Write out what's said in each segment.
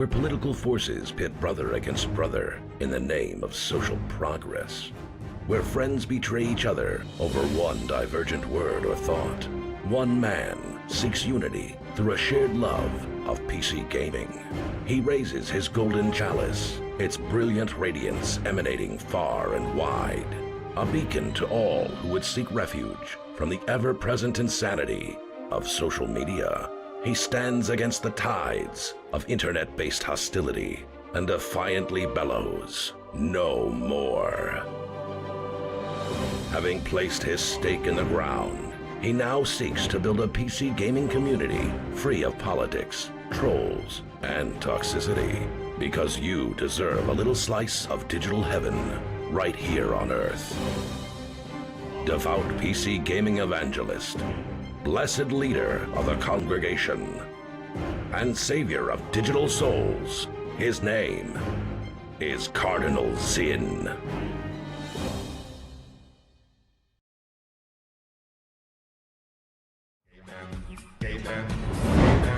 where political forces pit brother against brother in the name of social progress, where friends betray each other over one divergent word or thought. One man seeks unity through a shared love of PC gaming. He raises his golden chalice, its brilliant radiance emanating far and wide, a beacon to all who would seek refuge from the ever-present insanity of social media. He stands against the tides of internet-based hostility and defiantly bellows, "No more." Having placed his stake in the ground, he now seeks to build a PC gaming community free of politics, trolls, and toxicity, because you deserve a little slice of digital heaven right here on Earth. Devout PC gaming evangelist, blessed leader of the congregation, and savior of digital souls, his name is Cardinal Zin.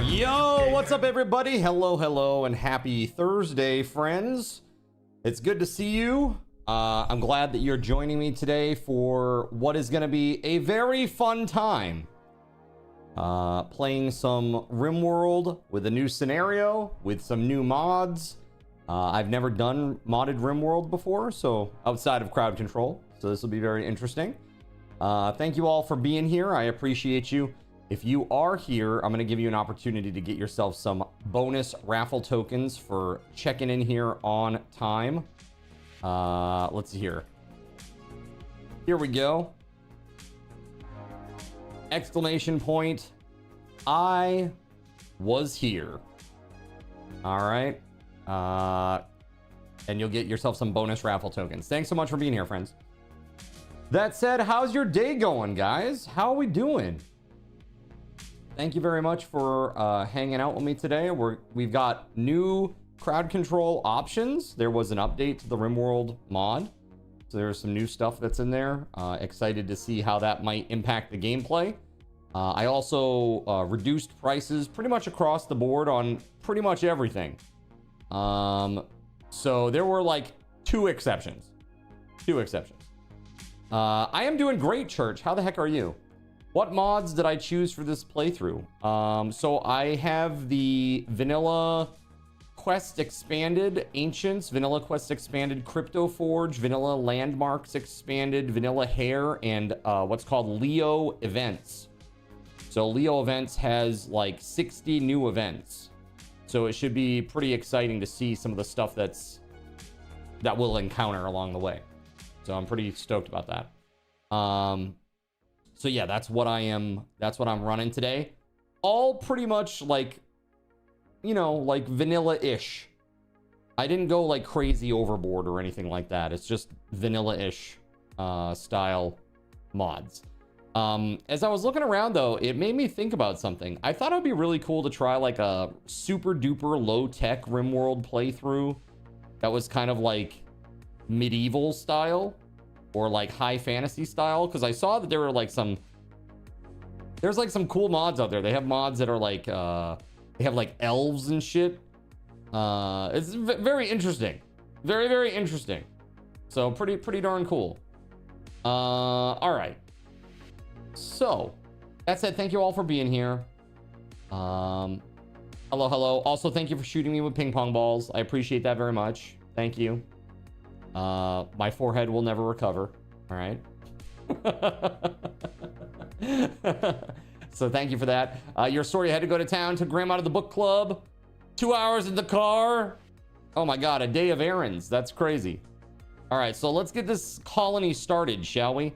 Yo, what's up everybody? Hello, and happy Thursday, friends. It's good to see you. I'm glad that you're joining me today for what is going to be a very fun time. Playing some RimWorld with a new scenario, with some new mods. I've never done modded RimWorld before, so outside of crowd control, so this will be very interesting. Thank you all for being here. I appreciate you. If you are here, I'm going to give you an opportunity to get yourself some bonus raffle tokens for checking in here on time. Let's see here. Here we go. Exclamation point. I was here. All right. And you'll get yourself some bonus raffle tokens. Thanks so much for being here, friends. That said, how's your day going, guys? How are we doing? Thank you very much for hanging out with me today. We've got new crowd control options. There was an update to the RimWorld mod, so there's some new stuff that's in there. Excited to see how that might impact the gameplay. I also reduced prices pretty much across the board on pretty much everything. So there were like two exceptions. I am doing great, Church. How the heck are you? What mods did I choose for this playthrough? So I have the Vanilla Quest Expanded Ancients, Vanilla Quest Expanded Crypto Forge, Vanilla Landmarks Expanded, Vanilla Hair, and what's called Leo Events. So Leo Events has like 60 new events. So it should be pretty exciting to see some of the stuff that we'll encounter along the way. So I'm pretty stoked about that. So yeah, that's what I'm running today. All pretty much like, you know, like vanilla-ish. I didn't go like crazy overboard or anything like that. It's just vanilla-ish style mods. As I was looking around though, it made me think about something. I thought it'd be really cool to try like a super duper low tech RimWorld playthrough that was kind of like medieval style or like high fantasy style, because I saw that there were like there's like some cool mods out there. They have mods that are like they have like elves and shit. It's very interesting, very interesting. So pretty darn cool. All right. So that said, thank you all for being here. Hello. Also, thank you for shooting me with ping pong balls. I appreciate that very much. Thank you. My forehead will never recover. All right. So thank you for that. Your story, I had to go to town, took grandma to the book club, 2 hours in the car. Oh my God, a day of errands. That's crazy. All right, so let's get this colony started, shall we?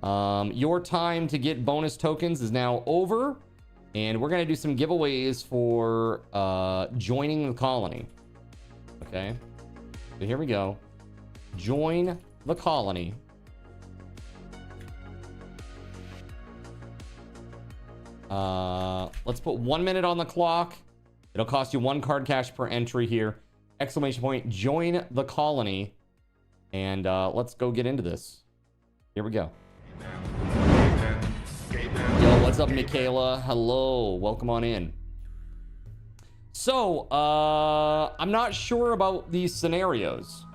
Your time to get bonus tokens is now over, and we're gonna do some giveaways for joining the colony. Okay, so here we go. Join the colony. Let's put 1 minute on the clock. It'll cost you 1 card cash per entry here. Exclamation point, join the colony. And let's go get into this. Here we go. Yo, what's up, Michaela? Hello, welcome on in. So, I'm not sure about these scenarios.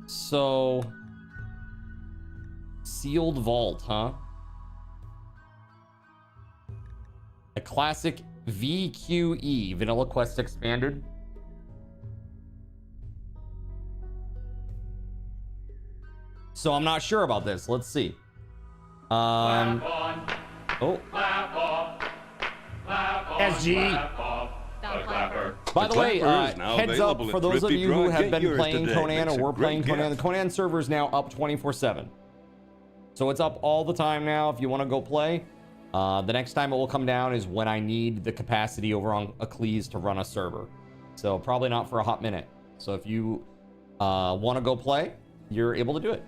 So, sealed vault, huh? A classic VQE, Vanilla Quest Expanded. So I'm not sure about this. Let's see. Oh. SG. By the way, heads up for those of you who have been playing Conan or were playing Conan. The Conan server is now up 24/7. So it's up all the time now if you want to go play. The next time it will come down is when I need the capacity over on Eccles to run a server. So probably not for a hot minute. So if you want to go play, you're able to do it.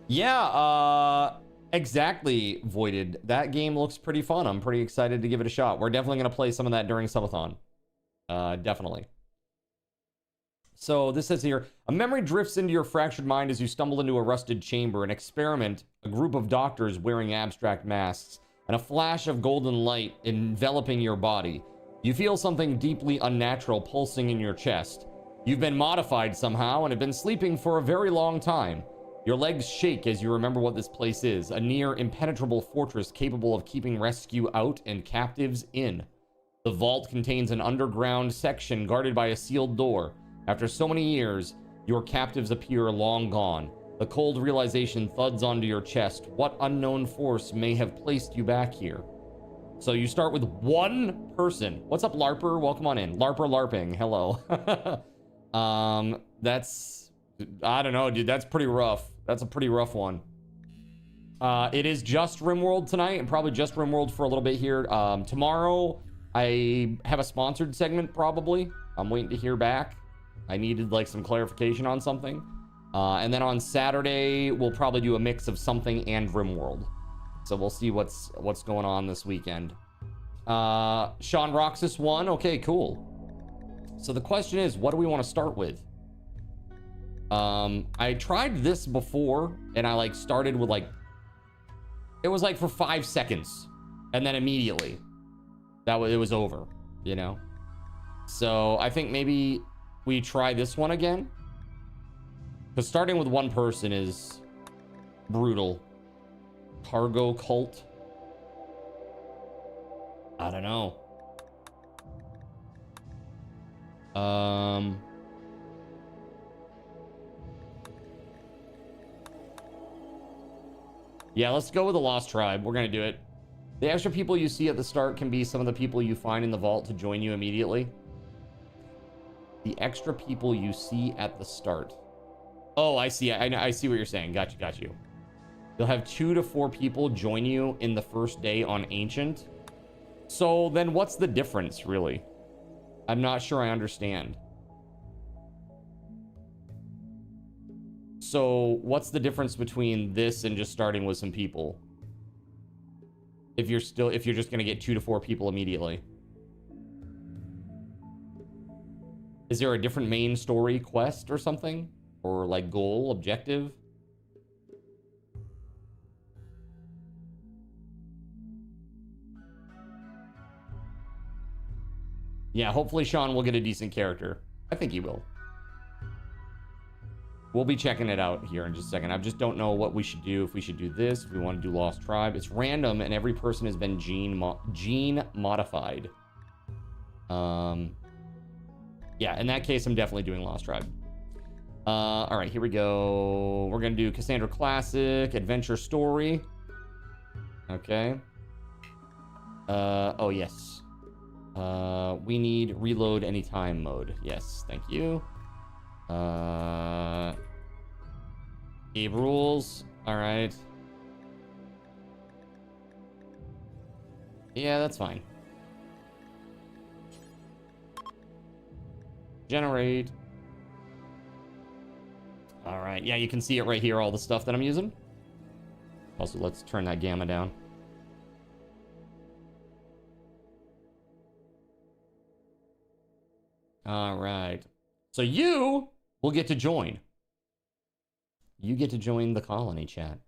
Yeah, exactly, Voided. That game looks pretty fun. I'm pretty excited to give it a shot. We're definitely going to play some of that during subathon. Definitely. So this says here, a memory drifts into your fractured mind as you stumble into a rusted chamber. An experiment, a group of doctors wearing abstract masks, and a flash of golden light enveloping your body. You feel something deeply unnatural pulsing in your chest. You've been modified somehow and have been sleeping for a very long time. Your legs shake as you remember what this place is, a near impenetrable fortress capable of keeping rescue out and captives in. The vault contains an underground section guarded by a sealed door. After so many years, your captives appear long gone. The cold realization thuds onto your chest. What unknown force may have placed you back here? So you start with one person. What's up, LARPer? Welcome on in. LARPer LARPing. Hello. That's... I don't know, dude. That's pretty rough. That's a pretty rough one. It is just RimWorld tonight, and probably just RimWorld for a little bit here. Tomorrow, I have a sponsored segment, probably. I'm waiting to hear back. I needed, like, some clarification on something. And then on Saturday, we'll probably do a mix of something and RimWorld. So we'll see what's going on this weekend. Sean Roxas won. Okay, cool. So the question is, what do we want to start with? I tried this before, and I like started with like, it was like for 5 seconds, and then immediately it was over, you know? So I think maybe we try this one again, because starting with one person is brutal. Cargo cult. I don't know. Yeah, let's go with the Lost Tribe. We're going to do it. The extra people you see at the start can be some of the people you find in the vault to join you immediately. The extra people you see at the start. Oh, I see. I see what you're saying. Got you. You'll have 2 to 4 people join you in the first day on Ancient. So then what's the difference, really? I'm not sure I understand. So what's the difference between this and just starting with some people? If you're just going to get 2 to 4 people immediately. Is there a different main story quest or something? Or like goal, objective? Yeah, hopefully Sean will get a decent character. I think he will. We'll be checking it out here in just a second. I just don't know what we should do. If we should do this, if we want to do Lost Tribe. It's random, and every person has been gene modified. Yeah, in that case, I'm definitely doing Lost Tribe. All right, here we go. We're going to do Cassandra Classic, Adventure Story. Okay. Oh, yes. We need reload anytime mode. Yes, thank you. Gabe rules. All right. Yeah, that's fine. Generate. All right. Yeah, you can see it right here, all the stuff that I'm using. Also, let's turn that gamma down. All right. So you will get to join. You get to join the colony, chat.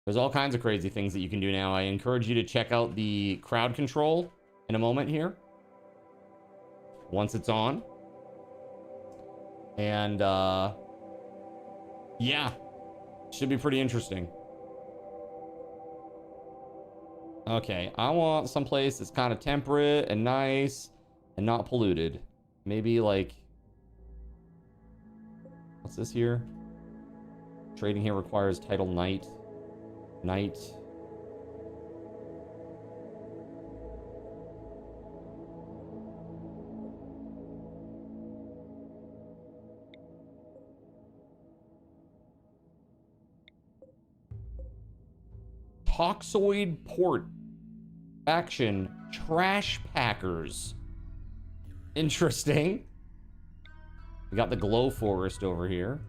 There's all kinds of crazy things that you can do now. I encourage you to check out the crowd control in a moment here, once it's on. And yeah, should be pretty interesting. Okay, I want someplace that's kind of temperate and nice and not polluted. Maybe like, what's this here? Trading here requires title night. Night. Toxoid port faction trash packers. Interesting. We got the glow forest over here.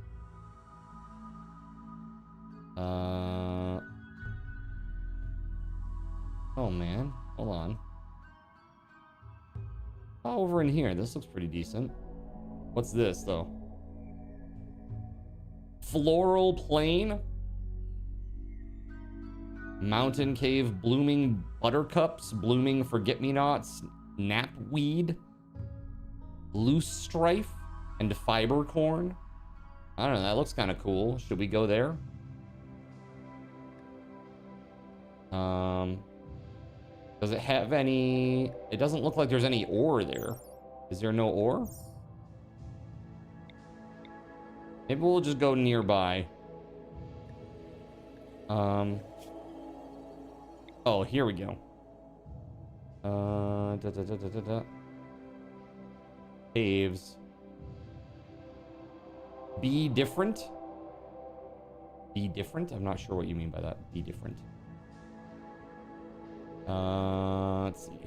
Oh man, hold on. Oh, over in here, this looks pretty decent. What's this though? Floral plain. Mountain cave, blooming buttercups, blooming forget-me-nots, knapweed, loose strife, and fiber corn. I don't know, that looks kind of cool. Should we go there? Does it have any... It doesn't look like there's any ore there. Is there no ore? Maybe we'll just go nearby. Oh, here we go. Caves. Be different? Be different? I'm not sure what you mean by that. Be different. Let's see.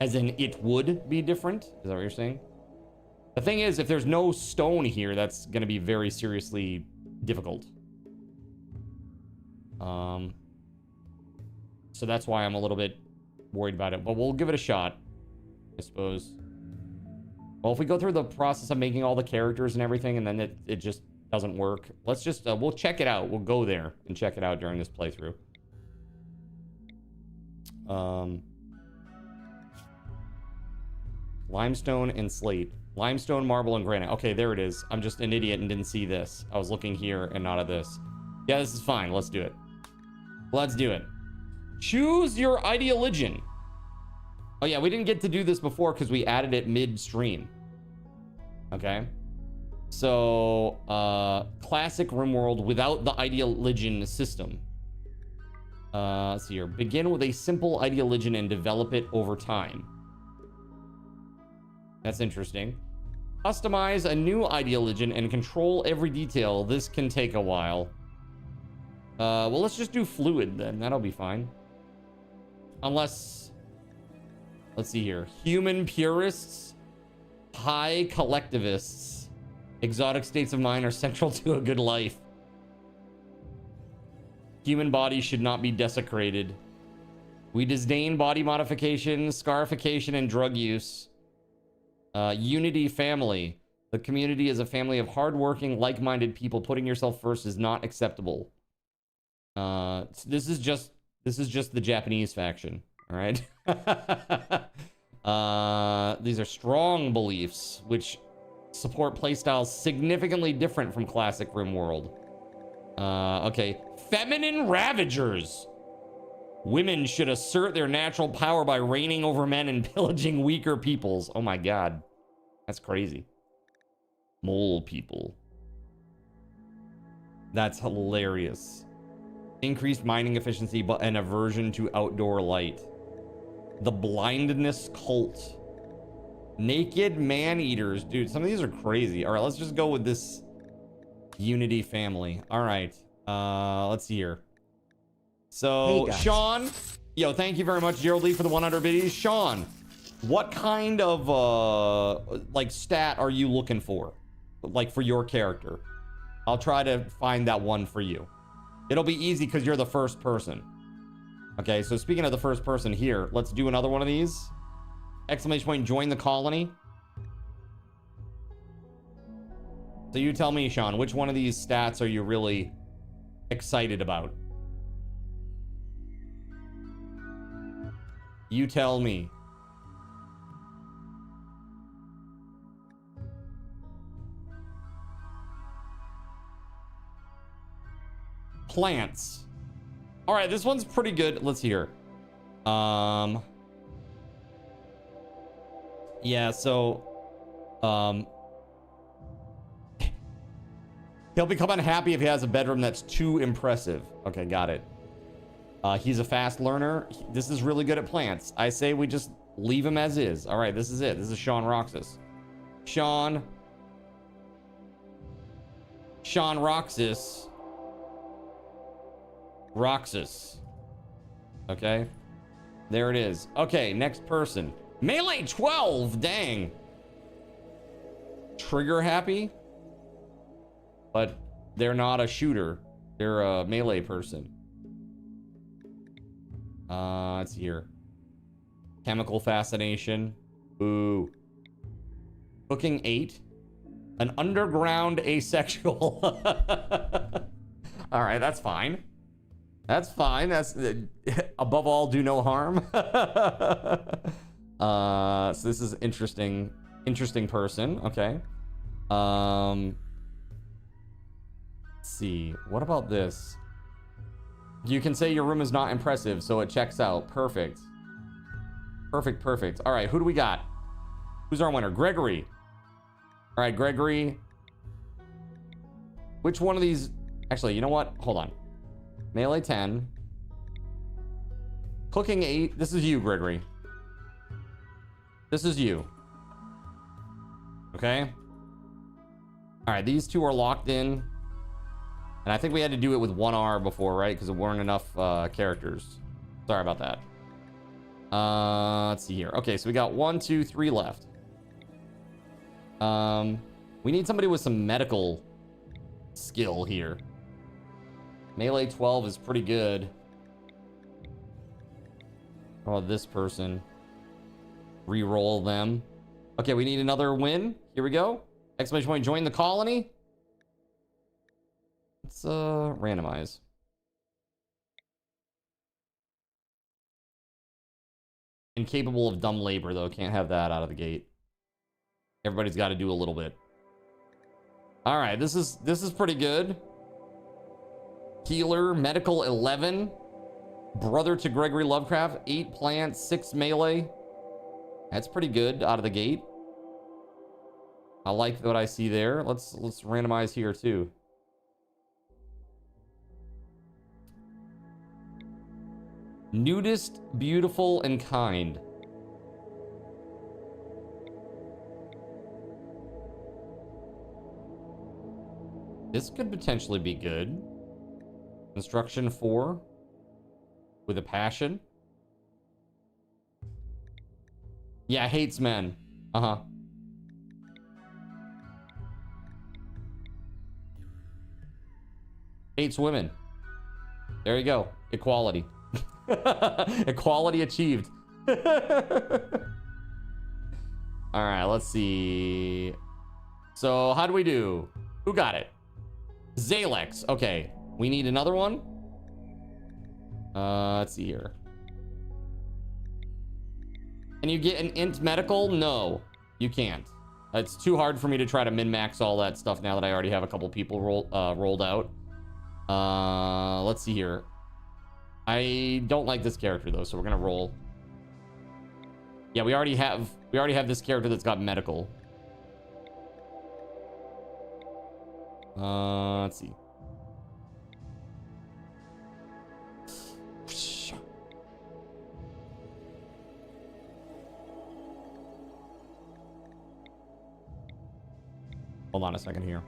As in, it would be different? Is that what you're saying? The thing is, if there's no stone here, that's going to be very seriously difficult. So that's why I'm a little bit worried about it. But we'll give it a shot, I suppose. Well, if we go through the process of making all the characters and everything, and then it just doesn't work, let's just, we'll check it out. We'll go there and check it out during this playthrough. Limestone and slate. Limestone, marble, and granite. Okay, there it is. I'm just an idiot and didn't see this. I was looking here and not at this. Yeah, this is fine. Let's do it. Let's do it. Choose your ideologian. Oh yeah, we didn't get to do this before because we added it mid-stream. Okay. So, classic RimWorld without the ideologian system. Let's see here. Begin with a simple ideologian and develop it over time. That's interesting. Customize a new ideologian and control every detail. This can take a while. Well, let's just do fluid then. That'll be fine. Unless... Let's see here. Human purists, high collectivists, exotic states of mind are central to a good life. Human bodies should not be desecrated. We disdain body modification, scarification, and drug use. Unity family. The community is a family of hardworking, like-minded people. Putting yourself first is not acceptable. This is just the Japanese faction. All right. These are strong beliefs which support playstyles significantly different from classic RimWorld. Okay. Feminine ravagers. Women should assert their natural power by reigning over men and pillaging weaker peoples. Oh my god. That's crazy. Mole people. That's hilarious. Increased mining efficiency, but an aversion to outdoor light. The blindness cult. Naked man-eaters. Dude, some of these are crazy. All right, let's just go with this Unity family. All right. Let's see here. So, hey Sean. Yo, thank you very much, Gerald Lee, for the 100 biddies. Sean, what kind of, like, stat are you looking for? Like, for your character? I'll try to find that one for you. It'll be easy because you're the first person. Okay, so speaking of the first person here, let's do another one of these. Exclamation point, join the colony. So you tell me, Sean, which one of these stats are you really excited about? You tell me. Plants. All right, this one's pretty good. Let's hear. Yeah, so he'll become unhappy if he has a bedroom that's too impressive. Okay, got it. He's a fast learner. This is really good at plants. I say we just leave him as is. All right, this is it. This is Sean Roxas. Sean Roxas. Okay. There it is. Okay, next person. Melee 12. Dang. Trigger happy. But they're not a shooter. They're a melee person. Let's see here. Chemical fascination. Ooh. Cooking 8. An underground asexual. All right, that's fine. That's fine. That's above all, do no harm. So this is interesting person. Okay. Let's see. What about this? You can say your room is not impressive, so it checks out. Perfect. Perfect. All right, who do we got? Who's our winner? Gregory. All right, Gregory. Which one of these? Actually, you know what? Hold on. Melee 10. Cooking 8. This is you, Gregory. This is you. Okay? All right, these two are locked in. And I think we had to do it with 1R before, right? Because there weren't enough characters. Sorry about that. Let's see here. Okay, so we got 1, 2, 3 left. We need somebody with some medical skill here. Melee 12 is pretty good. Oh, this person. Re-roll them. Okay, we need another win. Here we go. Exclamation point, join the colony. Let's randomize. Incapable of dumb labor, though. Can't have that out of the gate. Everybody's got to do a little bit. All right, this is pretty good. Healer, medical 11. Brother to Gregory Lovecraft, 8 plants, 6 melee. That's pretty good out of the gate. I like what I see there. Let's randomize here too. Nudist, beautiful, and kind. This could potentially be good. Construction 4. With a passion. Yeah, hates men. Uh-huh. Hates women. There you go. Equality. Equality achieved. All right, let's see. So how do we do? Who got it? Zalex. Okay, we need another one. Let's see here. Can you get an int medical? No, you can't. It's too hard for me to try to min-max all that stuff now that I already have a couple people rolled out. Let's see here. I don't like this character though, so we're gonna roll. Yeah, we already have this character that's got medical. Let's see. Hold on a second here.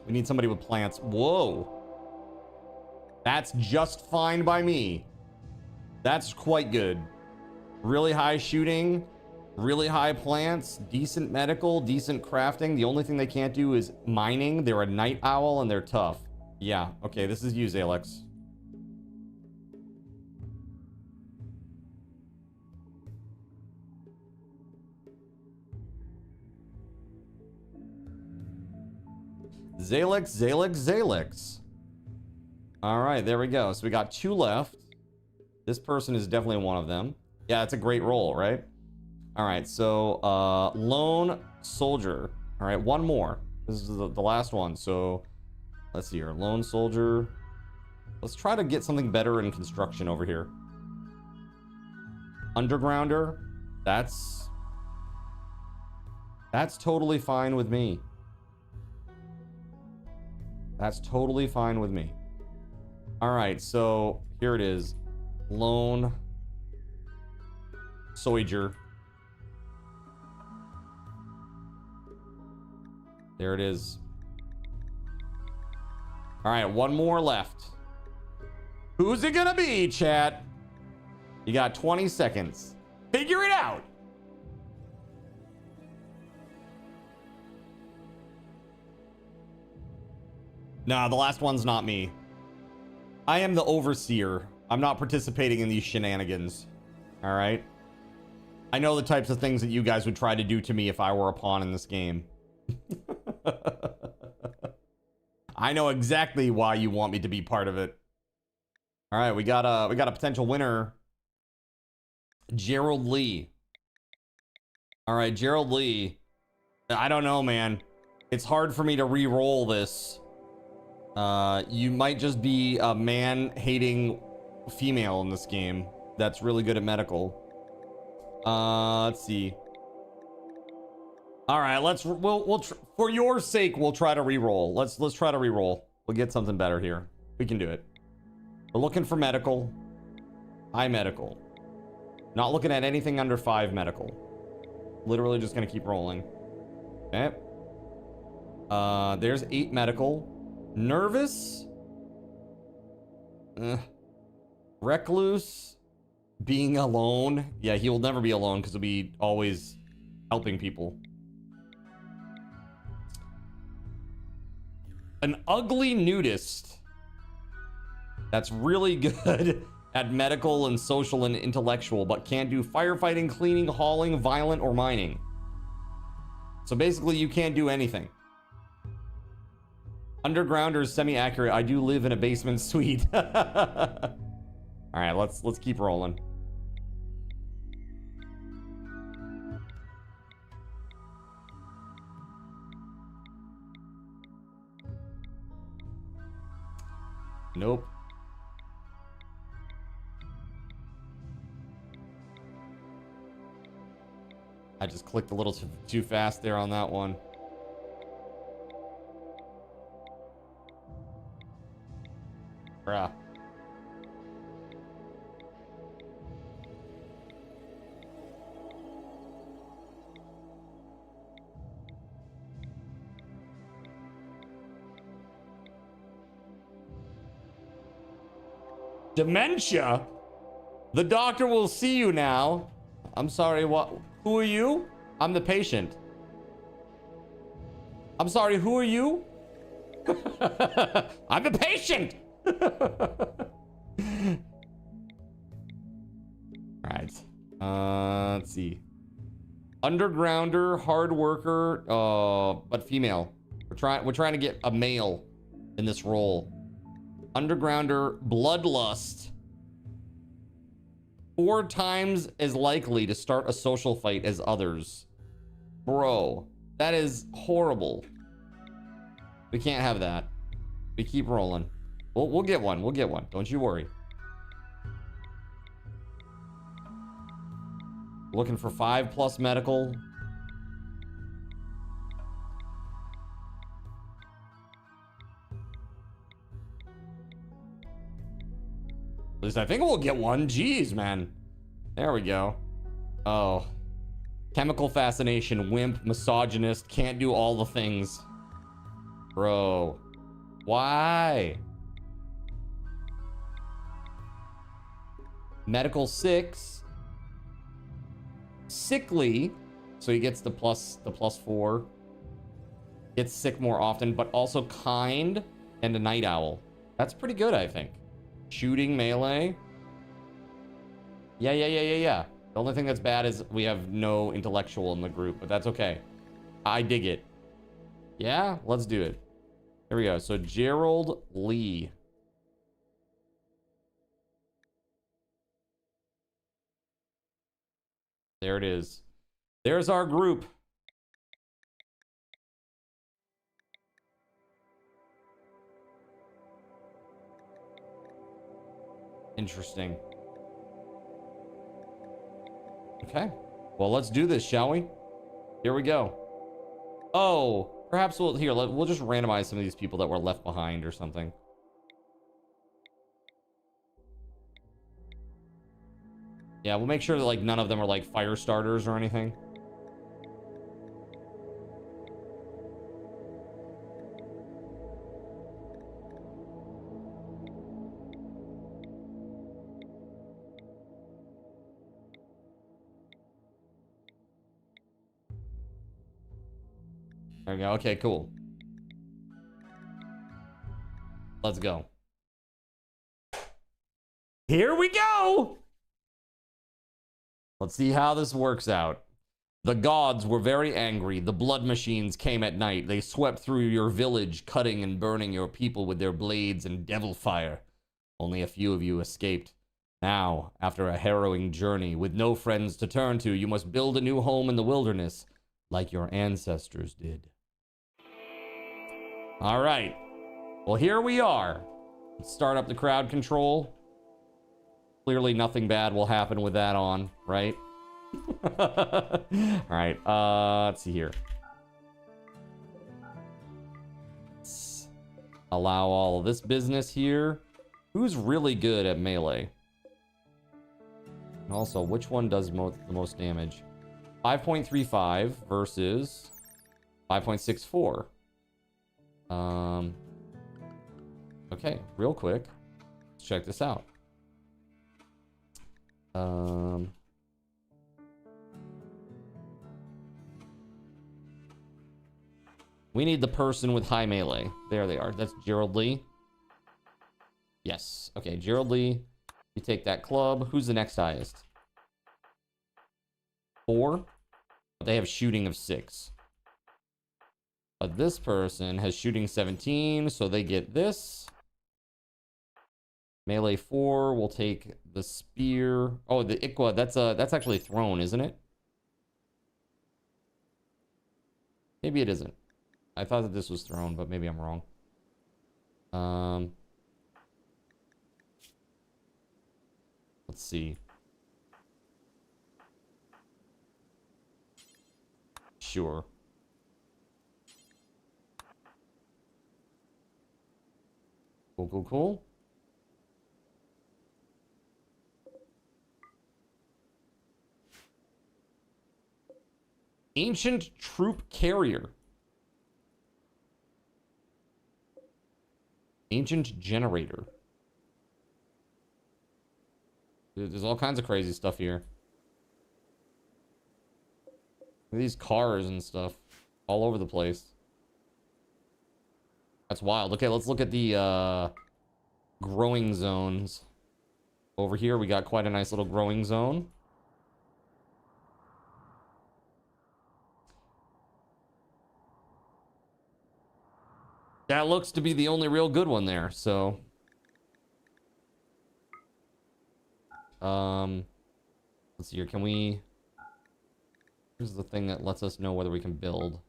We need somebody with plants. Whoa. That's just fine by me. That's quite good. Really high shooting, really high plants, decent medical, decent crafting. The only thing they can't do is mining. They're a night owl and they're tough. Yeah, okay, this is you, Zalex. Zalix. All right, there we go. So we got 2 left. This person is definitely one of them. Yeah, it's a great roll, right? All right, so lone soldier. All right, one more. This is the last one. So let's see here. Lone soldier. Let's try to get something better in construction over here. Undergrounder. That's totally fine with me. That's totally fine with me. All right, so here it is. Lone soldier. There it is. All right, one more left. Who's it gonna be, chat? You got 20 seconds. Figure it out. Nah, the last one's not me. I am the overseer. I'm not participating in these shenanigans. All right? I know the types of things that you guys would try to do to me if I were a pawn in this game. I know exactly why you want me to be part of it. All right, we got a potential winner. Gerald Lee. All right, Gerald Lee. I don't know, man. It's hard for me to re-roll this. You might just be a man-hating female in this game that's really good at medical. Let's see. All right, we'll for your sake, we'll try to re-roll. Let's try to re-roll. We'll get something better here. We can do it. We're looking for medical. High medical. Not looking at anything under 5 medical. Literally just gonna keep rolling. Okay. There's 8 medical. Nervous. Recluse. Being alone. Yeah, he will never be alone because he'll be always helping people. An ugly nudist. That's really good at medical and social and intellectual, but can't do firefighting, cleaning, hauling, violent, or mining. So basically, you can't do anything. Undergrounder is semi-accurate. I do live in a basement suite. All right, let's keep rolling. Nope. I just clicked a little too fast there on that one. Bruh. Dementia? The doctor will see you now. I'm sorry, what? Who are you? I'm the patient. I'm sorry, who are you? I'm the patient! Alright. Let's see. Undergrounder, hard worker, but female. We're trying to get a male in this role. Undergrounder, bloodlust. 4 times as likely to start a social fight as others. Bro, that is horrible. We can't have that. We keep rolling. We'll get one. We'll get one. Don't you worry. Looking for 5+ medical. At least I think we'll get one. Jeez, man. There we go. Oh. Chemical fascination, wimp, misogynist, can't do all the things. Bro. Why? Medical 6. Sickly. So he gets the plus 4. Gets sick more often, but also kind and a night owl. That's pretty good, I think. Shooting, melee. Yeah. The only thing that's bad is we have no intellectual in the group, but that's okay. I dig it. Yeah, let's do it. Here we go. So Gerald Lee. There it is. There's our group. Interesting. Okay. Well, let's do this, shall we? Here we go. Oh, perhaps we'll just randomize some of these people that were left behind or something. Yeah, we'll make sure that like none of them are like fire starters or anything. There we go. Okay, cool. Let's go. Here we go. Let's see how this works out. The gods were very angry. The blood machines came at night. They swept through your village, cutting and burning your people with their blades and devil fire. Only a few of you escaped. Now, after a harrowing journey with no friends to turn to, you must build a new home in the wilderness, like your ancestors did. All right. Well, here we are. Let's start up the crowd control. Clearly nothing bad will happen with that on, right? All right. Let's see here. Let's allow all of this business here. Who's really good at melee? And also, which one does the most damage? 5.35 versus 5.64. Okay, real quick. Let's check this out. We need the person with high melee. There they are. That's Gerald Lee. Yes. Okay, Gerald Lee. You take that club. Who's the next highest? 4. They have shooting of 6. But this person has shooting 17, so they get this. Melee 4 will take the spear. Oh, the Ikwa, that's actually thrown, isn't it? Maybe it isn't. I thought that this was thrown, but maybe I'm wrong. Let's see. Sure. Cool, cool, cool. Ancient Troop Carrier. Ancient Generator. There's all kinds of crazy stuff here. These cars and stuff all over the place. That's wild. Okay, let's look at the growing zones. Over here, we got quite a nice little growing zone. That looks to be the only real good one there, so. Let's see here. Can we... Here's the thing that lets us know whether we can build.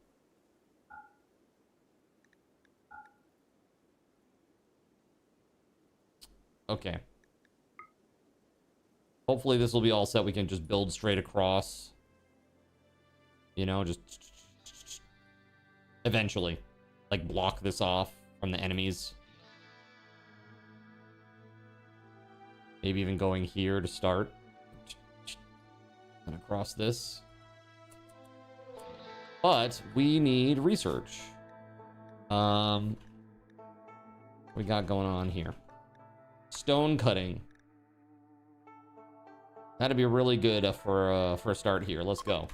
Okay. Hopefully this will be all set. We can just build straight across. You know, just... Eventually. Like, block this off from the enemies. Maybe even going here to start. And across this. But we need research. What we got going on here? Stone cutting. That'd be really good for a start here. Let's go.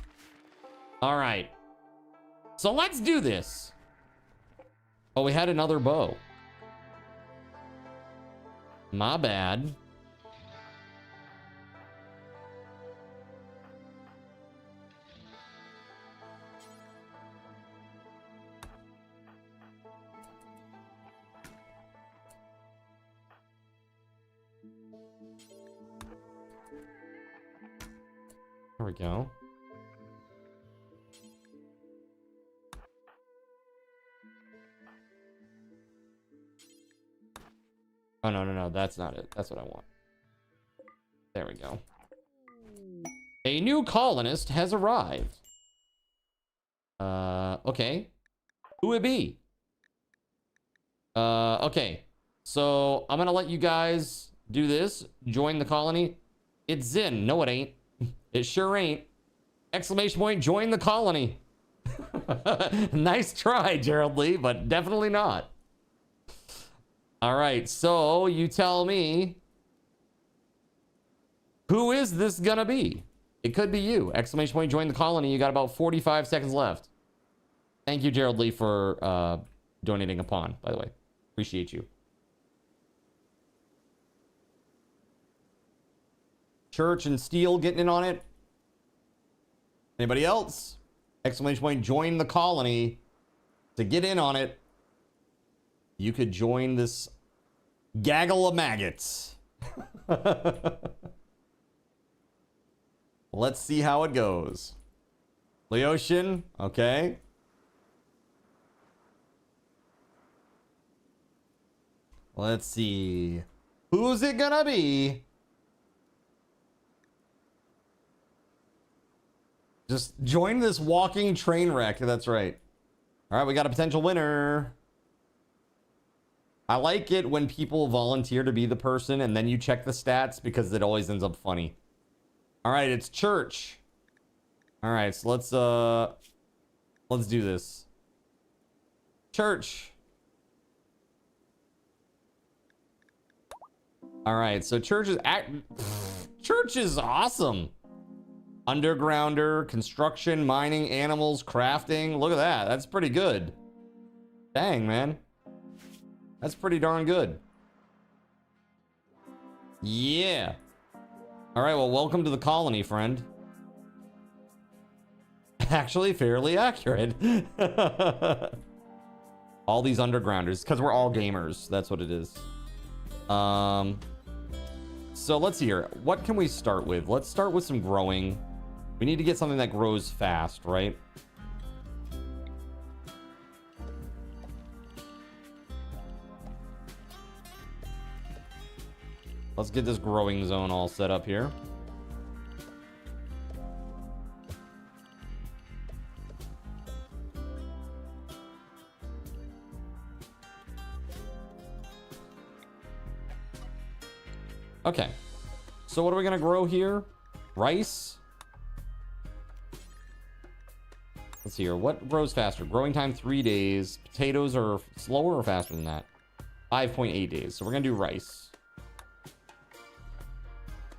All right. So let's do this. Oh, we had another bow. My bad. There we go. Oh, no, no, no. That's not it. That's what I want. There we go. A new colonist has arrived. Okay. Who would it be? Okay. So, I'm gonna let you guys do this. Join the colony. It's Zin. No, it ain't. It sure ain't. Exclamation point, join the colony. Nice try, Gerald Lee, but definitely not. All right, so you tell me, who is this gonna be? It could be you. Exclamation point, join the colony. You got about 45 seconds left. Thank you, Gerald Lee, for donating a pawn, by the way. Appreciate you. Church and Steel getting in on it. Anybody else? Exclamation point, join the colony. To get in on it, you could join this gaggle of maggots. Let's see how it goes. Leoshin, okay. Let's see. Who's it gonna be? Just join this walking train wreck. That's right. All right, we got a potential winner. I like it when people volunteer to be the person and then you check the stats because it always ends up funny. All right, it's Church. All right, so let's do this. Church. All right, so Church is awesome. Undergrounder, construction, mining, animals, crafting. Look at that. That's pretty good. Dang, man. That's pretty darn good. Yeah. All right, well, welcome to the colony, friend. Actually, fairly accurate. All these undergrounders, because we're all gamers. That's what it is. So let's see here. What can we start with? Let's start with some growing. We need to get something that grows fast, right? Let's get this growing zone all set up here. Okay. So what are we going to grow here? Rice. Let's see here. What grows faster? Growing time 3 days. Potatoes are slower or faster than that? 5.8 days. So we're going to do rice.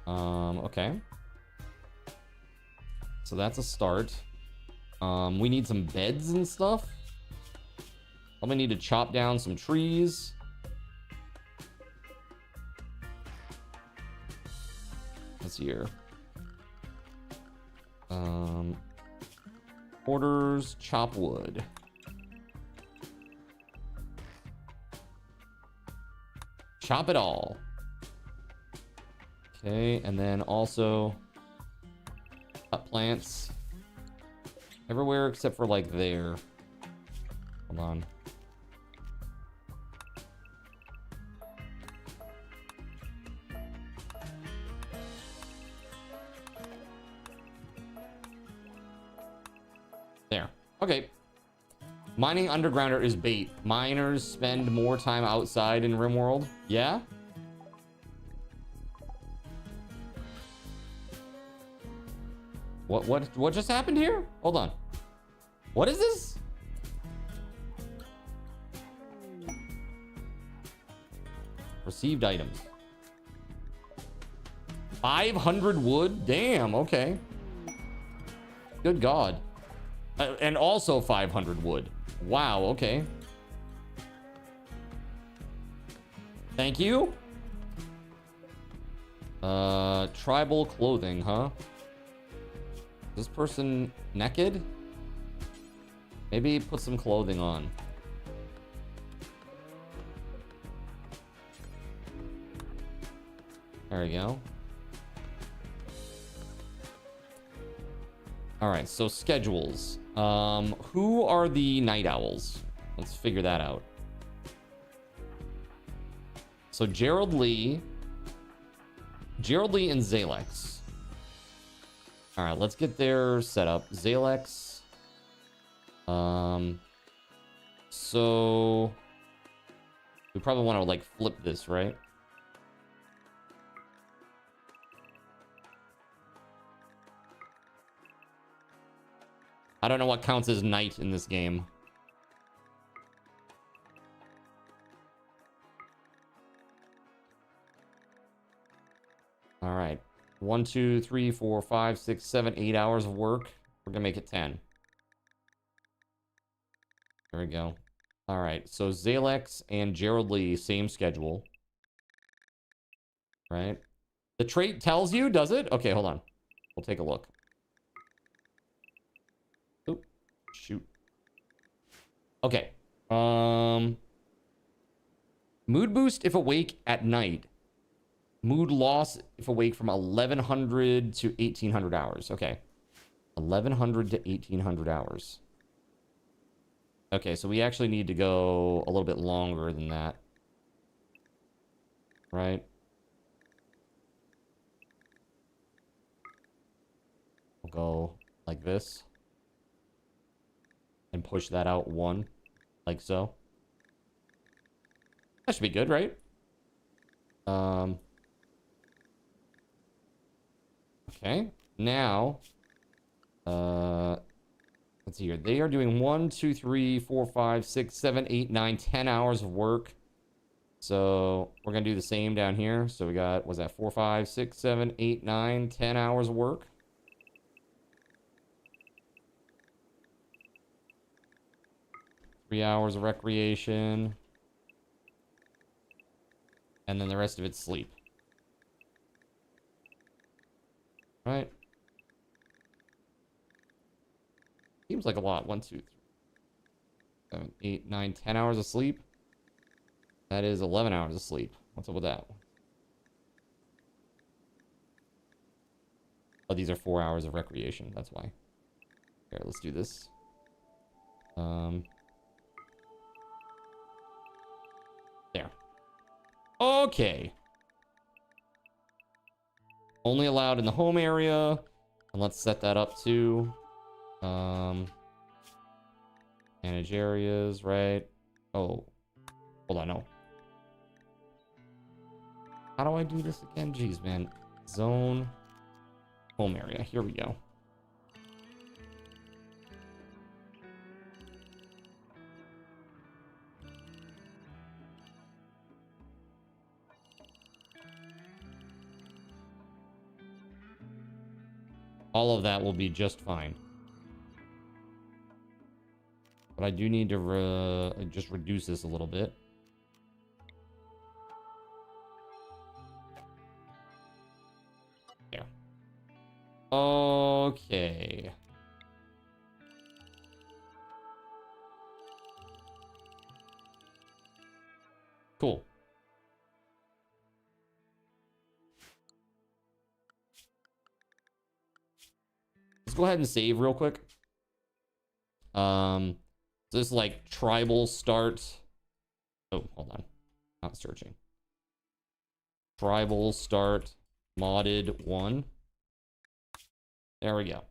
Okay. So that's a start. We need some beds and stuff. I'm gonna need to chop down some trees. Let's see here. Orders, chop wood. Chop it all. Okay, and then also cut plants everywhere except for like there. Hold on. There. Okay. Mining undergrounder is bait. Miners spend more time outside in RimWorld. Yeah? What just happened here? Hold on. What is this? Received items. 500 wood? Damn, okay. Good God. And also 500 wood. Wow, okay. Thank you. Tribal clothing, huh? Is this person naked? Maybe put some clothing on. There we go. All right, so schedules. Who are the night owls? Let's figure that out. So Gerald Lee and Zalex. All right, let's get their setup. Zalex. So we probably want to like flip this, right? I don't know what counts as night in this game. All right. 1, 2, 3, 4, 5, 6, 7, 8 hours of work. We're gonna make it 10. There we go. All right. So Zalex and Gerald Lee, same schedule. Right. The trait tells you, does it? Okay, hold on. We'll take a look. Oop. Shoot. Okay. Mood boost if awake at night. Mood loss if awake from 1100 to 1800 hours. Okay. 1100 to 1800 hours. Okay, so we actually need to go a little bit longer than that. Right? We'll go like this. And push that out 1. Like so. That should be good, right? Okay. Now, let's see here. They are doing 1, 2, 3, 4, 5, 6, 7, 8, 9, 10 hours of work. So we're gonna do the same down here. So we got, was that 4, 5, 6, 7, 8, 9, 10 hours of work. Three hours of recreation. And then the rest of it's sleep. Right? Seems like a lot. 1, 2, 3, 7, 8, 9, 10 hours of sleep. That is 11 hours of sleep. What's up with that? Oh, these are 4 hours of recreation. That's why. Here, let's do this. There. Okay. Only allowed in the home area. And let's set that up too. Manage areas, right? Oh, hold on, no. How do I do this again? Jeez, man. Zone, home area. Here we go. All of that will be just fine. But I do need to just reduce this a little bit. There. Okay. Cool. Let's go ahead and save real quick. So this is like tribal start. Oh, hold on. Not searching. Tribal start modded 1. There we go.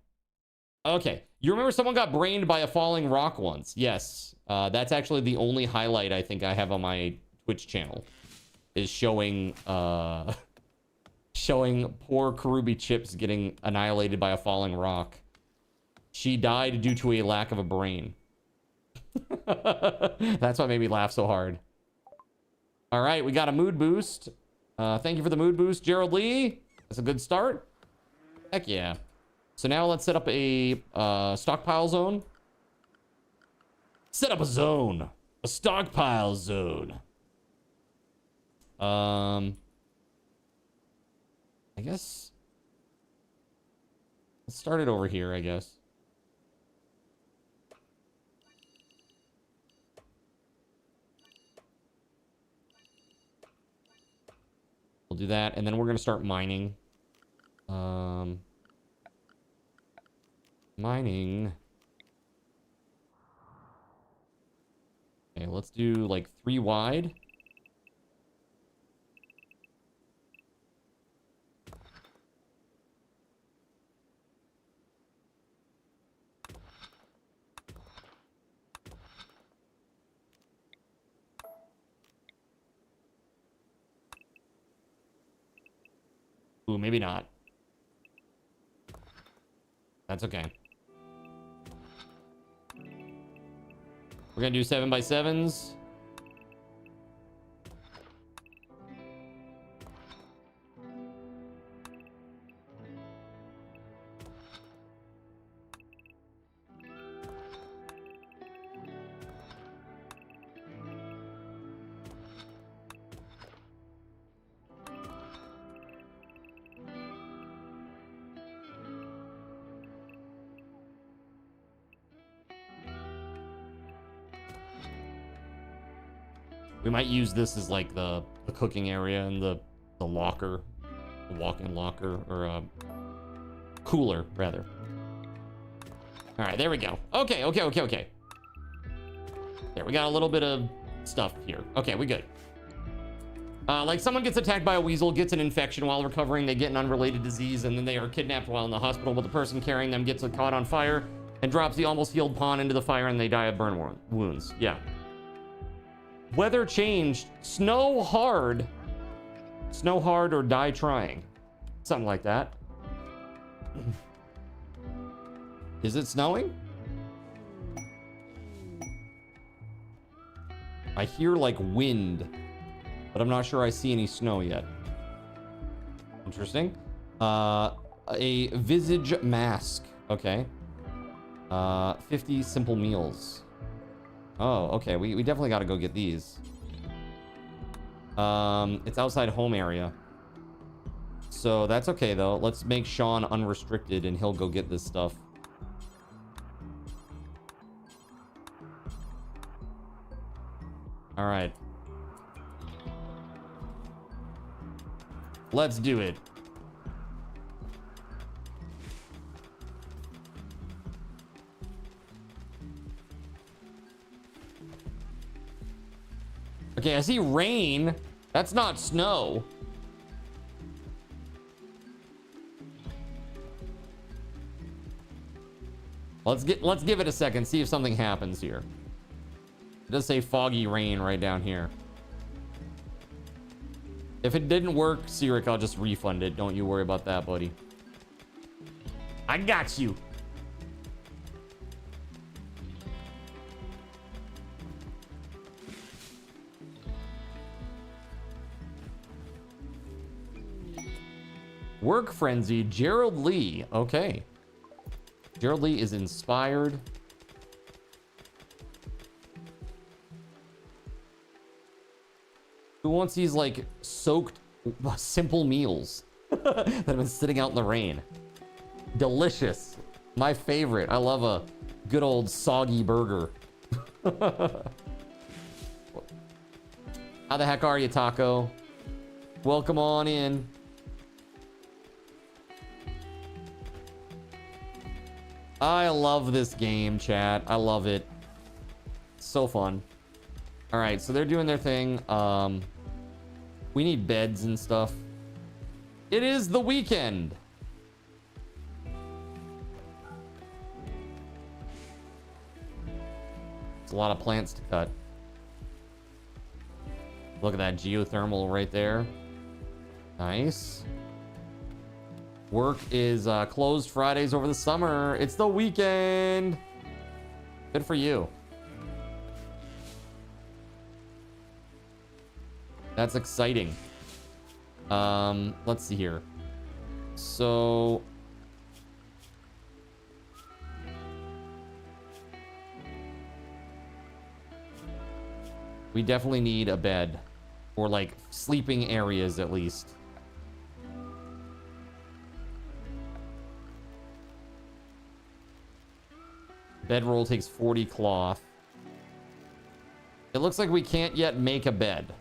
Okay. You remember someone got brained by a falling rock once? Yes. That's actually the only highlight I think I have on my Twitch channel. Is showing showing poor Karubi Chips getting annihilated by a falling rock. She died due to a lack of a brain. That's what made me laugh so hard. All right, we got a mood boost. Thank you for the mood boost, Gerald Lee. That's a good start. Heck yeah. So now let's set up a stockpile zone. Set up a zone. A stockpile zone. I guess let's start it over here, I guess. We'll do that, and then we're gonna start mining. Mining. Okay, let's do like 3 wide. Ooh, maybe not. That's okay. We're gonna do 7x7s. We might use this as like the cooking area and the locker, the walk-in locker, or cooler rather. All right, there we go. Okay. There, we got a little bit of stuff here. Okay, we good. Like someone gets attacked by a weasel, gets an infection while recovering, they get an unrelated disease, and then they are kidnapped while in the hospital, but the person carrying them gets caught on fire and drops the almost healed pawn into the fire, and they die of burn wounds. Yeah. Weather changed. Snow hard. Snow hard or die trying. Something like that. Is it snowing? I hear like wind, but I'm not sure I see any snow yet. Interesting. A visage mask. Okay. 50 simple meals. Oh, okay. We definitely got to go get these. It's outside home area. So that's okay, though. Let's make Sean unrestricted, and he'll go get this stuff. All right. Let's do it. Okay, I see rain. That's not snow. Let's give it a second, see if something happens here. It does say foggy rain right down here. If it didn't work, Sirik, I'll just refund it. Don't you worry about that, buddy. I got you. Work frenzy, Gerald Lee. Okay. Gerald Lee is inspired. Who wants these like soaked simple meals that have been sitting out in the rain? Delicious. My favorite. I love a good old soggy burger. How the heck are you, Taco? Welcome on in. I love this game, chat. I love it. It's so fun. All right, so they're doing their thing. We need beds and stuff. It is the weekend. It's a lot of plants to cut. Look at that geothermal right there. Nice. Work is closed Fridays over the summer. It's the weekend. Good for you. That's exciting. Let's see here. So we definitely need a bed, or like sleeping areas at least. Bedroll takes 40 cloth. It looks like we can't yet make a bed.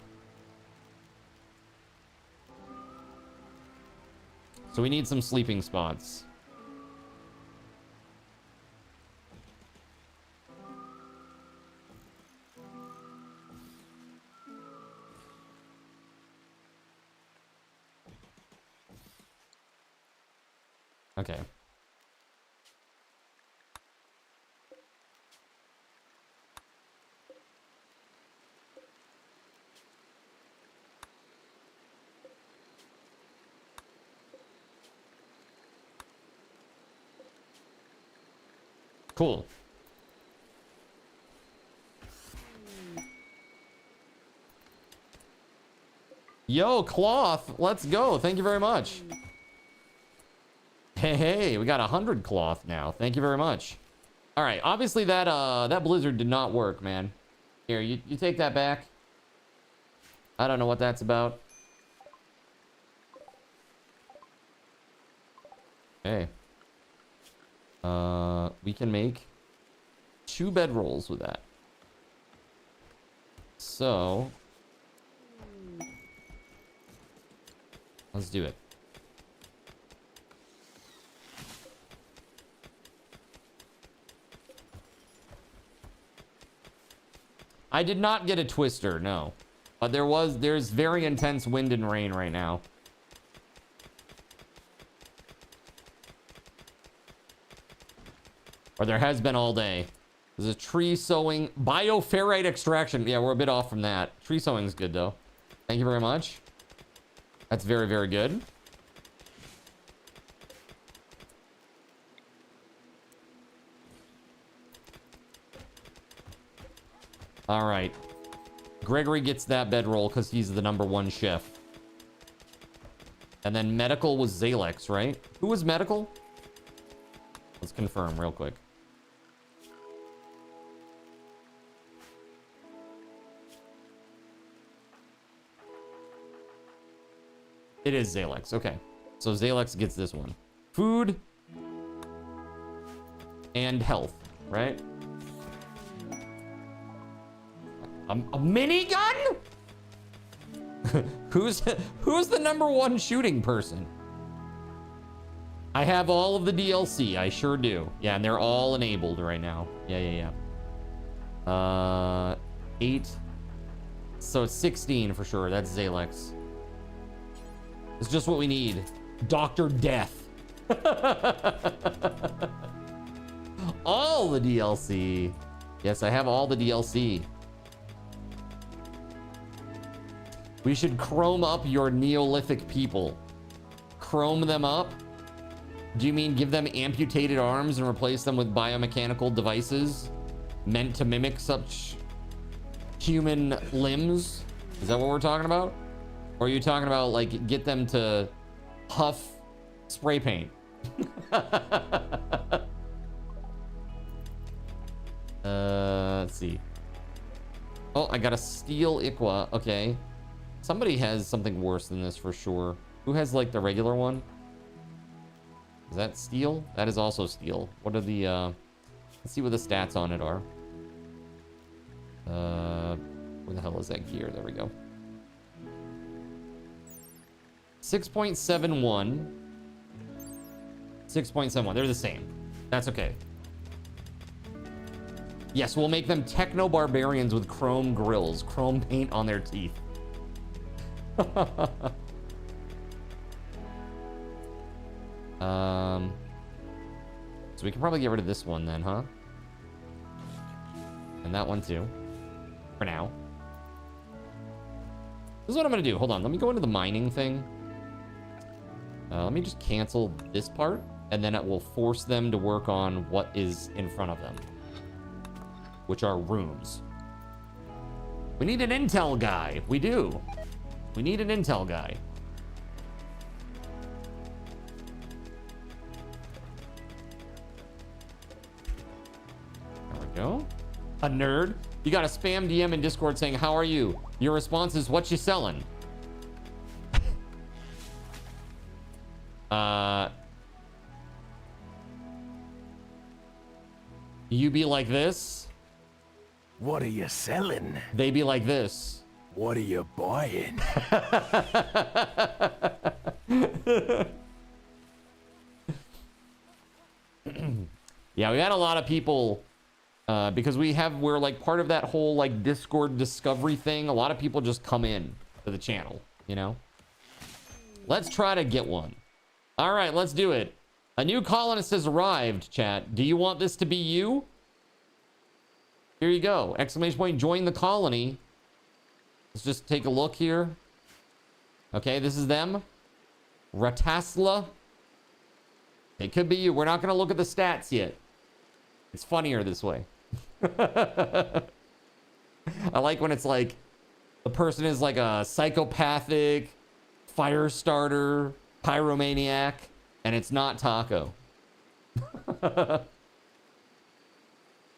So we need some sleeping spots. Okay. Cool. Yo, cloth. Let's go. Thank you very much. Hey, we got 100 cloth now. Thank you very much. All right. Obviously, that blizzard did not work, man. Here, you take that back. I don't know what that's about. Okay. We can make 2 bedrolls with that. So let's do it. I did not get a twister, no. But there's very intense wind and rain right now. Or there has been all day. There's a tree sowing bioferrite extraction. Yeah, we're a bit off from that. Tree sowing is good though. Thank you very much. That's very, very good. All right. Gregory gets that bedroll because he's the #1 chef. And then medical was Zalex, right? Who was medical? Let's confirm real quick. It is Zalex. Okay. So Zalex gets this one. Food and health, right? A minigun? Who's the #1 shooting person? I have all of the DLC. I sure do. Yeah, and they're all enabled right now. Yeah. 8. So it's 16 for sure. That's Zalex. It's just what we need. Dr. Death. All the DLC. Yes, I have all the DLC. We should chrome up your Neolithic people. Chrome them up? Do you mean give them amputated arms and replace them with biomechanical devices meant to mimic such human limbs? Is that what we're talking about? Or are you talking about, like, get them to huff spray paint? Let's see. Oh, I got a steel Iqua. Okay. Somebody has something worse than this for sure. Who has, like, the regular one? Is that steel? That is also steel. What are the, let's see what the stats on it are. Where the hell is that gear? There we go. 6.71. 6.71. They're the same. That's okay. Yes, we'll make them techno-barbarians with chrome grills. Chrome paint on their teeth. So we can probably get rid of this one then, huh? And that one too. For now. This is what I'm gonna do. Hold on. Let me go into the mining thing. Let me just cancel this part, and then it will force them to work on what is in front of them, which are rooms. We need an intel guy. We do. We need an intel guy. There we go. A nerd. You got a spam DM in Discord saying, "How are you?" Your response is, "What you selling?" You be like this. What are you selling? They be like this. What are you buying? Yeah, we got a lot of people because we're like part of that whole like Discord discovery thing. A lot of people just come in to the channel, you know. Let's try to get one. All right, let's do it. A new colonist has arrived, chat. Do you want this to be you? Here you go. Exclamation point, join the colony. Let's just take a look here. Okay, this is them. Ratasla. It could be you. We're not going to look at the stats yet. It's funnier this way. I like when it's like the person is like a psychopathic, fire starter, pyromaniac, and it's not Taco.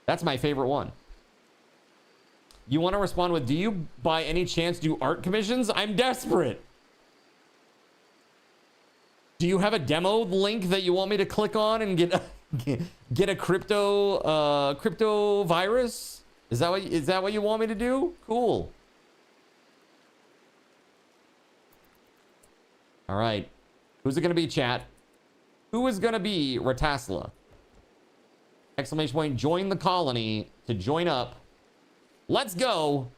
That's my favorite one. You want to respond with, do you by any chance do art commissions? I'm desperate. Do you have a demo link that you want me to click on and get a crypto virus? Is that what you want me to do? Cool. All right. Who's it going to be, chat? Who is going to be Ratasla? Exclamation point, join the colony to join up. Let's go.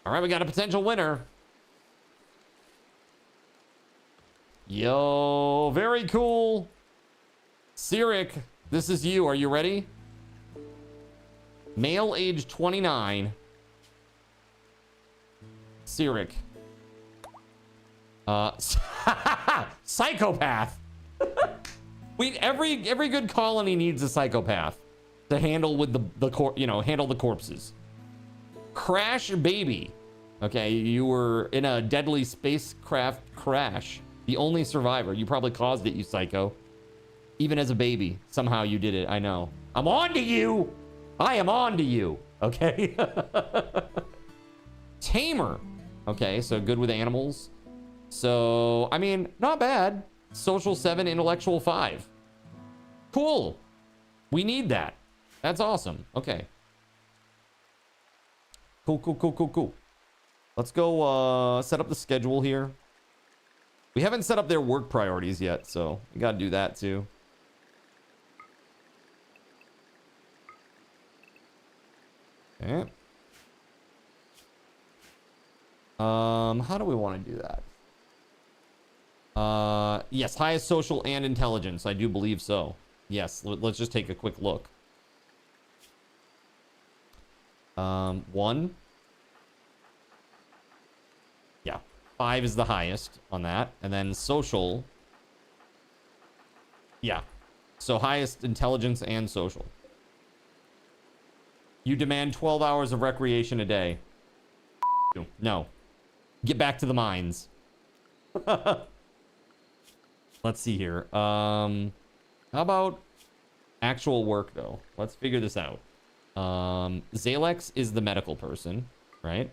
All right, we got a potential winner. Yo, very cool. Sirik, this is you. Are you ready? Male, age 29. Sirik. Psychopath. Every good colony needs a psychopath to handle with handle the corpses. Crash baby. Okay, you were in a deadly spacecraft crash. The only survivor. You probably caused it, you psycho. Even as a baby, somehow you did it. I know. I'm on to you. I am on to you. Okay. Tamer. Okay, so good with animals. So, I mean, not bad. Social 7, intellectual 5. Cool. We need that. That's awesome. Okay. Cool. Let's go set up the schedule here. We haven't set up their work priorities yet, so we got to do that too. Okay. How do we want to do that? Yes, highest social and intelligence. I do believe so. Yes, let's just take a quick look. 1. Yeah, 5 is the highest on that. And then social. Yeah. So highest intelligence and social. You demand 12 hours of recreation a day. No. Get back to the mines. Let's see here. How about actual work, though? Let's figure this out. Zalex is the medical person, right?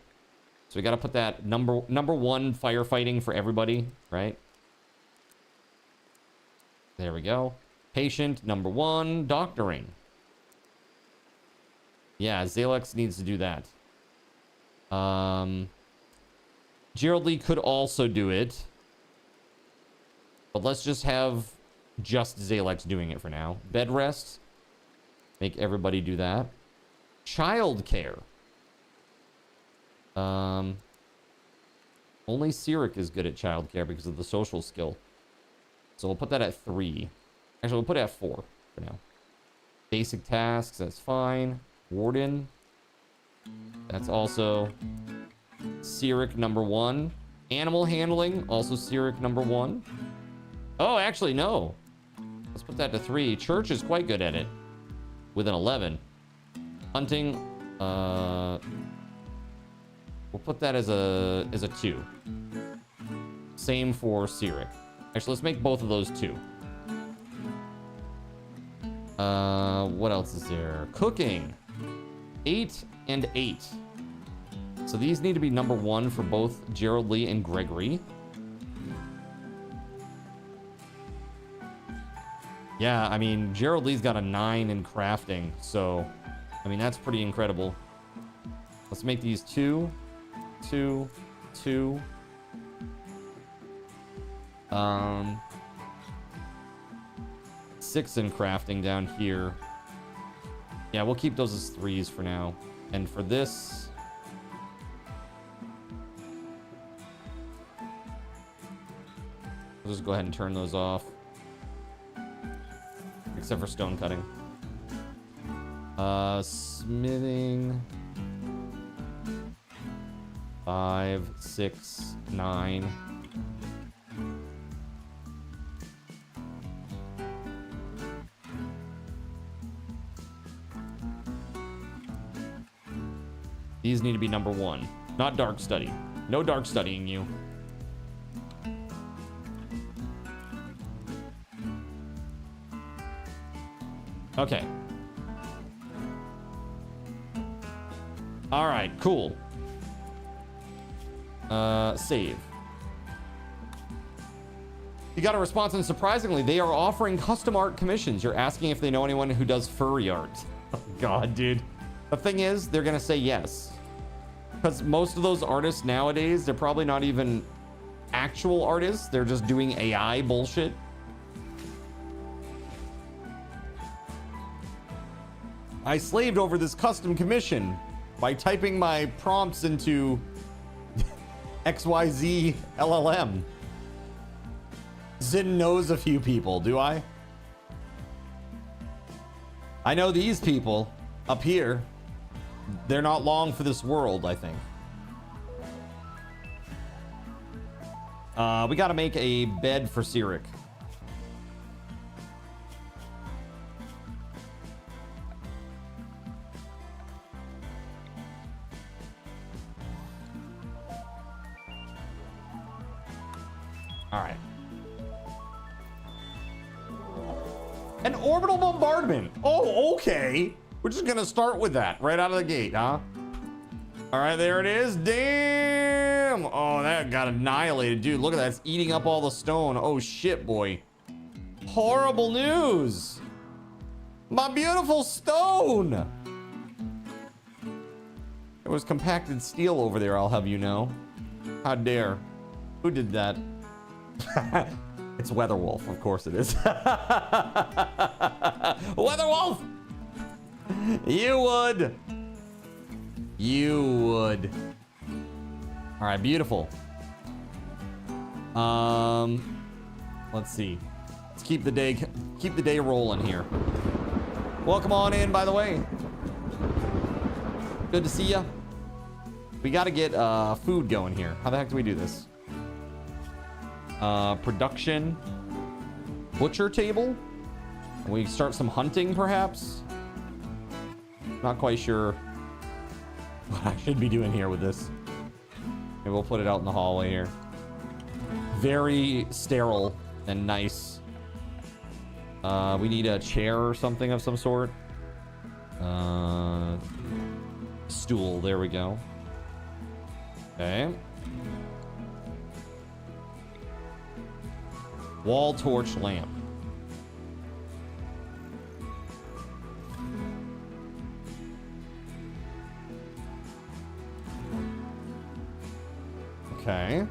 So we got to put that number 1 firefighting for everybody, right? There we go. Patient number 1 doctoring. Yeah, Zalex needs to do that. Gerald Lee could also do it. But let's just have just Zalex doing it for now. Bed rest. Make everybody do that. Child care. Only Sirik is good at child care because of the social skill. So we'll put that at 3. Actually, we'll put it at 4 for now. Basic tasks, that's fine. Warden. That's also Sirik number 1. Animal handling, also Sirik number 1. Oh, actually, no. Let's put that to 3. Church is quite good at it. With an 11. Hunting, we'll put that as a 2. Same for Sirik. Actually, let's make both of those 2. What else is there? Cooking. 8 and 8. So these need to be number 1 for both Gerald Lee and Gregory. Yeah, I mean, Gerald Lee's got a 9 in crafting, so, I mean, that's pretty incredible. Let's make these 2, 2, 2. 6 in crafting down here. Yeah, we'll keep those as 3s for now. And for this, we'll just go ahead and turn those off. Except for stone cutting. Smithing. 5, 6, 9. These need to be number 1. Not dark study. No dark studying you. Okay. All right, cool. Save. You got a response, and surprisingly, they are offering custom art commissions. You're asking if they know anyone who does furry art. Oh, God, dude. The thing is, they're going to say yes. Because most of those artists nowadays, they're probably not even actual artists. They're just doing AI bullshit. I slaved over this custom commission by typing my prompts into XYZ LLM. Zin knows a few people, do I? I know these people up here. They're not long for this world, I think. We gotta make a bed for Sirik. All right. An orbital bombardment. Oh, okay. We're just gonna start with that right out of the gate, huh? All right, there it is. Damn. Oh, that got annihilated, dude. Look at that. It's eating up all the stone. Oh, shit, boy. Horrible news. My beautiful stone. There was compacted steel over there, I'll have you know. How dare. Who did that? It's WeatherWolf, of course it is. WeatherWolf! You would. You would. All right, beautiful. Let's see. Let's keep the day rolling here. Welcome on in, by the way. Good to see ya. We got to get food going here. How the heck do we do this? Production. Butcher table. We start some hunting, perhaps. Not quite sure what I should be doing here with this. Maybe we'll put it out in the hallway here. Very sterile and nice. We need a chair or something of some sort. Stool. There we go. Okay. Wall torch lamp. Okay.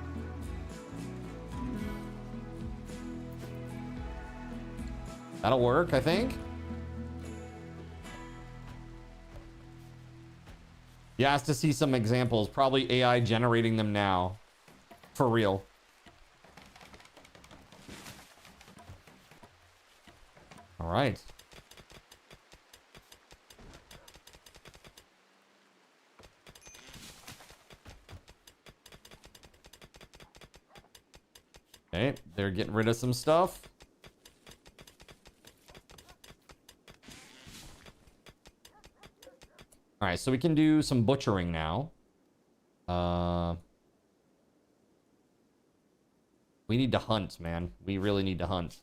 That'll work, I think. You asked to see some examples. Probably AI generating them now. For real. All right. Okay, they're getting rid of some stuff. All right, so we can do some butchering now. We need to hunt, man. We really need to hunt.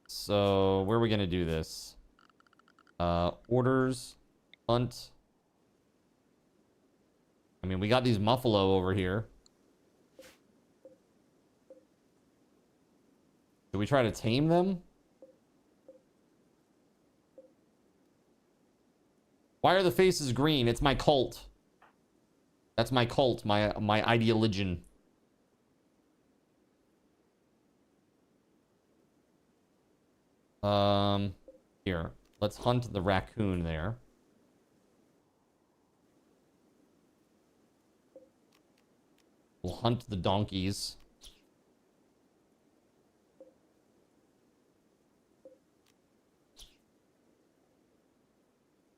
So, where are we going to do this? Orders, hunt. I mean, we got these muffalo over here. Should we try to tame them? Why are the faces green? It's my cult. That's my cult, my ideologian. Here. Let's hunt the raccoon there. We'll hunt the donkeys.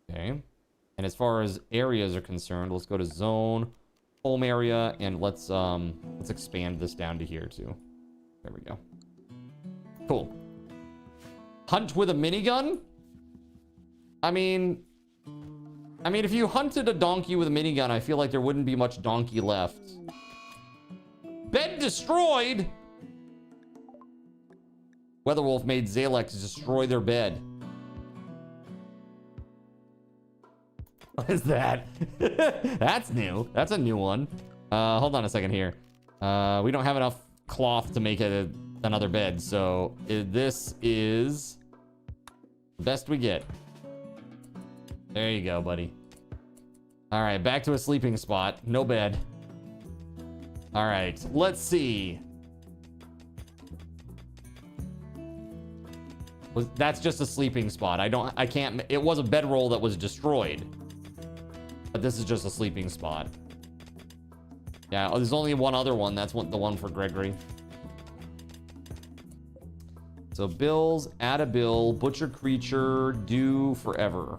Okay. And as far as areas are concerned, let's go to zone, home area, and let's expand this down to here too. There we go. Cool. Hunt with a minigun? I mean, if you hunted a donkey with a minigun, I feel like there wouldn't be much donkey left. Bed destroyed? WeatherWolf made Zalex destroy their bed. What is that? That's new. That's a new one. Hold on a second here. We don't have enough cloth to make another bed, so this is the best we get. There you go, buddy. All right, back to a sleeping spot. No bed. All right, let's see. That's just a sleeping spot. I can't, it was a bedroll that was destroyed. But this is just a sleeping spot. Yeah, there's only one other one. That's the one for Gregory. So bills, add a bill, butcher creature, do forever.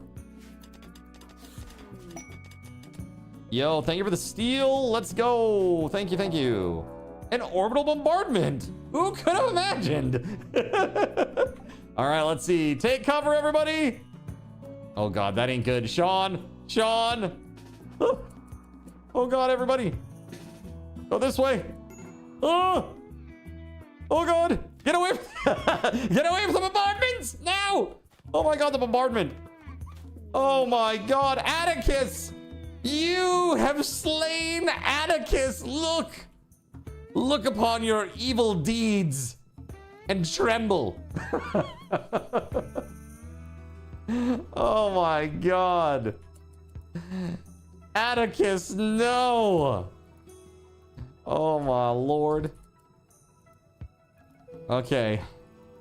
Yo, thank you for the steal. Let's go. Thank you, thank you. An orbital bombardment. Who could have imagined? All right, let's see. Take cover, everybody. Oh God, that ain't good. Sean. Oh God, everybody. Go this way. Oh God. Get away. Get away from the bombardments now. Oh my God, the bombardment. Oh my God, Atticus. You have slain Atticus. Look upon your evil deeds and tremble. Oh my God. Atticus, no. Oh my Lord. Okay.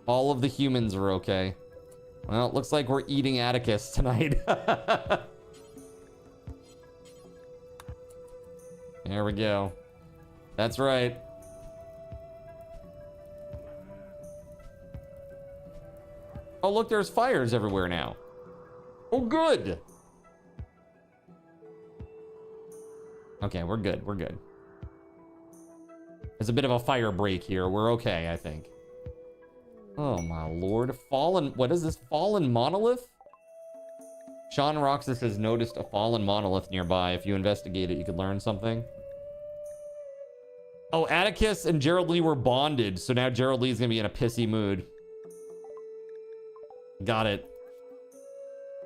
All of the humans are okay. Well, it looks like we're eating Atticus tonight. There we go. That's right. Oh, look, there's fires everywhere now. Oh, good. Okay, we're good. We're good. There's a bit of a fire break here. We're okay, I think. Oh, my Lord. Fallen... What is this? Fallen monolith? Sean Roxas has noticed a fallen monolith nearby. If you investigate it, you could learn something. Oh, Atticus and Gerald Lee were bonded, so now Gerald Lee's gonna be in a pissy mood. Got it.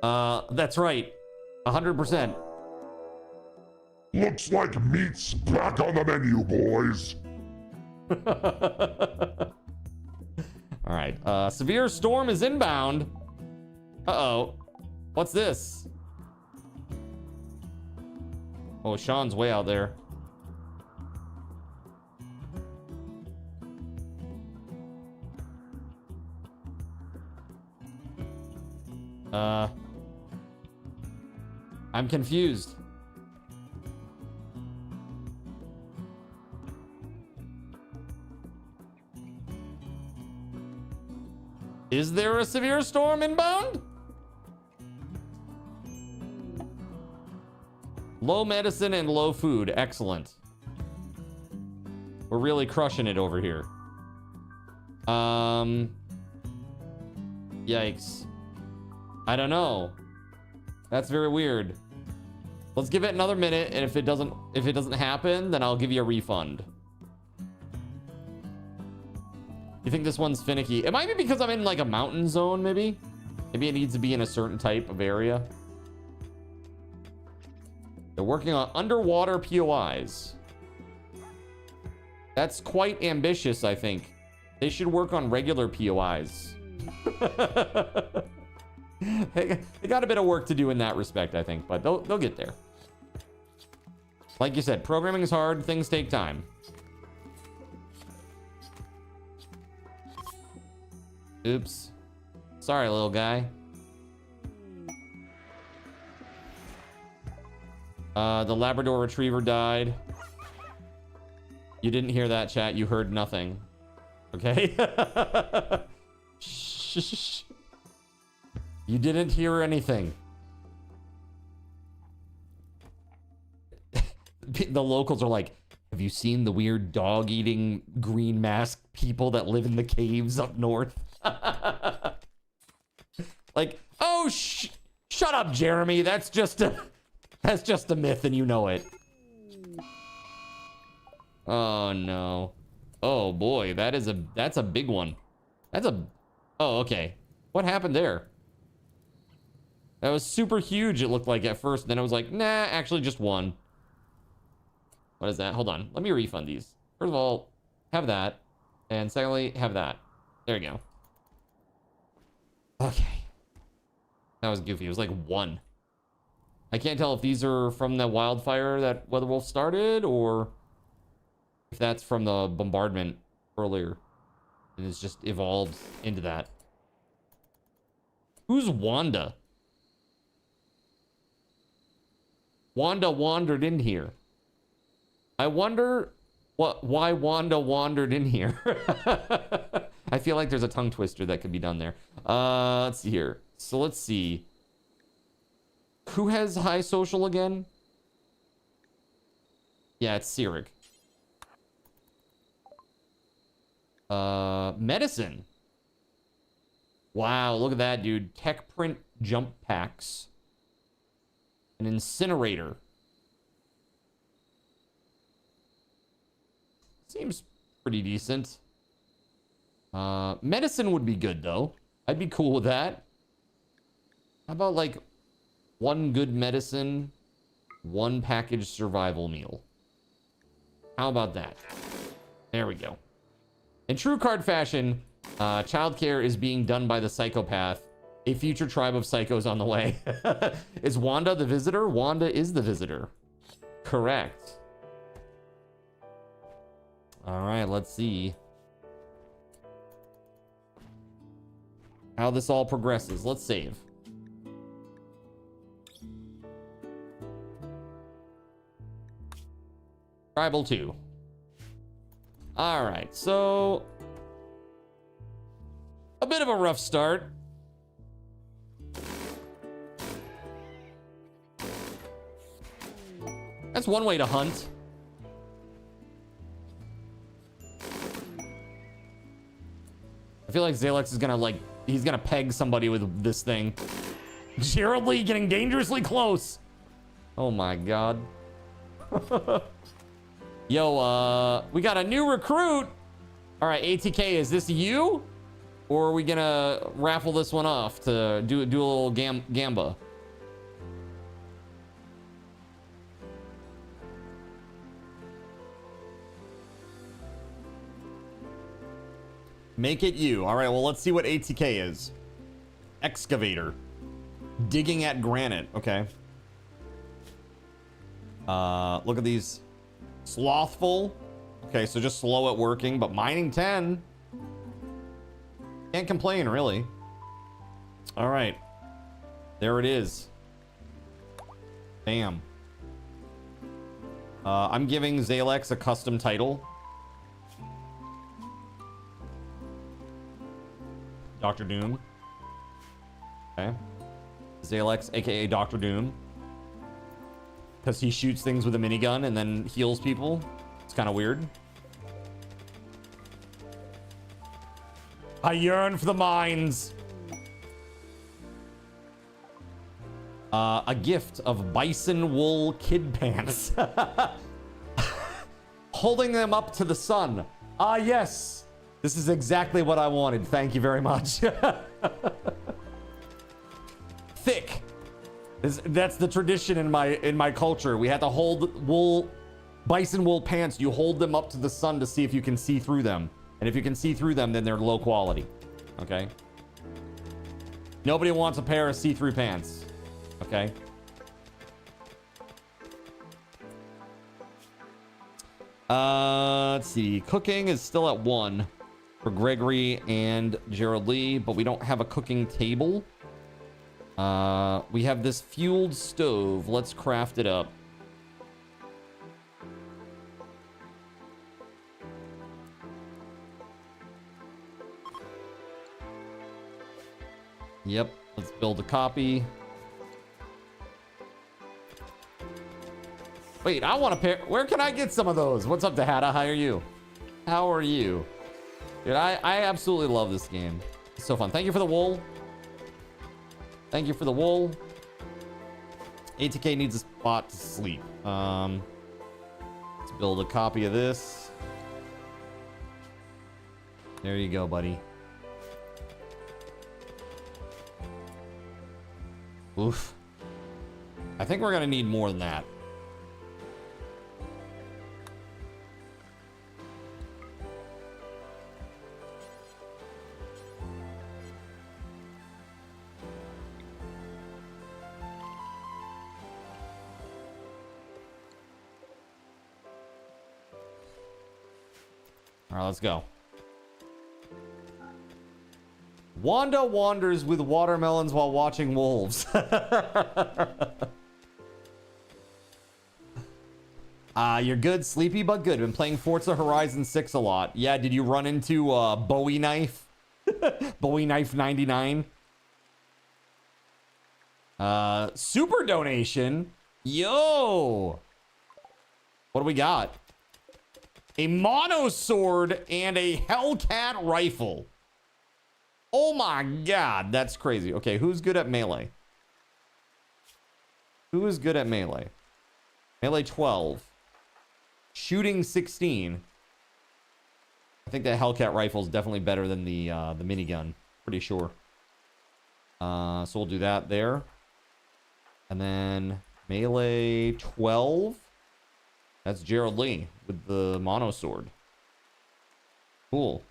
That's right. 100%. Looks like meat's back on the menu, boys. All right. Severe storm is inbound. Uh-oh. What's this? Oh, Sean's way out there. I'm confused. Is there a severe storm inbound? Low medicine and low food. Excellent. We're really crushing it over here. Yikes. I don't know. That's very weird. Let's give it another minute, and if it doesn't happen, then I'll give you a refund. You think this one's finicky? It might be because I'm in like a mountain zone, maybe? Maybe it needs to be in a certain type of area. They're working on underwater POIs. That's quite ambitious, I think. They should work on regular POIs. They got a bit of work to do in that respect, I think, but they'll get there. Like you said, programming is hard. Things take time. Oops. Sorry, little guy. The Labrador Retriever died. You didn't hear that, chat. You heard nothing. Okay? Shh. You didn't hear anything. The locals are like, have you seen the weird dog-eating green mask people that live in the caves up north? Like, oh, shut up, Jeremy. That's just a myth, and you know it. Oh no. Oh boy, that's a big one. Oh, okay. What happened there? That was super huge, it looked like at first, and then it was like, nah, actually just one. What is that? Hold on. Let me refund these. First of all, have that. And secondly, have that. There you go. Okay. That was goofy. It was like one. I can't tell if these are from the wildfire that WeatherWolf started or if that's from the bombardment earlier. And it's just evolved into that. Who's Wanda? Wanda wandered in here. I wonder why Wanda wandered in here. I feel like there's a tongue twister that could be done there. Let's see here. So let's see. Who has high social again? Yeah, it's Sirik. Medicine. Wow, look at that, dude. Tech print jump packs. An incinerator. Seems pretty decent. Medicine would be good, though. I'd be cool with that. How about, like, one good medicine, one packaged survival meal? How about that? There we go. In true card fashion, childcare is being done by the psychopath. A future tribe of psychos on the way. Is Wanda the visitor? Wanda is the visitor. Correct. All right, let's see how this all progresses. Let's save. Tribal 2. All right, so a bit of a rough start. That's one way to hunt. I feel like Zalex is gonna, like, he's gonna peg somebody with this thing. Gerald Lee getting dangerously close. Oh my god. Yo, we got a new recruit. All right, ATK, is this you? Or are we gonna raffle this one off to do a little gamba? Make it you. All right, well, let's see what ATK is. Excavator. Digging at granite. Okay. Look at these. Slothful. Okay, so just slow at working, but mining 10. Can't complain, really. All right. There it is. Bam. I'm giving Zalex a custom title. Dr. Doom. Okay. Zalex, aka Dr. Doom. Because he shoots things with a minigun and then heals people. It's kind of weird. I yearn for the mines. A gift of bison wool kid pants. Holding them up to the sun. Ah, yes. This is exactly what I wanted. Thank you very much. Thick. That's the tradition in my culture. We had to hold bison wool pants. You hold them up to the sun to see if you can see through them. And if you can see through them, then they're low quality. Okay? Nobody wants a pair of see-through pants. Okay? Let's see. Cooking is still at 1. for Gregory and Gerald Lee, but we don't have a cooking table. We have this fueled stove. Let's craft it up. Yep, let's build a copy. Wait, I want to pair. Where can I get some of those? What's up, Dahada? How are you? How are you? Dude, I absolutely love this game. It's so fun. Thank you for the wool. Thank you for the wool. ATK needs a spot to sleep. Let's build a copy of this. There you go, buddy. Oof. I think we're gonna need more than that. All right, let's go. Wanda wanders with watermelons while watching wolves. You're good, sleepy but good. Been playing Forza Horizon 6 a lot. Yeah, did you run into Bowie Knife? Bowie Knife 99. Super donation. Yo. What do we got? A mono sword and a Hellcat rifle. Oh my god, that's crazy. Okay, who's good at melee? Who is good at melee? Melee 12. Shooting 16. I think that Hellcat rifle is definitely better than the minigun. Pretty sure. So we'll do that there. And then melee 12. That's Gerald Lee with the mono sword. Cool.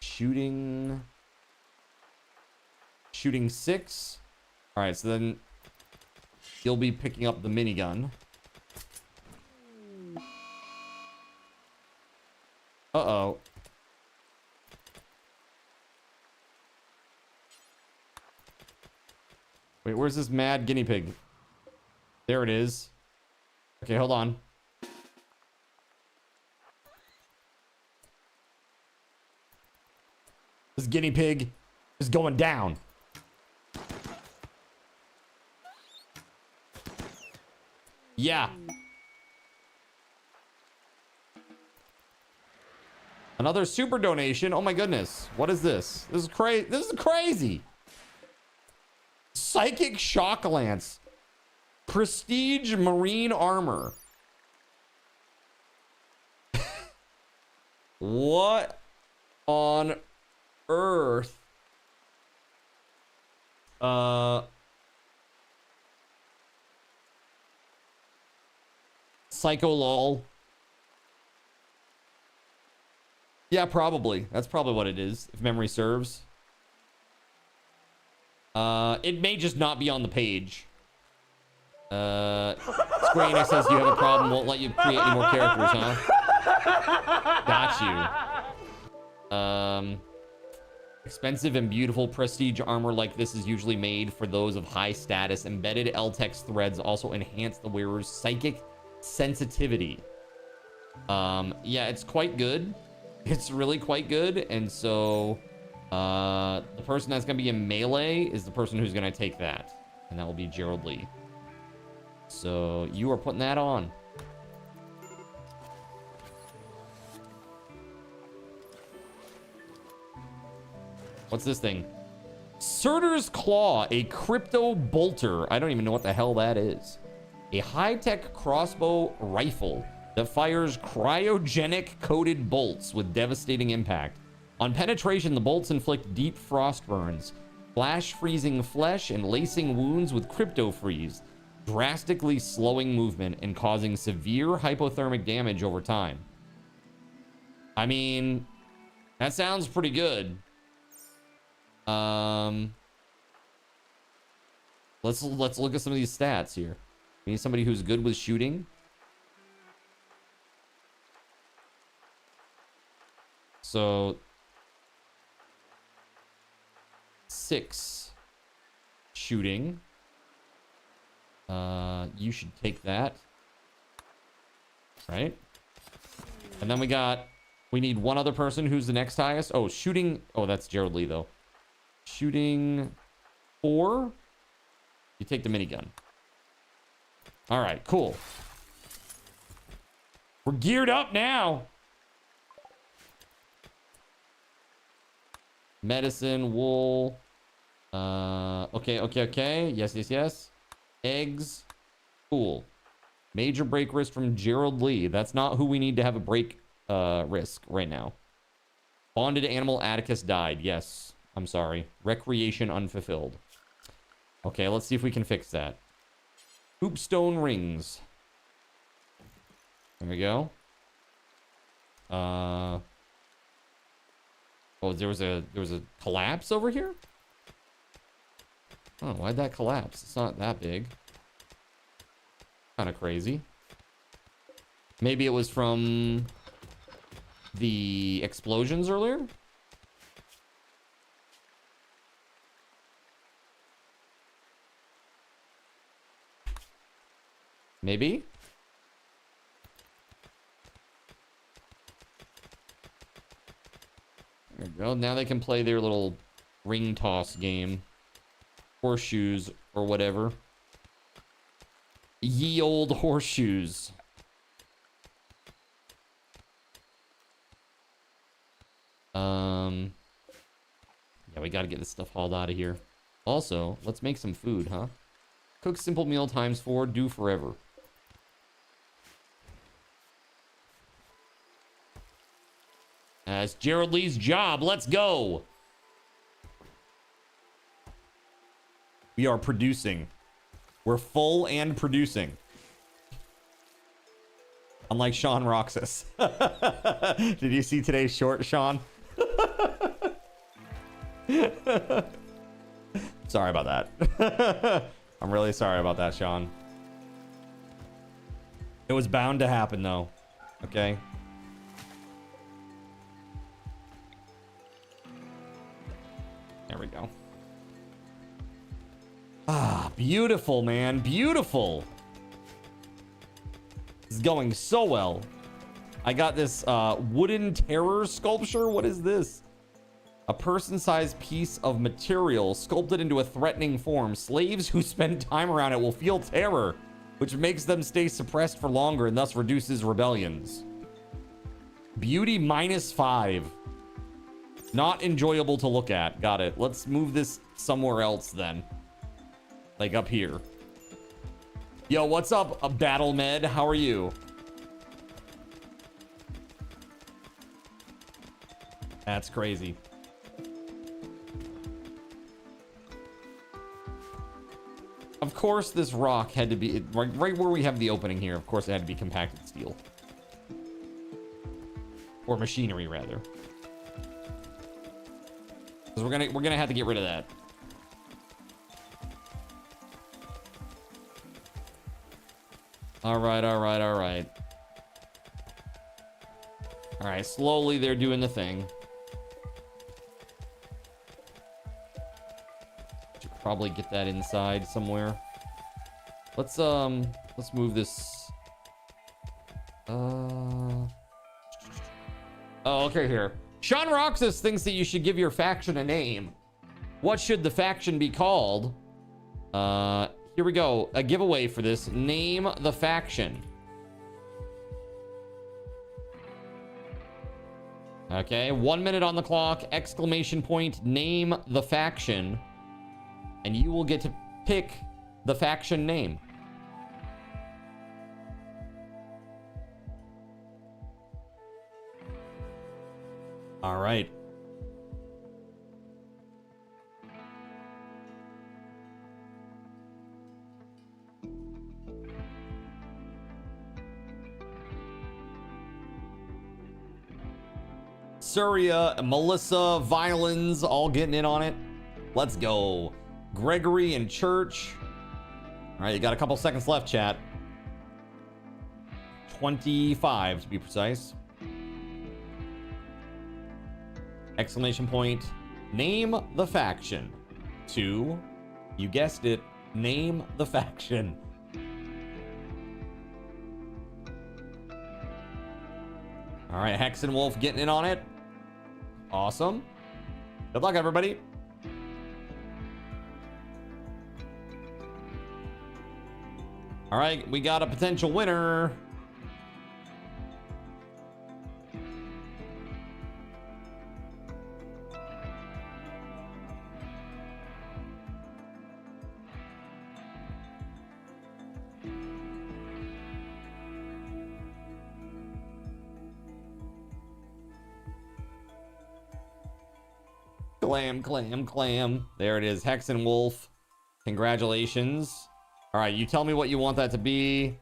Shooting 6. All right, so then you'll be picking up the minigun. Uh-oh. Wait, where's this mad guinea pig? There it is. Okay, hold on. This guinea pig is going down. Yeah. Another super donation. Oh my goodness. What is this? This is crazy. This is crazy. Psychic shock lance. Prestige marine armor. What on earth? Psycho lol. Yeah, probably. That's probably what it is, if memory serves. It may just not be on the page. Square Enix says you have a problem, won't let you create any more characters, huh? Got you. Expensive and beautiful prestige armor like this is usually made for those of high status. Embedded LTEX threads also enhance the wearer's psychic sensitivity. Yeah, it's quite good. It's really quite good. And so the person that's gonna be in melee is the person who's gonna take that, and that will be Gerald Lee. So you are putting that on. What's this thing? Surtur's Claw, a crypto bolter. I don't even know what the hell that is. A high-tech crossbow rifle that fires cryogenic coated bolts with devastating impact. On penetration, the bolts inflict deep frost burns, flash freezing flesh and lacing wounds with crypto freeze, drastically slowing movement and causing severe hypothermic damage over time. I mean, that sounds pretty good. Let's look at some of these stats here. We need somebody who's good with shooting. So 6 shooting. You should take that. Right? And then we need one other person. Who's the next highest? Oh, shooting. Oh, that's Gerald Lee, though. Shooting 4. You take the minigun. All right, cool. We're geared up now. Medicine, wool. Okay. Yes. Eggs. Cool. Major break risk from Gerald Lee. That's not who we need to have a break risk right now. Bonded animal Atticus died. Yes. I'm sorry. Recreation unfulfilled. Okay, let's see if we can fix that. Hoopstone rings. There we go. Oh, there was a collapse over here? Oh, why'd that collapse? It's not that big. Kind of crazy. Maybe it was from the explosions earlier? Maybe? There we go. Now they can play their little ring toss game. Horseshoes or whatever. Ye old horseshoes. Yeah, we gotta get this stuff hauled out of here. Also, let's make some food, huh? Cook simple meal times 4, do forever. It's Gerald Lee's job. Let's go. We are producing. We're full and producing. Unlike Sean Roxas. Did you see today's short, Sean? Sorry about that. I'm really sorry about that, Sean. It was bound to happen, though. Okay? There we go. Ah, beautiful, man. Beautiful. This is going so well. I got this wooden terror sculpture. What is this? A person-sized piece of material sculpted into a threatening form. Slaves who spend time around it will feel terror, which makes them stay suppressed for longer and thus reduces rebellions. Beauty -5. Not enjoyable to look at. Got it. Let's move this somewhere else then. Like up here. Yo, what's up, Battle Med? How are you? That's crazy. Of course, this rock had to be right where we have the opening here. Of course, it had to be compacted steel. Or machinery, rather. Because we're gonna have to get rid of that. All right. All right, slowly they're doing the thing. Should probably get that inside somewhere. Let's move this. Oh, okay, here. Sean Roxas thinks that you should give your faction a name. What should the faction be called? Here we go. A giveaway for this. Name the faction. Okay, 1 minute on the clock. Exclamation point. Name the faction. And you will get to pick the faction name. All right. Surya, Melissa, Violins, all getting in on it. Let's go. Gregory and Church. All right, you got a couple seconds left, chat. 25 to be precise. exclamation point, name the faction. 2, you guessed it, name the faction. All right, Hex and Wolf getting in on it. Awesome. Good luck, everybody. All right, we got a potential winner. Clam. There it is, Hex and Wolf. Congratulations. All right, you tell me what you want that to be.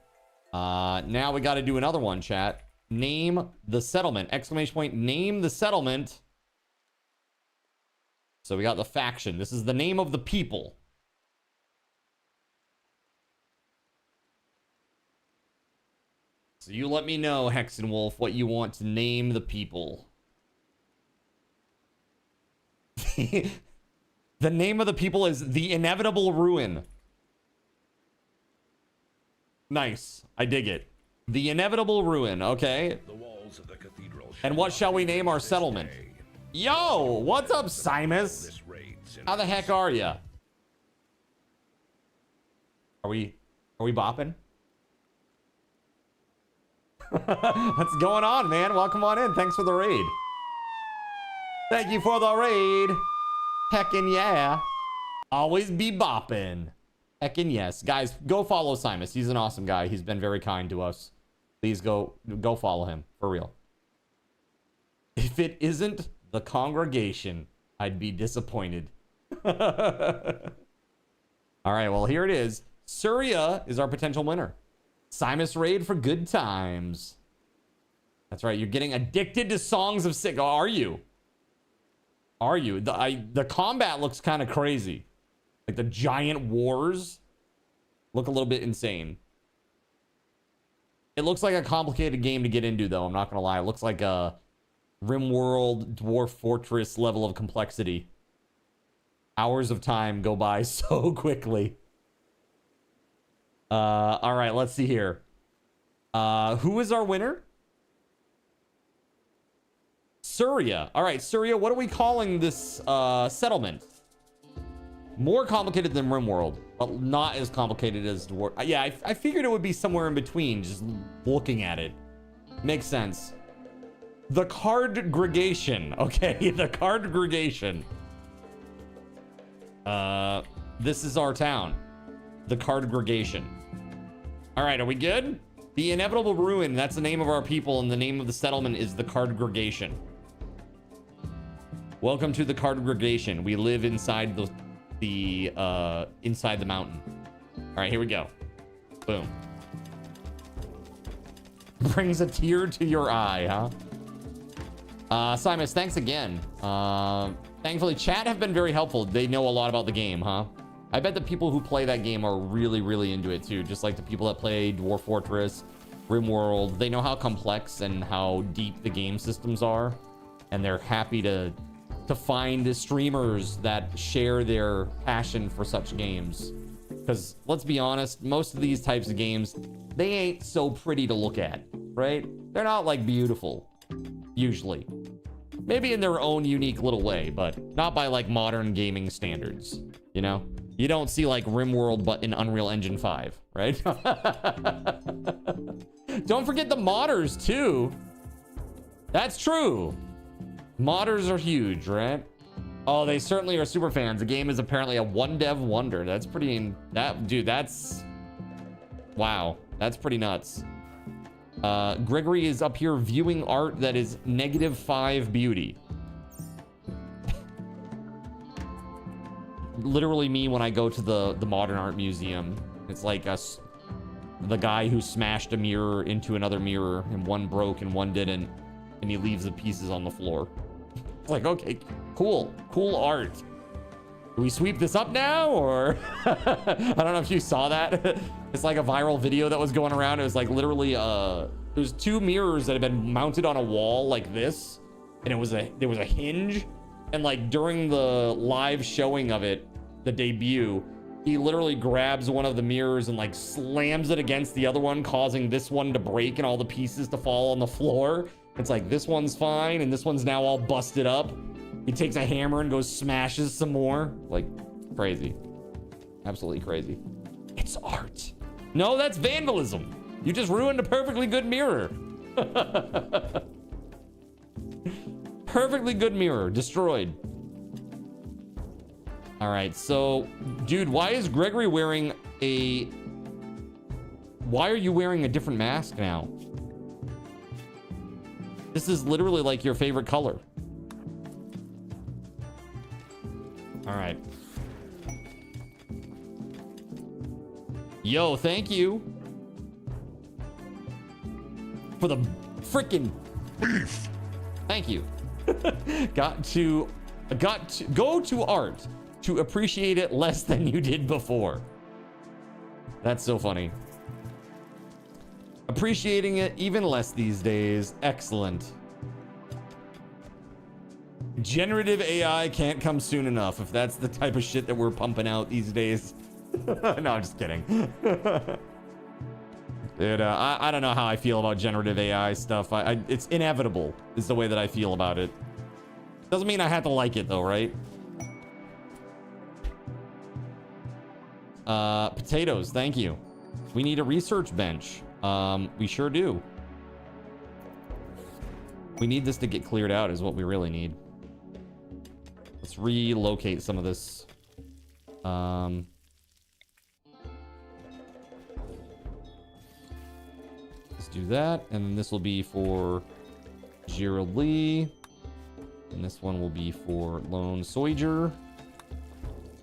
Now we got to do another one, chat. Name the settlement. Exclamation point, name the settlement. So we got the faction. This is the name of the people. So you let me know, Hex and Wolf, what you want to name the people. The name of the people is The Inevitable Ruin. Nice. I dig it. The Inevitable Ruin. Okay. The walls of the cathedral. And what shall we name our settlement? Yo, what's up, Simus? How the heck are ya? Are we bopping? What's going on, man? Welcome on in. Thanks for the raid. Thank you for the raid. Heckin' yeah. Always be bopping. Heckin' yes. Guys, go follow Simus. He's an awesome guy. He's been very kind to us. Please go follow him. For real. If it isn't the congregation, I'd be disappointed. All right, well, here it is. Surya is our potential winner. Simus raid for good times. That's right. You're getting addicted to songs of sick. Are you? Are you? The combat looks kind of crazy. Like the giant wars look a little bit insane. It looks like a complicated game to get into, though. I'm not going to lie. It looks like a RimWorld Dwarf Fortress level of complexity. Hours of time go by so quickly. All right, let's see here. Who is our winner? Surya. All right, Surya, what are we calling this settlement? More complicated than RimWorld, but not as complicated as Dwarf. Yeah, I figured it would be somewhere in between, just looking at it. Makes sense. The Cardgregation. Okay, the Cardgregation. This is our town. The Cardgregation. All right, are we good? The Inevitable Ruin, that's the name of our people, and the name of the settlement is the Cardgregation. Welcome to the Cardgregation. We live inside inside the mountain. All right, here we go. Boom. Brings a tear to your eye, huh? Simus, thanks again. Thankfully, chat have been very helpful. They know a lot about the game, huh? I bet the people who play that game are really, really into it too. Just like the people that play Dwarf Fortress, RimWorld. They know how complex and how deep the game systems are. And they're happy to find streamers that share their passion for such games. Because let's be honest, most of these types of games, they ain't so pretty to look at, right? They're not like beautiful, usually. Maybe in their own unique little way, but not by like modern gaming standards, you know? You don't see like RimWorld, but in Unreal Engine 5, right? Don't forget the modders too. That's true. Modders are huge, right? Oh, they certainly are super fans. The game is apparently a one dev wonder. That's pretty, dude, that's, wow. That's pretty nuts. Gregory is up here viewing art that is -5 beauty. Literally me when I go to the modern art museum. It's like the guy who smashed a mirror into another mirror and one broke and one didn't, and he leaves the pieces on the floor. It's like, okay, cool art. Do we sweep this up now, or I don't know if you saw that. It's like a viral video that was going around. It was like literally there's 2 mirrors that have been mounted on a wall like this, and there was a hinge, and like during the live showing of it, the debut, he literally grabs one of the mirrors and like slams it against the other one, causing this one to break and all the pieces to fall on the floor. It's like this one's fine and this one's now all busted up. He takes a hammer and goes smashes some more. Like crazy. Absolutely crazy. It's art. No, that's vandalism. You just ruined a perfectly good mirror. Perfectly good mirror. Destroyed. All right, so, dude, why is Gregory wearing a... Why are you wearing a different mask now? This is literally like your favorite color. All right. Yo, thank you for the freaking Beef! Thank you. Got to go to art to appreciate it less than you did before. That's so funny. Appreciating it even less these days. Excellent. Generative AI can't come soon enough if that's the type of shit that we're pumping out these days. No, I'm just kidding. Dude, I don't know how I feel about generative AI stuff. It's inevitable is the way that I feel about it. Doesn't mean I have to like it though, right? Potatoes, thank you. We need a research bench. We sure do. We need this to get cleared out is what we really need. Let's relocate some of this. Let's do that. And then this will be for Gerald Lee. And this one will be for Lone Soiger.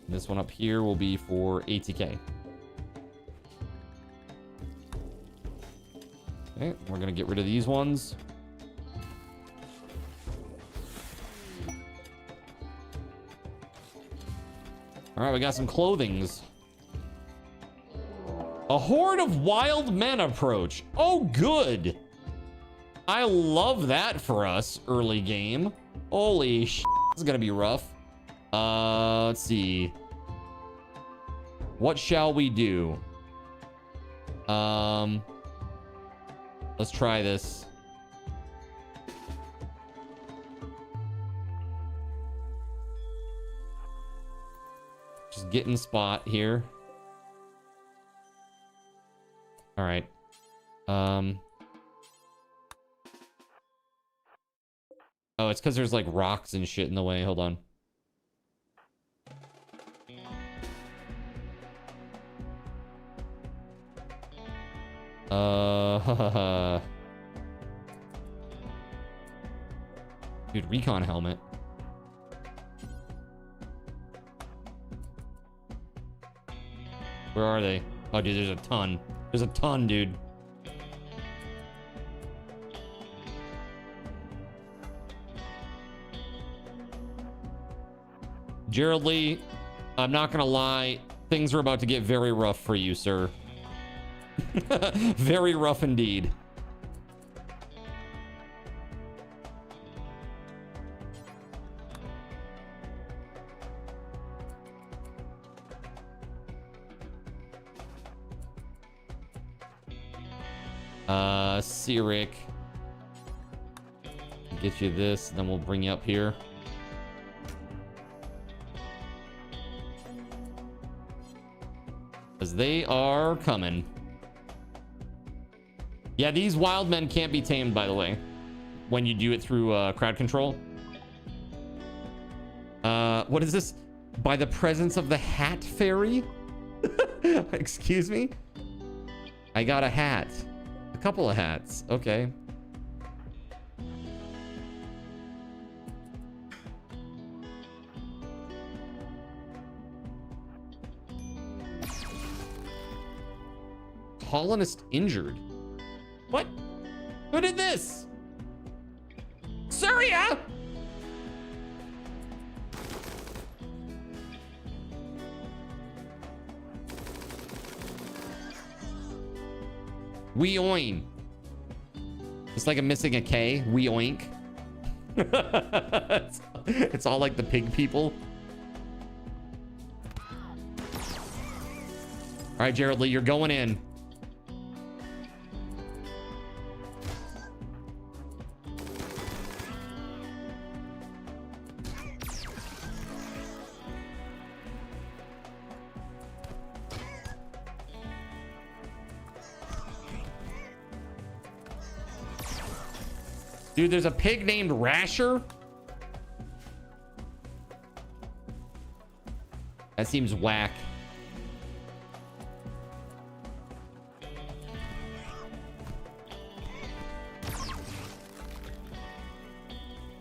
And this one up here will be for ATK. Okay, we're gonna get rid of these ones. All right, we got some clothings. A horde of wild men approach. Oh, good. I love that for us early game. Holy shit, this is gonna be rough. Let's see. What shall we do? Let's try this. Just get in spot here. All right. Oh, it's because there's like rocks and shit in the way. Hold on. Dude, recon helmet. Where are they? Oh, dude, there's a ton. There's a ton, dude. Gerald Lee, I'm not gonna lie. Things are about to get very rough for you, sir. Very rough indeed. Sirik. Get you this, then we'll bring you up here. Because they are coming. Yeah, these wild men can't be tamed, by the way, when you do it through crowd control. What is this? By the presence of the hat fairy? Excuse me? I got a hat. A couple of hats. Okay. Colonist injured. What? Who did this? Surya! We oink. It's like I'm missing a K. We oink. It's all like the pig people. All right, Jared Lee, you're going in. Dude, there's a pig named Rasher. That seems whack.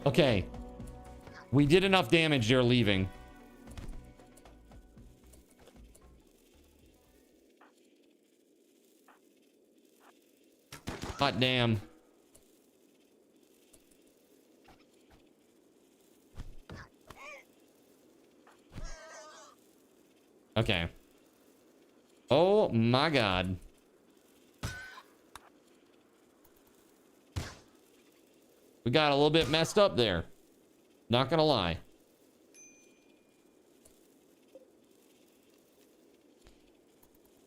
Okay. We did enough damage. They're leaving. Hot damn. Okay. Oh my god. We got a little bit messed up there. Not gonna lie.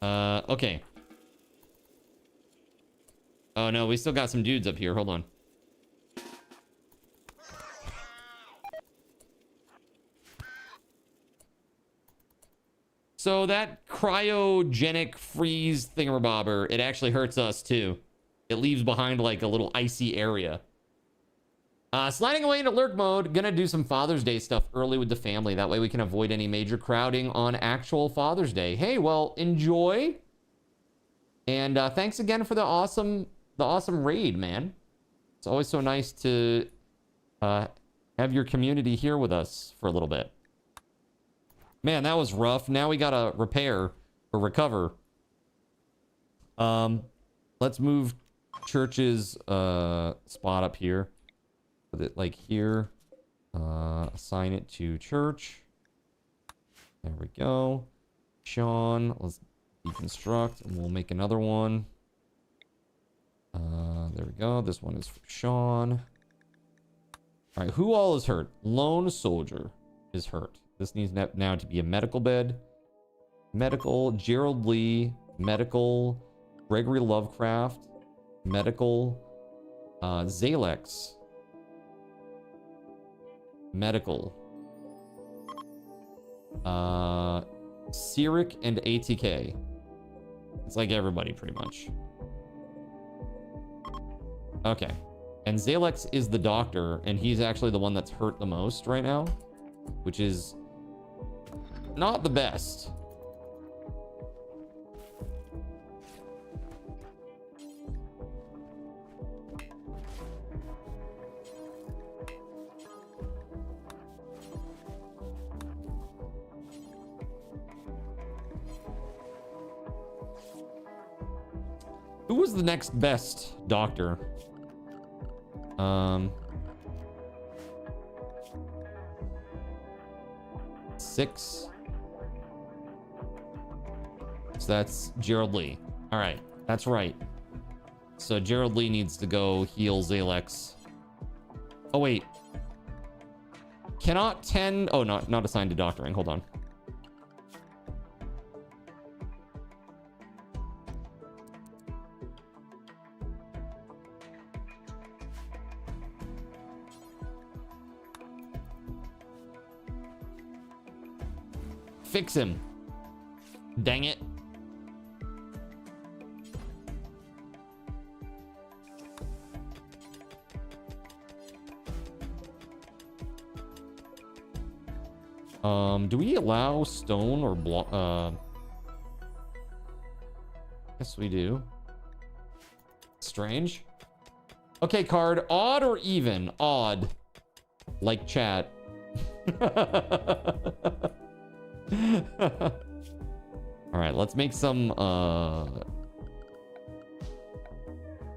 Okay. Oh no, we still got some dudes up here. Hold on. So that cryogenic freeze thingamabobber, it actually hurts us too. It leaves behind like a little icy area. Sliding away into lurk mode. Gonna do some Father's Day stuff early with the family. That way we can avoid any major crowding on actual Father's Day. Hey, well, enjoy. And thanks again for the awesome raid, man. It's always so nice to have your community here with us for a little bit. Man, that was rough. Now we gotta repair or recover. Let's move Church's spot up here. Put it like here. Assign it to Church. There we go. Sean, let's deconstruct and we'll make another one. There we go. This one is for Sean. All right, who all is hurt? Lone Soldier is hurt. This needs now to be a medical bed. Medical, Gerald Lee. Medical, Gregory Lovecraft. Medical, Zalex. Medical. Cyric and ATK. It's like everybody pretty much. Okay. And Zalex is the doctor, and he's actually the one that's hurt the most right now, which is not the best. Who was the next best doctor? 6. So that's Gerald Lee. All right, that's right. So Gerald Lee needs to go heal Zalex. Oh wait, cannot 10. Oh, not assigned to doctoring. Hold on. Fix him. Dang it. Do we allow stone or block? Yes, we do. Strange. Okay, card. Odd or even? Odd. Like chat. All right, let's make some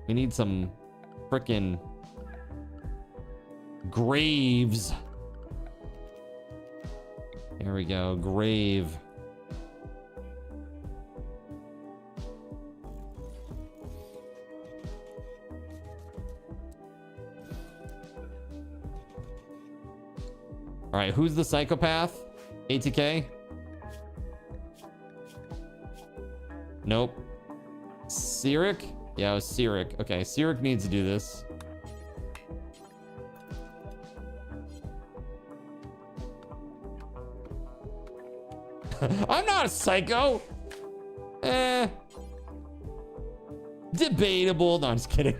we need some frickin' graves. There we go, grave. All right, who's the psychopath? ATK? Nope. Sirik? Yeah, it was Sirik. Okay, Sirik needs to do this. I'm not a psycho. Debatable. No, I'm just kidding.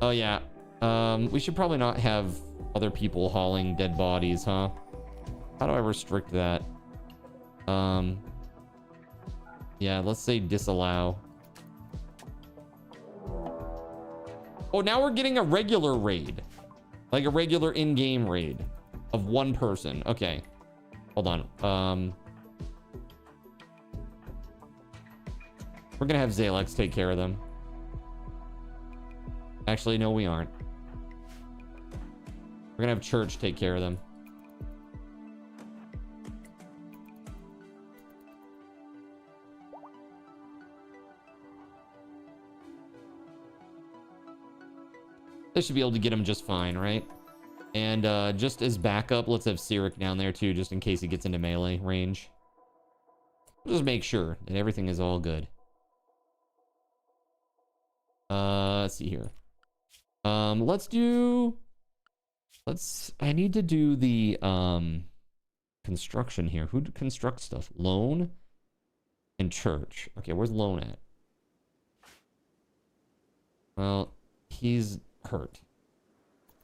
Oh, yeah. We should probably not have other people hauling dead bodies, huh? How do I restrict that? Yeah, let's say disallow. Oh, now we're getting a regular raid. Like a regular in-game raid of one person. Okay. Hold on. We're gonna have Zalex take care of them. Actually, no, we aren't. We're gonna have Church take care of them. They should be able to get him just fine, right? And just as backup, let's have Sirik down there too, just in case he gets into melee range. Just make sure that everything is all good. Let's see here. I need to do the construction here. Who constructs stuff? Lone and Church. Okay, where's Lone at? Well, he's hurt.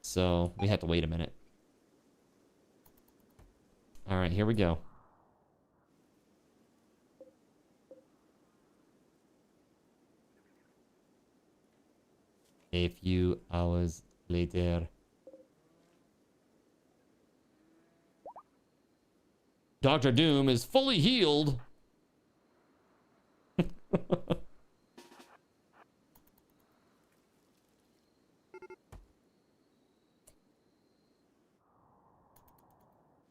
So we have to wait a minute. All right, here we go. A few hours later. Dr. Doom is fully healed.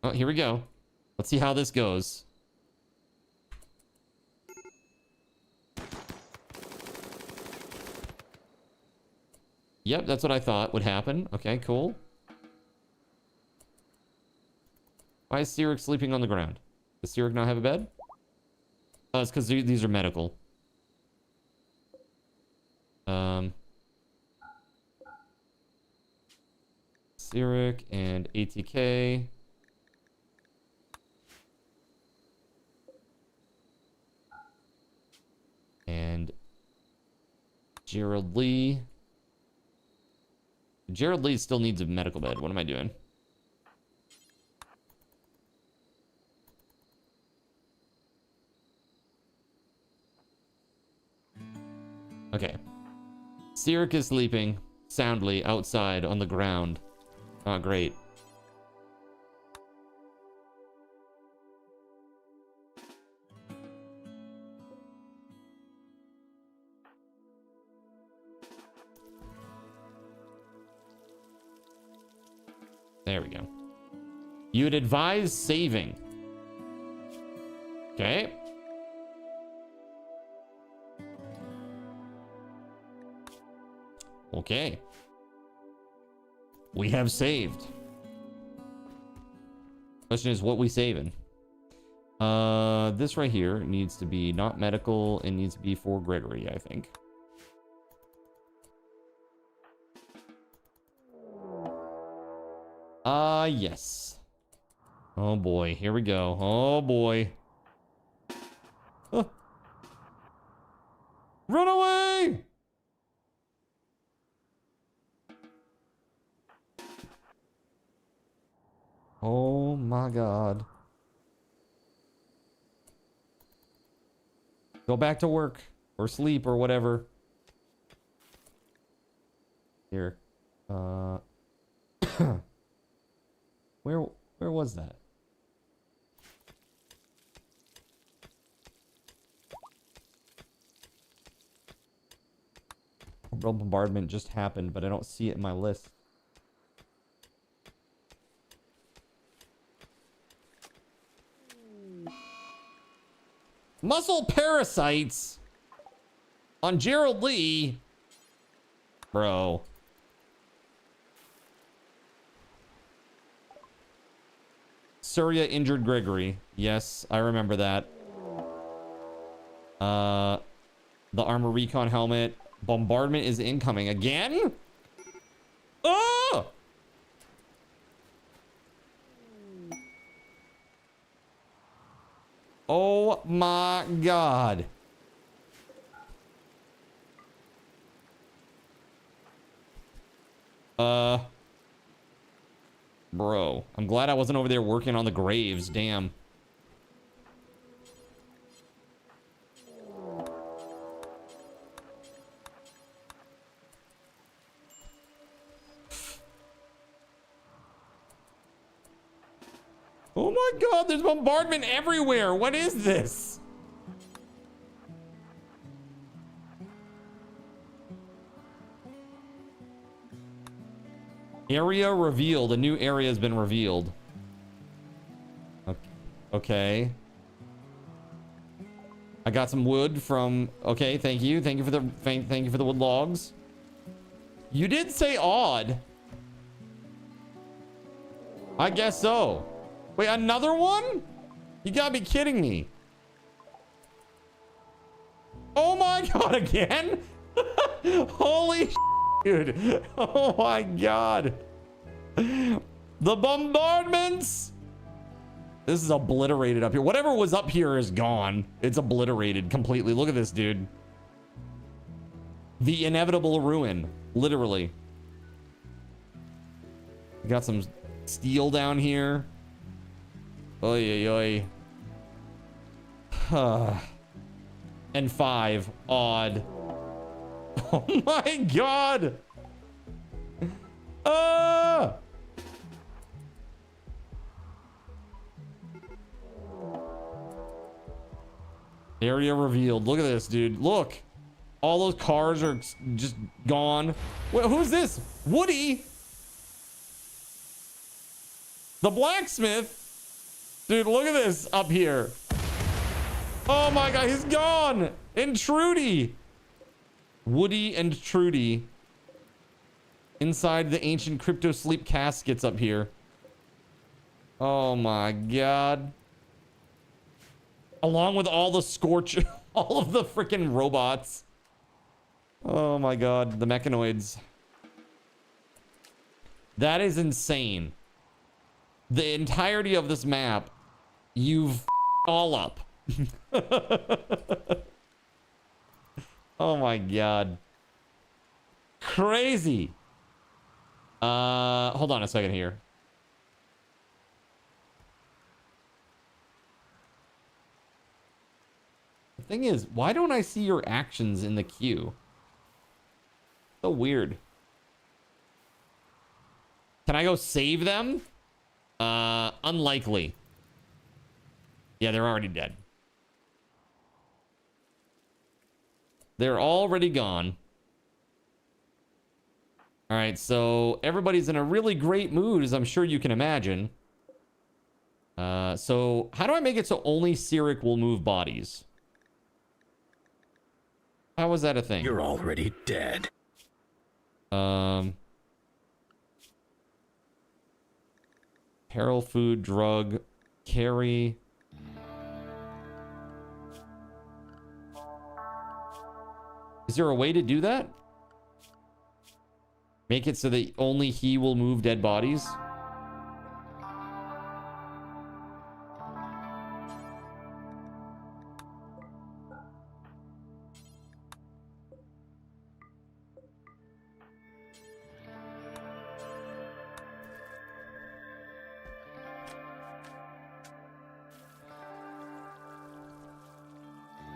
Oh, here we go. Let's see how this goes. Yep, that's what I thought would happen. Okay, cool. Why is Sirik sleeping on the ground? Does Sirik not have a bed? Oh, it's because these are medical. Sirik and ATK. And Gerald Lee. Gerald Lee still needs a medical bed. What am I doing? Okay. Sirik is sleeping soundly outside on the ground. Not great. There we go. You'd advise saving. Okay. Okay. We have saved. Question is, what we saving? This right here needs to be not medical. It needs to be for Gregory, I think. Yes. Oh boy, here we go. Oh boy. Run away! Oh my God. Go back to work or sleep or whatever. Here. Where was that? Orbital bombardment just happened, but I don't see it in my list. Muscle parasites on Gerald Lee. Bro. Surya injured Gregory. Yes, I remember that. The armor recon helmet. Bombardment is incoming again. Oh! Oh my god. Bro, I'm glad I wasn't over there working on the graves. Damn. Oh my god, there's bombardment everywhere. What is this? Area revealed. A new area has been revealed. Okay. I got some wood from... Okay, thank you. Thank you for the wood logs. You did say odd. I guess so. Wait, another one? You gotta be kidding me. Oh my god, again? Holy dude. Oh my god. The bombardments. This is obliterated up here. Whatever was up here is gone. It's obliterated completely. Look at this, dude. The inevitable ruin. Literally. We got some steel down here. Oy, oy, oy. And 5. Odd. Oh my god. Area revealed. Look at this, dude. Look. All those cars are just gone. Wait, who's this? Woody? The blacksmith? Dude, look at this up here. Oh my god, he's gone. And Trudy. Woody and Trudy. Inside the ancient crypto sleep caskets up here. Oh my god. Along with all the scorch, all of the freaking robots. Oh my god, the mechanoids. That is insane. The entirety of this map, you've all up. Oh my god. Crazy. Hold on a second here. The thing is, why don't I see your actions in the queue? So weird. Can I go save them? Unlikely. Yeah, they're already dead. They're already gone. All right, so everybody's in a really great mood, as I'm sure you can imagine. So how do I make it so only Cyric will move bodies? How was that a thing? You're already dead. Peril, food, drug, carry. Is there a way to do that? Make it so that only he will move dead bodies?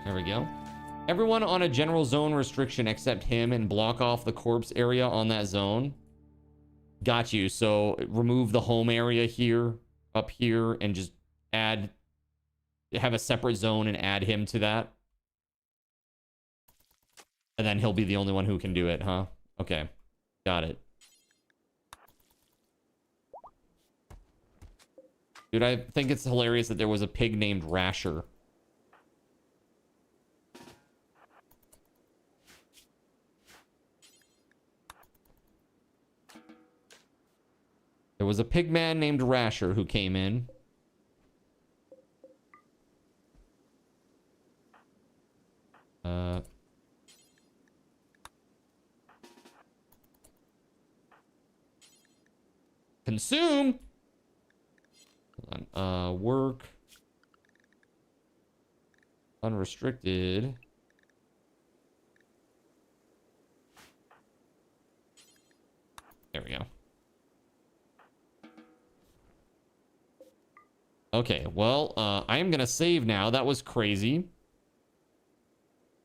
There we go. Everyone on a general zone restriction except him and block off the corpse area on that zone. Got you. So remove the home area here, up here, and just have a separate zone and add him to that. And then he'll be the only one who can do it, huh? Okay. Got it. Dude, I think it's hilarious that there was a pig named Rasher. There was a pig man named Rasher who came in. Consume. Hold on. Work. Unrestricted. There we go. Okay, well, I am gonna save now. That was crazy.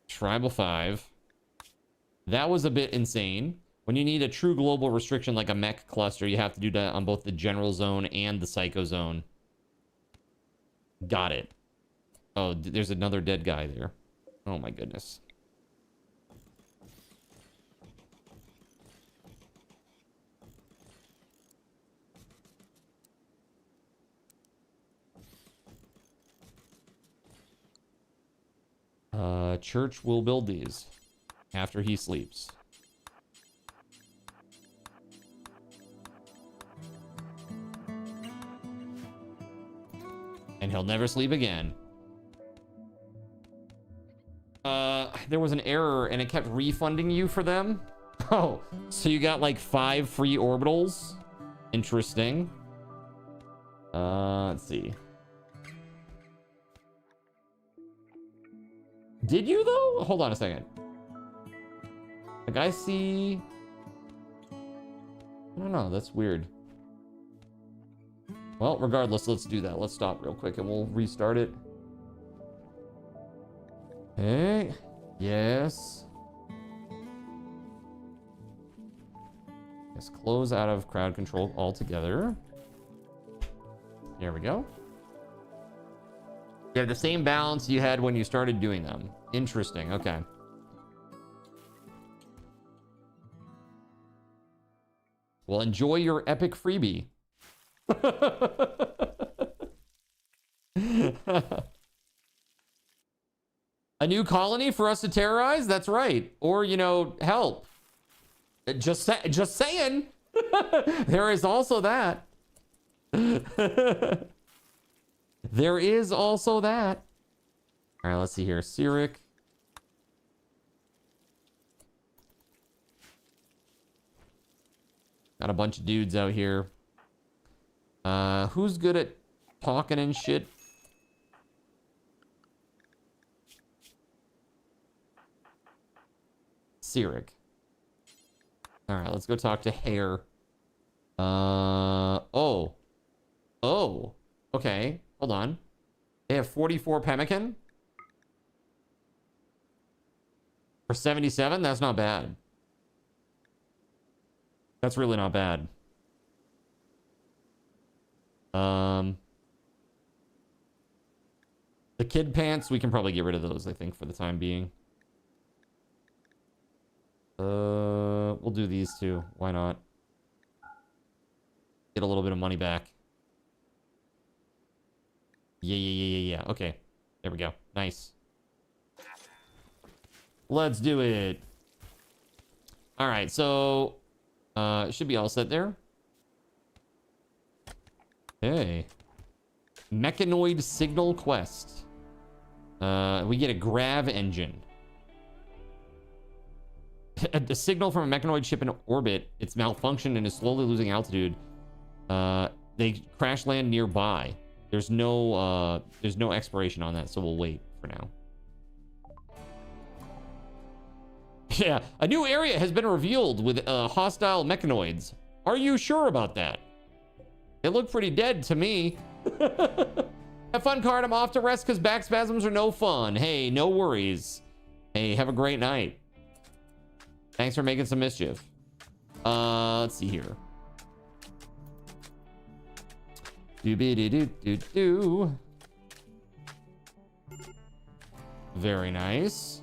Tribal 5. That was a bit insane. When you need a true global restriction like a mech cluster, you have to do that on both the general zone and the psycho zone. Got it. Oh, there's another dead guy there. Oh my goodness. Church will build these after he sleeps. And he'll never sleep again. There was an error and it kept refunding you for them. Oh, so you got like 5 free orbitals. Interesting. Let's see. Did you though? Hold on a second. Like I see. I don't know. That's weird. Well, regardless, let's do that. Let's stop real quick and we'll restart it. Hey. Yes. Let's close out of crowd control altogether. There we go. You have the same balance you had when you started doing them. Interesting. Okay. Well, enjoy your epic freebie. A new colony for us to terrorize? That's right. Or, you know, help. Just saying. There is also that. There is also that. All right, let's see here. Cyric. Got a bunch of dudes out here. Who's good at talking and shit? Cyric. All right, let's go talk to Hare. Oh. Okay, hold on. They have 44 pemmican for 77. That's not bad. That's really not bad. The kid pants, we can probably get rid of those, I think, for the time being. We'll do these two. Why not? Get a little bit of money back. Yeah. Okay. There we go. Nice. Let's do it. All right, so it should be all set there. Hey. Mechanoid signal quest. We get a grav engine. A signal from a mechanoid ship in orbit. It's malfunctioned and is slowly losing altitude. They crash land nearby. There's no expiration on that, so we'll wait for now. Yeah, a new area has been revealed with hostile mechanoids. Are you sure about that? It looked pretty dead to me. Have fun, Card. I'm off to rest because back spasms are no fun. Hey, no worries. Hey, have a great night. Thanks for making some mischief. Let's see here. Do. Very nice.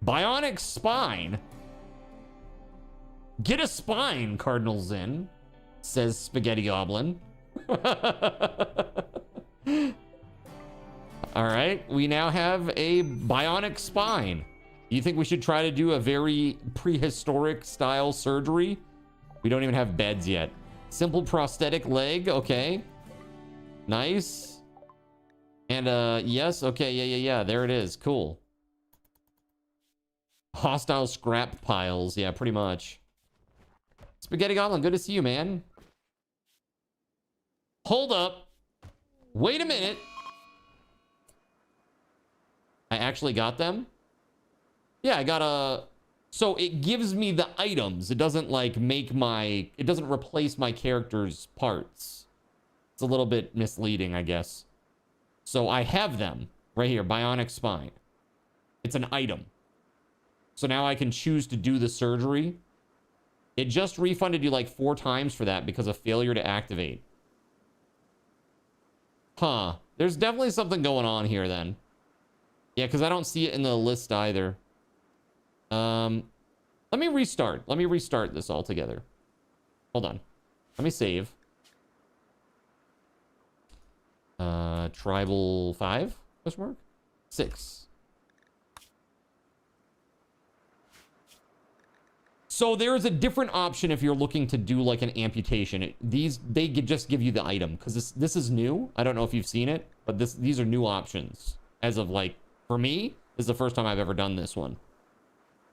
Bionic spine. Get a spine, Cardinal Zin, says Spaghetti Goblin. All right, we now have a bionic spine. You think we should try to do a very prehistoric style surgery? We don't even have beds yet. Simple prosthetic leg, okay. Nice. And yes, okay, yeah. There it is. Cool. Hostile scrap piles, yeah, pretty much. Spaghetti Goblin, good to see you, man. Hold up. Wait a minute. I actually got them? Yeah, I got a... So it gives me the items. It doesn't like make my... It doesn't replace my character's parts. It's a little bit misleading, I guess. So I have them right here. Bionic spine. It's an item. So now I can choose to do the surgery. It just refunded you like 4 times for that because of failure to activate. Huh. There's definitely something going on here then. Yeah, because I don't see it in the list either. Let me restart. Let me restart this all together. Hold on. Let me save. Tribal 5? Question mark? 6. So there's a different option if you're looking to do like an amputation. They just give you the item because this is new. I don't know if you've seen it, but these are new options as of like, for me, this is the first time I've ever done this one.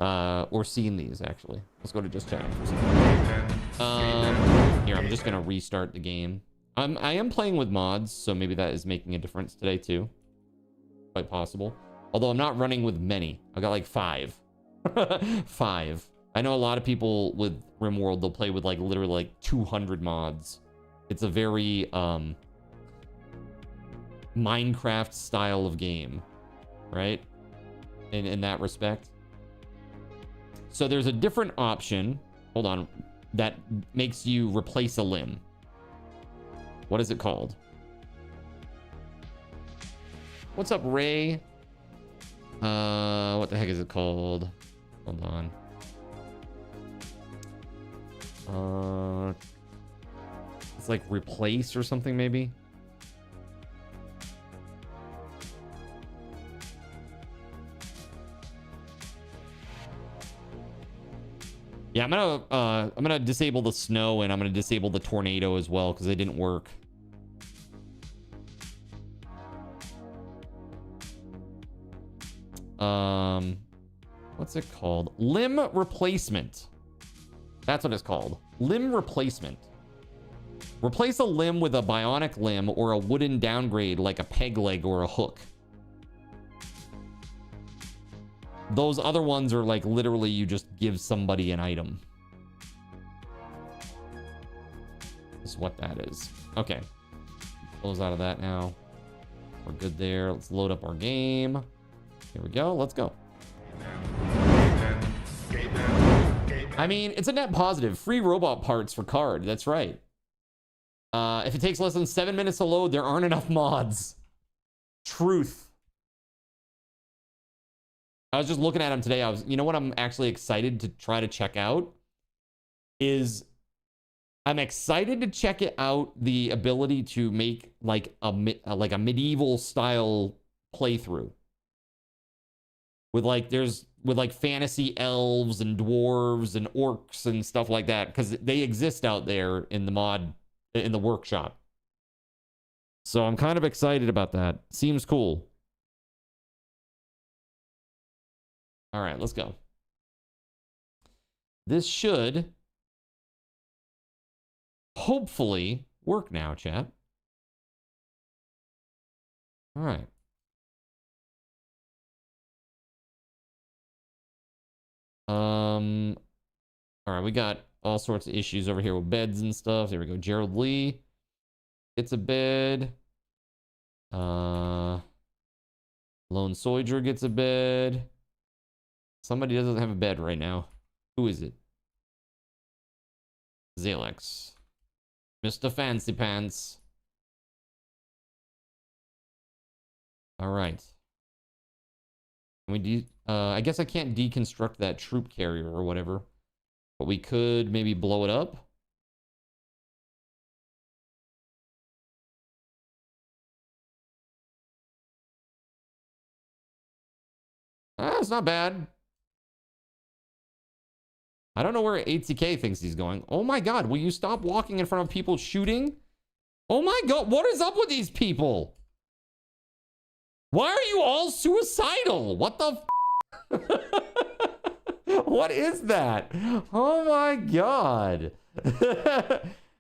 Or seen these actually. Let's go to just chatting for a second. Here, I'm just gonna restart the game. I am playing with mods, so maybe that is making a difference today too. Quite possible. Although I'm not running with many. I got like 5. 5. I know a lot of people with RimWorld, they'll play with like literally like 200 mods. It's a very Minecraft style of game, right? In that respect. So there's a different option, hold on, that makes you replace a limb. What is it called? What's up, Ray? What the heck is it called? Hold on. It's like replace or something maybe. Yeah, I'm gonna disable the snow and I'm gonna disable the tornado as well because they didn't work. What's it called? Limb replacement. That's what it's called. Limb replacement. Replace a limb with a bionic limb or a wooden downgrade like a peg leg or a hook. Those other ones are like literally you just give somebody an item. That's what that is. Okay. Close out of that now. We're good there. Let's load up our game. Here we go. Let's go. I mean, it's a net positive. Free robot parts for card. That's right. If it takes less than 7 minutes to load, there aren't enough mods. Truth. I was just looking at them today. You know what I'm actually excited to try to check out? Is I'm excited to check it out, the ability to make like a medieval style playthrough. With like fantasy elves and dwarves and orcs and stuff like that, because they exist out there in the workshop. So I'm kind of excited about that. Seems cool. All right, let's go. This should hopefully work now, chat. All right. All right, we got all sorts of issues over here with beds and stuff. There we go. Gerald Lee gets a bed. Lone Soldier gets a bed. Somebody doesn't have a bed right now. Who is it? Zalex. Mr. Fancy Pants. All right. I guess I can't deconstruct that troop carrier or whatever, but we could maybe blow it up. It's not bad. I don't know where ATK thinks he's going. Oh my God, will you stop walking in front of people shooting? Oh my God, what is up with these people? Why are you all suicidal? What the What is that? Oh my God.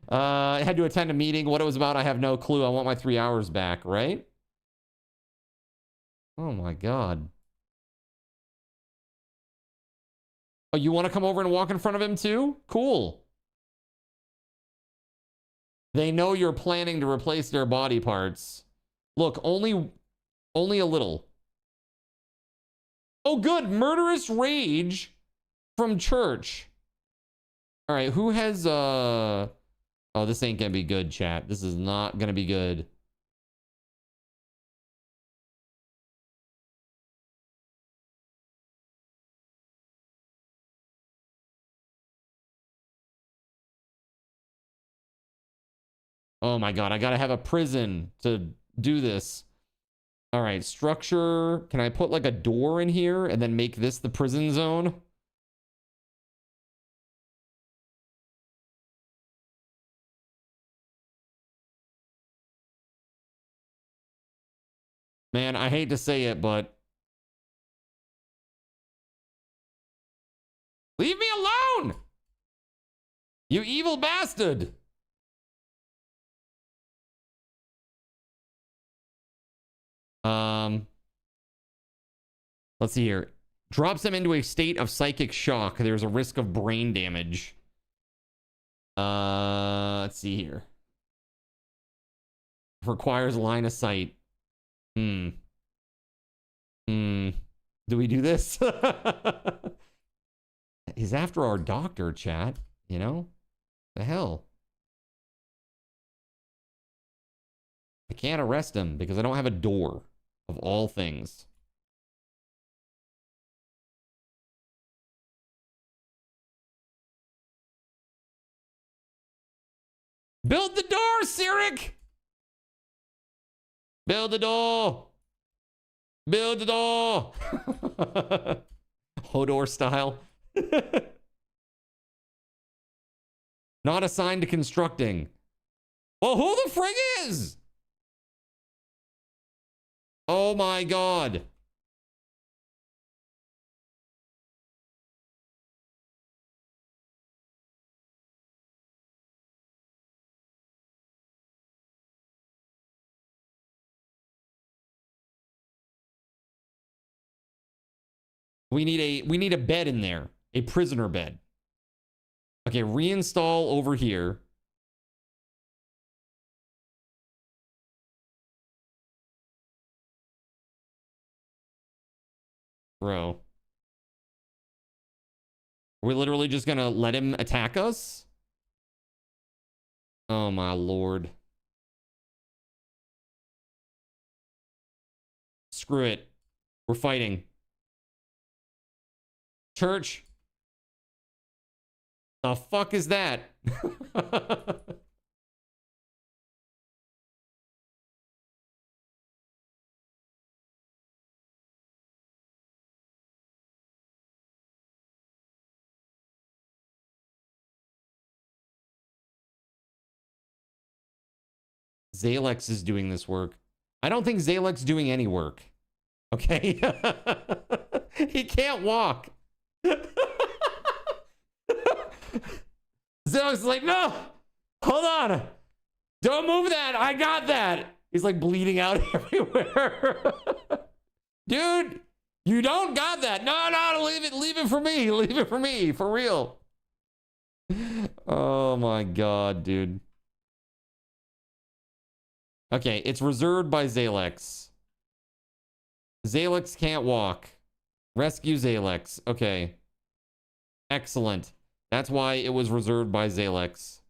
I had to attend a meeting. What it was about, I have no clue. I want my 3 hours back, right? Oh my God. Oh, you want to come over and walk in front of him too? Cool. They know you're planning to replace their body parts. Look, only a little. Oh, good. Murderous rage from church. All right, who has oh, this ain't gonna be good, chat. This is not gonna be good. Oh my God, I gotta have a prison to do this. All right, structure. Can I put like a door in here and then make this the prison zone? Man, I hate to say it, but leave me alone! You evil bastard! Let's see here. Drops them into a state of psychic shock. There's a risk of brain damage. Let's see here. Requires line of sight. Do we do this? He's after our doctor, chat. You know? The hell? I can't arrest him because I don't have a door, of all things. Build the door, Cyric! Build the door! Build the door! Hodor style. Not assigned to constructing. Well, who the frig is? Oh my God. We need a bed in there. A prisoner bed. Okay, reinstall over here. Bro. We're literally just gonna let him attack us? Oh my Lord. Screw it. We're fighting. Church. The fuck is that? Zalex is doing this work. I don't think Zalex's doing any work. Okay? He can't walk. Zalex is like, no, hold on. Don't move that. I got that. He's like bleeding out everywhere. Dude, you don't got that. No, leave it for me. Leave it for me, for real. Oh my God, dude. Okay, it's reserved by Zalex. Zalex can't walk. Rescue Zalex. Okay. Excellent. That's why it was reserved by Zalex.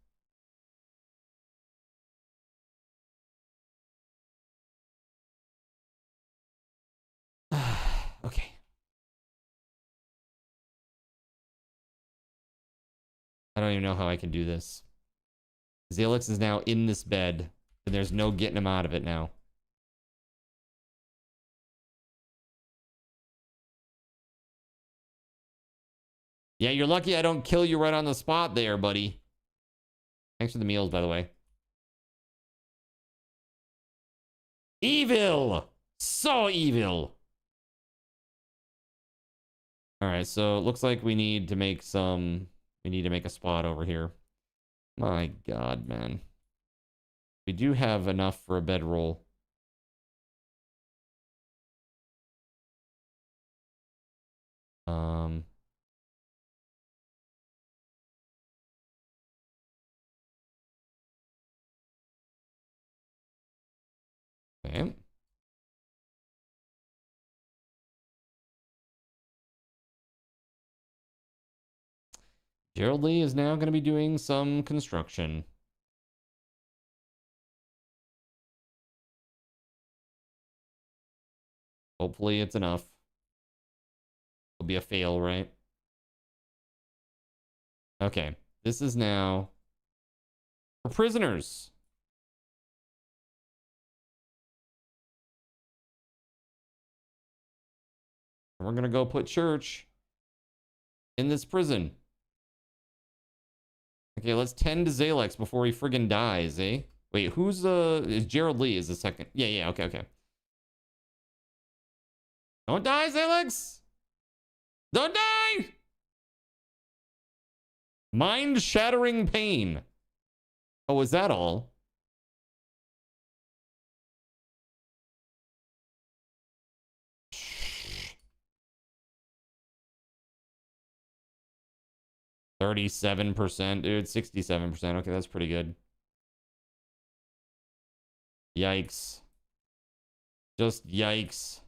Okay. I don't even know how I can do this. Zalex is now in this bed, and there's no getting him out of it now. Yeah, you're lucky I don't kill you right on the spot there, buddy. Thanks for the meals, by the way. Evil! So evil! Alright, so it looks like we need to make some... We need to make a spot over here. My god, man. We do have enough for a bedroll. Okay. Gerald Lee is now going to be doing some construction. Hopefully it's enough. It'll be a fail, right? Okay. This is now for prisoners. We're going to go put church in this prison. Okay, let's tend to Zalex before he friggin' dies, eh? Wait, who's is Gerald Lee is the second? Yeah, okay. Don't die, Zalex! Don't die! Mind-shattering pain. Oh, was that all? %, dude. 67%. Okay, that's pretty good. Yikes. Just yikes.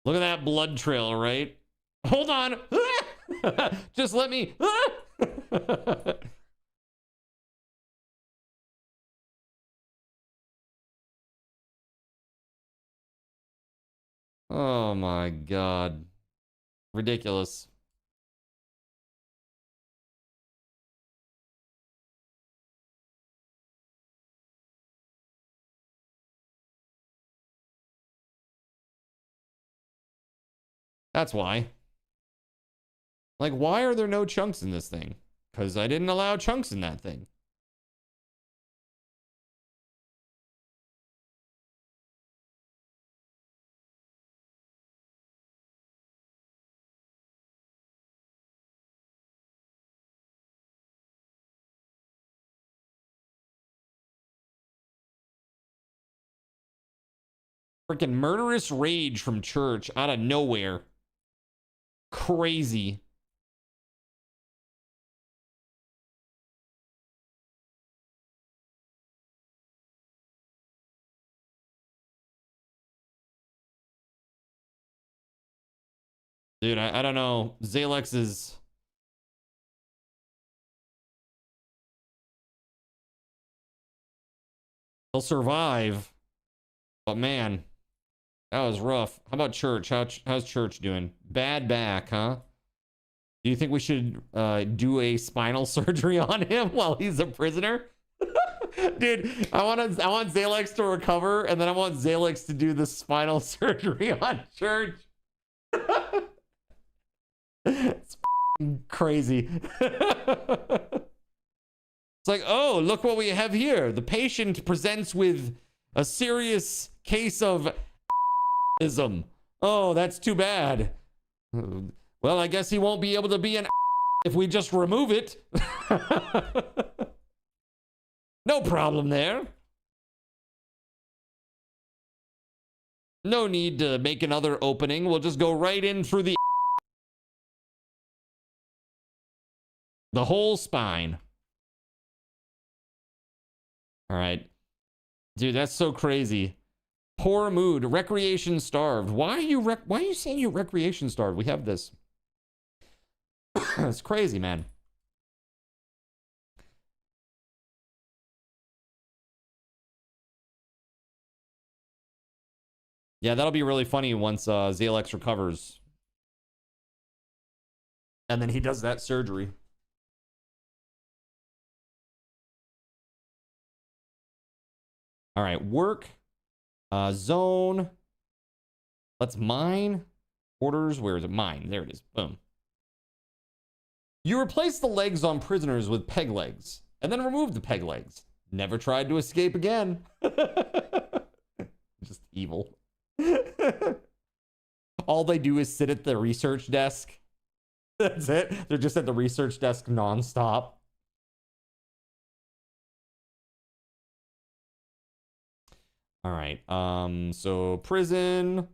Look at that blood trail, right? Hold on. Just let me. Oh my god. Ridiculous. That's why. Like, why are there no chunks in this thing? Because I didn't allow chunks in that thing. Freaking murderous rage from church out of nowhere. Crazy. Dude, I don't know. Zalex is... He'll survive. But man, that was rough. How about church? How's church doing? Bad back, huh? Do you think we should do a spinal surgery on him while he's a prisoner? Dude, I want Zalex to recover, and then I want Zalex to do the spinal surgery on church. It's crazy. It's like, oh, look what we have here. The patient presents with a serious case of ism. Oh, that's too bad. Well, I guess he won't be able to be an if we just remove it. No problem there. No need to make another opening. We'll just go right in through the whole spine. All right. Dude, that's so crazy. Poor mood. Recreation starved. Why are you saying you're recreation starved? We have this. It's crazy, man. Yeah, that'll be really funny once Zalex recovers. And then he does that surgery. All right, work, zone, Let's mine. Orders, where is it? Mine. There it is. Boom. You replace the legs on prisoners with peg legs, and then remove the peg legs. Never tried to escape again. Just evil. All they do is sit at the research desk. That's it. They're just at the research desk nonstop. All right. So prison,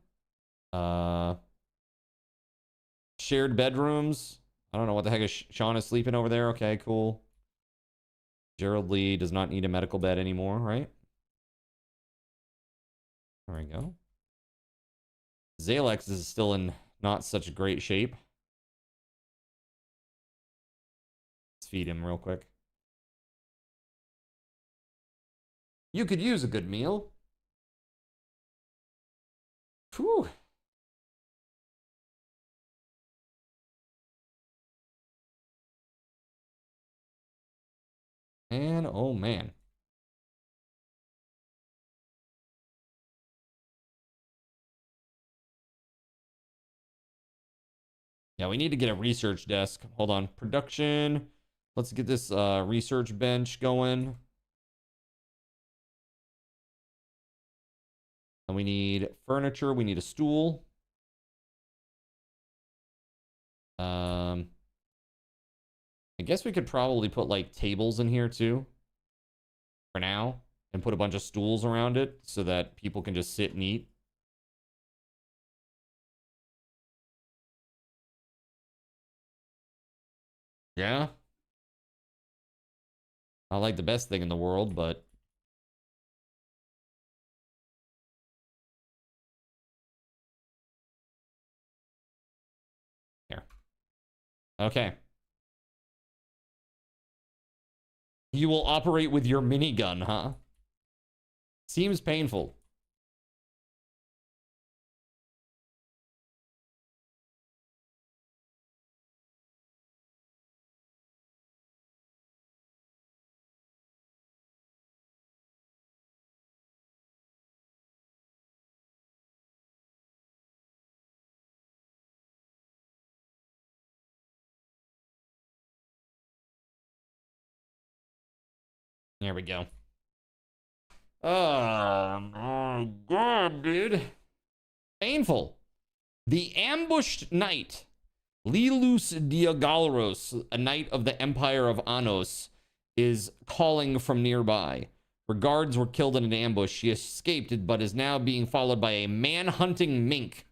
shared bedrooms. I don't know what the heck is Sean is sleeping over there. Okay, cool. Gerald Lee does not need a medical bed anymore, right? There we go. Zalex is still in not such great shape. Let's feed him real quick. You could use a good meal. Whew. And oh man. Yeah, we need to get a research desk. Hold on. Production. Let's get this research bench going. And we need furniture. We need a stool. I guess we could probably put like tables in here too for now and put a bunch of stools around it so that people can just sit and eat. Yeah. Not like the best thing in the world, but here. Okay. You will operate with your minigun, huh? Seems painful. There we go. Oh my god, dude. Painful. The ambushed knight, Lilus Diagalros, a knight of the Empire of Anos, is calling from nearby. Her guards were killed in an ambush. She escaped, but is now being followed by a man-hunting mink.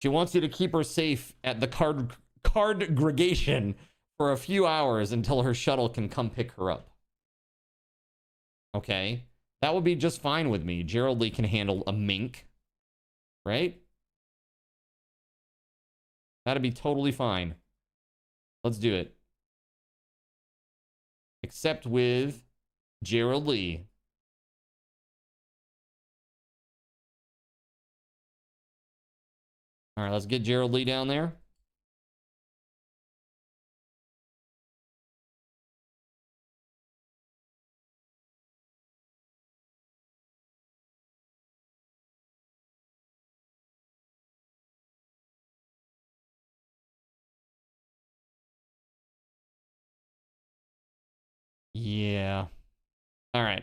She wants you to keep her safe at the cardgregation for a few hours until her shuttle can come pick her up. Okay. That would be just fine with me. Gerald Lee can handle a mink. Right? That'd be totally fine. Let's do it. Except with Gerald Lee. All right, let's get Gerald Lee down there. Yeah. All right.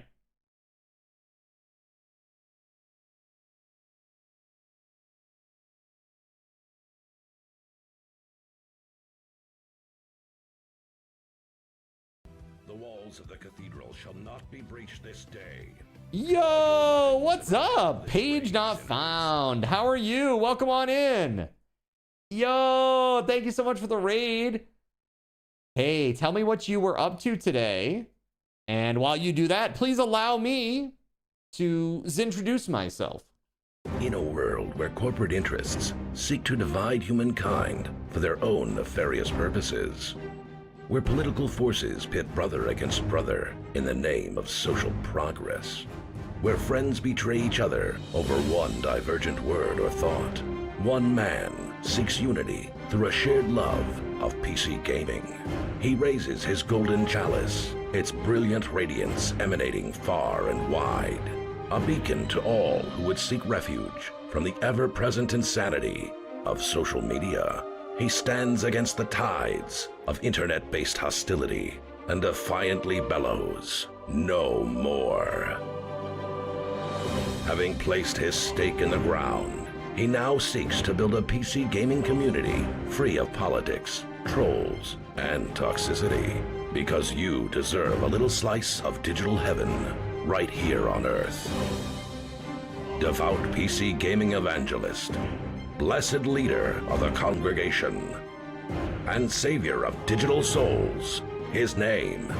The walls of the cathedral shall not be breached this day. Yo, what's up? Page not found. How are you? Welcome on in. Yo, thank you so much for the raid. Hey, tell me what you were up to today. And while you do that, please allow me to introduce myself. In a world where corporate interests seek to divide humankind for their own nefarious purposes, where political forces pit brother against brother in the name of social progress, where friends betray each other over one divergent word or thought, one man seeks unity through a shared love of PC gaming. He raises his golden chalice, its brilliant radiance emanating far and wide, a beacon to all who would seek refuge from the ever-present insanity of social media. He stands against the tides of internet-based hostility and defiantly bellows, "No more." Having placed his stake in the ground, he now seeks to build a PC gaming community free of politics, trolls, and toxicity. Because you deserve a little slice of digital heaven right here on Earth. Devout PC gaming evangelist, blessed leader of the congregation, and savior of digital souls, his name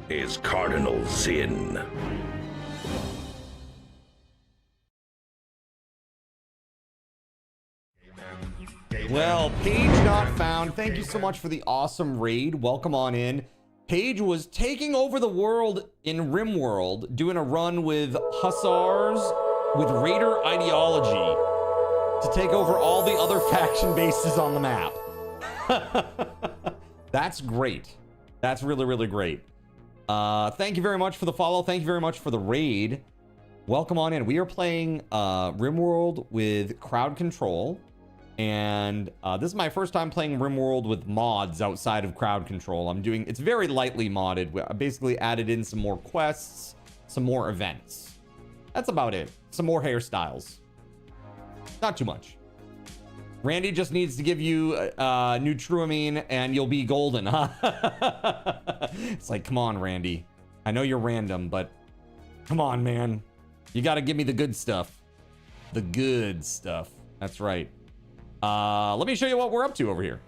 is Cardinal Sin. Well, Paige not found. Thank you so much for the awesome raid. Welcome on in. Paige was taking over the world in RimWorld, doing a run with Hussars with Raider ideology to take over all the other faction bases on the map. That's great. That's really, really great. Thank you very much for the follow. Thank you very much for the raid. Welcome on in. We are playing RimWorld with crowd control. And this is my first time playing RimWorld with mods outside of crowd control. It's very lightly modded. I basically added in some more quests, some more events. That's about it. Some more hairstyles. Not too much. Randy just needs to give you Nutruamine and you'll be golden, huh? It's like, come on, Randy. I know you're random, but come on, man. You got to give me the good stuff. The good stuff. That's right. Let me show you what we're up to over here.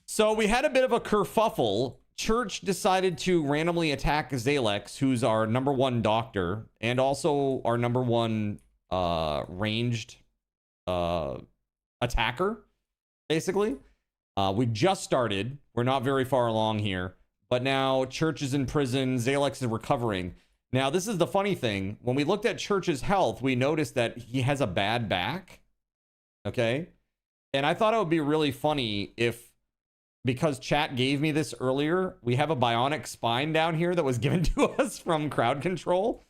So we had a bit of a kerfuffle. Church decided to randomly attack Zalex, who's our #1 doctor, and also our #1 ranged attacker, basically. We just started. We're not very far along here. But now Church is in prison. Zalex is recovering. Now, this is the funny thing. When we looked at Church's health, we noticed that he has a bad back. Okay? And I thought it would be really funny if, because chat gave me this earlier, we have a bionic spine down here that was given to us from crowd control.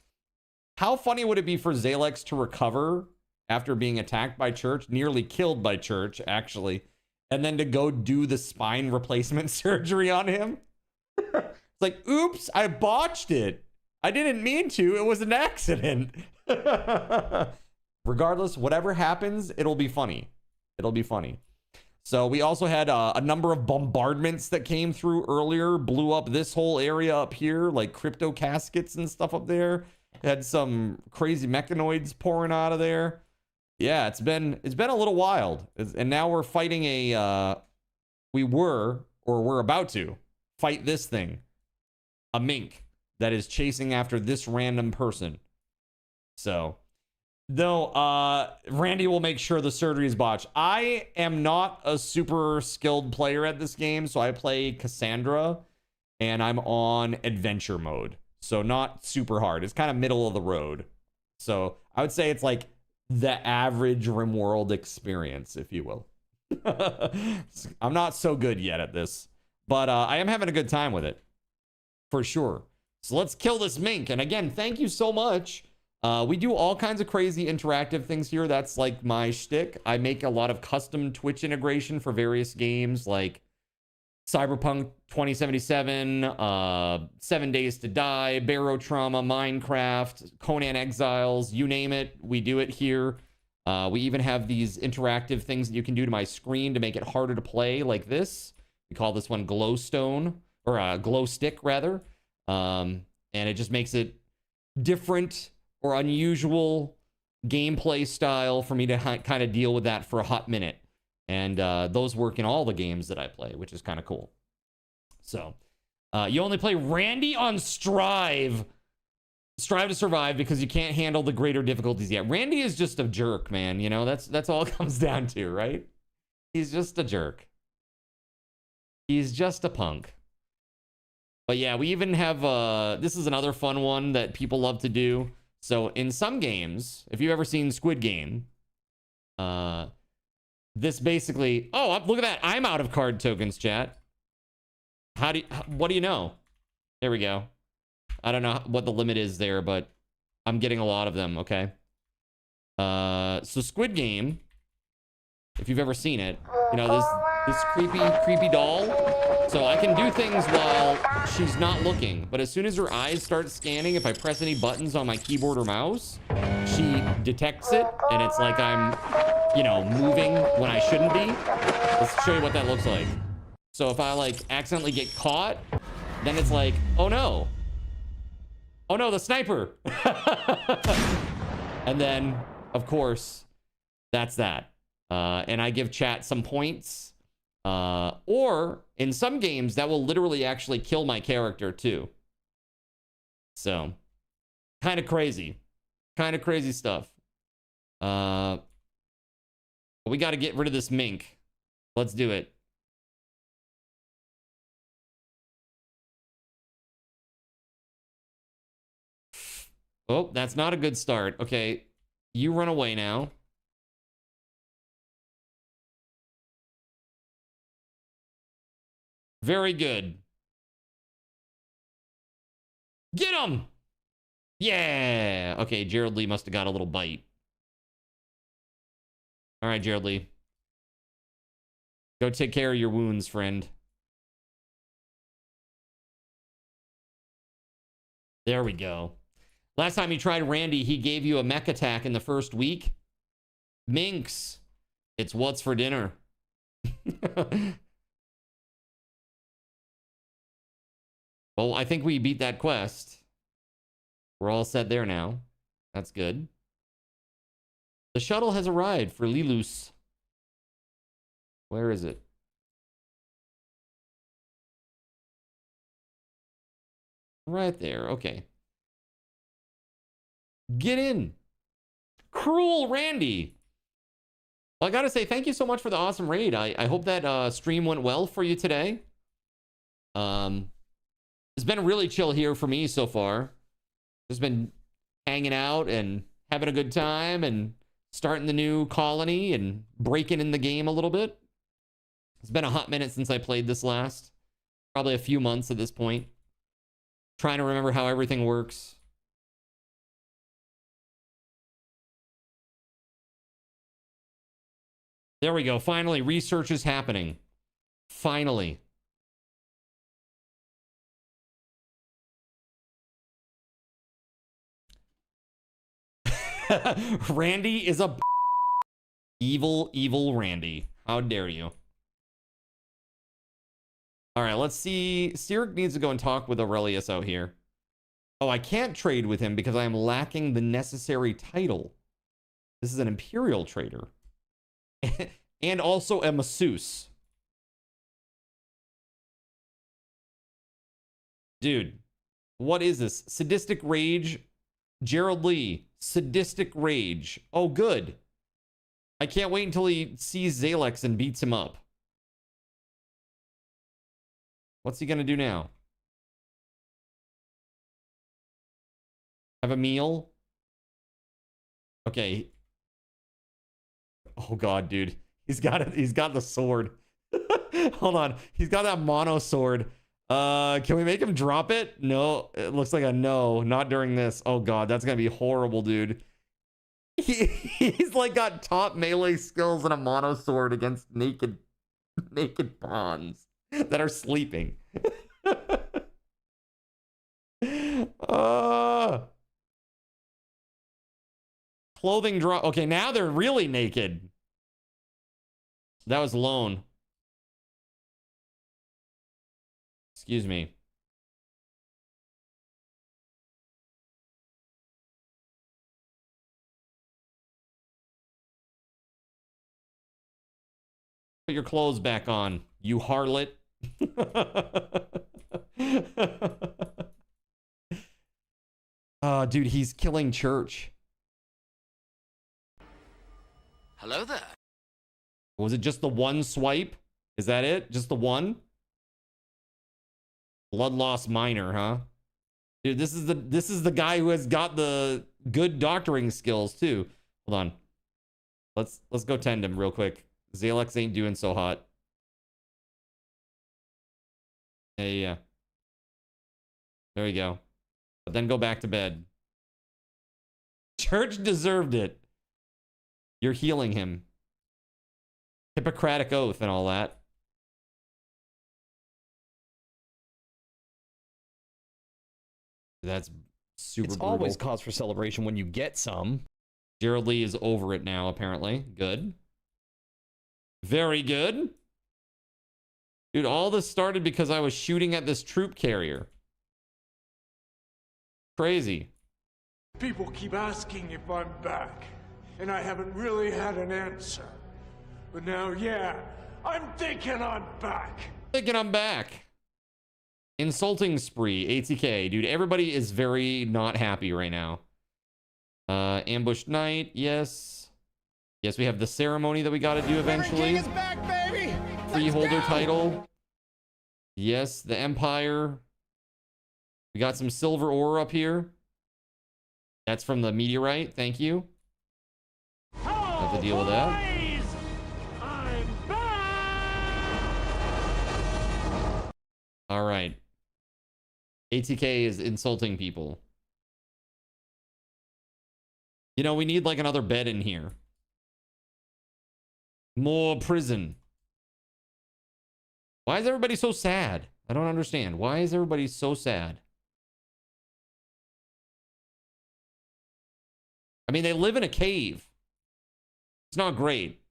How funny would it be for Zalex to recover after being attacked by Church, nearly killed by Church, actually, and then to go do the spine replacement surgery on him? It's like, oops, I botched it. I didn't mean to. It was an accident. Regardless, whatever happens, it'll be funny. It'll be funny. So we also had a number of bombardments that came through earlier, blew up this whole area up here, like crypto caskets and stuff up there. Had some crazy mechanoids pouring out of there. Yeah, it's been a little wild. And now we're fighting we're about to fight this thing. A mink that is chasing after this random person. So, though, Randy will make sure the surgery is botched. I am not a super skilled player at this game, so I play Cassandra, and I'm on adventure mode. So not super hard. It's kind of middle of the road. So I would say it's like the average RimWorld experience, if you will. I'm not so good yet at this, but I am having a good time with it, for sure. So let's kill this mink. And again, thank you so much. We do all kinds of crazy interactive things here. That's like my shtick. I make a lot of custom Twitch integration for various games like Cyberpunk 2077, 7 Days to Die, Barotrauma, Minecraft, Conan Exiles, you name it, we do it here. We even have these interactive things that you can do to my screen to make it harder to play, like this. We call this one Glowstone, or Glow Stick, rather. And it just makes it different or unusual gameplay style for me to kind of deal with that for a hot minute. And those work in all the games that I play, which is kind of cool. So you only play Randy on Strive to survive because you can't handle the greater difficulties yet. Randy is just a jerk, man. You know, that's all it comes down to, right? He's just a jerk. He's just a punk. But yeah, we even have, this is another fun one that people love to do. So in some games, if you've ever seen Squid Game, this basically, oh, look at that. I'm out of card tokens, chat. What do you know? There we go. I don't know what the limit is there, but I'm getting a lot of them, okay? So Squid Game, if you've ever seen it, you know, this creepy doll. So I can do things while she's not looking, but as soon as her eyes start scanning, if I press any buttons on my keyboard or mouse, she detects it, and it's like I'm, you know, moving when I shouldn't be. Let's show you what that looks like. So if I like accidentally get caught, then it's like, oh no, the sniper. And then, of course, that's that. And I give chat some points. Or in some games, that will literally actually kill my character too. So, kind of crazy. Kind of crazy stuff. We got to get rid of this mink. Let's do it. Oh, that's not a good start. Okay, you run away now. Very good. Get him! Yeah! Okay, Jared Lee must have got a little bite. All right, Jared Lee. Go take care of your wounds, friend. There we go. Last time you tried Randy, he gave you a mech attack in the first week. Minx, it's what's for dinner. Well, I think we beat that quest. We're all set there now. That's good. The shuttle has arrived for Lilus. Where is it? Right there. Okay. Get in. Cruel Randy. Well, I gotta say, thank you so much for the awesome raid. I hope that stream went well for you today. It's been really chill here for me so far. Just been hanging out and having a good time and starting the new colony and breaking in the game a little bit. It's been a hot minute since I played this last. Probably a few months at this point. Trying to remember how everything works. There we go. Finally, research is happening. Finally. Randy is a evil Randy. How dare you? All right, let's see. Sirik needs to go and talk with Aurelius out here. Oh, I can't trade with him because I am lacking the necessary title. This is an Imperial trader. And also a masseuse. Dude, what is this? Sadistic Rage. Gerald Lee. Sadistic Rage. Oh, good. I can't wait until he sees Zalex and beats him up. What's he gonna do now? Have a meal? Okay. Oh god, dude. He's got it. He's got the sword. Hold on. He's got that mono sword. Can we make him drop it? No, it looks like a no. Not during this. Oh god, that's gonna be horrible, dude. He's like got top melee skills and a mono sword against naked pawns that are sleeping. Clothing drop. Okay, now they're really naked. That was Lone. Excuse me. Put your clothes back on, you harlot. Oh, dude, he's killing Church. Hello there. Was it just the one swipe? Is that it? Just the one? Blood loss minor, huh? Dude, this is the guy who has got the good doctoring skills too. Hold on. Let's go tend him real quick. Zalex ain't doing so hot. Yeah. There you go. But then go back to bed. church deserved it. You're healing him. Hippocratic oath and all that. That's super It's brutal. always cause for celebration when you get some. Gerald Lee is over it now, apparently. Good. Very good. Dude, all this started because I was shooting at this troop carrier. Crazy. People keep asking if I'm back, and I haven't really had an answer. But now, yeah, I'm thinking I'm back. Thinking I'm back. Insulting spree, ATK. Dude, everybody is very not happy right now. Ambushed Knight, yes. Yes, we have the ceremony that we got to do eventually. King is back, baby! Freeholder title. Yes, the Empire. We got some silver ore up here. That's from the meteorite. Thank you. Have to deal with that. I'm back! All right. ATK is insulting people. You know, we need like another bed in here. More prison. Why is everybody so sad? I don't understand. Why is everybody so sad? I mean, they live in a cave. It's not great.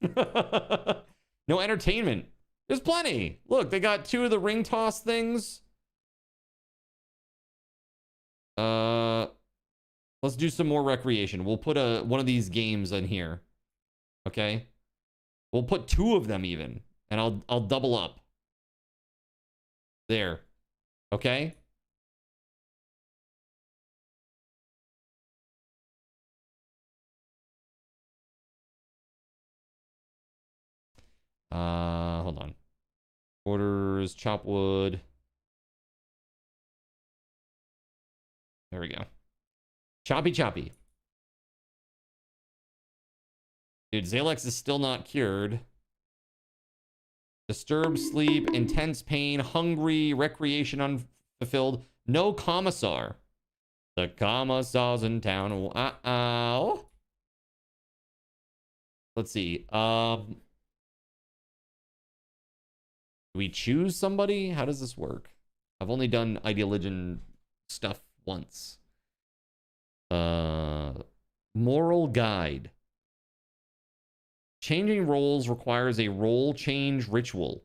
No entertainment. There's plenty. Look, they got 2 of the ring toss things. Let's do some more recreation. We'll put one of these games in here. Okay? We'll put 2 of them even, and I'll double up. There. Okay? Hold on. Orders, chop wood. There we go. Choppy choppy. Dude, Zalex is still not cured. Disturbed sleep, intense pain, hungry, recreation unfulfilled. No commissar. The commissar's in town. Uh-oh. Let's see. Do we choose somebody? How does this work? I've only done Ideologian stuff once. Moral guide. Changing roles requires a role change ritual.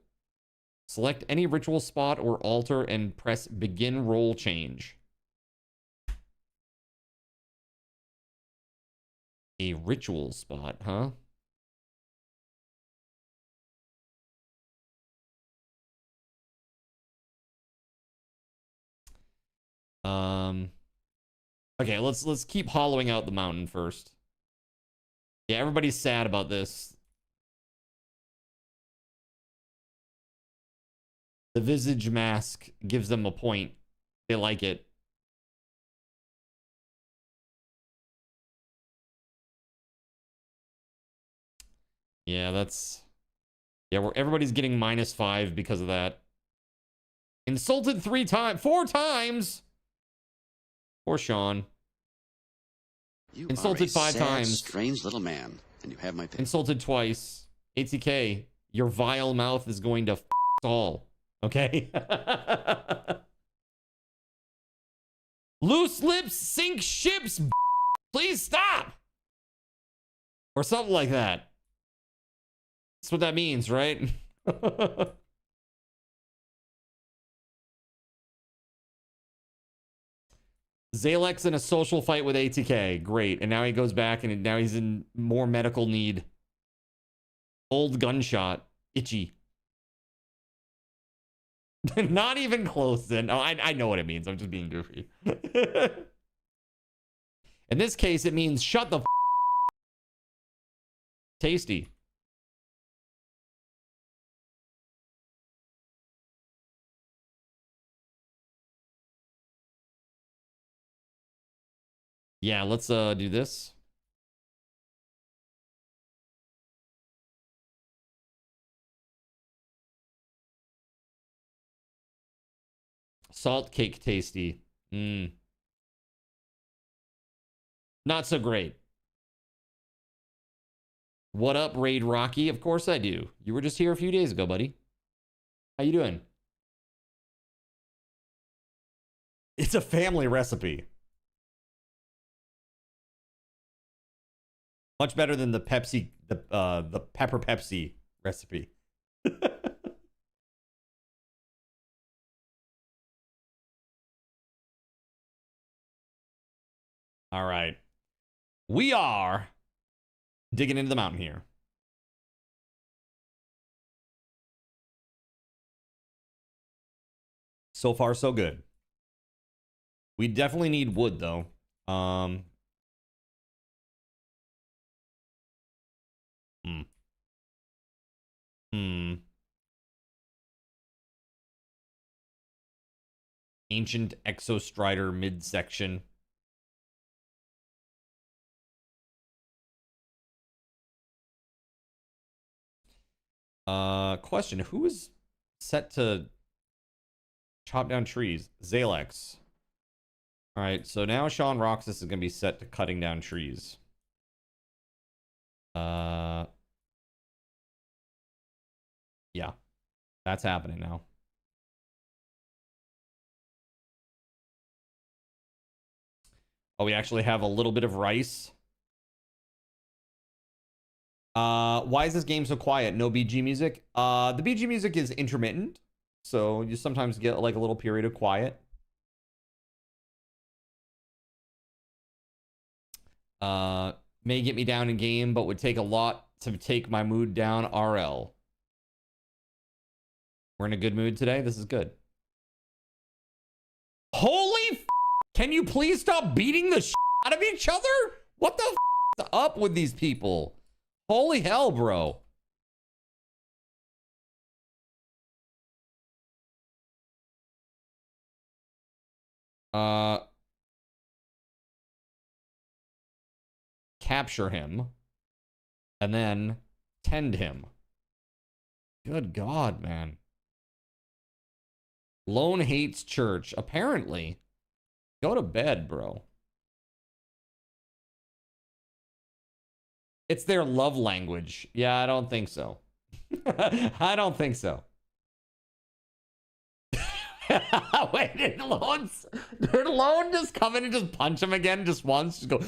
Select any ritual spot or altar and press begin role change. A ritual spot, huh? Okay, let's keep hollowing out the mountain first. Yeah, everybody's sad about this. The visage mask gives them a point. They like it. Yeah, that's... Yeah, everybody's getting -5 because of that. Insulted 4 times! Poor Sean. You Insulted are a 5 sad, times. strange little man, and you have my pity. Insulted twice. ATK, your vile mouth is going to all. Okay? Loose lips sink ships. Please stop. Or something like that. That's what that means, right? Zalex in a social fight with ATK. Great. And now he goes back and now he's in more medical need. Old gunshot. Itchy. Not even close then. Oh, I know what it means. I'm just being goofy. In this case, it means shut the Tasty. Yeah, let's do this. Salt cake tasty. Not so great. What up, Raid Rocky? Of course I do. You were just here a few days ago, buddy. How you doing? It's a family recipe. Much better than the Pepsi, the pepper Pepsi recipe. All right. We are digging into the mountain here. So far, so good. We definitely need wood, though. Ancient Exostrider midsection. Question. Who is set to chop down trees? Zalex. All right, so now Sean Roxas is going to be set to cutting down trees. Yeah. That's happening now. Oh, we actually have a little bit of rice. Why is this game so quiet? No BG music? The BG music is intermittent, so you sometimes get like a little period of quiet. May get me down in game, but would take a lot to take my mood down. RL. We're in a good mood today. This is good. Holy f***! Can you please stop beating the shit out of each other? What the f*** is up with these people? Holy hell, bro. Capture him. And then tend him. Good God, man. Lone hates church. Apparently. Go to bed, bro. It's their love language. Yeah, I don't think so. I don't think so. Wait, did Lone just come in and just punch him again just once? Just go.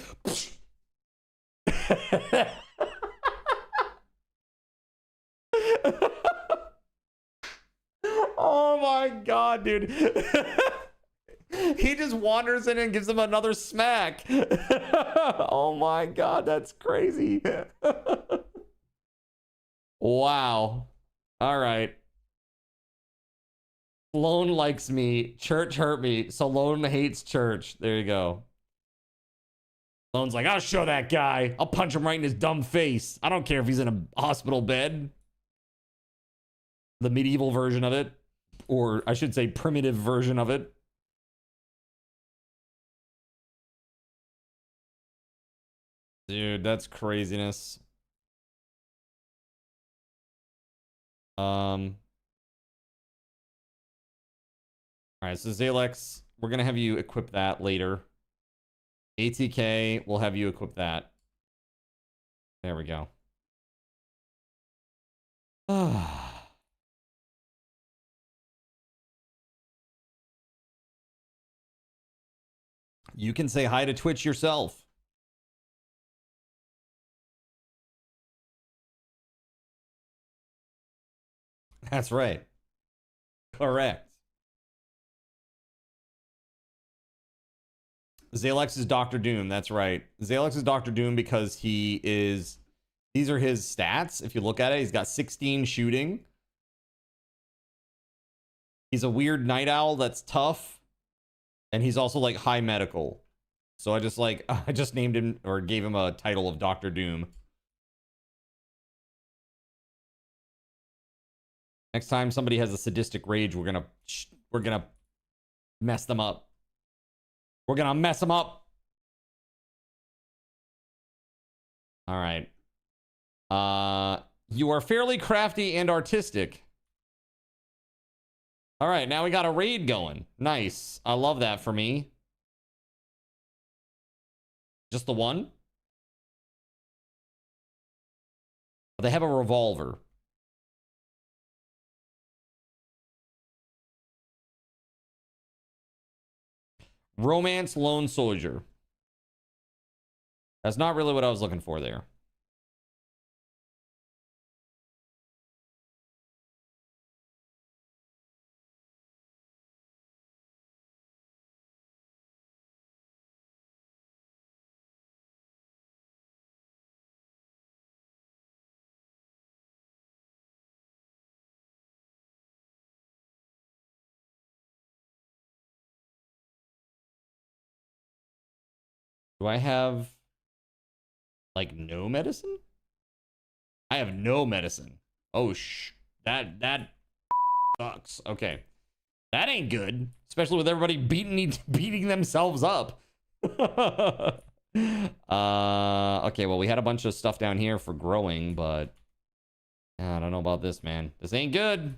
Oh my God, dude. He just wanders in and gives him another smack. Oh my God, that's crazy. Wow. All right. Lone likes me. Church hurt me. So Lone hates church. There you go. Lone's like, I'll show that guy. I'll punch him right in his dumb face. I don't care if he's in a hospital bed. The medieval version of it. Or I should say primitive version of it. Dude, that's craziness. All right, so Zalex, we're gonna have you equip that later. ATK, we'll have you equip that. There we go. You can say hi to Twitch yourself. That's right. Correct. Zalex is Dr. Doom. That's right. Zalex is Dr. Doom because he is... These are his stats. If you look at it, he's got 16 shooting. He's a weird night owl that's tough. And he's also like high medical. So I just named him or gave him a title of Dr. Doom. Next time somebody has a sadistic rage, we're gonna mess them up. We're gonna mess them up. All right. You are fairly crafty and artistic. All right, now we got a raid going. Nice. I love that for me. Just the one? They have a revolver. Romance Lone Soldier. That's not really what I was looking for there. Do I have like no medicine? I have no medicine. Oh that sucks. Okay. That ain't good, especially with everybody beating themselves up. Okay, well, we had a bunch of stuff down here for growing, but I don't know about this, man. This ain't good.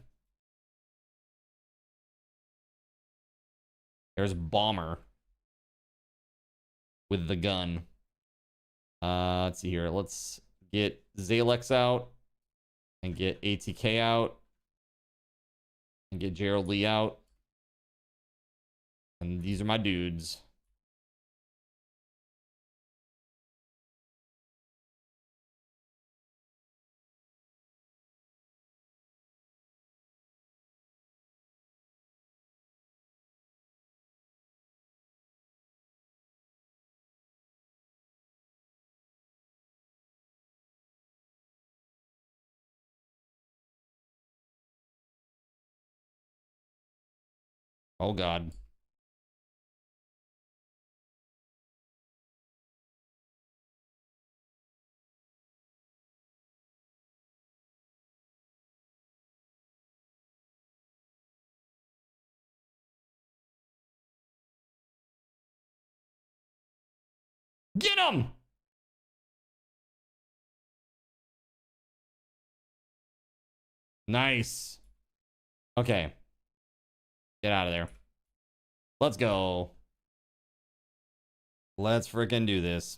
There's Bomber with the gun. Let's see here. Let's get Zalex out and get ATK out and get Gerald Lee out. And these are my dudes. Oh, God. Get him! Nice. Okay. Get out of there. Let's go. Let's freaking do this.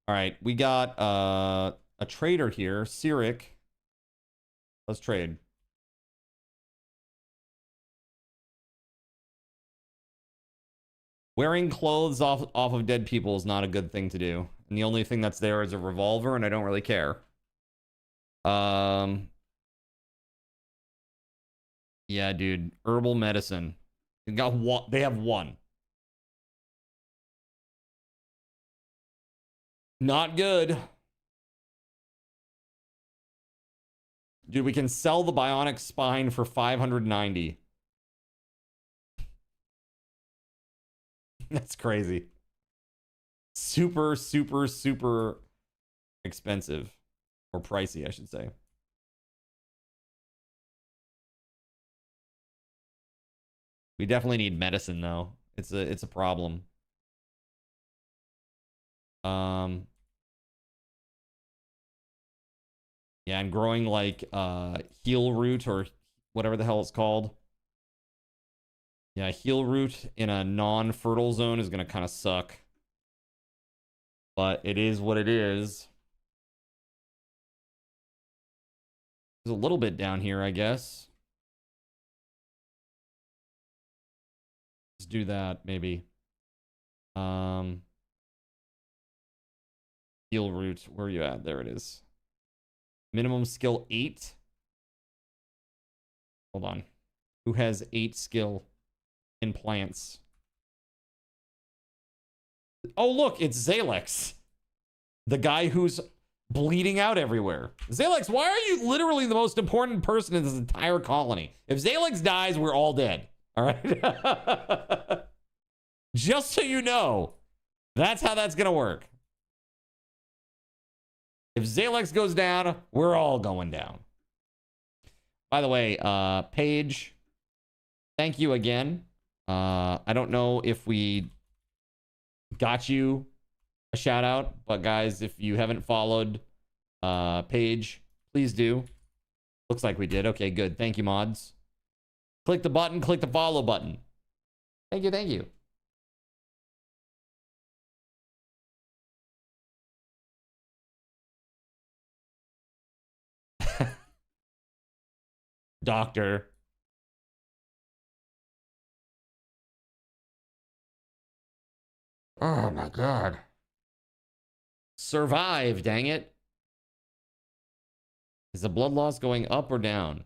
All right, we got a trader here, Cyric. Let's trade. Wearing clothes off of dead people is not a good thing to do. And the only thing that's there is a revolver, and I don't really care. Yeah, dude. Herbal medicine. They have one. Not good. Dude, we can sell the bionic spine for 590. That's crazy. Super, super, super expensive. Or pricey, I should say. We definitely need medicine, though. It's a problem. Yeah, I'm growing like heel root or whatever the hell it's called. Yeah, heel root in a non-fertile zone is gonna kind of suck. But it is what it is. There's a little bit down here, I guess. Let's do that, maybe. Heel root, where are you at? There it is. Minimum skill 8. Hold on. Who has 8 skill in plants? Oh, look, it's Zalex. The guy who's bleeding out everywhere. Zalex, why are you literally the most important person in this entire colony? If Zalex dies, we're all dead. All right? Just so you know, that's how that's going to work. If Zalex goes down, we're all going down. By the way, Paige, thank you again. I don't know if we got you a shout out, but guys, if you haven't followed Paige, please do. Looks like we did. Okay, good. Thank you, mods. Click the button, click the follow button. Thank you, thank you. doctor. Oh my god. Survive, dang it. Is the blood loss going up or down?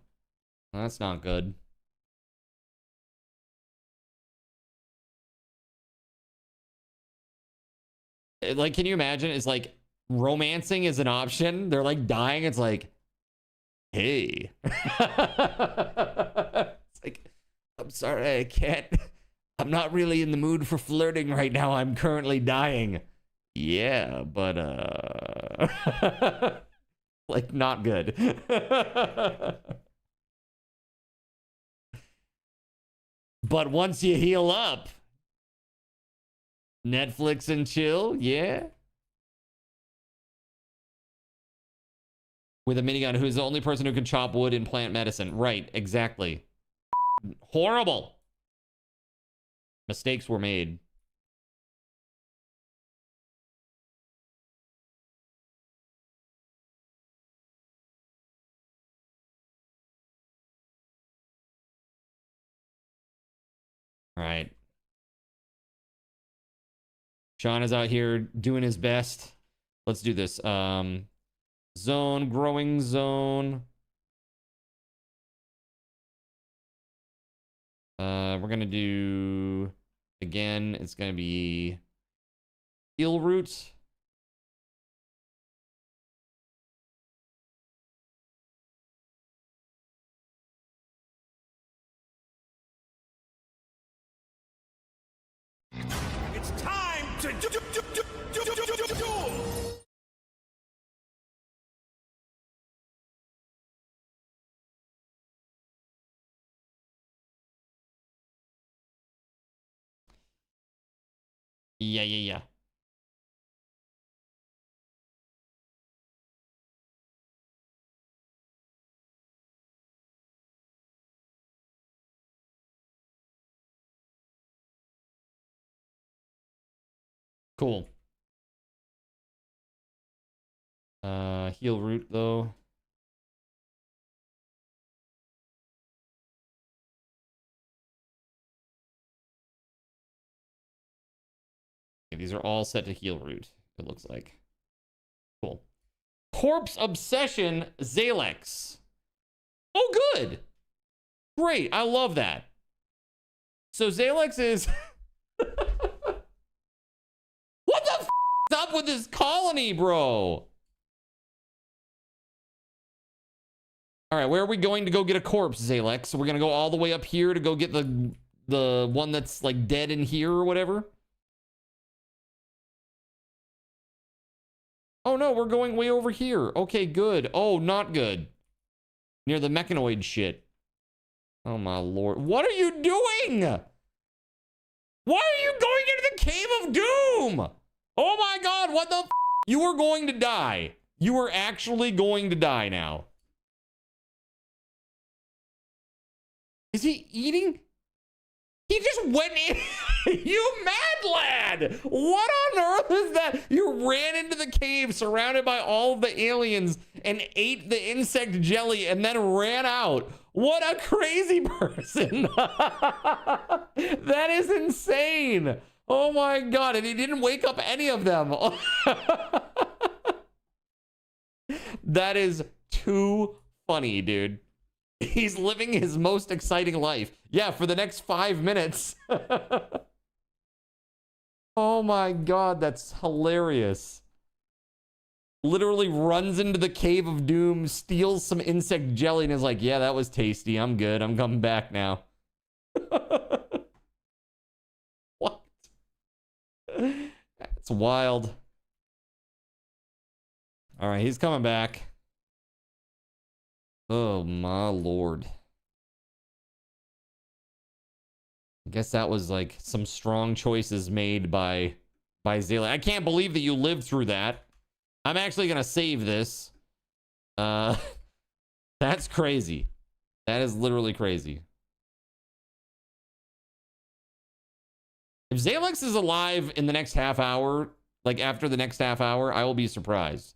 That's not good. Like, can you imagine? It's like romancing is an option. They're like dying. It's like, hey. It's like, I'm sorry, I can't. I'm not really in the mood for flirting right now. I'm currently dying. Yeah, but like, not good. But once you heal up, Netflix and chill, yeah. With a minigun, who's the only person who can chop wood in plant medicine. Right, exactly. Horrible. Mistakes were made. All right. Sean is out here doing his best. Let's do this. Zone, growing zone. We're gonna do again. It's gonna be heel root. It's time to do. Yeah. Cool. Heal root though. Okay, these are all set to heal root, it looks like. Cool. Corpse Obsession Zalex. Oh, good. Great. I love that. So Zalex is... What the f is up with this colony, bro? All right, where are we going to go get a corpse, Zalex? So we're going to go all the way up here to go get the one that's like dead in here or whatever? Oh no, we're going way over here. Okay, good. Oh, not good. Near the mechanoid shit. Oh my lord. What are you doing? Why are you going into the Cave of Doom? Oh my god, what the f? You are going to die. You are actually going to die now. Is he eating? He just went in. You mad lad. What on earth is that? You ran into the cave surrounded by all of the aliens and ate the insect jelly and then ran out. What a crazy person. That is insane. Oh my god. And he didn't wake up any of them. That is too funny, dude. He's living his most exciting life. Yeah, for the next 5 minutes. Oh my god, that's hilarious. Literally runs into the Cave of Doom, steals some insect jelly, and is like, yeah, that was tasty. I'm good. I'm coming back now. What? That's wild. All right, he's coming back. Oh my lord. I guess that was like some strong choices made by Zayla. I can't believe that you lived through that. I'm actually gonna save this. That's crazy. That is literally crazy. If Zalex is alive in the next half hour, like after the next half hour, I will be surprised.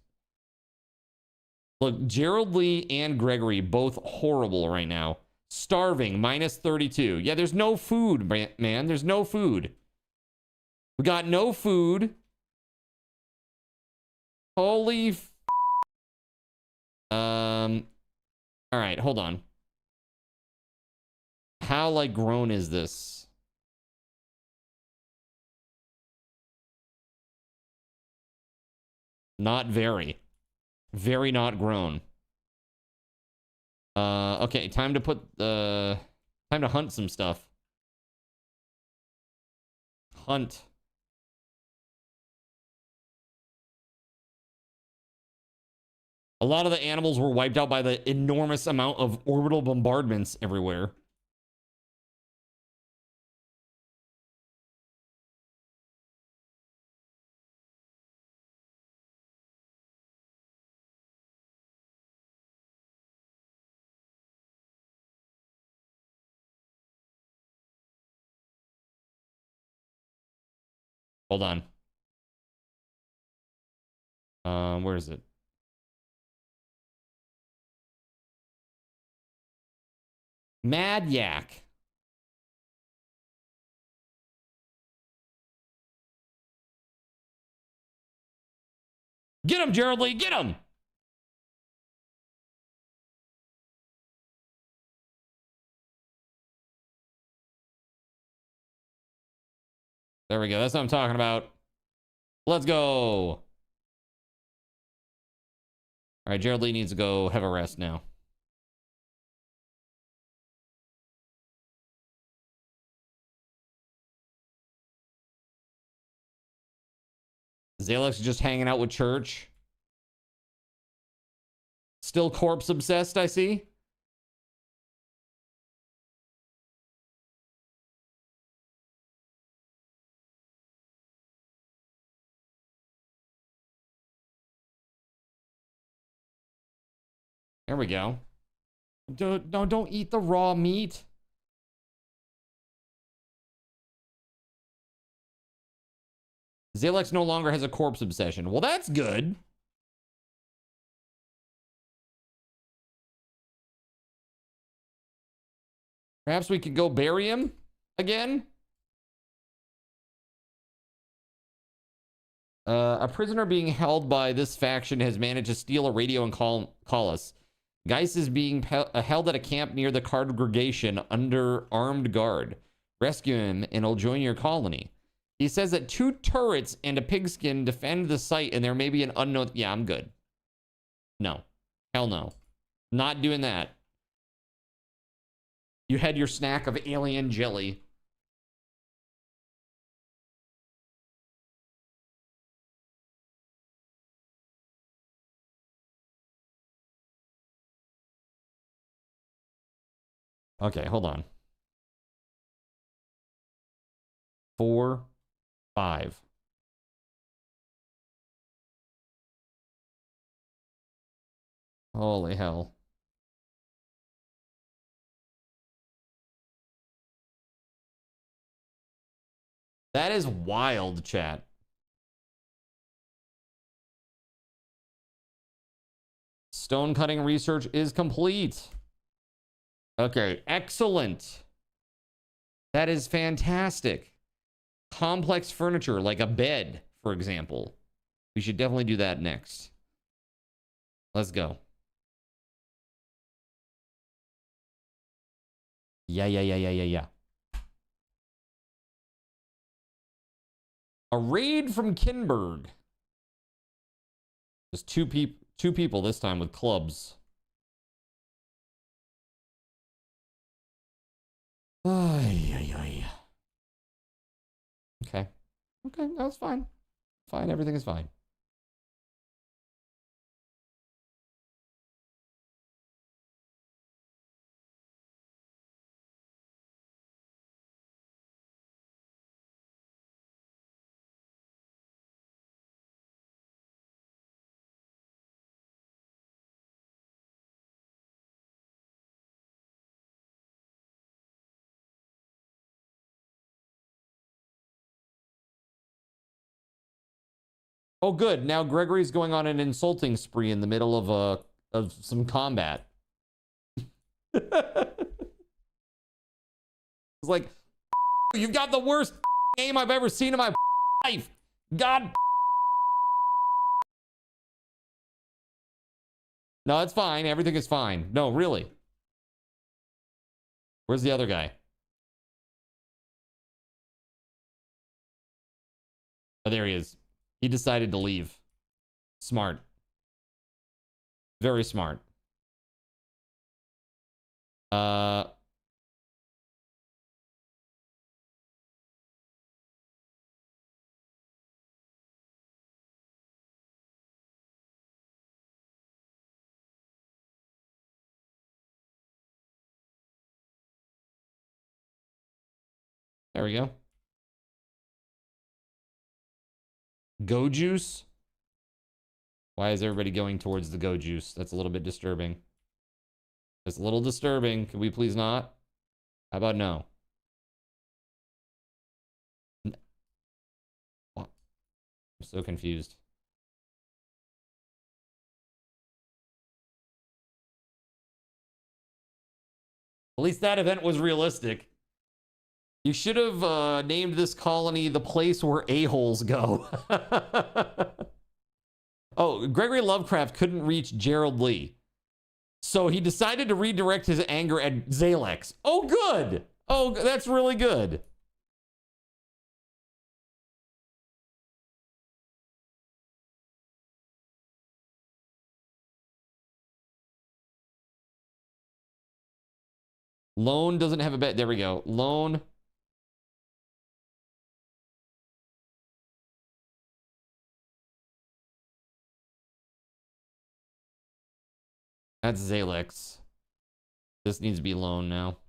Look, Gerald Lee and Gregory, both horrible right now. Starving, minus 32. Yeah, there's no food, man. There's no food. We got no food. Holy all right, hold on. How, like, grown is this? Not very. Very not grown. Okay, time to put the... time to hunt some stuff. Hunt. A lot of the animals were wiped out by the enormous amount of orbital bombardments everywhere. Hold on. Where is it? Mad Yak. Get him, Gerald Lee, get him! There we go. That's what I'm talking about. Let's go. All right, Gerald Lee needs to go have a rest now. Zalek's just hanging out with Church. Still corpse obsessed, I see. There we go. Don't eat the raw meat. Zalex no longer has a corpse obsession. Well, that's good. Perhaps we could go bury him again. A prisoner being held by this faction has managed to steal a radio and call us. Geis is being held at a camp near the congregation under armed guard. Rescue him and he'll join your colony. He says that 2 turrets and a pigskin defend the site and there may be an unknown... Yeah, I'm good. No. Hell no. Not doing that. You had your snack of alien jelly. Okay, hold on. 4, 5. Holy hell. That is wild, chat. Stone cutting research is complete. Okay, excellent. That is fantastic. Complex furniture, like a bed, for example. We should definitely do that next. Let's go. Yeah. A raid from Kinberg. Just two people this time with clubs. Okay. Okay, that's fine. Fine, everything is fine. Oh, good. Now Gregory's going on an insulting spree in the middle of of some combat. It's like, you've got the worst game I've ever seen in my life. God. No, it's fine. Everything is fine. No, really. Where's the other guy? Oh, there he is. He decided to leave. Smart. Very smart. There we go. Go juice? Why is everybody going towards the go juice? That's a little bit disturbing. That's a little disturbing. Can we please not? How about no? I'm so confused. At least that event was realistic. You should have named this colony the place where a-holes go. Oh, Gregory Lovecraft couldn't reach Gerald Lee. So he decided to redirect his anger at Zalex. Oh, good. Oh, that's really good. Lone doesn't have a bet. There we go. Lone. That's Zalex. This needs to be Lone now.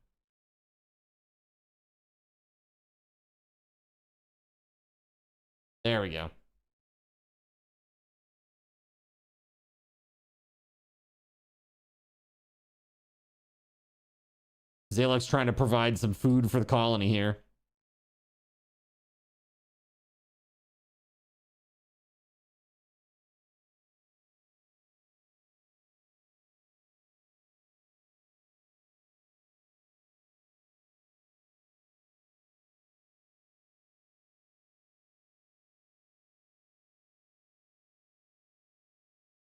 There we go. Zalex trying to provide some food for the colony here.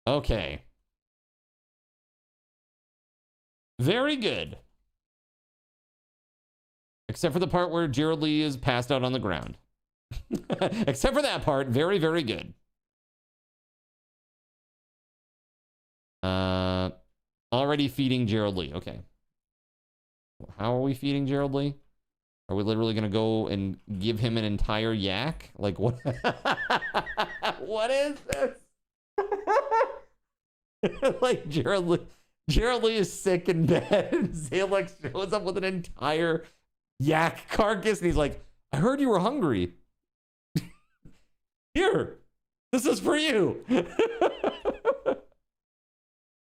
Okay. Very good. Except for the part where Gerald Lee is passed out on the ground. Except for that part, very, very good. Already feeding Gerald Lee. Okay. How are we feeding Gerald Lee? Are we literally going to go and give him an entire yak? Like, what? What is this? Like, Gerald Lee is sick in bed, and Zalex shows up with an entire yak carcass, and he's like, I heard you were hungry. Here, this is for you.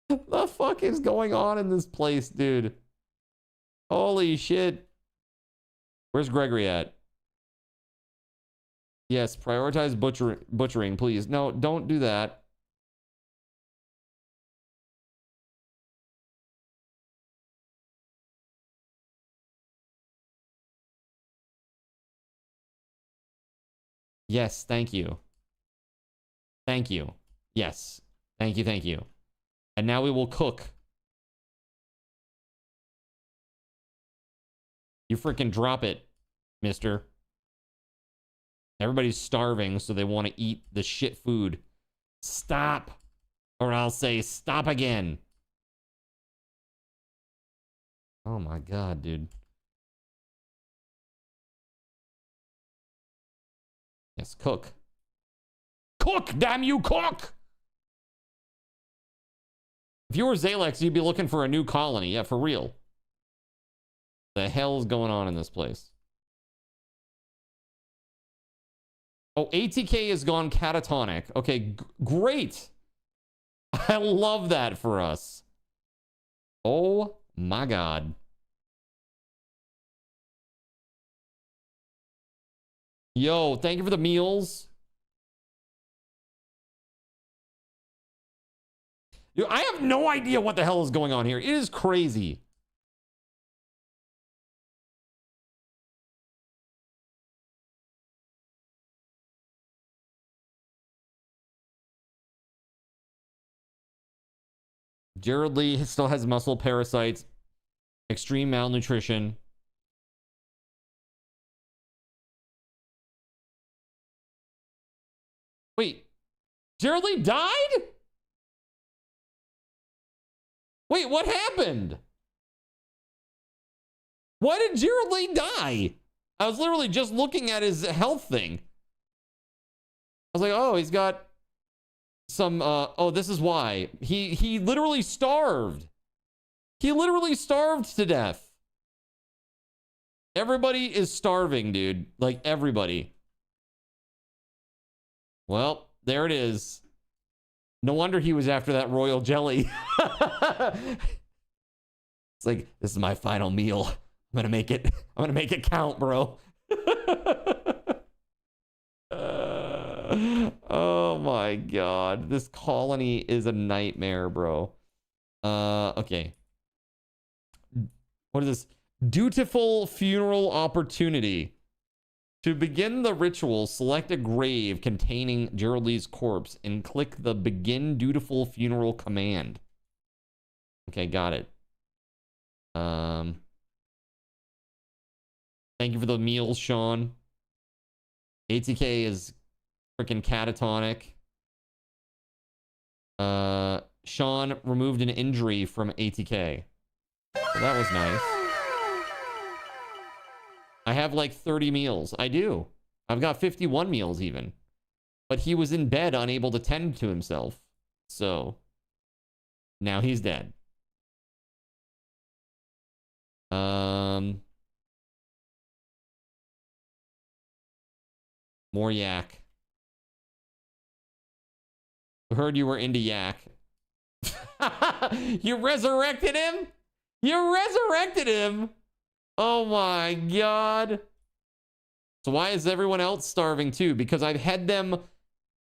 The fuck is going on in this place, dude? Holy shit. Where's Gregory at? Yes, prioritize butchering, please. No, don't do that. Yes, thank you. Thank you. Yes. Thank you, thank you. And now we will cook. You freaking drop it, mister. Everybody's starving, so they want to eat the shit food. Stop. Or I'll say stop again. Oh my god, dude. Yes, cook. Cook, damn you, cook! If you were Zalex, you'd be looking for a new colony. Yeah, for real. The hell is going on in this place? Oh, ATK has gone catatonic. Okay, great. I love that for us. Oh my god. Yo, thank you for the meals. Dude, I have no idea what the hell is going on here. It is crazy. Gerald Lee still has muscle parasites, extreme malnutrition. Wait, Gerald Lee died? Wait, what happened? Why did Gerald Lee die? I was literally just looking at his health thing. I was like, oh, he's got some, oh, this is why. He literally starved. He literally starved to death. Everybody is starving, dude. Like, everybody. Well, there it is. No wonder he was after that royal jelly. It's like, this is my final meal. I'm gonna make it count, bro. Oh my god. This colony is a nightmare, bro. Okay. What is this? Dutiful funeral opportunity. To begin the ritual, select a grave containing Gerald Lee's corpse and click the Begin Dutiful Funeral command. Okay, got it. Thank you for the meals, Sean. ATK is freaking catatonic. Sean removed an injury from ATK. So that was nice. I have like 30 meals. I do. I've got 51 meals even. But he was in bed, unable to tend to himself. So now he's dead. More yak. I heard you were into yak. You resurrected him? You resurrected him? Oh my god. So why is everyone else starving too? Because I've had them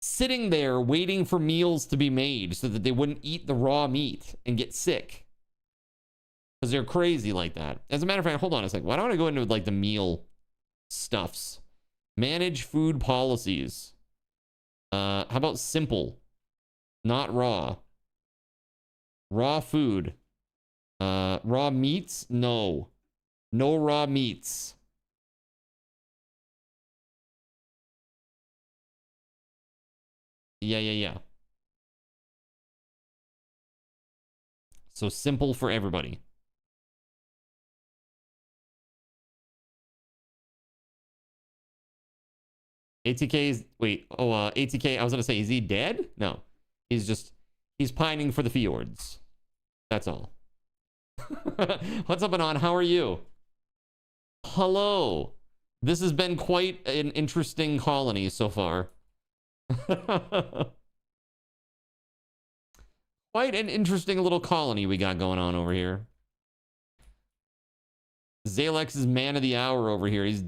sitting there waiting for meals to be made so that they wouldn't eat the raw meat and get sick. Because they're crazy like that. As a matter of fact, hold on a second. Why don't I go into like the meal stuffs? Manage food policies. How about simple? Not raw. Raw food. Raw meats? No. No raw meats. Yeah. So simple for everybody. ATK's, wait, ATK, I was gonna say, is he dead? No. He's pining for the fjords. That's all. What's up, Anon? How are you? Hello. This has been quite an interesting colony so far. Quite an interesting little colony we got going on over here. Zalex is man of the hour over here. He's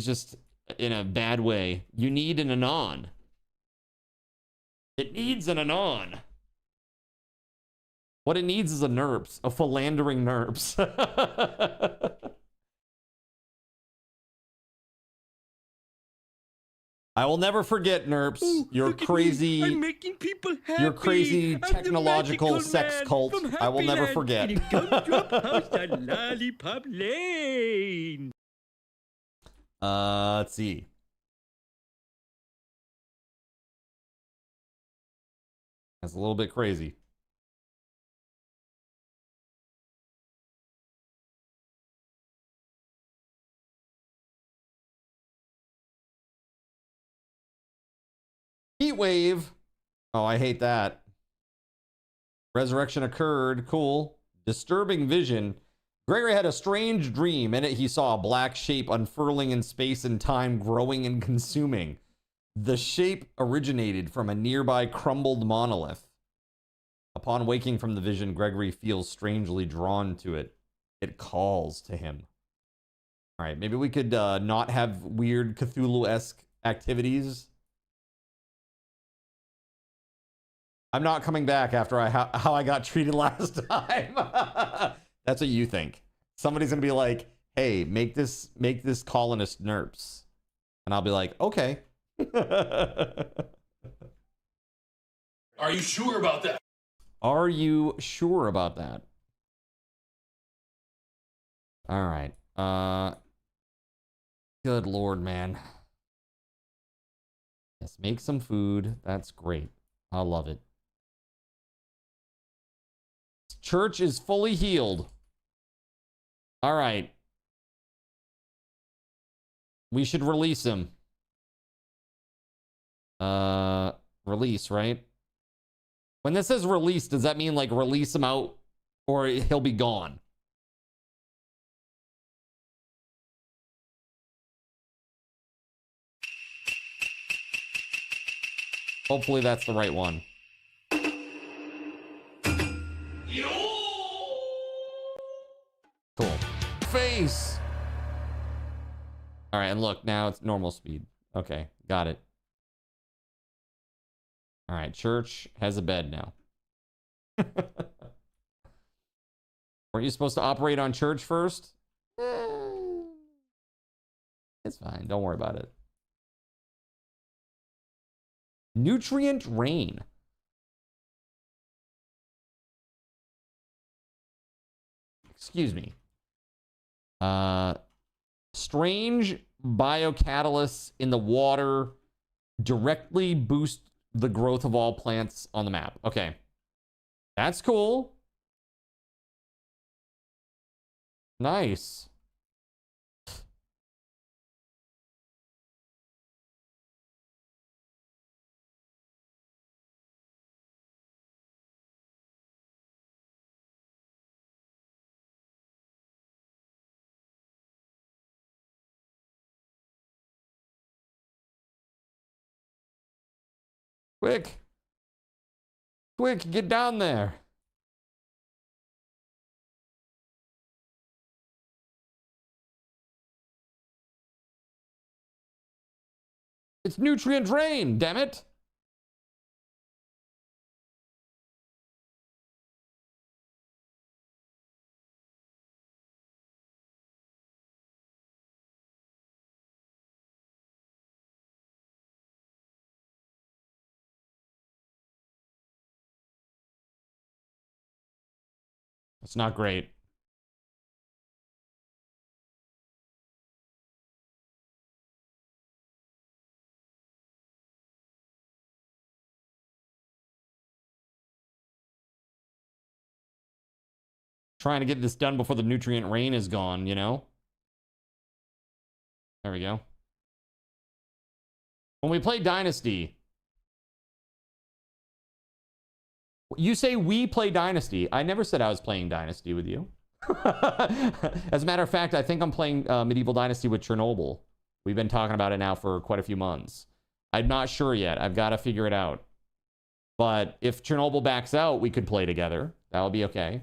just in a bad way. You need an Anon. It needs an Anon. What it needs is a NERPS, a philandering NERPS. I will never forget, NERPS. Ooh, your crazy, I'm making people happy. Your crazy I'm the technological magical sex man cult. from I will never Happy forget. Land in Gumdrop House on Lollipop Lane. Let's see. That's a little bit crazy. Heat wave. Oh, I hate that. Resurrection occurred. Cool. Disturbing vision. Gregory had a strange dream. In it, he saw a black shape unfurling in space and time, growing and consuming. The shape originated from a nearby crumbled monolith. Upon waking from the vision, Gregory feels strangely drawn to it. It calls to him. All right, maybe we could not have weird Cthulhu-esque activities. I'm not coming back after how I got treated last time. That's what you think. Somebody's gonna be like, hey, make this colonist NERPs. And I'll be like, okay. Are you sure about that? Are you sure about that? All right. Good Lord, man. Yes, make some food. That's great. I love it. Church is fully healed. All right. We should release him. Release, right? When this says release, does that mean like release him out or he'll be gone? Hopefully that's the right one. Cool. Face! All right, and look, now it's normal speed. Okay, got it. All right, church has a bed now. Weren't you supposed to operate on church first? It's fine. Don't worry about it. Nutrient rain. Excuse me. Strange biocatalysts in the water directly boost the growth of all plants on the map. Okay. That's cool. Nice. Quick. Quick, get down there. It's nutrient drain, damn it. It's not great. Trying to get this done before the nutrient rain is gone, you know? There we go. When we play Dynasty, you say we play Dynasty. I never said I was playing Dynasty with you. As a matter of fact, I think I'm playing Medieval Dynasty with Chernobyl. We've been talking about it now for quite a few months. I'm not sure yet. I've got to figure it out. But if Chernobyl backs out, we could play together. That would be okay.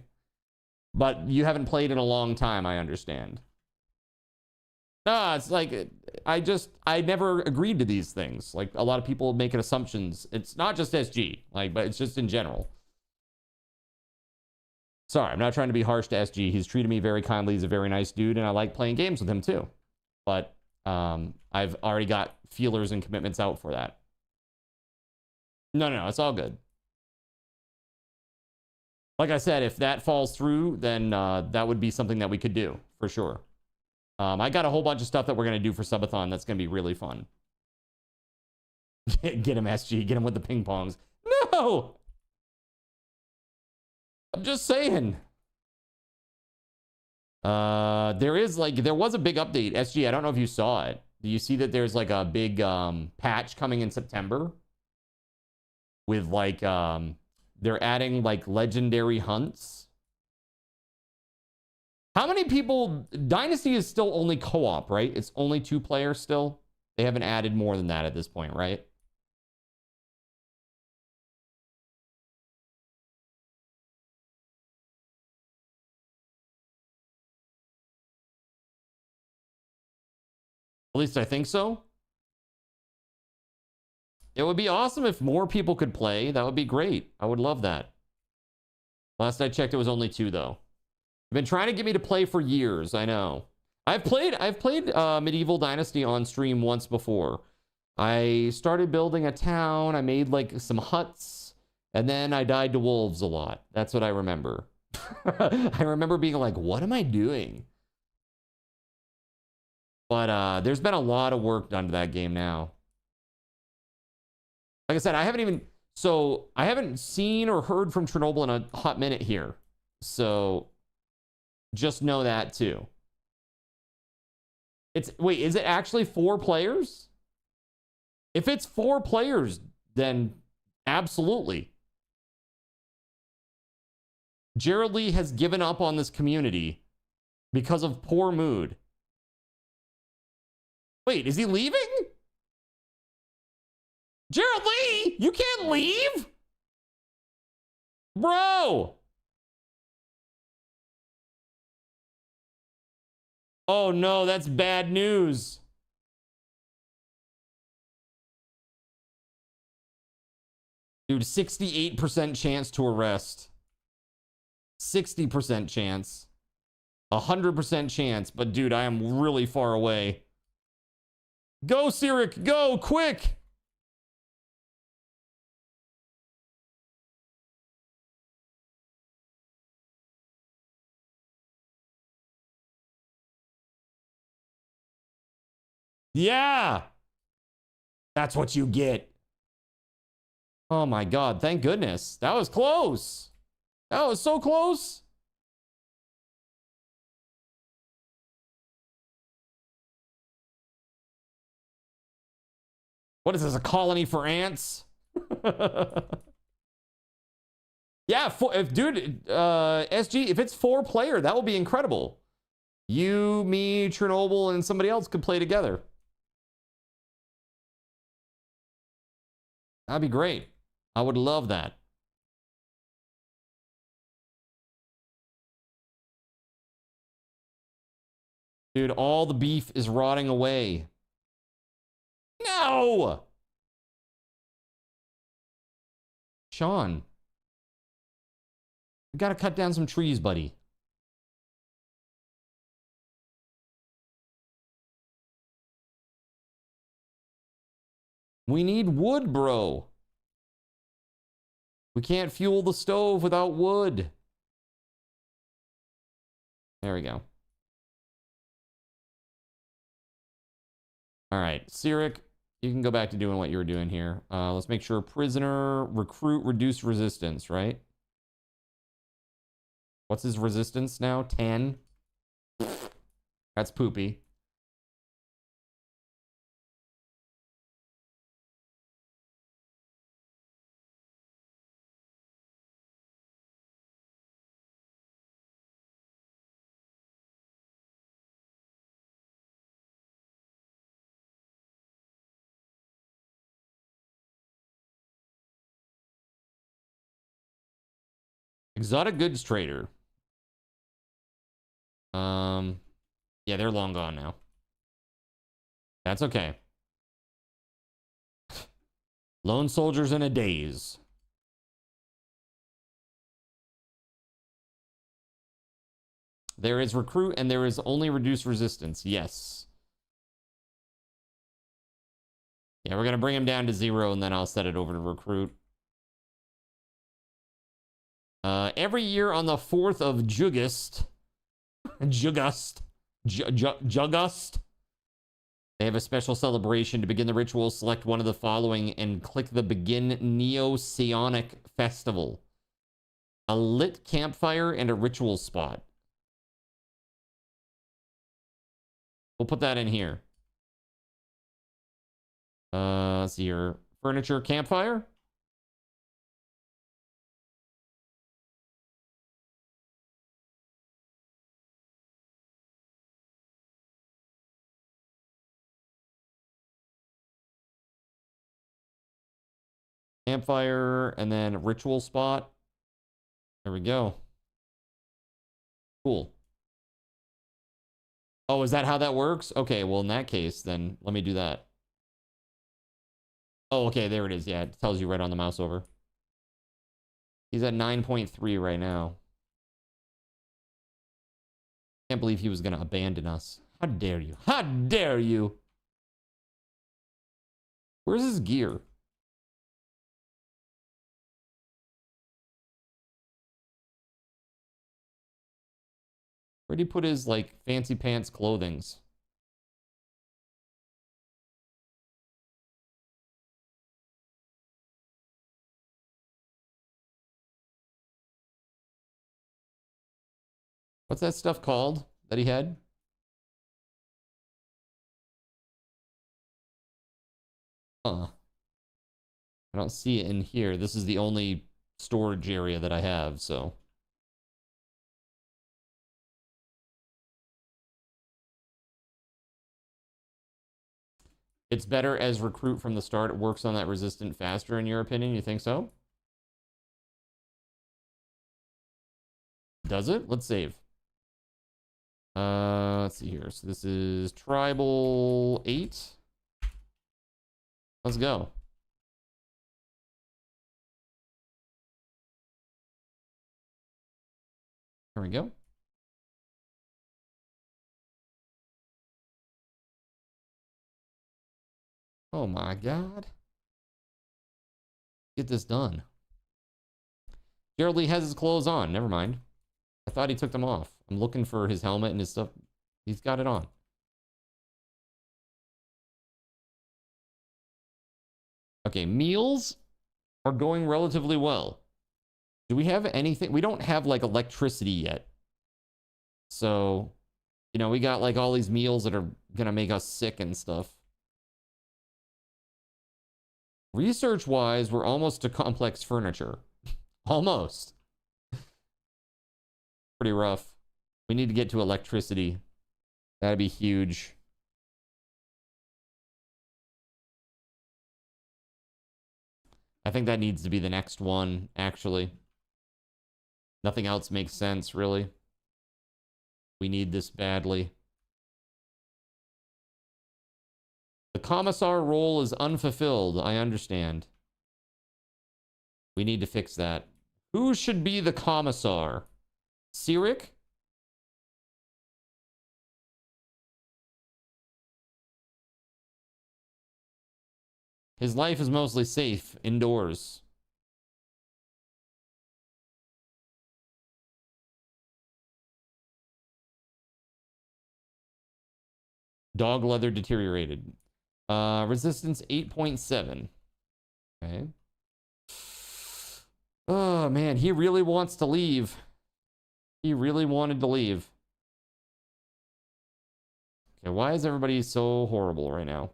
But you haven't played in a long time, I understand. No, it's like, I never agreed to these things. Like, a lot of people making assumptions. It's not just SG, like, but it's just in general. Sorry, I'm not trying to be harsh to SG. He's treated me very kindly. He's a very nice dude, and I like playing games with him too. But I've already got feelers and commitments out for that. No, it's all good. Like I said, if that falls through, then that would be something that we could do, for sure. I got a whole bunch of stuff that we're going to do for Subathon that's going to be really fun. Get him, SG. Get him with the ping pongs. No! I'm just saying. There was a big update. SG, I don't know if you saw it. Do you see that there's like a big patch coming in September? With like, they're adding like legendary hunts. How many people... Dynasty is still only co-op, right? It's only 2 players still. They haven't added more than that at this point, right? At least I think so. It would be awesome if more people could play. That would be great. I would love that. Last I checked, it was only 2 though. You've been trying to get me to play for years. I know. I've played Medieval Dynasty on stream once before. I started building a town. I made like some huts, and then I died to wolves a lot. That's what I remember. I remember being like, what am I doing? But there's been a lot of work done to that game now. Like I said, I haven't seen or heard from Chernobyl in a hot minute here. So just know that too. Wait, is it actually 4 players? If it's 4 players, then absolutely. Gerald Lee has given up on this community because of poor mood. Wait, is he leaving? Gerald Lee, you can't leave? Bro. Oh no, that's bad news. Dude, 68% chance to arrest. 60% chance. 100% chance. But dude, I am really far away. Go, Cyric, go, quick! Yeah! That's what you get. Oh my god, thank goodness. That was close. That was so close. What is this, a colony for ants? Yeah, dude, SG, if it's 4 player, that will be incredible. You, me, Chernobyl, and somebody else could play together. That'd be great. I would love that. Dude, all the beef is rotting away. No! Sean. We gotta cut down some trees, buddy. We need wood, bro. We can't fuel the stove without wood. There we go. All right, Cyric, you can go back to doing what you were doing here. Let's make sure prisoner, recruit, reduce resistance, right? What's his resistance now? 10. That's poopy. Exotic goods trader. Yeah, they're long gone now. That's okay. Lone soldiers in a daze. There is recruit and there is only reduced resistance. Yes. Yeah, we're going to bring him down to 0 and then I'll set it over to recruit. Every year on the 4th of Jugust, they have a special celebration. To begin the ritual, select one of the following and click the Begin Neo-Psionic Festival. A lit campfire and a ritual spot. We'll put that in here. Let's see here. Furniture, campfire. Campfire, and then ritual spot. There we go. Cool. Oh, is that how that works? Okay, well, in that case, then let me do that. Oh, okay, there it is. Yeah, it tells you right on the mouse over. He's at 9.3 right now. Can't believe he was going to abandon us. How dare you? How dare you? Where's his gear? Where'd he put his, like, fancy pants clothings? What's that stuff called that he had? Huh. I don't see it in here. This is the only storage area that I have, so. It's better as recruit from the start. It works on that resistant faster, in your opinion? You think so? Does it? Let's save. Let's see here. So this is Tribal 8. Let's go. There we go. Oh my God. Get this done. Gerald Lee has his clothes on. Never mind. I thought he took them off. I'm looking for his helmet and his stuff. He's got it on. Okay, meals are going relatively well. Do we have anything? We don't have like electricity yet. So, you know, we got like all these meals that are gonna make us sick and stuff. Research-wise, we're almost to complex furniture. Almost. Pretty rough. We need to get to electricity. That'd be huge. I think that needs to be the next one, actually. Nothing else makes sense, really. We need this badly. The commissar role is unfulfilled. I understand. We need to fix that. Who should be the commissar? Cyric? His life is mostly safe indoors. Dog leather deteriorated. Resistance 8.7. Okay. Oh, man. He really wants to leave. He really wanted to leave. Okay, why is everybody so horrible right now?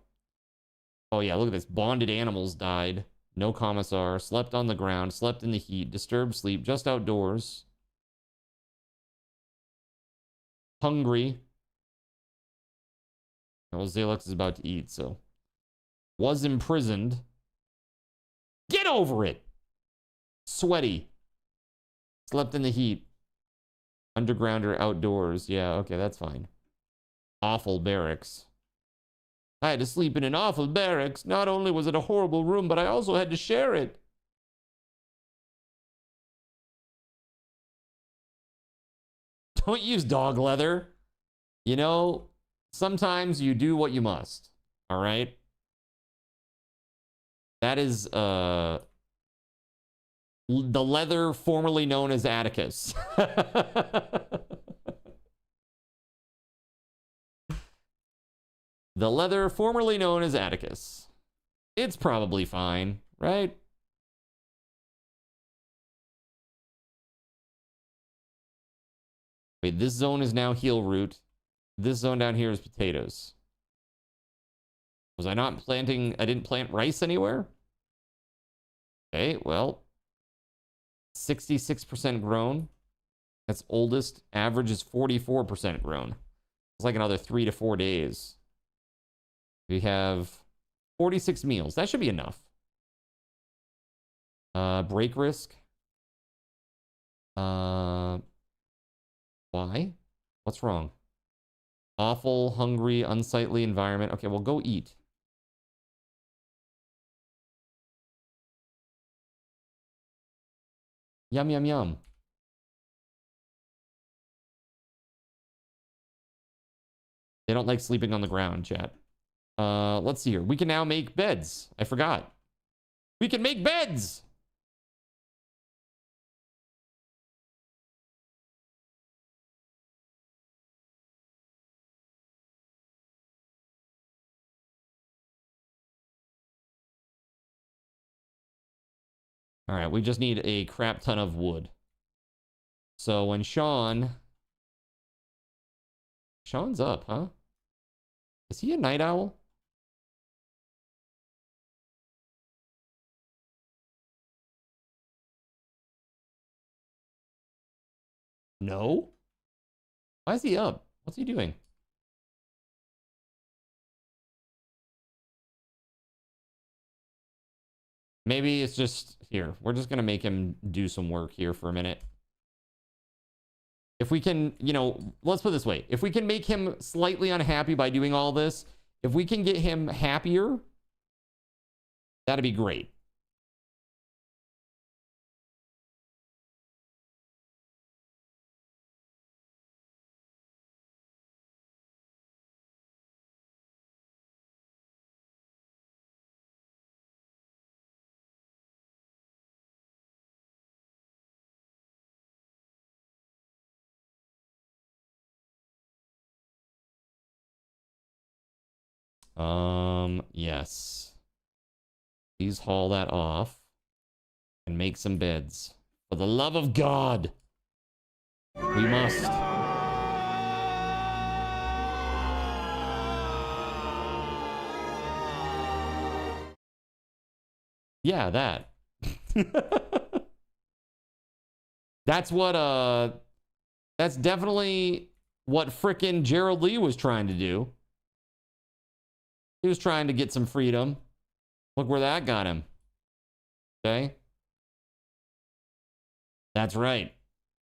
Oh, yeah, look at this. Bonded animals died. No commissar. Slept on the ground. Slept in the heat. Disturbed sleep. Just outdoors. Hungry. Well, Zalux is about to eat, so. Was imprisoned. Get over it! Sweaty. Slept in the heat. Underground or outdoors. Yeah, okay, that's fine. Awful barracks. I had to sleep in an awful barracks. Not only was it a horrible room, but I also had to share it. Don't use dog leather. You know, sometimes you do what you must. All right? That is the leather formerly known as Atticus. The leather formerly known as Atticus. It's probably fine, right? Wait, this zone is now heel root. This zone down here is potatoes. Was I not planting? I didn't plant rice anywhere? Okay, well. 66% grown. That's oldest. Average is 44% grown. It's like another 3 to 4 days. We have 46 meals. That should be enough. Break risk. Why? What's wrong? Awful, hungry, unsightly environment. Okay, well, go eat. Yum, yum, yum. They don't like sleeping on the ground, chat. Let's see here. We can now make beds. I forgot. We can make beds! All right, we just need a crap ton of wood. So when Sean's up, huh? Is he a night owl? No? Why is he up? What's he doing? Maybe it's just here. We're just going to make him do some work here for a minute. If we can, you know, let's put it this way. If we can make him slightly unhappy by doing all this, if we can get him happier, that'd be great. Yes. Please haul that off and make some beds. For the love of God, we must. Yeah, that. That's what, that's definitely what frickin' Gerald Lee was trying to do. He was trying to get some freedom. Look where that got him. Okay? That's right.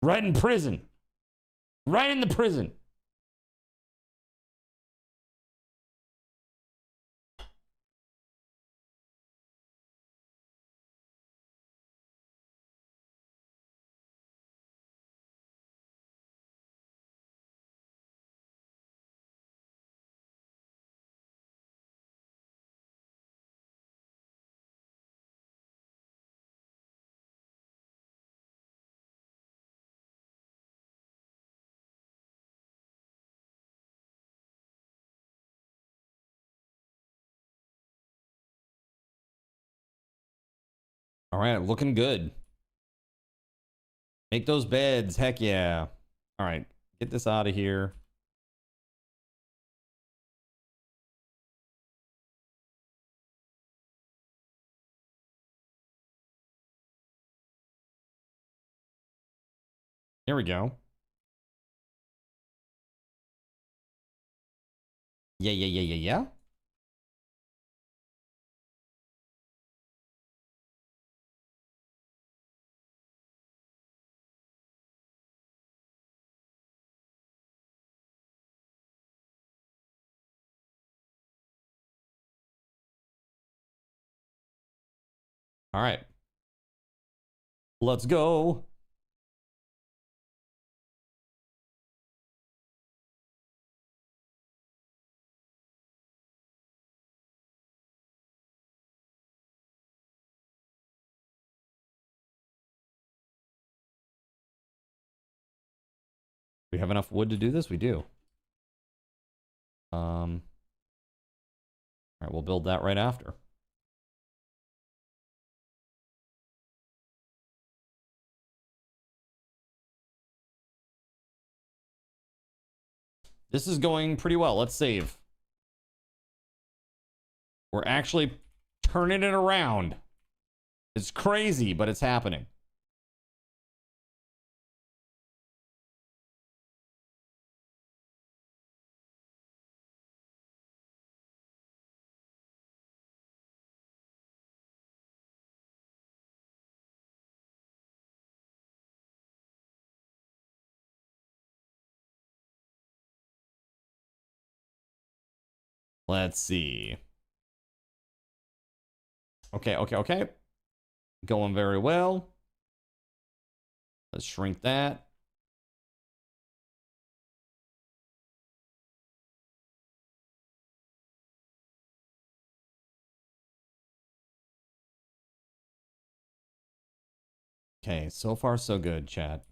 Right in prison. Right in the prison. All right, looking good. Make those beds. Heck yeah. All right, get this out of here. Here we go. Yeah. All right. Let's go. We have enough wood to do this? We do. All right, we'll build that right after. This is going pretty well. Let's save. We're actually turning it around. It's crazy, but it's happening. Let's see. Okay. Going very well. Let's shrink that. Okay, so far so good, chat.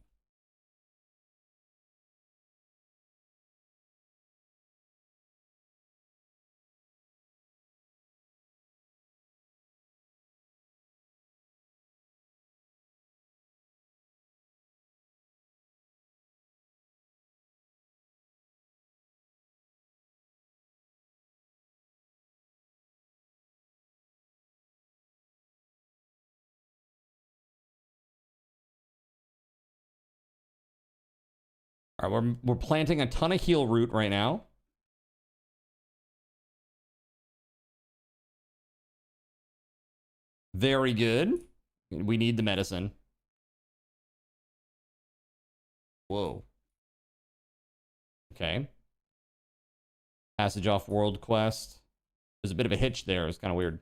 All right, we're planting a ton of heal root right now. Very good. We need the medicine. Whoa. Okay. Passage off world quest. There's a bit of a hitch there. It's kind of weird.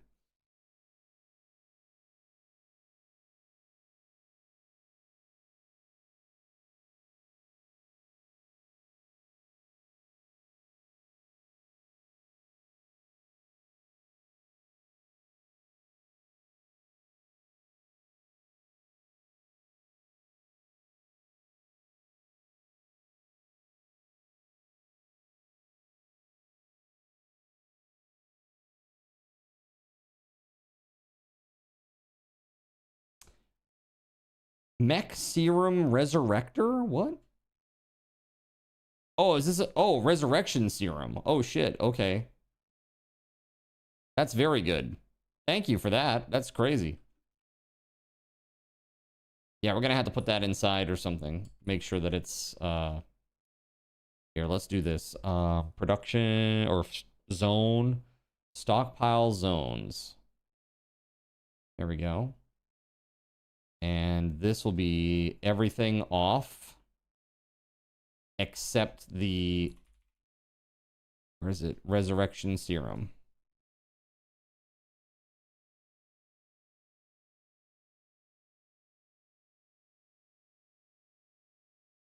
Mech Serum Resurrector? What? Oh, is this a... Oh, Resurrection Serum. Oh, shit. Okay. That's very good. Thank you for that. That's crazy. Yeah, we're going to have to put that inside or something. Make sure that it's... Here, let's do this. Production or zone. Stockpile zones. There we go. And this will be everything off except the, where is it? Resurrection Serum.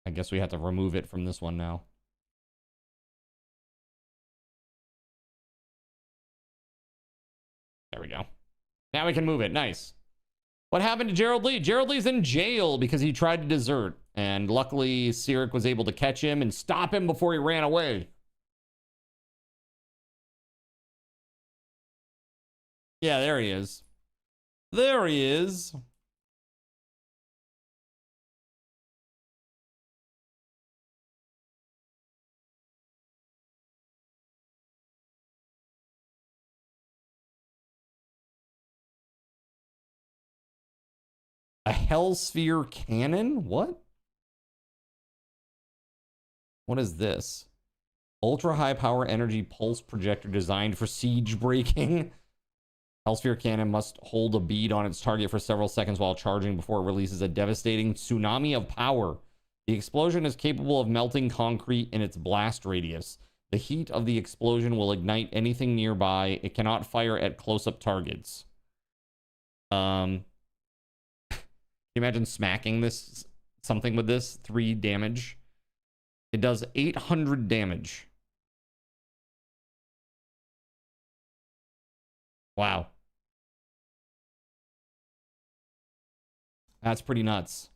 I guess we have to remove it from this one now. There we go. Now we can move it. Nice. What happened to Gerald Lee? Gerald Lee's in jail because he tried to desert. And luckily, Cyric was able to catch him and stop him before he ran away. Yeah, there he is. There he is. A Hellsphere cannon? What? What is this? Ultra high power energy pulse projector designed for siege breaking. Hellsphere cannon must hold a bead on its target for several seconds while charging before it releases a devastating tsunami of power. The explosion is capable of melting concrete in its blast radius. The heat of the explosion will ignite anything nearby. It cannot fire at close-up targets. Can you imagine smacking this something with this? 3 damage. It does 800 damage. Wow. That's pretty nuts.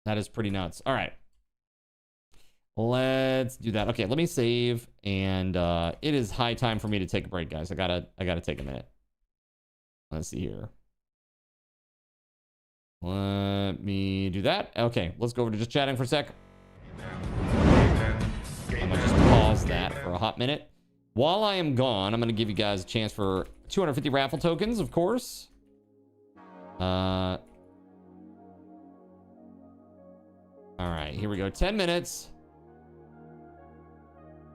That is pretty nuts. All right. Let's do that. Okay, let me save. And it is high time for me to take a break, guys. I gotta take a minute. Let's see here. Let me do that. Okay, let's go over to just chatting for a sec. I'm gonna just pause that for a hot minute. While I am gone, I'm gonna give you guys a chance for 250 raffle tokens, of course. All right, here we go. 10 minutes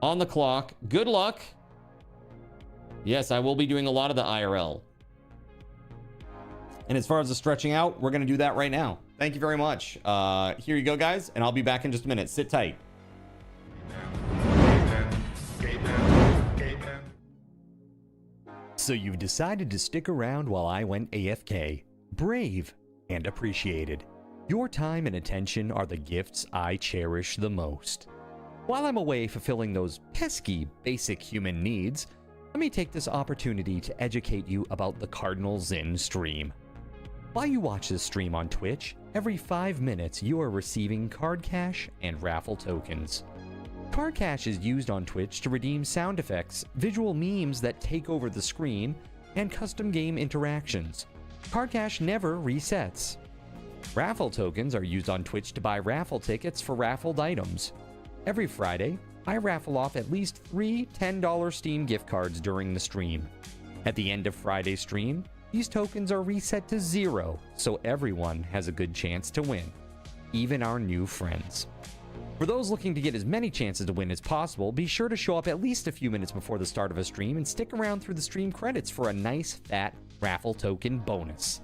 on the clock. Good luck. Yes, I will be doing a lot of the IRL. And as far as the stretching out, we're going to do that right now. Thank you very much. Here you go, guys. And I'll be back in just a minute. Sit tight. So you've decided to stick around while I went AFK. Brave and appreciated. Your time and attention are the gifts I cherish the most. While I'm away fulfilling those pesky basic human needs, let me take this opportunity to educate you about the Cardinal Zen stream. While you watch this stream on Twitch, every 5 minutes you are receiving card cash and raffle tokens. Card cash is used on Twitch to redeem sound effects, visual memes that take over the screen, and custom game interactions. Card cash never resets. Raffle tokens are used on Twitch to buy raffle tickets for raffled items. Every Friday, I raffle off at least 3 $10 Steam gift cards during the stream. At the end of Friday's stream, these tokens are reset to 0, so everyone has a good chance to win, even our new friends. For those looking to get as many chances to win as possible, be sure to show up at least a few minutes before the start of a stream and stick around through the stream credits for a nice fat raffle token bonus.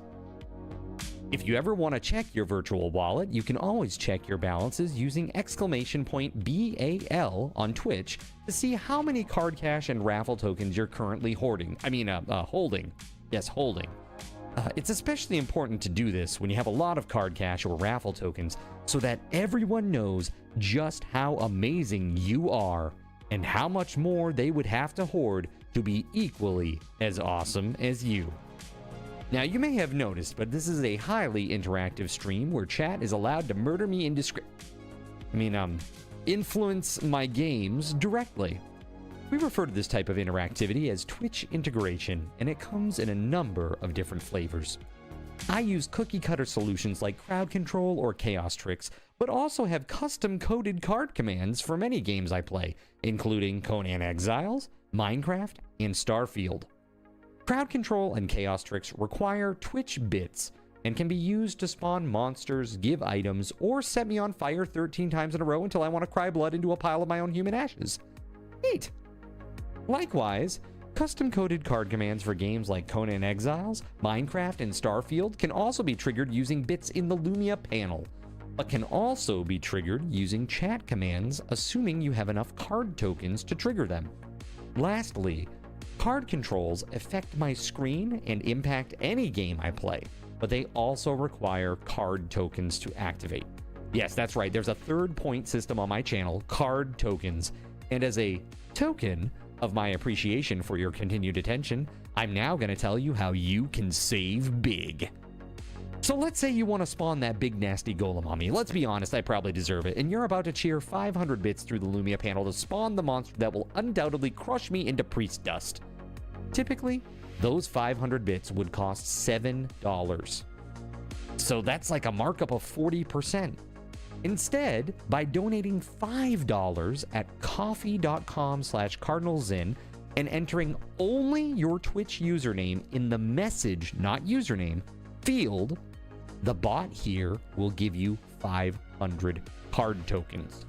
If you ever want to check your virtual wallet, you can always check your balances using !BAL on Twitch to see how many card cash and raffle tokens you're currently holding. Yes, holding. It's especially important to do this when you have a lot of card cash or raffle tokens so that everyone knows just how amazing you are and how much more they would have to hoard to be equally as awesome as you. Now, you may have noticed, but this is a highly interactive stream where chat is allowed to murder me influence my games directly. We refer to this type of interactivity as Twitch integration, and it comes in a number of different flavors. I use cookie-cutter solutions like crowd control or chaos tricks, but also have custom-coded card commands for many games I play, including Conan Exiles, Minecraft, and Starfield. Crowd control and chaos tricks require Twitch bits and can be used to spawn monsters, give items, or set me on fire 13 times in a row until I want to cry blood into a pile of my own human ashes. Neat! Likewise, custom-coded card commands for games like Conan Exiles, Minecraft, and Starfield can also be triggered using bits in the Lumia panel, but can also be triggered using chat commands, assuming you have enough card tokens to trigger them. Lastly, card controls affect my screen and impact any game I play, but they also require card tokens to activate. Yes, that's right, there's a third point system on my channel, card tokens, and as a token of my appreciation for your continued attention, I'm now going to tell you how you can save big. So let's say you want to spawn that big nasty golem on me. Let's be honest, I probably deserve it, and you're about to cheer 500 bits through the Lumia panel to spawn the monster that will undoubtedly crush me into priest dust. Typically, those 500 bits would cost $7. So that's like a markup of 40%. Instead, by donating $5 at coffee.com/cardinalzin and entering only your Twitch username in the message, not username, field, the bot here will give you 500 card tokens.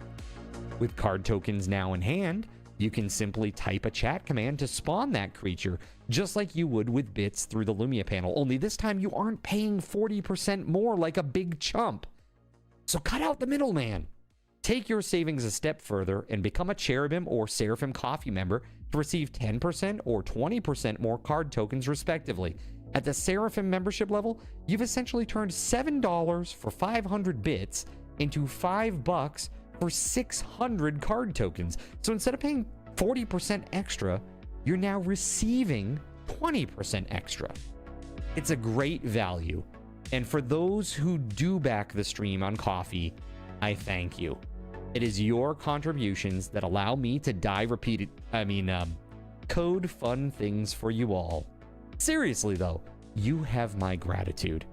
With card tokens now in hand, you can simply type a chat command to spawn that creature, just like you would with bits through the Lumia panel, only this time you aren't paying 40% more like a big chump. So cut out the middleman. Take your savings a step further and become a Cherubim or Seraphim Coffee member to receive 10% or 20% more card tokens respectively. At the Seraphim membership level, you've essentially turned $7 for 500 bits into $5 for 600 card tokens. So instead of paying 40% extra, you're now receiving 20% extra. It's a great value. And for those who do back the stream on Coffee, I thank you. It is your contributions that allow me to code fun things for you all. Seriously though, you have my gratitude.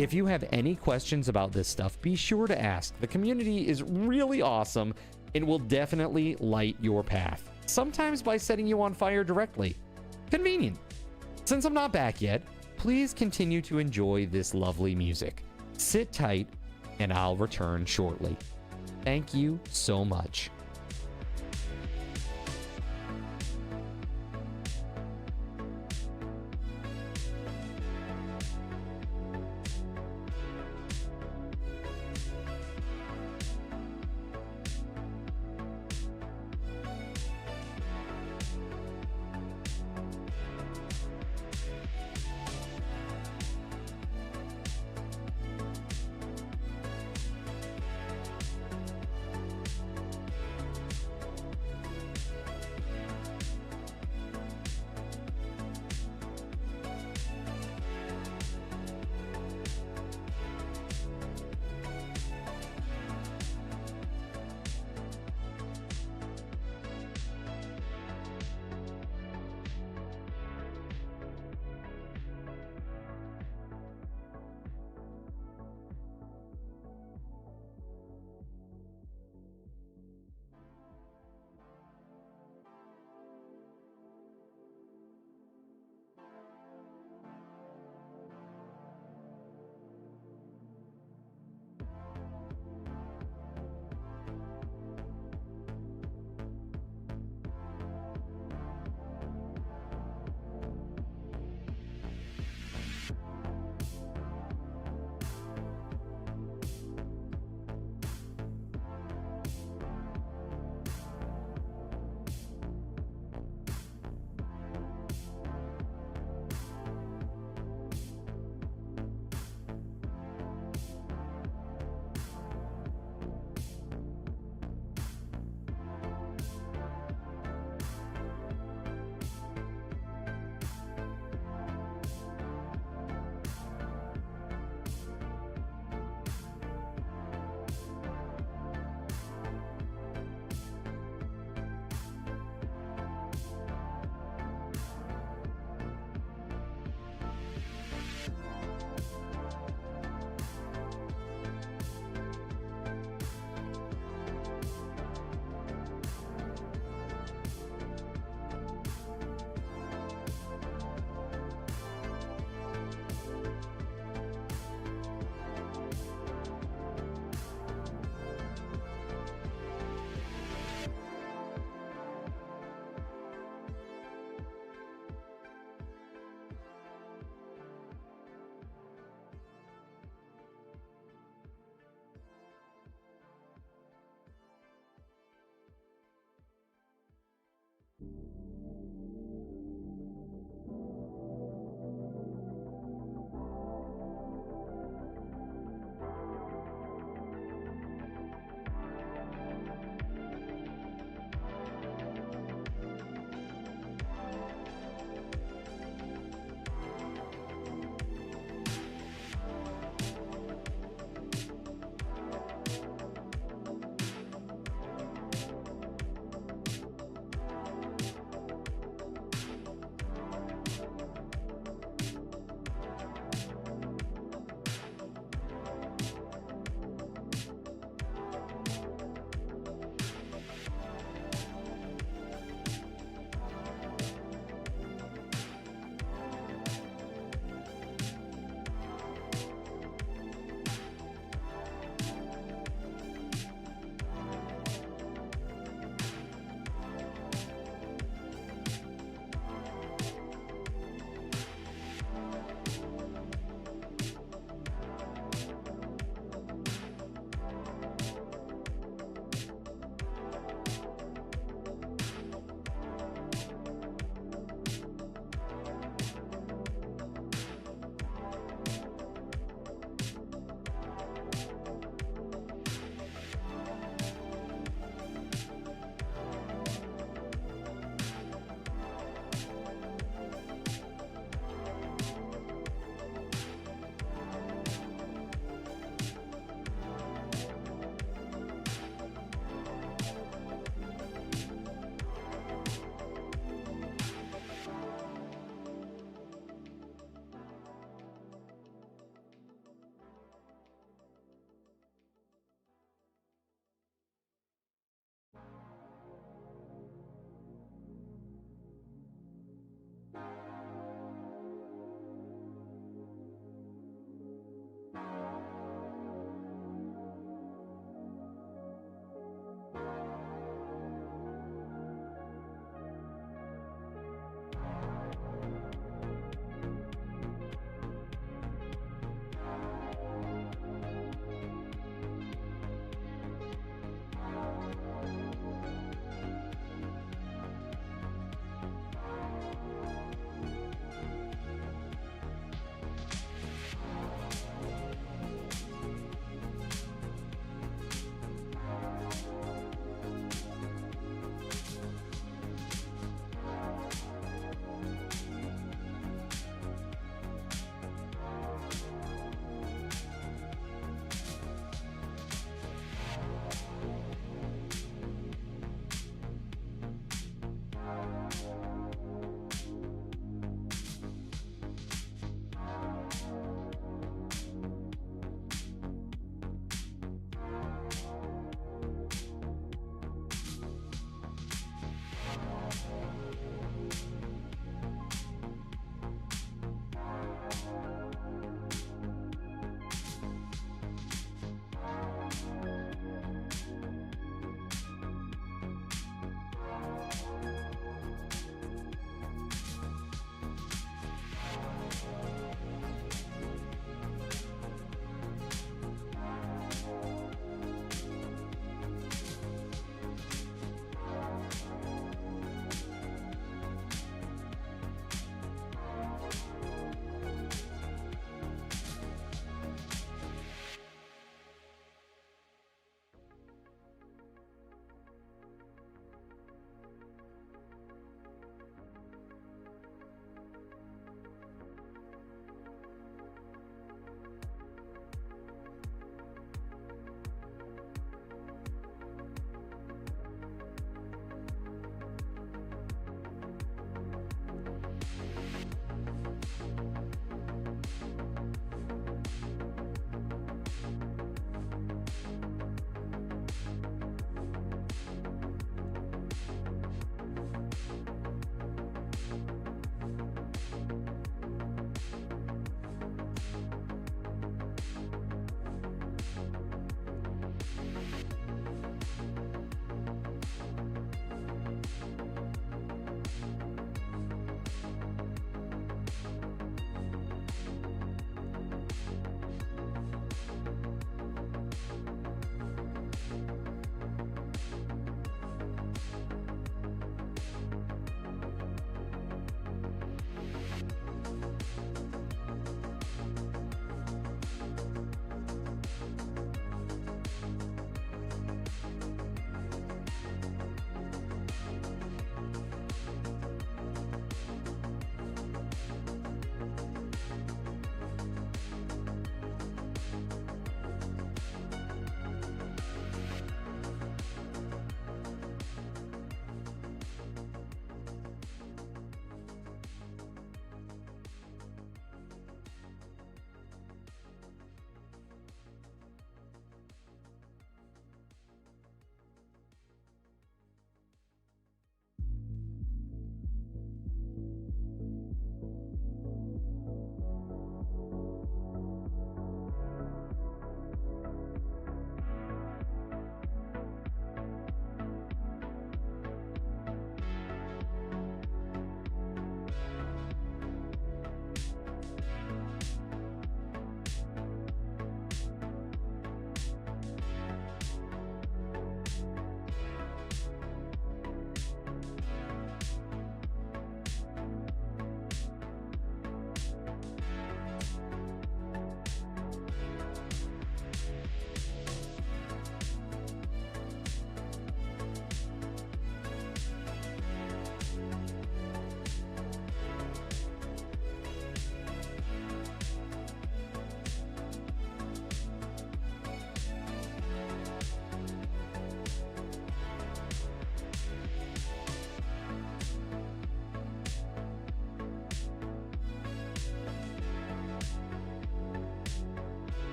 If you have any questions about this stuff, be sure to ask. The community is really awesome and will definitely light your path. Sometimes by setting you on fire directly. Convenient. Since I'm not back yet, please continue to enjoy this lovely music. Sit tight, and I'll return shortly. Thank you so much.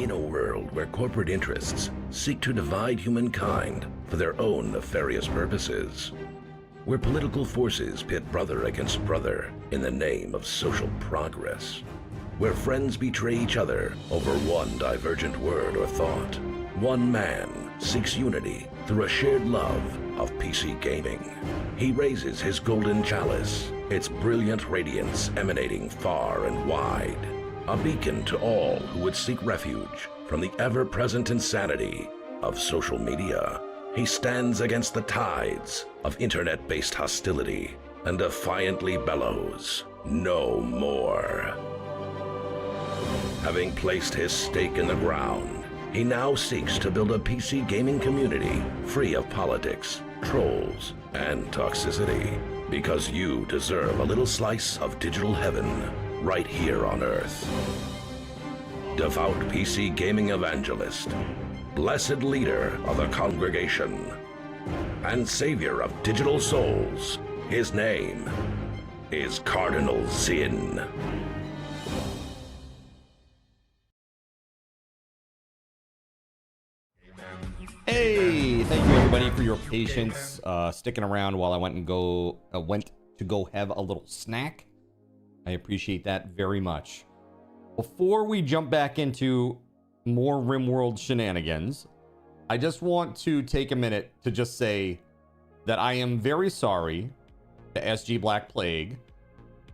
In a world where corporate interests seek to divide humankind for their own nefarious purposes, where political forces pit brother against brother in the name of social progress, where friends betray each other over one divergent word or thought, one man seeks unity through a shared love of PC gaming. He raises his golden chalice, its brilliant radiance emanating far and wide, a beacon to all who would seek refuge from the ever-present insanity of social media. He stands against the tides of internet-based hostility and defiantly bellows, "No more." Having placed his stake in the ground, he now seeks to build a PC gaming community free of politics, trolls, and toxicity, because you deserve a little slice of digital heaven right here on Earth. Devout PC gaming evangelist, blessed leader of the congregation, and savior of digital souls, his name is Cardinal Zin. Hey, thank you everybody for your patience, sticking around while I went to go have a little snack. I appreciate that very much. Before we jump back into more RimWorld shenanigans, I just want to take a minute to just say that I am very sorry to SG Black Plague.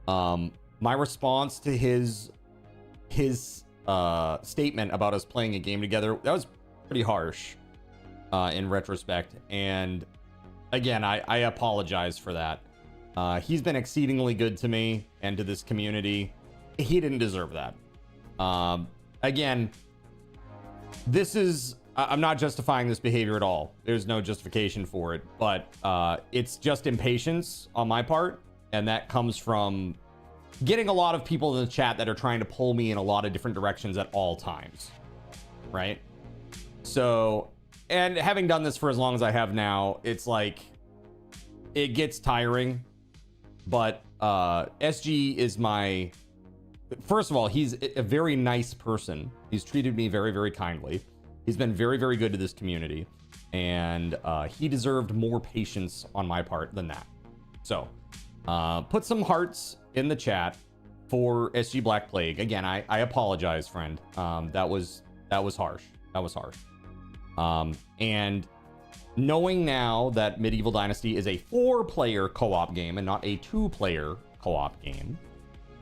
My response to his statement about us playing a game together, that was pretty harsh. In retrospect, and again, I apologize for that. He's been exceedingly good to me and to this community. He didn't deserve that. Again, this is, I'm not justifying this behavior at all. There's no justification for it, but it's just impatience on my part, and that comes from getting a lot of people in the chat that are trying to pull me in a lot of different directions at all times, right? So, and having done this for as long as I have now, it's like, it gets tiring. But SG is my, first of all, he's a very nice person. He's treated me very, very kindly. He's been very, very good to this community. And he deserved more patience on my part than that. So, put some hearts in the chat for SG Black Plague. Again, I apologize, friend. That was harsh. That was harsh. And knowing now that Medieval Dynasty is a 4-player co-op game and not a 2-player co-op game,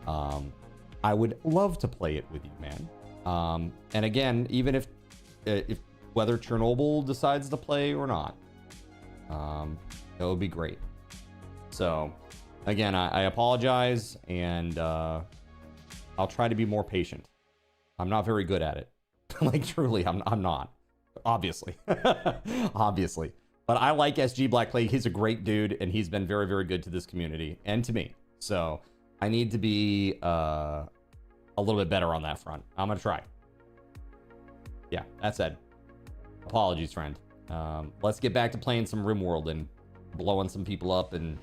I would love to play it with you, man. And again, even if whether Chernobyl decides to play or not, it would be great. So again, I apologize, and I'll try to be more patient. I'm not very good at it. Like, truly, I'm not. Obviously. Obviously. But I like SG Black Plague. He's a great dude, and he's been very, very good to this community and to me. So I need to be a little bit better on that front. I'm going to try. Yeah, that said, apologies, friend. Let's get back to playing some RimWorld and blowing some people up, and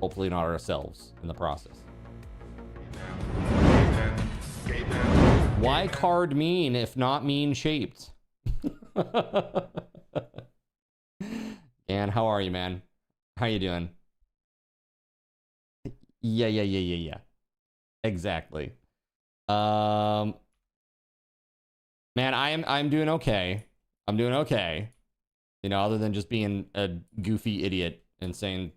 hopefully not ourselves in the process. Why card mean if not mean shaped? And how are you, man? How you doing? Yeah. Exactly. Man, I'm doing okay. I'm doing okay. You know, other than just being a goofy idiot and saying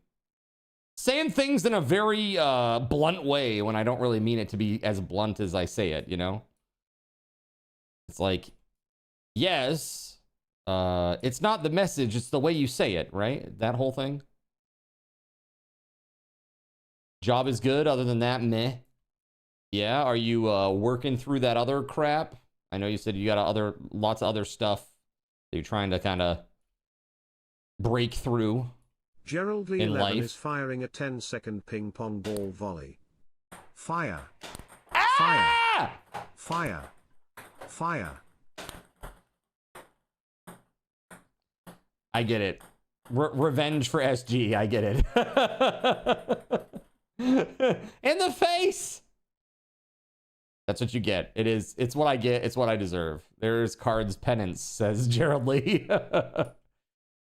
things in a very blunt way when I don't really mean it to be as blunt as I say it, you know? It's like, yes, it's not the message, it's the way you say it, right? That whole thing. Job is good, other than that, meh. Yeah, are you working through that other crap? I know you said you got lots of other stuff that you're trying to kind of break through. Gerald Lee in 11 life. is firing a 10-second ping pong ball volley. Fire. Ah! Fire. Fire. I get it. Revenge for SG. I get it. In the face. That's what you get. It's what I get. It's what I deserve. There's cards penance, says Gerald Lee.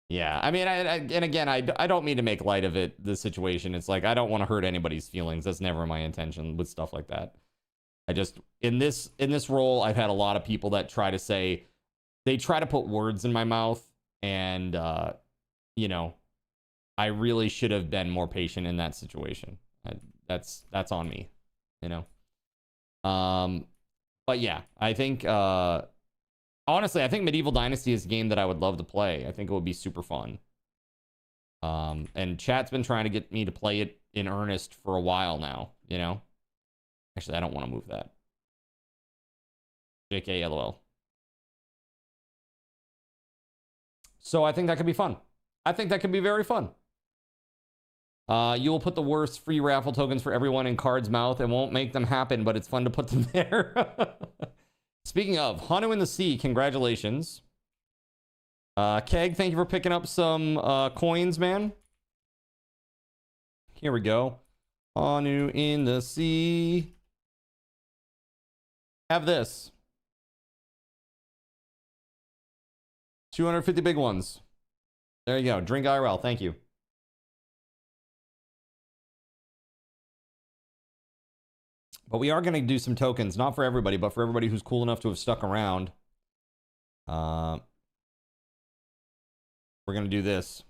Yeah, I mean, and again, I don't mean to make light of it, the situation. It's like, I don't want to hurt anybody's feelings. That's never my intention with stuff like that. I just, in this role, I've had a lot of people that try to say, they try to put words in my mouth, and, you know, I really should have been more patient in that situation. That's on me, you know? But yeah, I think, honestly, I think Medieval Dynasty is a game that I would love to play. I think it would be super fun. And chat's been trying to get me to play it in earnest for a while now, you know? Actually, I don't want to move that. JK, LOL. So I think that could be fun. I think that could be very fun. You will put the worst free raffle tokens for everyone in Card's mouth. It won't make them happen, but it's fun to put them there. Speaking of, Hanu in the Sea, congratulations. Keg, thank you for picking up some coins, man. Here we go. Hanu in the Sea. Have this. 250 big ones. There you go. Drink IRL. Thank you. But we are going to do some tokens, not for everybody, but for everybody who's cool enough to have stuck around. We're going to do this.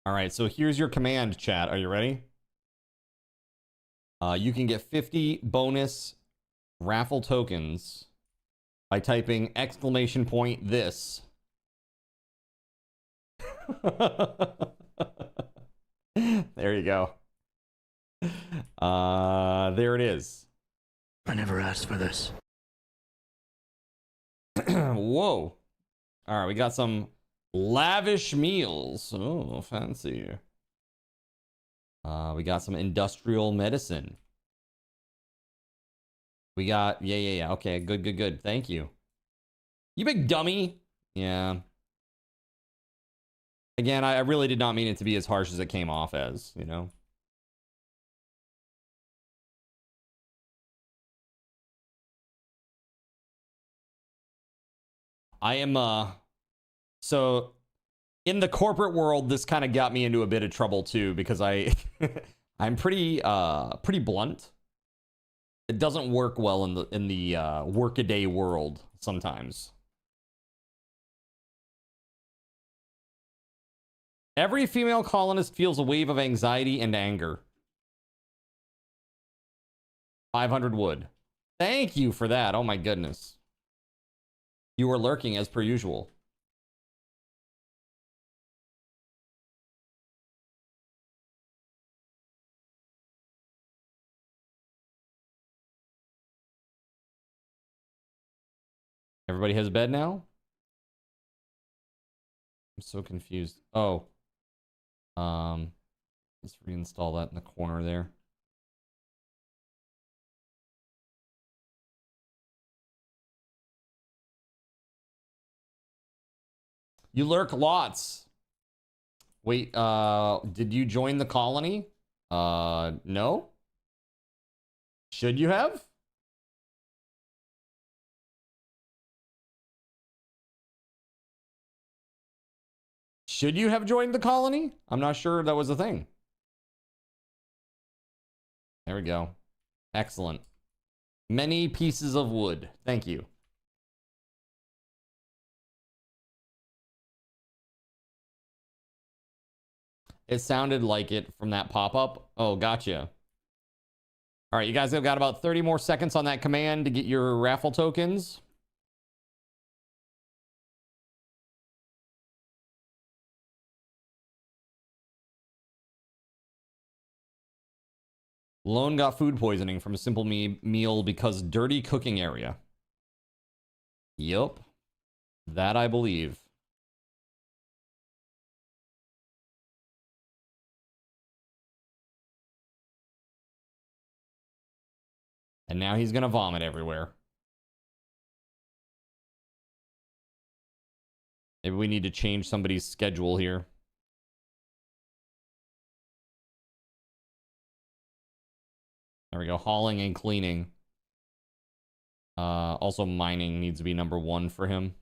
All right, so here's your command, chat. Are you ready? You can get 50 bonus raffle tokens by typing !this. There you go. There it is. I never asked for this. Whoa. All right, we got some lavish meals. Oh, fancy. We got some industrial medicine. We got, yeah. Okay, good. Thank you. You big dummy. Yeah. Again, I really did not mean it to be as harsh as it came off as, you know? I am, so in the corporate world, this kind of got me into a bit of trouble too, because I'm pretty blunt. It doesn't work well in the workaday world sometimes. Every female colonist feels a wave of anxiety and anger. 500 wood. Thank you for that. Oh my goodness. You were lurking as per usual. Everybody has a bed now? I'm so confused. Oh. Let's reinstall that in the corner there. You lurk lots. Wait, did you join the colony? No? Should you have? Should you have joined the colony? I'm not sure that was a thing. There we go. Excellent. Many pieces of wood. Thank you. It sounded like it from that pop-up. Oh, gotcha. All right, you guys have got about 30 more seconds on that command to get your raffle tokens. Lone got food poisoning from a simple meal because dirty cooking area. Yup. That I believe. And now he's gonna vomit everywhere. Maybe we need to change somebody's schedule here. There we go. Hauling and cleaning. Also mining needs to be number 1 for him.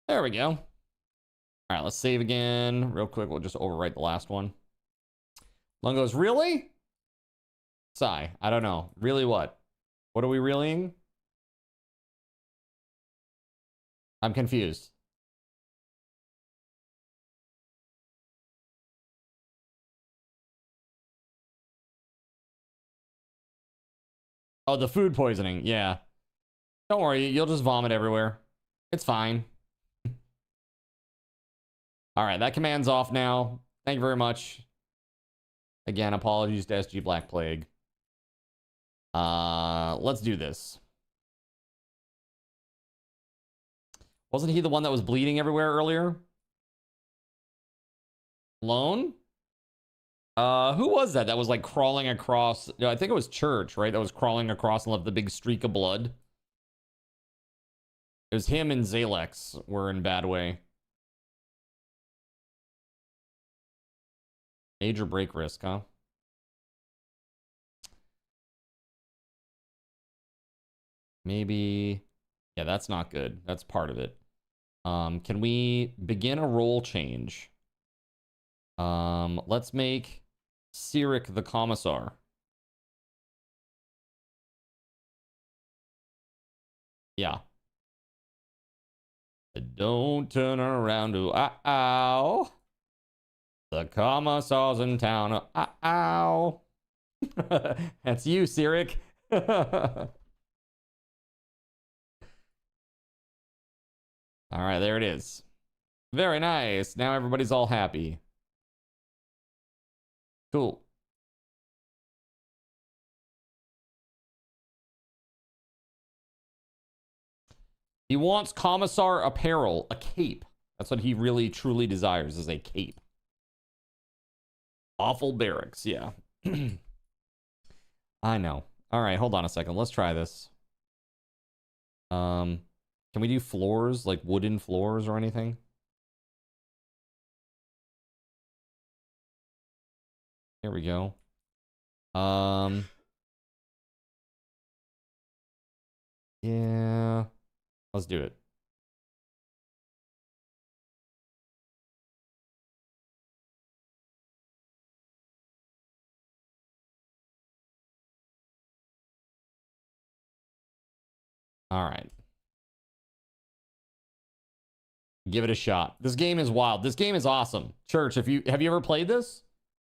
There we go. All right, let's save again. Real quick, we'll just overwrite the last one. Lung goes, really? Sigh, I don't know. Really what? What are we reeling? I'm confused. Oh, the food poisoning. Yeah. Don't worry, you'll just vomit everywhere. It's fine. All right, that command's off now. Thank you very much. Again, apologies to SG Black Plague. Let's do this. Wasn't he the one that was bleeding everywhere earlier? Lone? Who was that? That was like crawling across. I think it was Church, right? That was crawling across and left the big streak of blood. It was him and Zalex were in bad way. Major break risk, huh? Maybe. Yeah, that's not good. That's part of it. Can we begin a role change? Let's make Cyric the Commissar. Yeah. Don't turn around to ow. The Commissar's in town. Ow. That's you, Cyric. All right, there it is. Very nice. Now everybody's all happy. Cool. He wants Commissar apparel, a cape. That's what he really truly desires, is a cape. Awful barracks, yeah. I know. All right, hold on a second. Let's try this. Can we do floors, like wooden floors or anything? Here we go. Yeah. Let's do it. All right. Give it a shot. This game is wild. This game is awesome. Church, have you ever played this?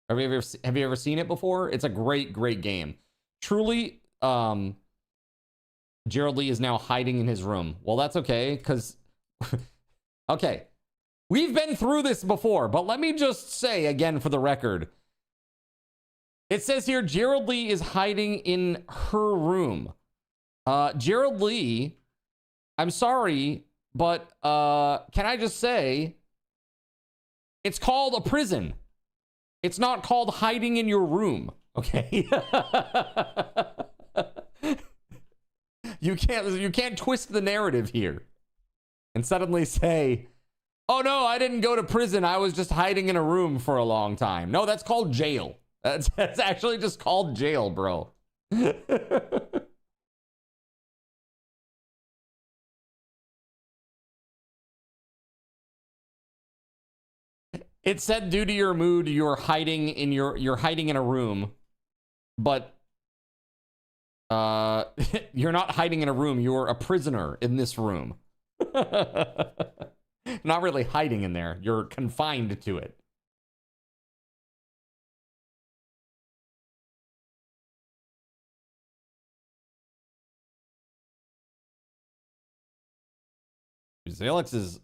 Have you ever seen it before? It's a great game. Truly, Gerald Lee is now hiding in his room. Well, that's okay, because okay. We've been through this before, but let me just say again for the record. It says here Gerald Lee is hiding in her room. Gerald Lee, I'm sorry, but can I just say, it's called a prison. It's not called hiding in your room, okay? You can't twist the narrative here and suddenly say, oh no, I didn't go to prison. I was just hiding in a room for a long time. No, that's called jail. That's actually just called jail, bro. It said due to your mood, you're hiding in a room, but you're not hiding in a room. You're a prisoner in this room. Not really hiding in there. You're confined to it. Alex is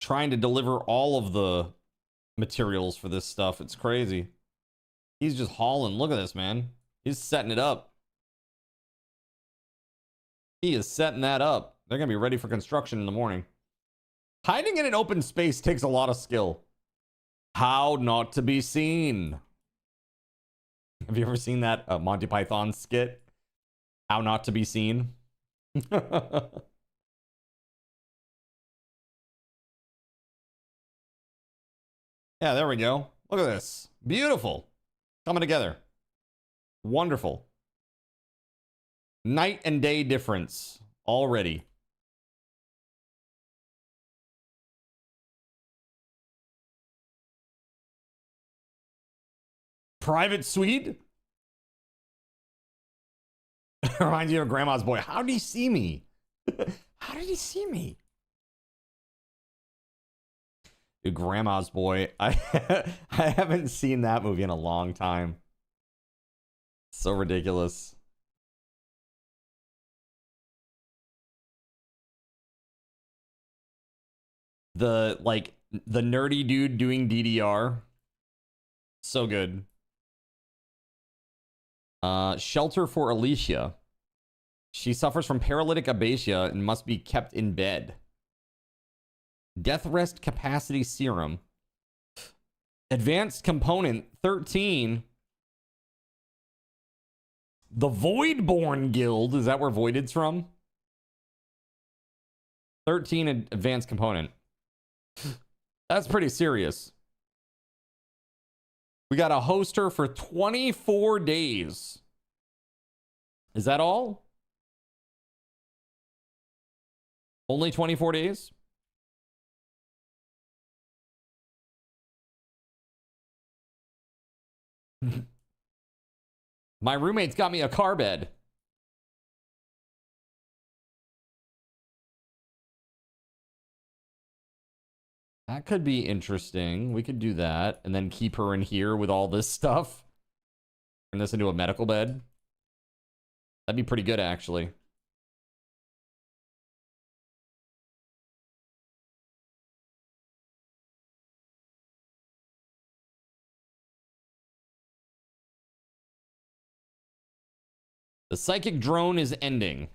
trying to deliver all of the materials for this stuff. It's crazy. He's just hauling. Look at this, man. He's setting it up. He is setting that up. They're going to be ready for construction in the morning. Hiding in an open space takes a lot of skill. How not to be seen. Have you ever seen that Monty Python skit? How not to be seen? Yeah, there we go. Look at this. Beautiful. Coming together. Wonderful. Night and day difference already. Private suite? Reminds you of Grandma's Boy. How did he see me? How did he see me? Dude, Grandma's Boy. I haven't seen that movie in a long time. So ridiculous. The nerdy dude doing DDR. So good. Shelter for Alicia. She suffers from paralytic abasia and must be kept in bed. Death rest capacity serum. Advanced component 13. The Voidborn Guild. Is that where Voided's from? 13 advanced component. That's pretty serious. We got a hoster for 24 days. Is that all? Only 24 days? My roommate's got me a car bed. That could be interesting. We could do that and then keep her in here with all this stuff. Turn this into a medical bed. That'd be pretty good, actually. The psychic drone is ending.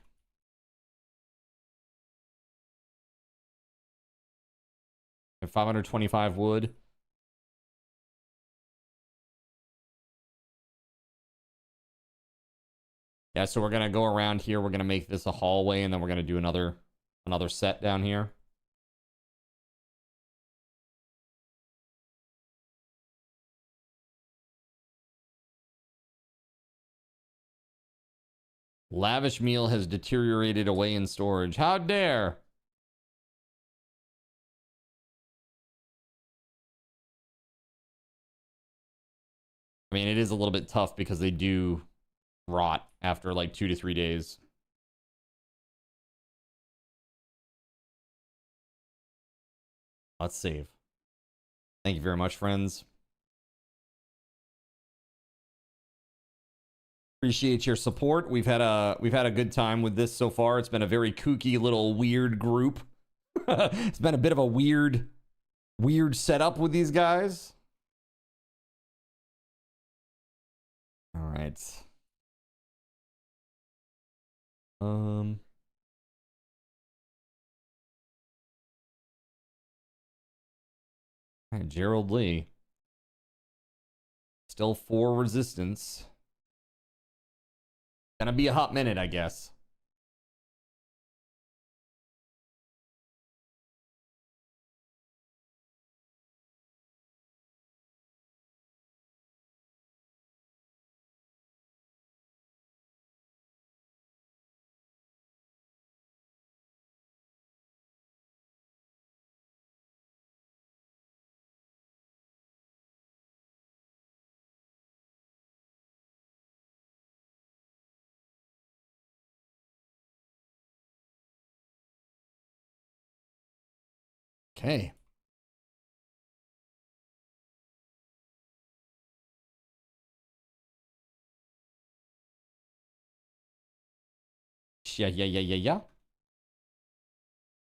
And 525 wood. Yeah, so we're gonna go around here. We're gonna make this a hallway, and then we're gonna do another set down here. Lavish meal has deteriorated away in storage. How dare! I mean, it is a little bit tough because they do rot after like 2 to 3 days. Let's save. Thank you very much, friends. Appreciate your support. We've had a good time with this so far. It's been a very kooky little weird group. It's been a bit of a weird setup with these guys. All right. All right, Gerald Lee. Still 4 resistance. Gonna be a hot minute, I guess. Okay. Yeah.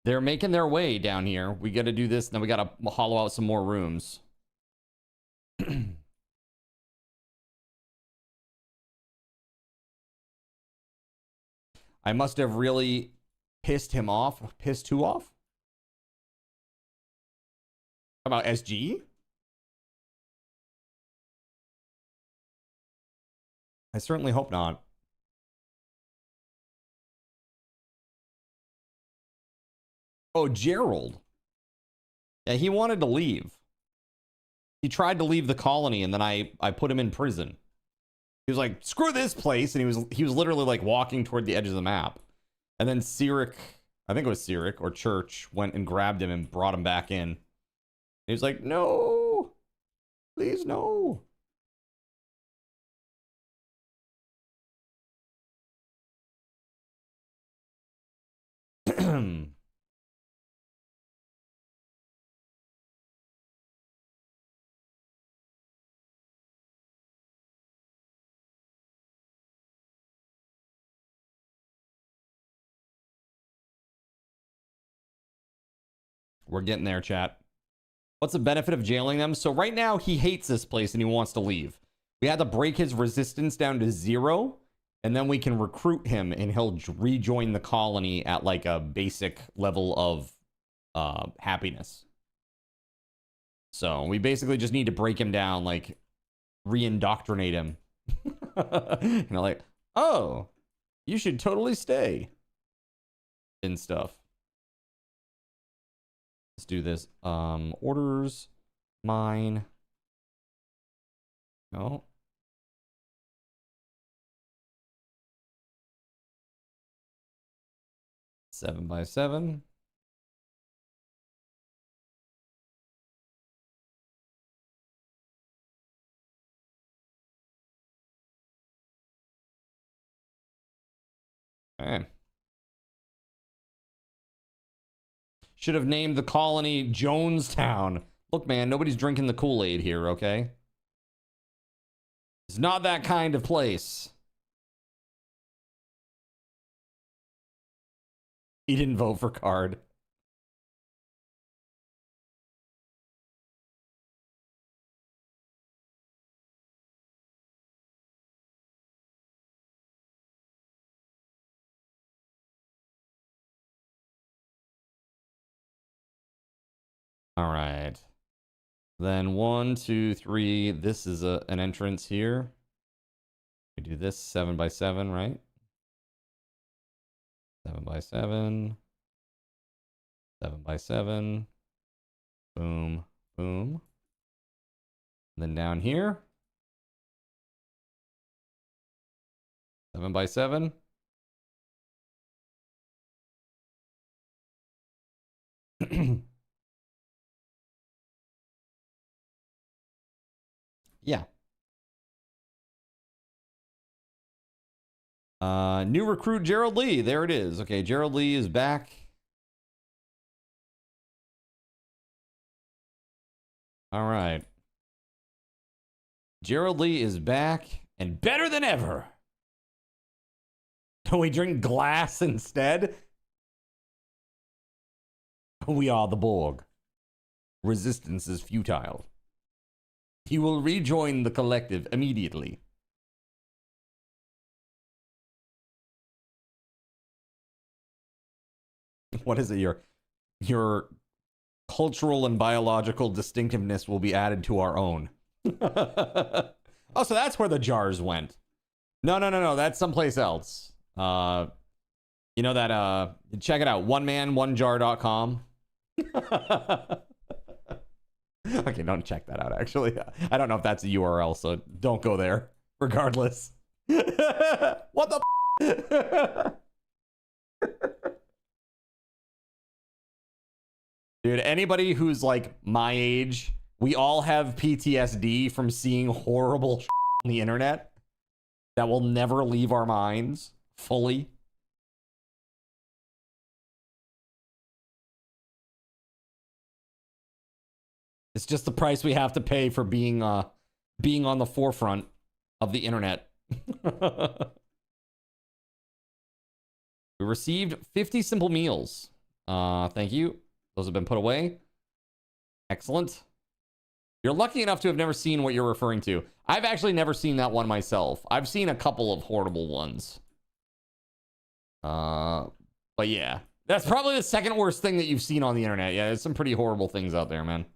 They're making their way down here. We got to do this, and then we got to hollow out some more rooms. I must have really pissed him off. Pissed who off? How about SG? I certainly hope not. Oh, Gerald. Yeah, he wanted to leave. He tried to leave the colony, and then I put him in prison. He was like, screw this place, and he was literally like walking toward the edge of the map. And then Cyric, I think it was Cyric or Church, went and grabbed him and brought him back in. He was like, no, please no. We're getting there, chat. What's the benefit of jailing them? So right now he hates this place and he wants to leave. We had to break his resistance down to 0, and then we can recruit him and he'll rejoin the colony at like a basic level of happiness. So we basically just need to break him down, like re-indoctrinate him. And I'm like, oh, you should totally stay and stuff. Let's do this. Orders, mine. No. Seven by 7. Okay. Should have named the colony Jonestown. Look, man, nobody's drinking the Kool-Aid here, okay? It's not that kind of place. He didn't vote for Card. All right. Then 1, 2, 3. This is an entrance here. We do this 7 by 7, right? 7 by 7. 7 by 7. Boom, boom. And then down here. 7 by 7. Yeah. New recruit Gerald Lee. There it is. Okay, Gerald Lee is back. All right. Gerald Lee is back and better than ever. Can we drink glass instead? We are the Borg. Resistance is futile. He will rejoin the collective immediately. What is it? Your cultural and biological distinctiveness will be added to our own. Oh, so that's where the jars went. No. That's someplace else. You know that, check it out. oneman1jar.com. Okay, don't check that out, actually. I don't know if that's a URL, so don't go there, regardless. What the Dude, anybody who's like my age, we all have PTSD from seeing horrible shit on the internet that will never leave our minds fully. It's just the price we have to pay for being on the forefront of the internet. We received 50 simple meals. Thank you. Those have been put away. Excellent. You're lucky enough to have never seen what you're referring to. I've actually never seen that one myself. I've seen a couple of horrible ones. But yeah, that's probably the second worst thing that you've seen on the internet. Yeah, there's some pretty horrible things out there, man.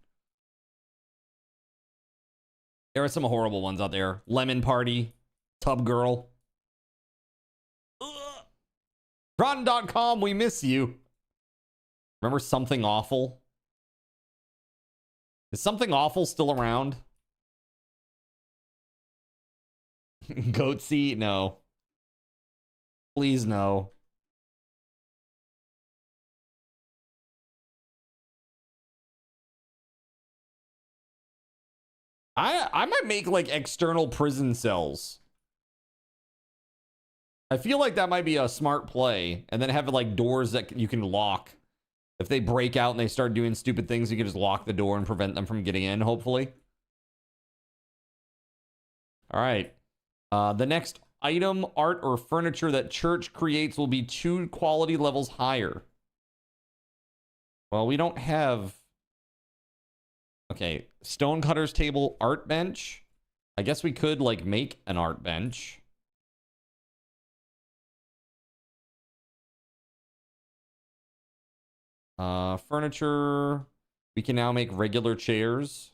There are some horrible ones out there. Lemon Party, Tub Girl. Rotten.com, we miss you. Remember Something Awful? Is Something Awful still around? Goatsy? No. Please, no. I might make like external prison cells. I feel like that might be a smart play, and then have like doors that you can lock. If they break out and they start doing stupid things, you can just lock the door and prevent them from getting in, hopefully. All right. The next item, art, or furniture that church creates will be 2 quality levels higher. Well, we don't have... Okay, Stonecutter's table, art bench. I guess we could, like, make an art bench. Furniture. We can now make regular chairs.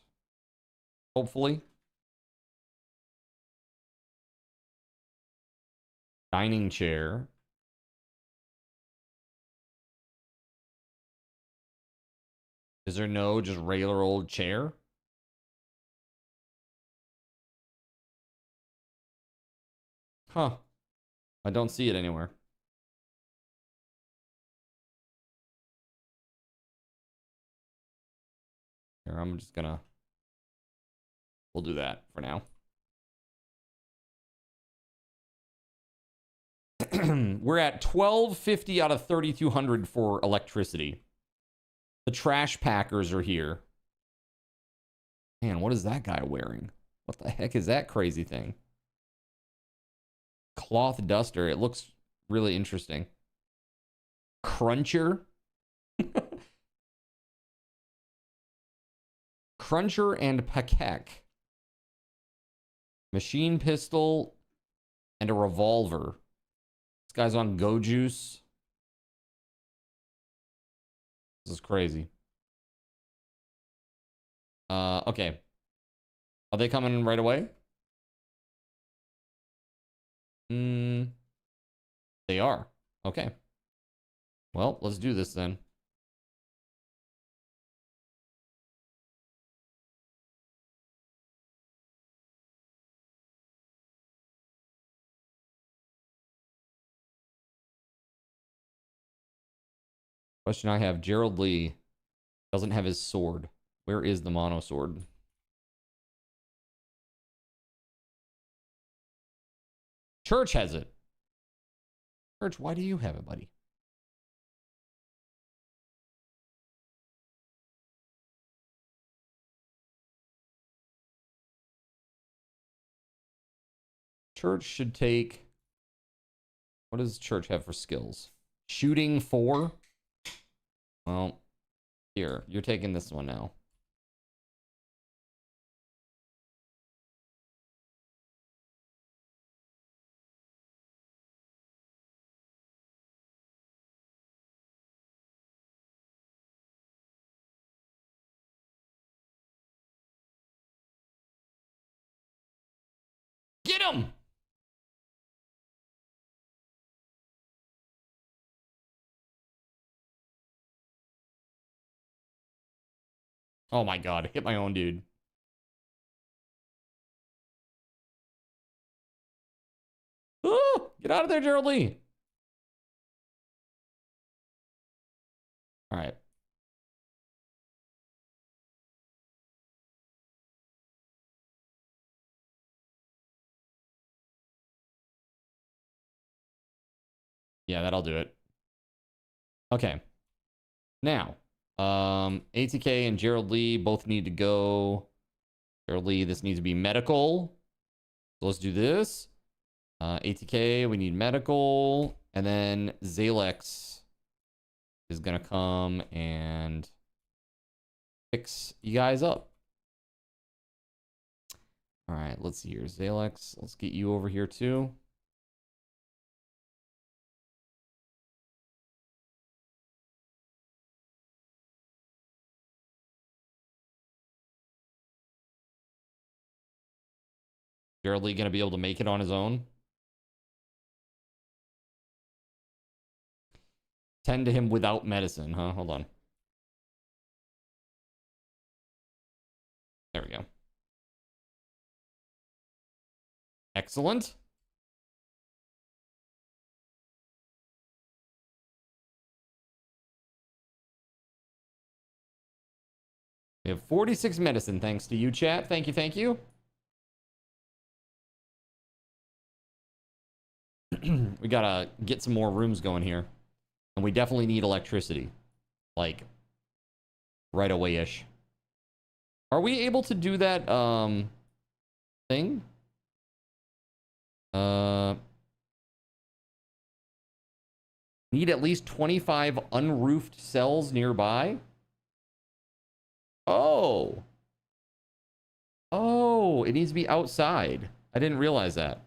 Hopefully. Dining chair. Is there no just regular old chair? Huh. I don't see it anywhere. Here, I'm just gonna... We'll do that for now. We're at 1250 out of 3200 for electricity. The trash packers are here. Man, what is that guy wearing? What the heck is that crazy thing? Cloth duster. It looks really interesting. Cruncher. Cruncher and Pakek. Machine pistol and a revolver. This guy's on Go Juice. This is crazy. Okay. Are they coming right away? They are. Okay. Well, let's do this then. Question I have, Gerald Lee doesn't have his sword. Where is the mono sword? Church has it. Church, why do you have it, buddy? Church should take... What does Church have for skills? Shooting 4? Well, here, you're taking this one now. Get him! Oh my god, hit my own dude. Ooh, get out of there, Gerald Lee. All right. Yeah, that'll do it. Okay. Now, ATK and Gerald Lee both need to go. Gerald Lee, this needs to be medical. So let's do this. ATK, we need medical. And then Zalex is going to come and fix you guys up. All right, let's see here. Zalex, let's get you over here too. Barely gonna be able to make it on his own. Tend to him without medicine, huh? Hold on. There we go. Excellent. We have 46 medicine, thanks to you, chat. Thank you, thank you. We gotta get some more rooms going here. And we definitely need electricity. Like, right away-ish. Are we able to do that, thing? Need at least 25 unroofed cells nearby? Oh. Oh, it needs to be outside. I didn't realize that.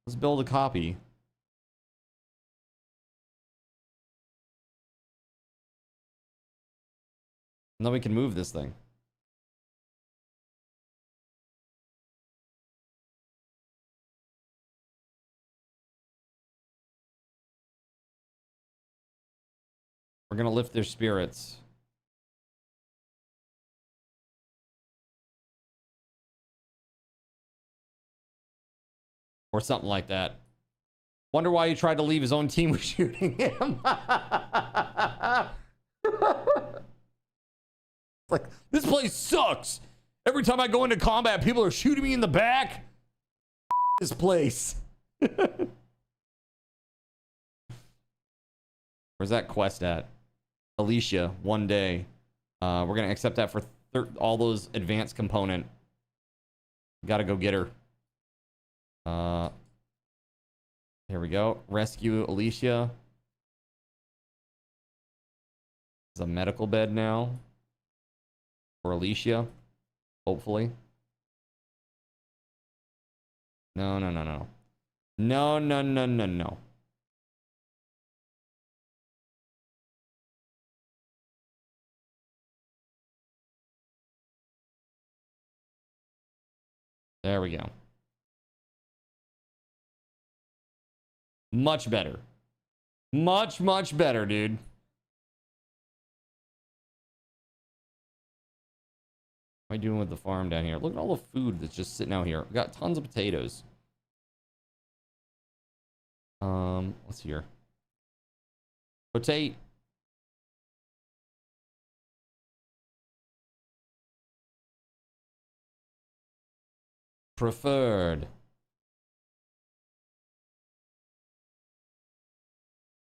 Let's build a copy. And then we can move this thing. We're gonna lift their spirits. Or something like that. Wonder why he tried to leave his own team with shooting him. Like, this place sucks. Every time I go into combat, people are shooting me in the back. This place. Where's that quest at? Alicia, one day. We're going to accept that for all those advanced component. Gotta go get her. Here we go. Rescue Alicia. There's a medical bed now. For Alicia. Hopefully. No, no, no, no. No, no, no, no, no. There we go. Much better. Much, much better, dude. What am I doing with the farm down here? Look at all the food that's just sitting out here. We got tons of potatoes. What's here? Potato. Preferred.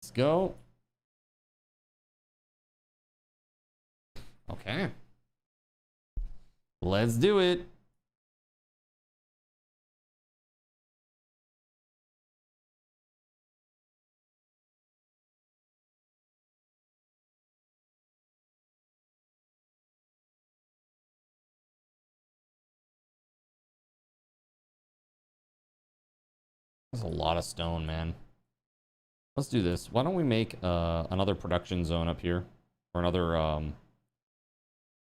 Let's go. Okay. Let's do it. There's a lot of stone, man. Let's do this. Why don't we make another production zone up here? Or another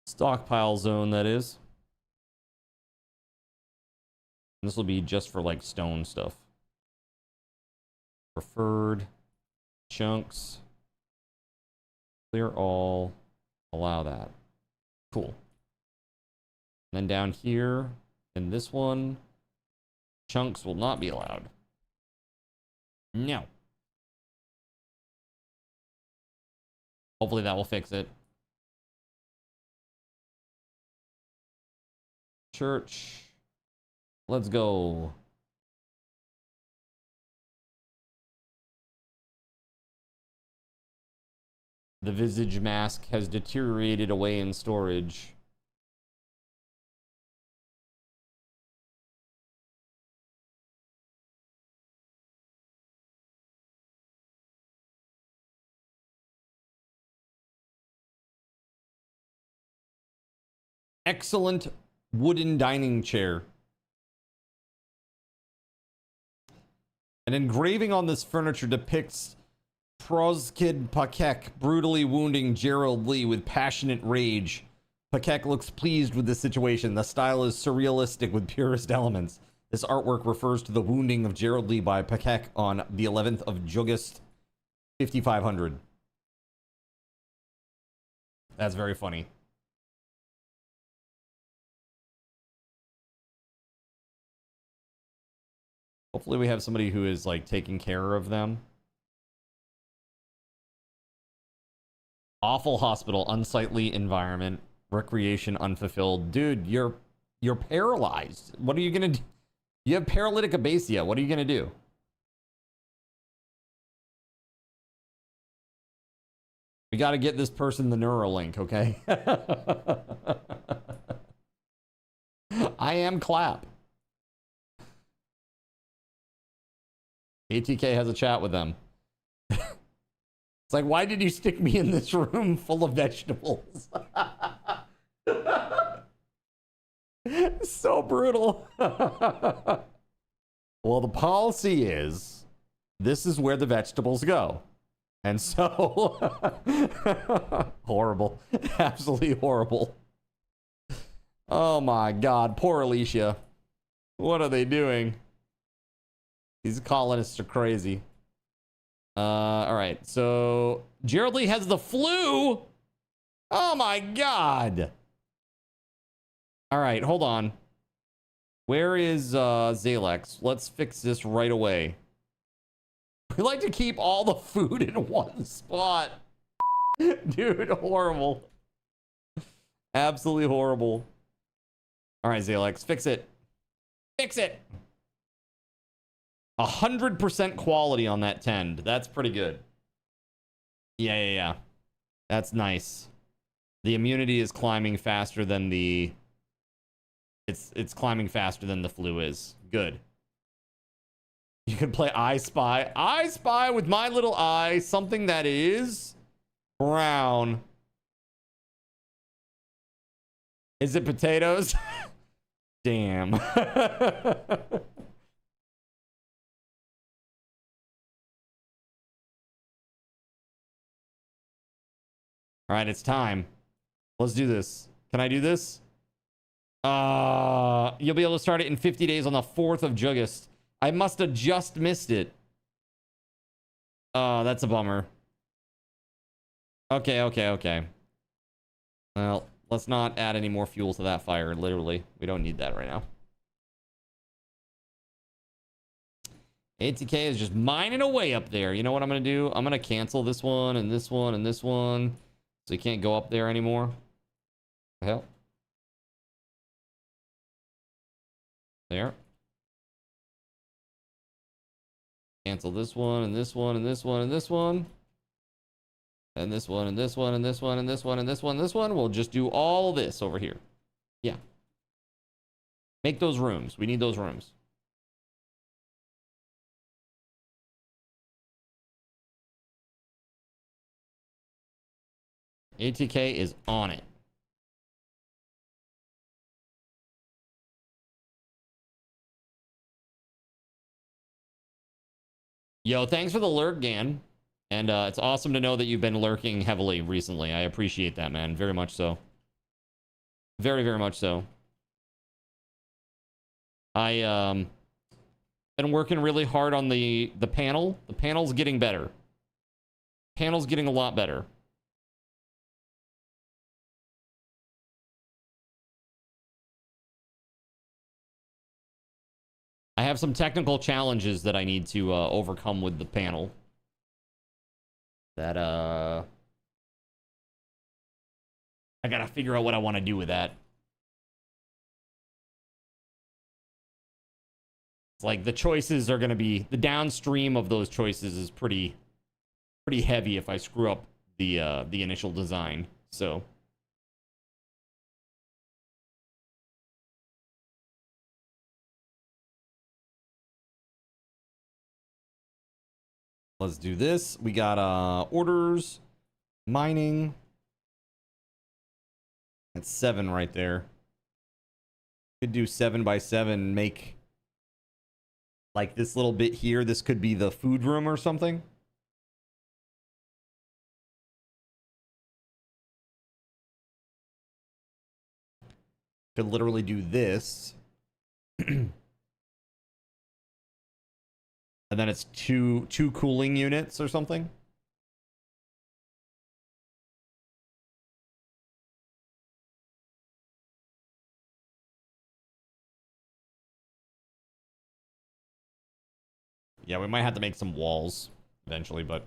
stockpile zone, that is. And this will be just for like stone stuff. Preferred. Chunks. Clear all. Allow that. Cool. And then down here, in this one, chunks will not be allowed. No. Hopefully that will fix it. Church. Let's go. The visage mask has deteriorated away in storage. Excellent wooden dining chair. An engraving on this furniture depicts Prozkid Pakek brutally wounding Gerald Lee with passionate rage. Pakek looks pleased with the situation. The style is surrealistic with purest elements. This artwork refers to the wounding of Gerald Lee by Pakek on the 11th of August, 5500. That's very funny. Hopefully we have somebody who is like taking care of them. Awful hospital, unsightly environment, recreation unfulfilled. Dude, you're paralyzed. What are you gonna do? You have paralytic abasia. What are you gonna do? We got to get this person the Neuralink, okay? I am Clap. ATK has a chat with them. It's like, why did you stick me in this room full of vegetables? So brutal. Well, the policy is, this is where the vegetables go. And so, horrible. Absolutely horrible. Oh my God, poor Alicia. What are they doing? These colonists are crazy. All right, so Gerald Lee has the flu. Oh my God. All right, hold on. Where is Zalex? Let's fix this right away. We like to keep all the food in one spot. Dude, horrible. Absolutely horrible. All right, Zalex, fix it. Fix it. 100% quality on that tend. That's pretty good. Yeah. That's nice. The immunity is climbing faster than the... It's climbing faster than the flu is. Good. You can play I Spy. I Spy with my little eye. Something that is brown. Is it potatoes? Damn. All right, it's time. Let's do this. Can I do this? You'll be able to start it in 50 days on the 4th of August. I must have just missed it. Oh, that's a bummer. Okay. Well, let's not add any more fuel to that fire, literally. We don't need that right now. ATK is just mining away up there. You know what I'm going to do? I'm going to cancel this one and this one and this one. So you can't go up there anymore. The hell? There. Cancel this one and this one and this one and this one. And this one and this one and this one and this one and this one and this one. We'll just do all this over here. Yeah. Make those rooms. We need those rooms. ATK is on it. Yo, thanks for the lurk, Gan. And it's awesome to know that you've been lurking heavily recently. I appreciate that, man. Very much so. Very, very much so. I been working really hard on the panel. The panel's getting better. Panel's getting a lot better. I have some technical challenges that I need to overcome with the panel. That, I gotta figure out what I want to do with that. It's like the choices are gonna be, the downstream of those choices is pretty heavy if I screw up the initial design. So. Let's do this. We got orders, mining. That's 7 right there. Could do 7 by 7, make like this little bit here. This could be the food room or something. Could literally do this. And then it's two cooling units or something. Yeah, we might have to make some walls eventually, but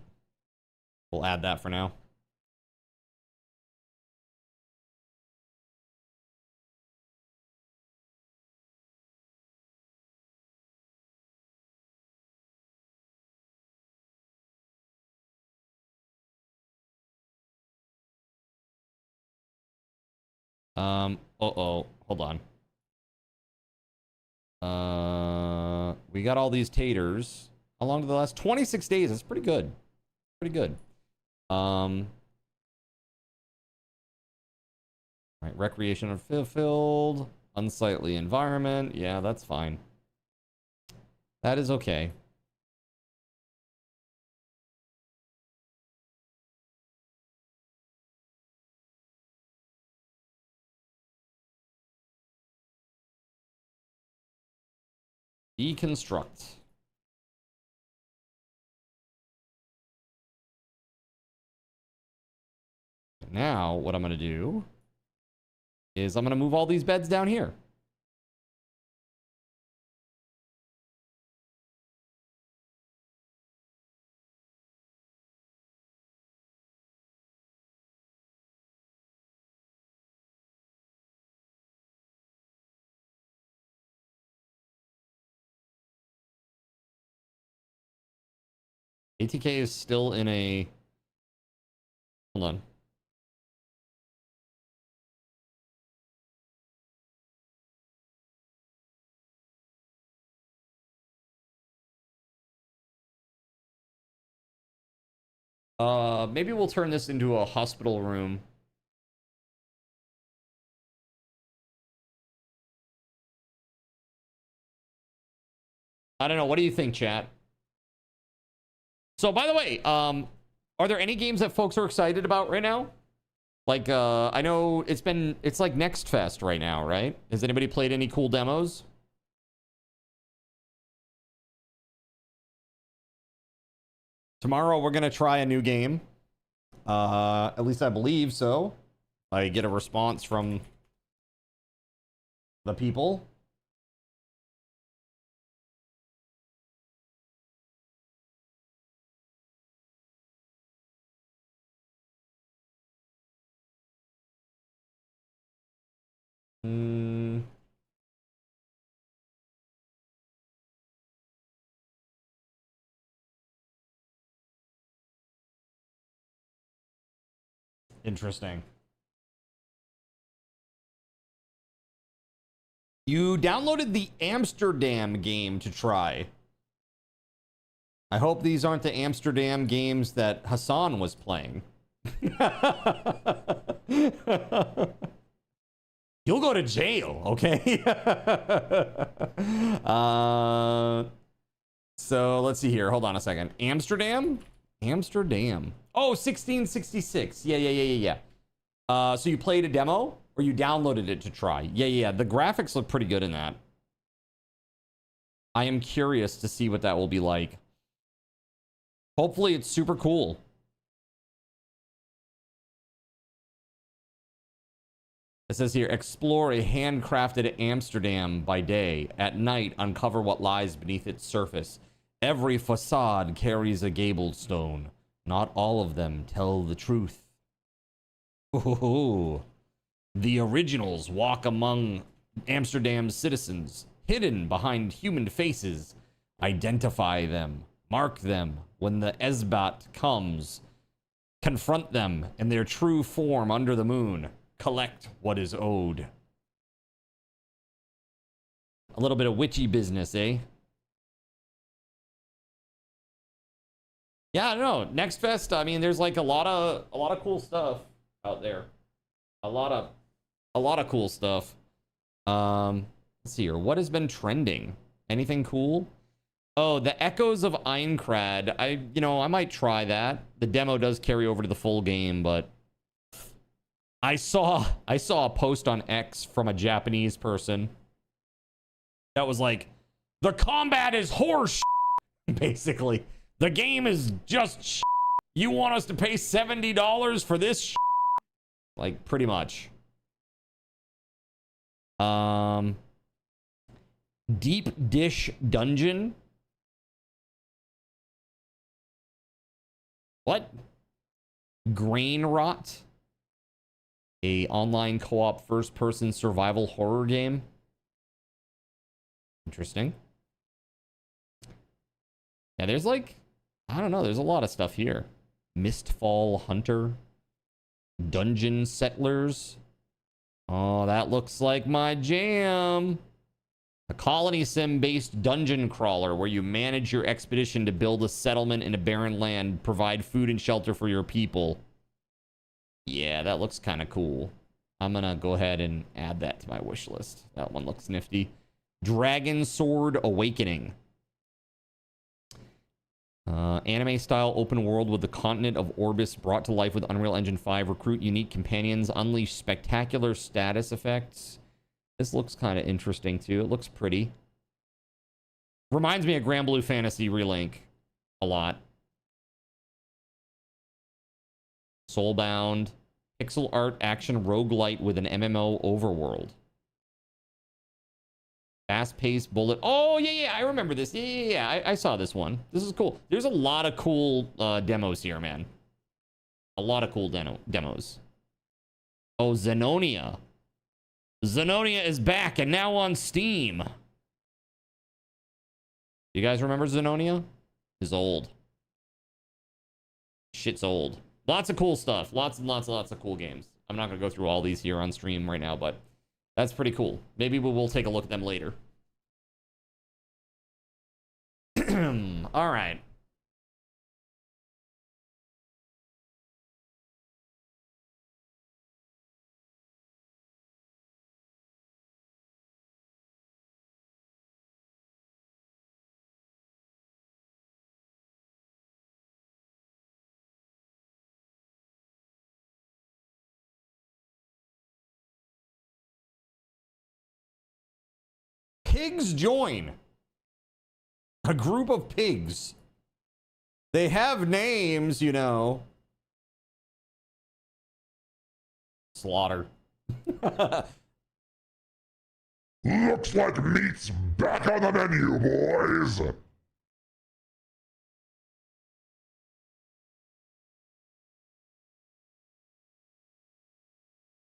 we'll add that for now. Uh-oh, hold on. We got all these taters. How long did they last? 26 days. That's pretty good. Pretty good. Right, recreation fulfilled. Unsightly environment. Yeah, that's fine. That is okay. Deconstruct. Now, what I'm going to do is I'm going to move all these beds down here. ATK is still in a... Hold on. Maybe we'll turn this into a hospital room. I don't know. What do you think, chat? So, by the way, are there any games that folks are excited about right now? Like, I know it's like Next Fest right now, right? Has anybody played any cool demos? Tomorrow, we're going to try a new game. At least I believe so. I get a response from the people. Interesting. You downloaded the Amsterdam game to try. I hope these aren't the Amsterdam games that Hassan was playing. You'll go to jail, okay? So let's see here. Hold on a second. Amsterdam? Amsterdam. Oh, 1666. Yeah. So you played a demo or you downloaded it to try? Yeah. The graphics look pretty good in that. I am curious to see what that will be like. Hopefully it's super cool. It says here, explore a handcrafted Amsterdam by day. At night, uncover what lies beneath its surface. Every facade carries a gable stone. Not all of them tell the truth. Ooh. The originals walk among Amsterdam's citizens, hidden behind human faces. Identify them. Mark them when the Esbat comes. Confront them in their true form under the moon. Collect what is owed. A little bit of witchy business, eh? Yeah, I don't know. Next Fest, I mean, there's like a lot of cool stuff out there. A lot of cool stuff. Let's see here. What has been trending? Anything cool? Oh, the Echoes of Einkrad. I might try that. The demo does carry over to the full game, but I saw a post on X from a Japanese person that was like, the combat is horse basically. The game is just you want us to pay $70 for this like pretty much. Deep Dish Dungeon. What? Grain Rot. A online co-op first-person survival horror game. Interesting. Yeah, there's like, I don't know, there's a lot of stuff here. Mistfall Hunter. Dungeon Settlers. Oh, that looks like my jam. A colony sim-based dungeon crawler where you manage your expedition to build a settlement in a barren land, provide food and shelter for your people. Yeah, that looks kind of cool. I'm gonna go ahead and add that to my wish list. That one looks nifty. Dragon Sword Awakening. Anime style open world with the continent of Orbis brought to life with Unreal Engine 5. Recruit unique companions, unleash spectacular status effects. This looks kind of interesting too. It looks pretty. Reminds me of Grand Blue Fantasy Relink a lot. Soulbound. Pixel art action roguelite with an MMO overworld. Fast-paced bullet. Oh, yeah, I remember this. Yeah, I saw this one. This is cool. There's a lot of cool demos here, man. A lot of cool demos. Oh, Zenonia. Zenonia is back and now on Steam. You guys remember Zenonia? It's old. Shit's old. Lots of cool stuff. Lots and lots of cool games. I'm not going to go through all these here on stream right now, but that's pretty cool. Maybe we'll take a look at them later. All right. Pigs join. A group of pigs. They have names, you know. Slaughter. Looks like meat's back on the menu, boys.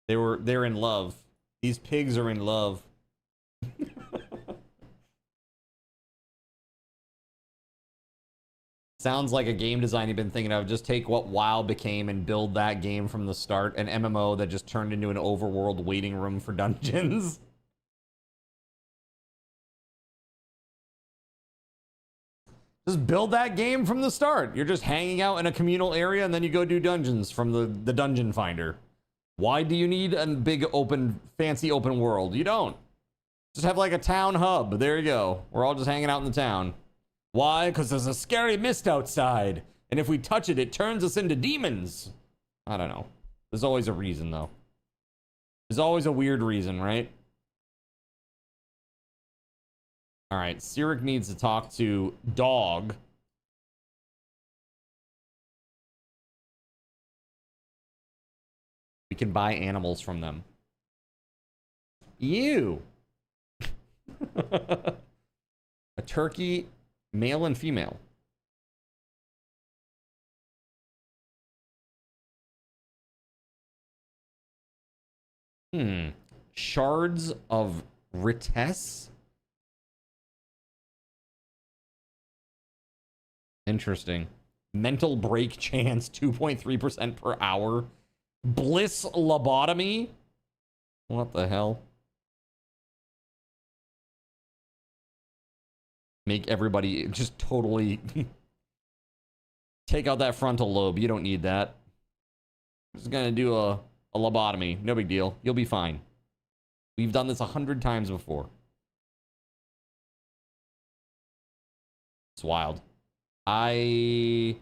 They're in love. These pigs are in love. Sounds like a game design you've been thinking of. Just take what WoW became and build that game from the start. An MMO that just turned into an overworld waiting room for dungeons. Just build that game from the start. You're just hanging out in a communal area and then you go do dungeons from the dungeon finder. Why do you need a big open, fancy open world? You don't. Just have like a town hub. There you go. We're all just hanging out in the town. Why? Because there's a scary mist outside. And if we touch it, it turns us into demons. I don't know. There's always a reason, though. There's always a weird reason, right? All right. Cyric needs to talk to Dog. We can buy animals from them. Ew. A turkey... Male and female. Shards of Rites? Interesting. Mental break chance, 2.3% per hour. Bliss lobotomy? What the hell? Make everybody just totally take out that frontal lobe. You don't need that. Just gonna do a lobotomy. No big deal. You'll be fine. We've done this 100 times before. It's wild. Yeah,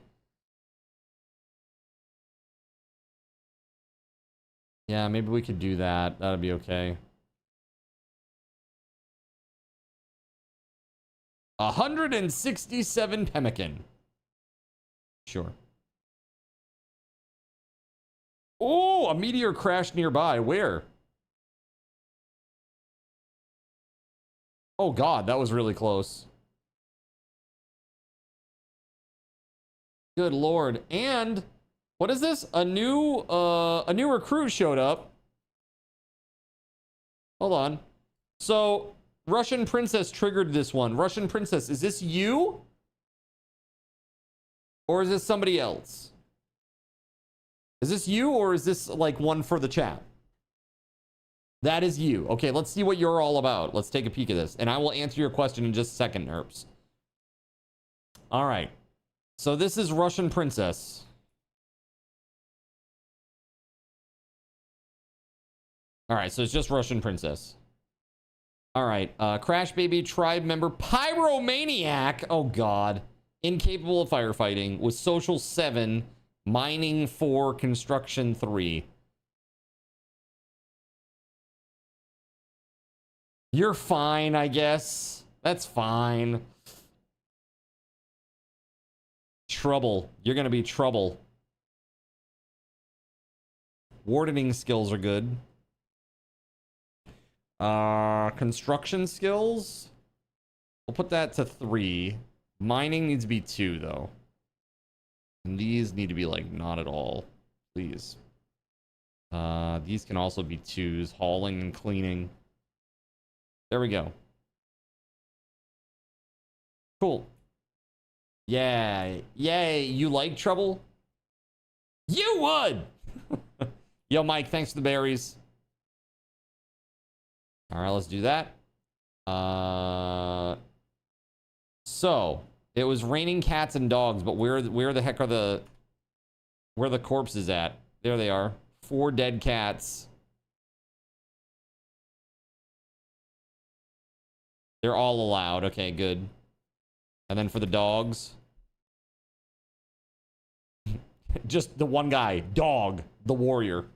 Yeah, maybe we could do that. That'd be okay. 167 pemmican. Sure. Oh, a meteor crashed nearby. Where? Oh God, that was really close. Good Lord. And what is this? A new recruit showed up. Hold on. So Russian Princess triggered this one. Russian Princess, is this you? Or is this somebody else? Is this you or is this like one for the chat? That is you. Okay, let's see what you're all about. Let's take a peek at this. And I will answer your question in just a second, Nerps. All right. So this is Russian Princess. All right, so it's just Russian Princess. All right, Crash Baby tribe member Pyromaniac. Oh God, incapable of firefighting with social 7, mining 4, construction 3. You're fine, I guess. That's fine. Trouble. You're gonna be trouble. Wardening skills are good. Construction skills. We'll put that to 3. Mining needs to be 2, though. And these need to be, like, not at all. Please. These can also be 2s. Hauling and cleaning. There we go. Cool. Yeah. Yay. You like trouble? You would! Yo, Mike, thanks for the berries. All right, let's do that. So it was raining cats and dogs, but where the heck are the corpses at? There they are. 4 dead cats. They're all allowed. Okay, good. And then for the dogs, just the one guy, dog, the warrior.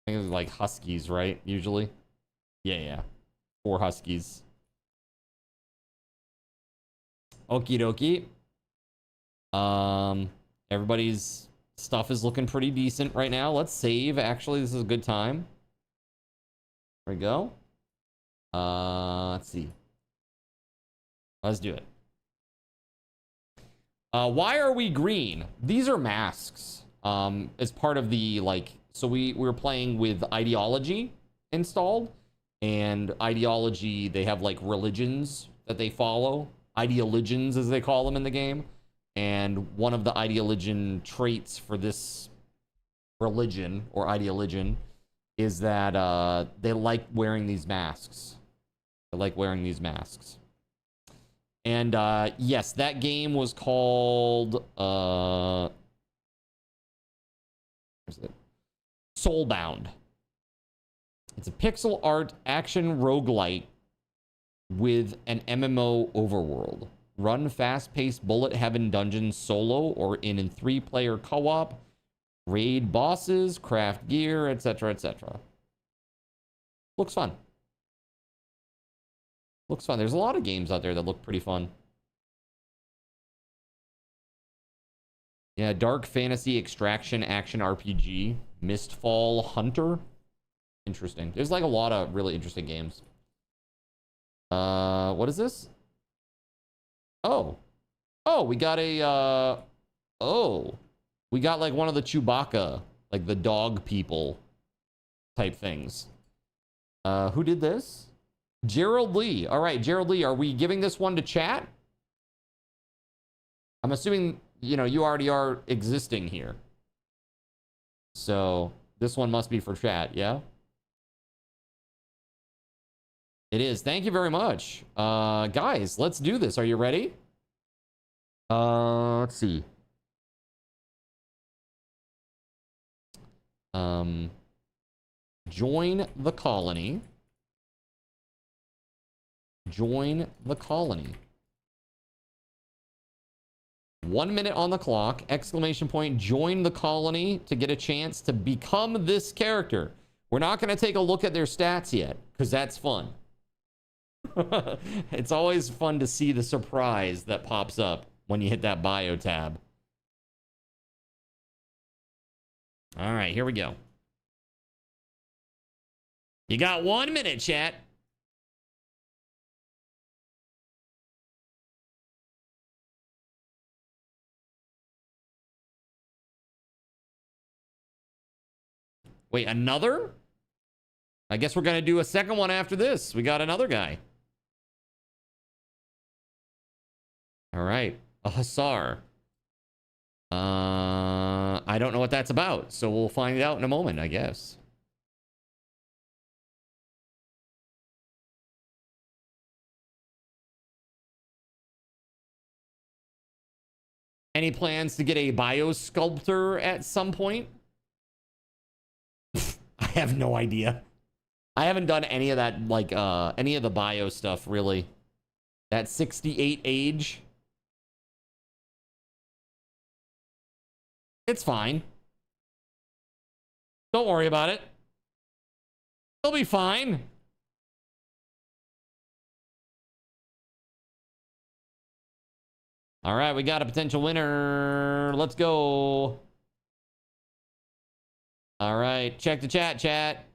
I think it's like huskies, right? Usually. Yeah. 4 huskies. Okie dokie. Everybody's stuff is looking pretty decent right now. Let's save. Actually, this is a good time. There we go. Let's see. Let's do it. Why are we green? These are masks. As part of the, like, so we were playing with ideology installed, and ideology, they have like religions that they follow, ideologians as they call them in the game, and one of the ideologian traits for this religion or ideologian is that they like wearing these masks. They like wearing these masks. And yes, that game was called where's it? Soulbound. It's a pixel art action roguelite with an MMO overworld. Run fast-paced bullet heaven dungeons solo or in 3-player co-op. Raid bosses, craft gear, etc., etc. Looks fun. Looks fun. There's a lot of games out there that look pretty fun. Yeah, dark fantasy extraction action RPG. Mistfall Hunter. Interesting. There's like a lot of really interesting games. What is this? Oh, we got a we got like one of the Chewbacca, like the dog people type things. Who did this? Gerald Lee. All right, Gerald Lee, are we giving this one to chat? I'm assuming, you know, you already are existing here. So this one must be for chat, yeah? It is. Thank you very much. Guys, let's do this. Are you ready? Let's see. Join the colony. Join the colony. 1 minute on the clock, exclamation point, join the colony to get a chance to become this character. We're not going to take a look at their stats yet, because that's fun. It's always fun to see the surprise that pops up when you hit that bio tab. All right, here we go. You got 1 minute, chat. Wait, another? I guess we're going to do a second one after this. We got another guy. All right. A hussar. I don't know what that's about, so we'll find out in a moment, I guess. Any plans to get a biosculptor at some point? I have no idea. I haven't done any of that, like, any of the bio stuff, really. That 68 age. It's fine. Don't worry about it. It'll be fine. All right, we got a potential winner. Let's go. All right, check the chat, chat.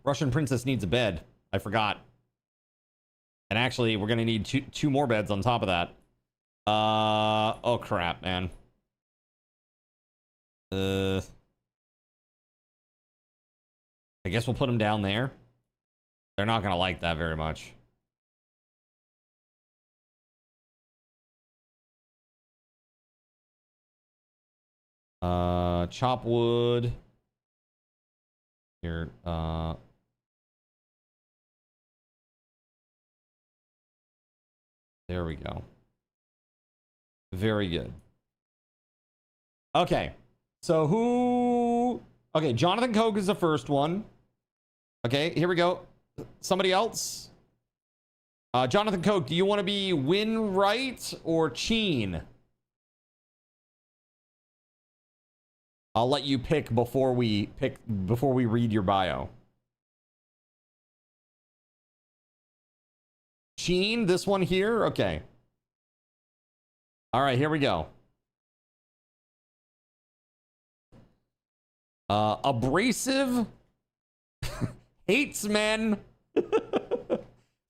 Russian princess needs a bed. I forgot. And actually, we're going to need two more beds on top of that. Oh, crap, man. I guess we'll put them down there. They're not going to like that very much. Chop wood. Here, there we go. Very good. Okay. So who... Okay, Jonathan Koch is the first one. Okay, here we go. Somebody else? Jonathan Koch, do you want to be Winwright or Cheen? I'll let you pick before we read your bio. Sheen, this one here? Okay. All right, here we go. Abrasive. Hates men.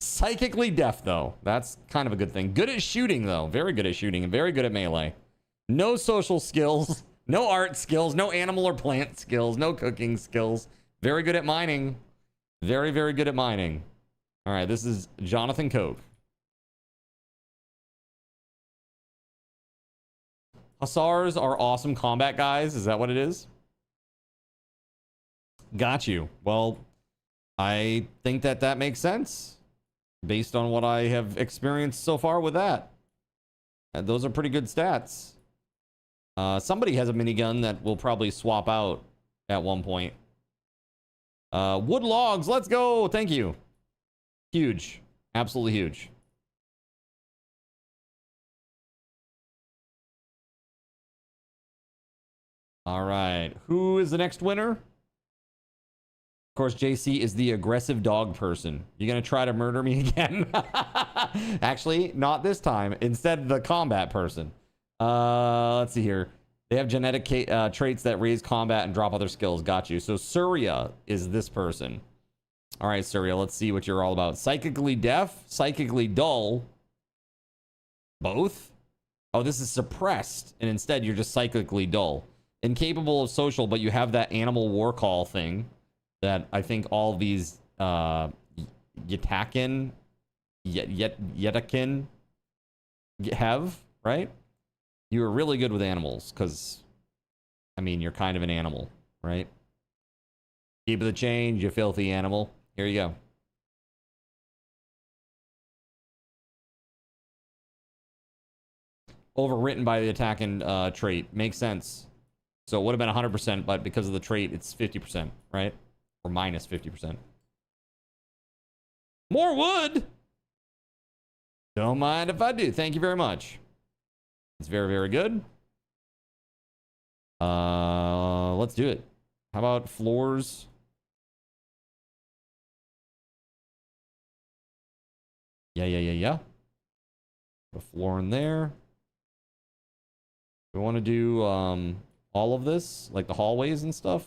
Psychically deaf, though. That's kind of a good thing. Good at shooting, though. Very good at shooting and very good at melee. No social skills. No art skills, no animal or plant skills, no cooking skills. Very good at mining. Very, very good at mining. All right, this is Jonathan Koch. Hussars are awesome combat guys. Is that what it is? Got you. Well, I think that makes sense based on what I have experienced so far with that. And those are pretty good stats. Somebody has a minigun that we'll probably swap out at one point. Wood logs, let's go. Thank you. Huge. Absolutely huge. All right. Who is the next winner? Of course, JC is the aggressive dog person. You gonna try to murder me again? Actually, not this time. Instead, the combat person. Let's see here. They have genetic traits that raise combat and drop other skills. Got you. So Surya is this person. All right, Surya, let's see what you're all about. Psychically deaf, psychically dull. Both? Oh, this is suppressed, and instead you're just psychically dull. Incapable of social, but you have that animal war call thing that I think all of these Yetakin have, right? You were really good with animals because, I mean, you're kind of an animal, right? Keep the change, you filthy animal. Here you go. Overwritten by the attacking trait. Makes sense. So it would have been 100%, but because of the trait, it's 50%, right? Or minus 50%. More wood! Don't mind if I do. Thank you very much. It's very, very good. Let's do it. How about floors? Yeah. Put a floor in there. We want to do all of this, like the hallways and stuff.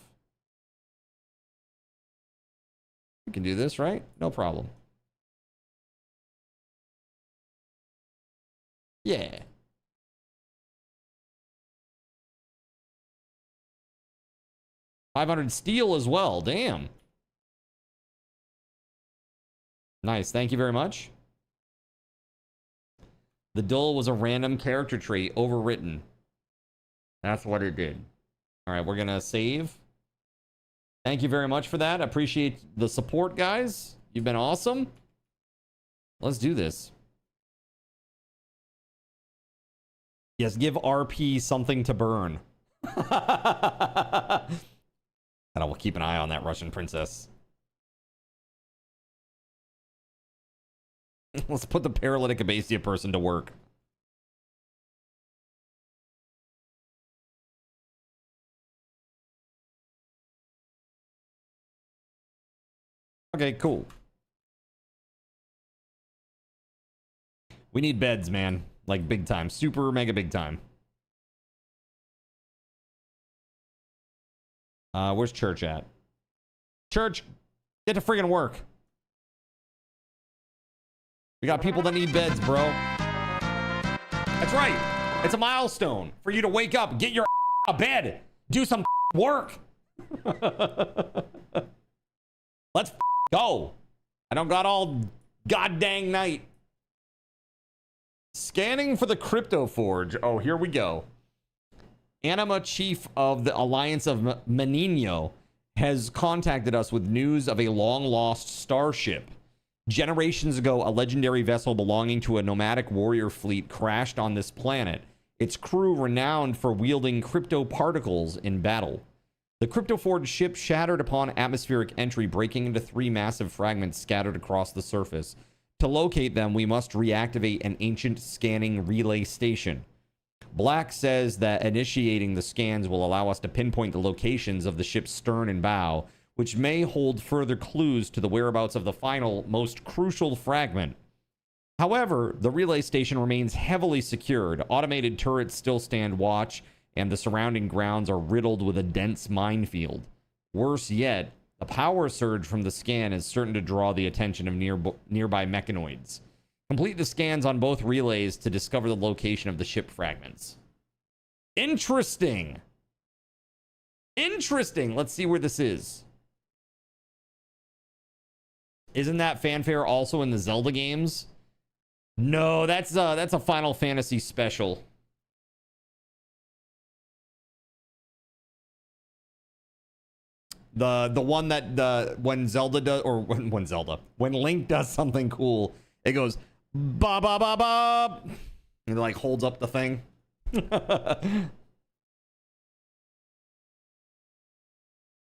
We can do this, right? No problem. Yeah. $500 steel as well. Damn. Nice. Thank you very much. The dull was a random character trait overwritten. That's what it did. All right, we're going to save. Thank you very much for that. I appreciate the support, guys. You've been awesome. Let's do this. Yes, give RP something to burn. And I will keep an eye on that Russian princess. Let's put the paralytic Abasia person to work. Okay, cool. We need beds, man. Like big time. Super mega big time. Where's Church at? Church, get to friggin' work. We got people that need beds, bro. That's right. It's a milestone for you to wake up, get your a bed, do some work. Let's go. I don't got all god dang night. Scanning for the Crypto Forge. Oh, here we go. Anima, chief of the Alliance of Menino, has contacted us with news of a long-lost starship. Generations ago, a legendary vessel belonging to a nomadic warrior fleet crashed on this planet. Its crew renowned for wielding crypto particles in battle. The Cryptoforge ship shattered upon atmospheric entry, breaking into 3 massive fragments scattered across the surface. To locate them, we must reactivate an ancient scanning relay station. Black says that initiating the scans will allow us to pinpoint the locations of the ship's stern and bow, which may hold further clues to the whereabouts of the final, most crucial fragment. However, the relay station remains heavily secured. Automated turrets still stand watch, and the surrounding grounds are riddled with a dense minefield. Worse yet, the power surge from the scan is certain to draw the attention of nearby mechanoids. Complete the scans on both relays to discover the location of the ship fragments. Interesting. Interesting. Let's see where this is. Isn't that fanfare also in the Zelda games? No, that's a Final Fantasy special. The one that when Zelda does, or when Link does something cool, it goes ba ba ba ba, and it like holds up the thing.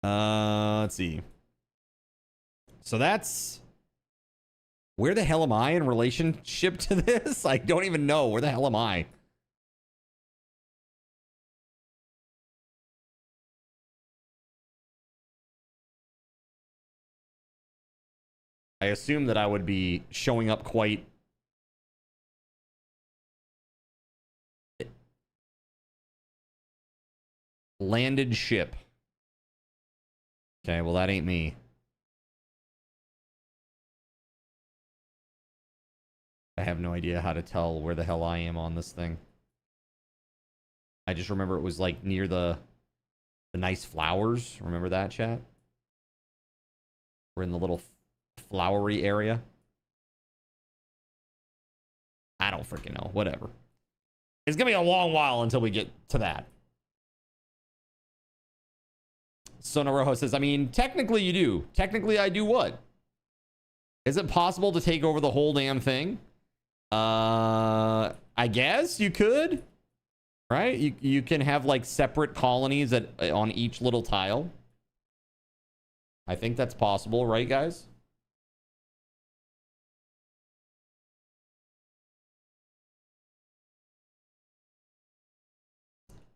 Let's see. So that's, where the hell am I in relationship to this? I don't even know. Where the hell am I? I assume that I would be showing up quite... Landed ship. Okay, well that ain't me. I have no idea how to tell where the hell I am on this thing. I just remember it was like near the nice flowers. Remember that, chat? We're in the little flowery area. I don't freaking know. Whatever. It's gonna be a long while until we get to that. Sonorojo says, I mean, technically you do. Technically I do what? Is it possible to take over the whole damn thing? I guess you could. Right? You can have like separate colonies on each little tile. I think that's possible, right, guys?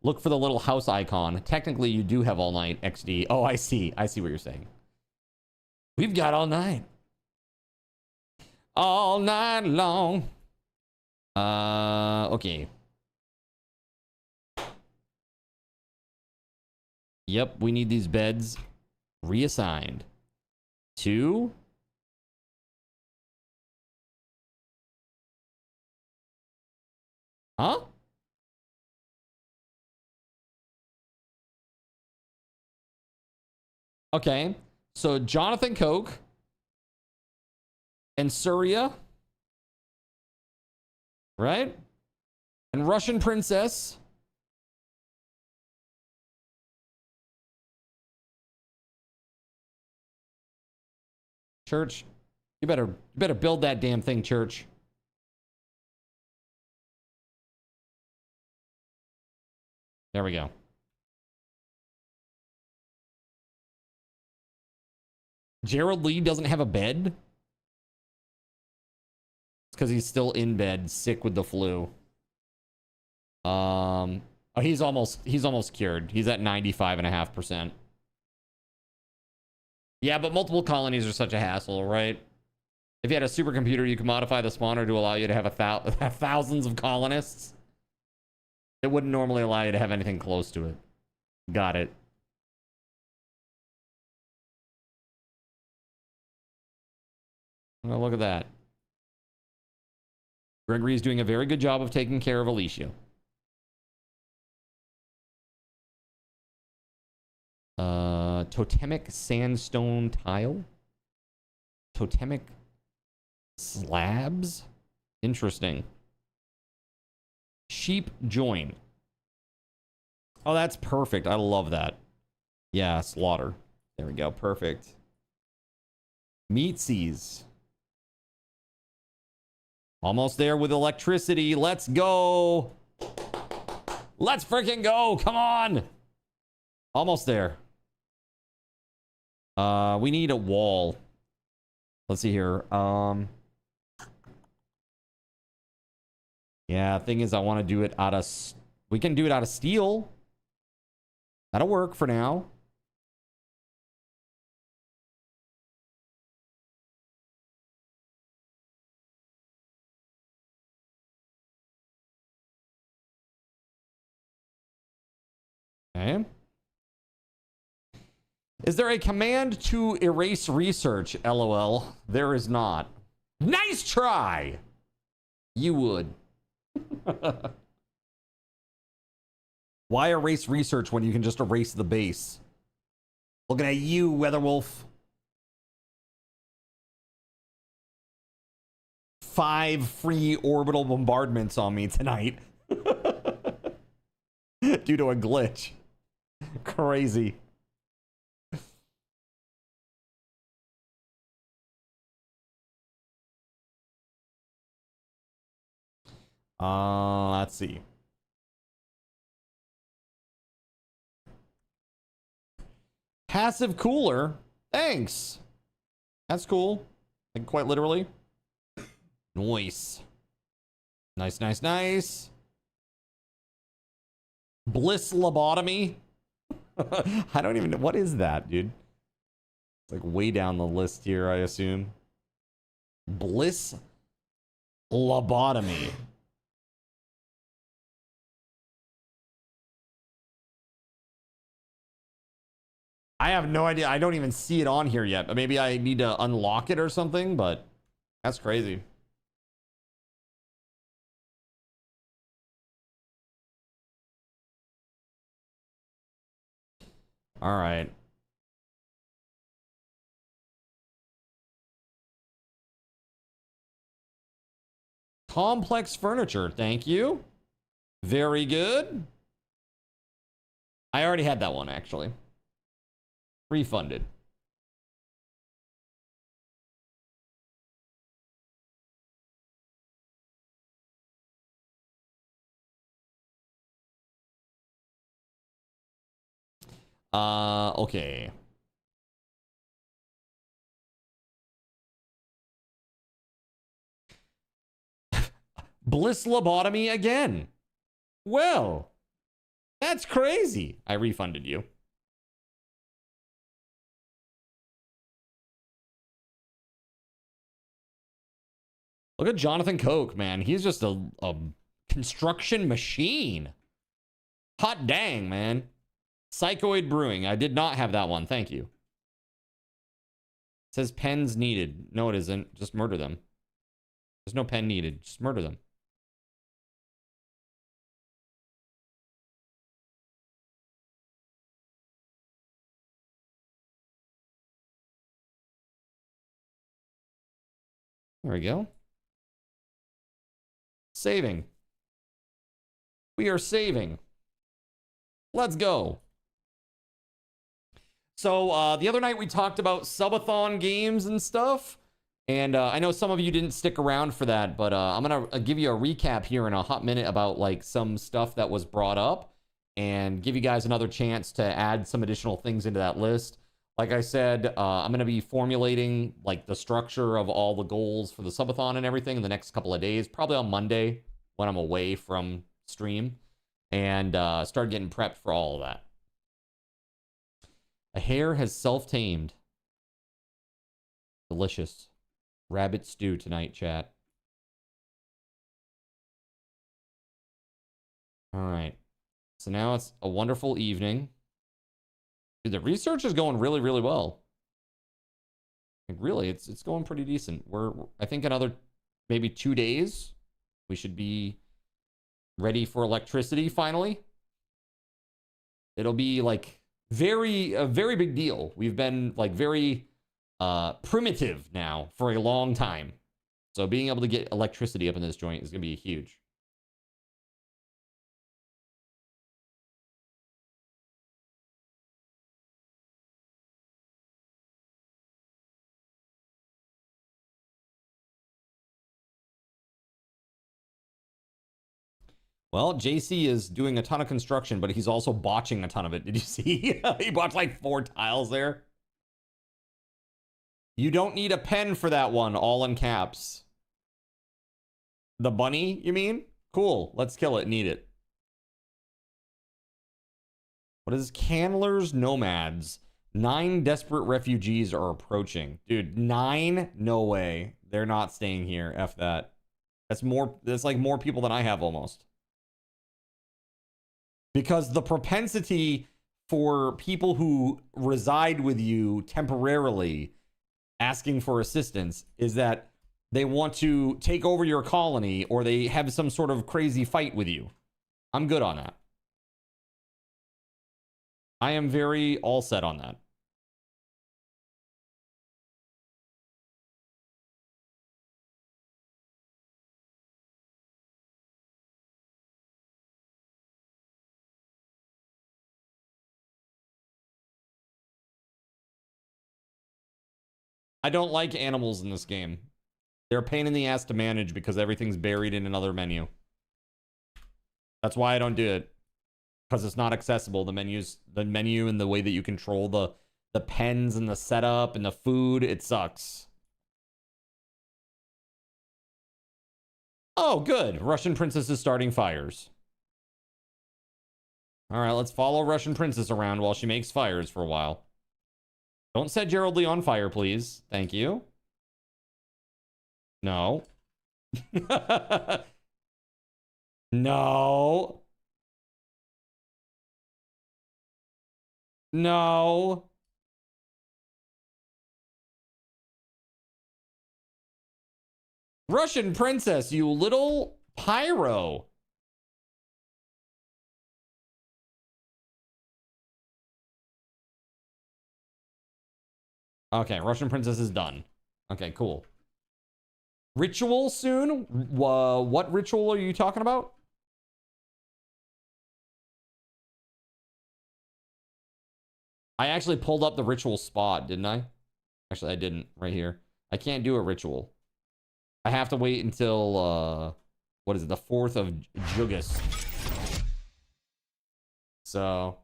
Look for the little house icon. Technically, you do have all night XD. Oh, I see. I see what you're saying. We've got all night. All night long. Okay. Yep, we need these beds reassigned to huh? Okay, so Jonathan Coke and Surya, right? And Russian Princess. Church, you better build that damn thing, Church. There we go. Gerald Lee doesn't have a bed? It's because he's still in bed, sick with the flu. Oh, he's almost cured. He's at 95.5%. Yeah, but multiple colonies are such a hassle, right? If you had a supercomputer, you could modify the spawner to allow you to have thousands of colonists. It wouldn't normally allow you to have anything close to it. Got it. Well, look at that. Gregory's doing a very good job of taking care of Alicia. Totemic sandstone tile. Totemic slabs. Interesting. Sheep join. Oh, that's perfect. I love that. Yeah, slaughter. There we go. Perfect. Meatsies. Almost there with electricity. Let's go. Let's freaking go. Come on. Almost there. We need a wall. Let's see here. Yeah, thing is I want to do it out of... We can do it out of steel. That'll work for now. Okay. Is there a command to erase research? LOL. There is not. Nice try! You would. Why erase research when you can just erase the base? Looking at you, WeatherWolf. 5 free orbital bombardments on me tonight. Due to a glitch. Crazy. Let's see. Passive cooler. Thanks. That's cool. Like quite literally. Nice. Nice, nice, nice. Bliss lobotomy. I don't even know. What is that, dude? It's like way down the list here, I assume. Bliss lobotomy. I have no idea. I don't even see it on here yet. But maybe I need to unlock it or something, but that's crazy. All right. Complex furniture. Thank you. Very good. I already had that one, actually. Refunded. Okay. Bliss lobotomy again. Well, that's crazy. I refunded you. Look at Jonathan Koch, man. He's just a construction machine. Hot dang, man. Psychoid Brewing. I did not have that one. Thank you. It says pens needed. No, it isn't. Just murder them. There's no pen needed. Just murder them. There we go. Saving. We are saving. Let's go. So the other night we talked about subathon games and stuff. And I know some of you didn't stick around for that, but I'm going to give you a recap here in a hot minute about like some stuff that was brought up and give you guys another chance to add some additional things into that list. Like I said, I'm going to be formulating like the structure of all the goals for the subathon and everything in the next couple of days, probably on Monday when I'm away from stream, and start getting prepped for all of that. A hare has self-tamed. Delicious. Rabbit stew tonight, chat. All right. So now it's a wonderful evening. Dude, the research is going really, really well. Like, really, it's going pretty decent. I think another maybe 2 days, we should be ready for electricity finally. It'll be like a very big deal. We've been like very primitive now for a long time. So being able to get electricity up in this joint is going to be huge. Well, JC is doing a ton of construction, but he's also botching a ton of it. Did you see? He botched like 4 tiles there. You don't need a pen for that one, all in caps. The bunny, you mean? Cool. Let's kill it. Need it. What is Candler's Nomads? 9 desperate refugees are approaching. Dude, 9? No way. They're not staying here. F that. That's like more people than I have almost. Because the propensity for people who reside with you temporarily asking for assistance is that they want to take over your colony or they have some sort of crazy fight with you. I'm good on that. I am very all set on that. I don't like animals in this game. They're a pain in the ass to manage because everything's buried in another menu. That's why I don't do it. Because it's not accessible. The menu and the way that you control the pens and the setup and the food, it sucks. Oh, good. Russian Princess is starting fires. All right, let's follow Russian Princess around while she makes fires for a while. Don't set Gerald Lee on fire, please. Thank you. No. No. No. Russian Princess, you little pyro. Okay, Russian Princess is done. Okay, cool. Ritual soon? What ritual are you talking about? I actually pulled up the ritual spot, didn't I? Actually, I didn't. Right here. I can't do a ritual. I have to wait until, what is it? The 4th of Jugas. So,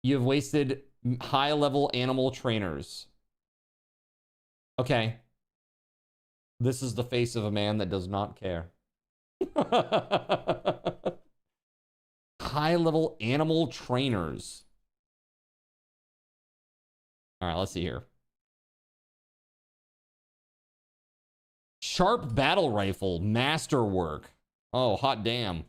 you have wasted high-level animal trainers. Okay. This is the face of a man that does not care. High-level animal trainers. All right, let's see here. Sharp battle rifle, masterwork. Oh, hot damn.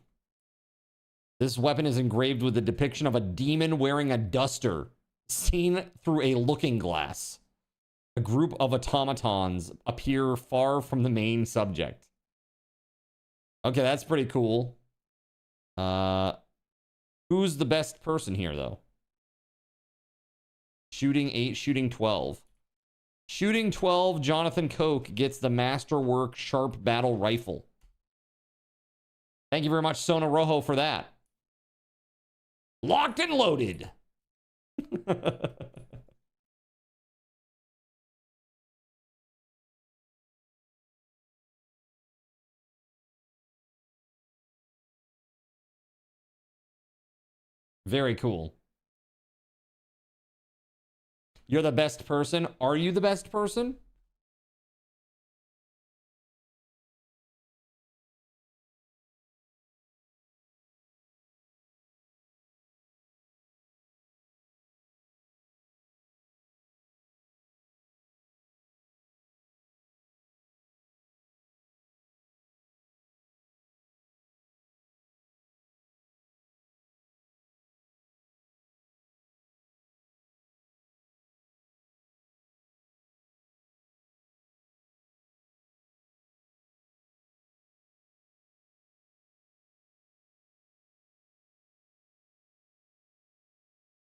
This weapon is engraved with the depiction of a demon wearing a duster, seen through a looking glass. A group of automatons appear far from the main subject. Okay, that's pretty cool. Who's the best person here, though? Shooting 8, shooting 12. Shooting 12, Jonathan Koch gets the Masterwork Sharp Battle Rifle. Thank you very much, Sona Rojo, for that. Locked and loaded. Very cool. You're the best person. Are you the best person?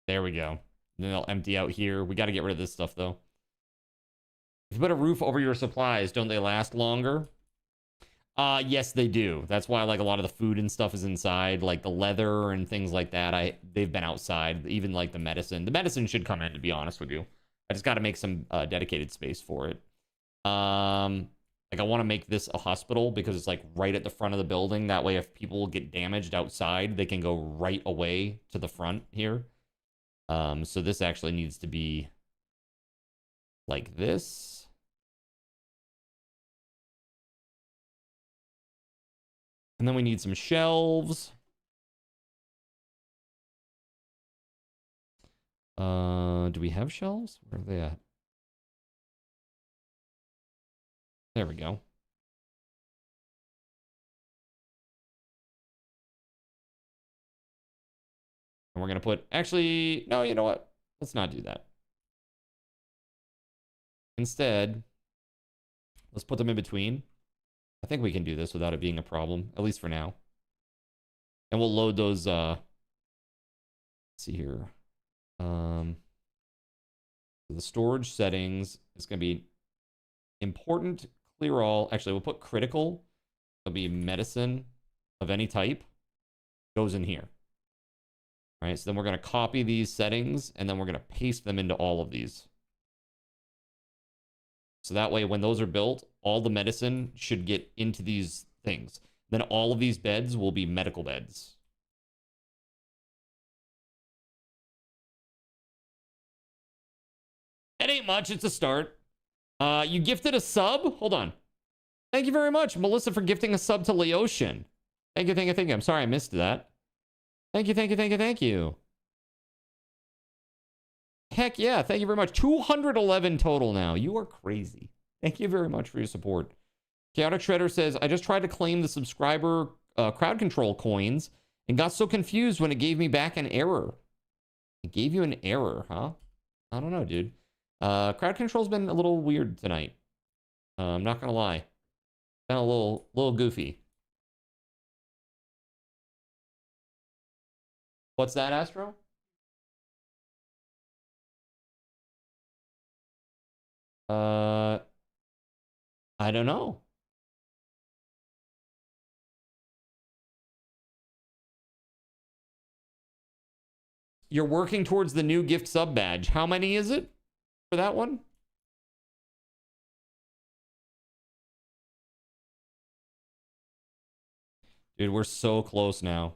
There we go. Then they'll empty out here. We got to get rid of this stuff, though. If you put a roof over your supplies, don't they last longer? Yes, they do. That's why, like, a lot of the food and stuff is inside. Like, the leather and things like that, they've been outside. Even, like, the medicine. The medicine should come in, to be honest with you. I just got to make some dedicated space for it. Like, I want to make this a hospital because it's, like, right at the front of the building. That way, if people get damaged outside, they can go right away to the front here. So this actually needs to be like this. And then we need some shelves. Do we have shelves? Where are they at? There we go. And we're going to put, actually, no, you know what? Let's not do that. Instead, let's put them in between. I think we can do this without it being a problem, at least for now. And we'll load those, let's see here. The storage settings is going to be important, clear all. Actually, we'll put critical. It'll be medicine of any type. Goes in here. All right, so then we're going to copy these settings, and then we're going to paste them into all of these. So that way, when those are built, all the medicine should get into these things. Then all of these beds will be medical beds. It ain't much. It's a start. You gifted a sub? Hold on. Thank you very much, Melissa, for gifting a sub to Laotian. Thank you, thank you, thank you. I'm sorry I missed that. Thank you, thank you, thank you, thank you. Heck yeah, thank you very much. 211 total now. You are crazy. Thank you very much for your support. Chaotic Shredder says, I just tried to claim the subscriber crowd control coins and got so confused when it gave me back an error. It gave you an error, huh? I don't know, dude. Crowd control's been a little weird tonight. I'm not gonna lie. Been a little goofy. What's that, Astro? I don't know. you're working towards the new gift sub badge. How many is it for that one? Dude, we're so close now.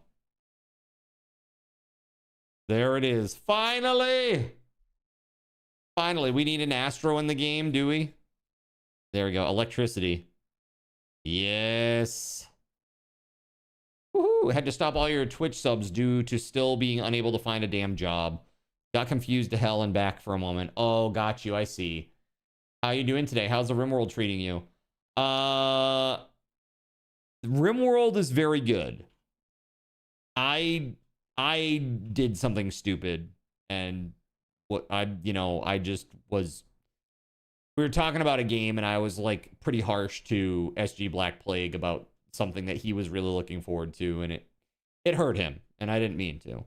There it is. Finally! Finally, we need an Astro in the game, do we? There we go. Electricity. Yes. Woohoo! Had to stop all your Twitch subs due to still being unable to find a damn job. Got confused to hell and back for a moment. Oh, got you. I see. How you doing today? How's the RimWorld treating you? RimWorld is very good. I did something stupid, and I just was. We were talking about a game, and I was like pretty harsh to SG Black Plague about something that he was really looking forward to, and it hurt him, and I didn't mean to,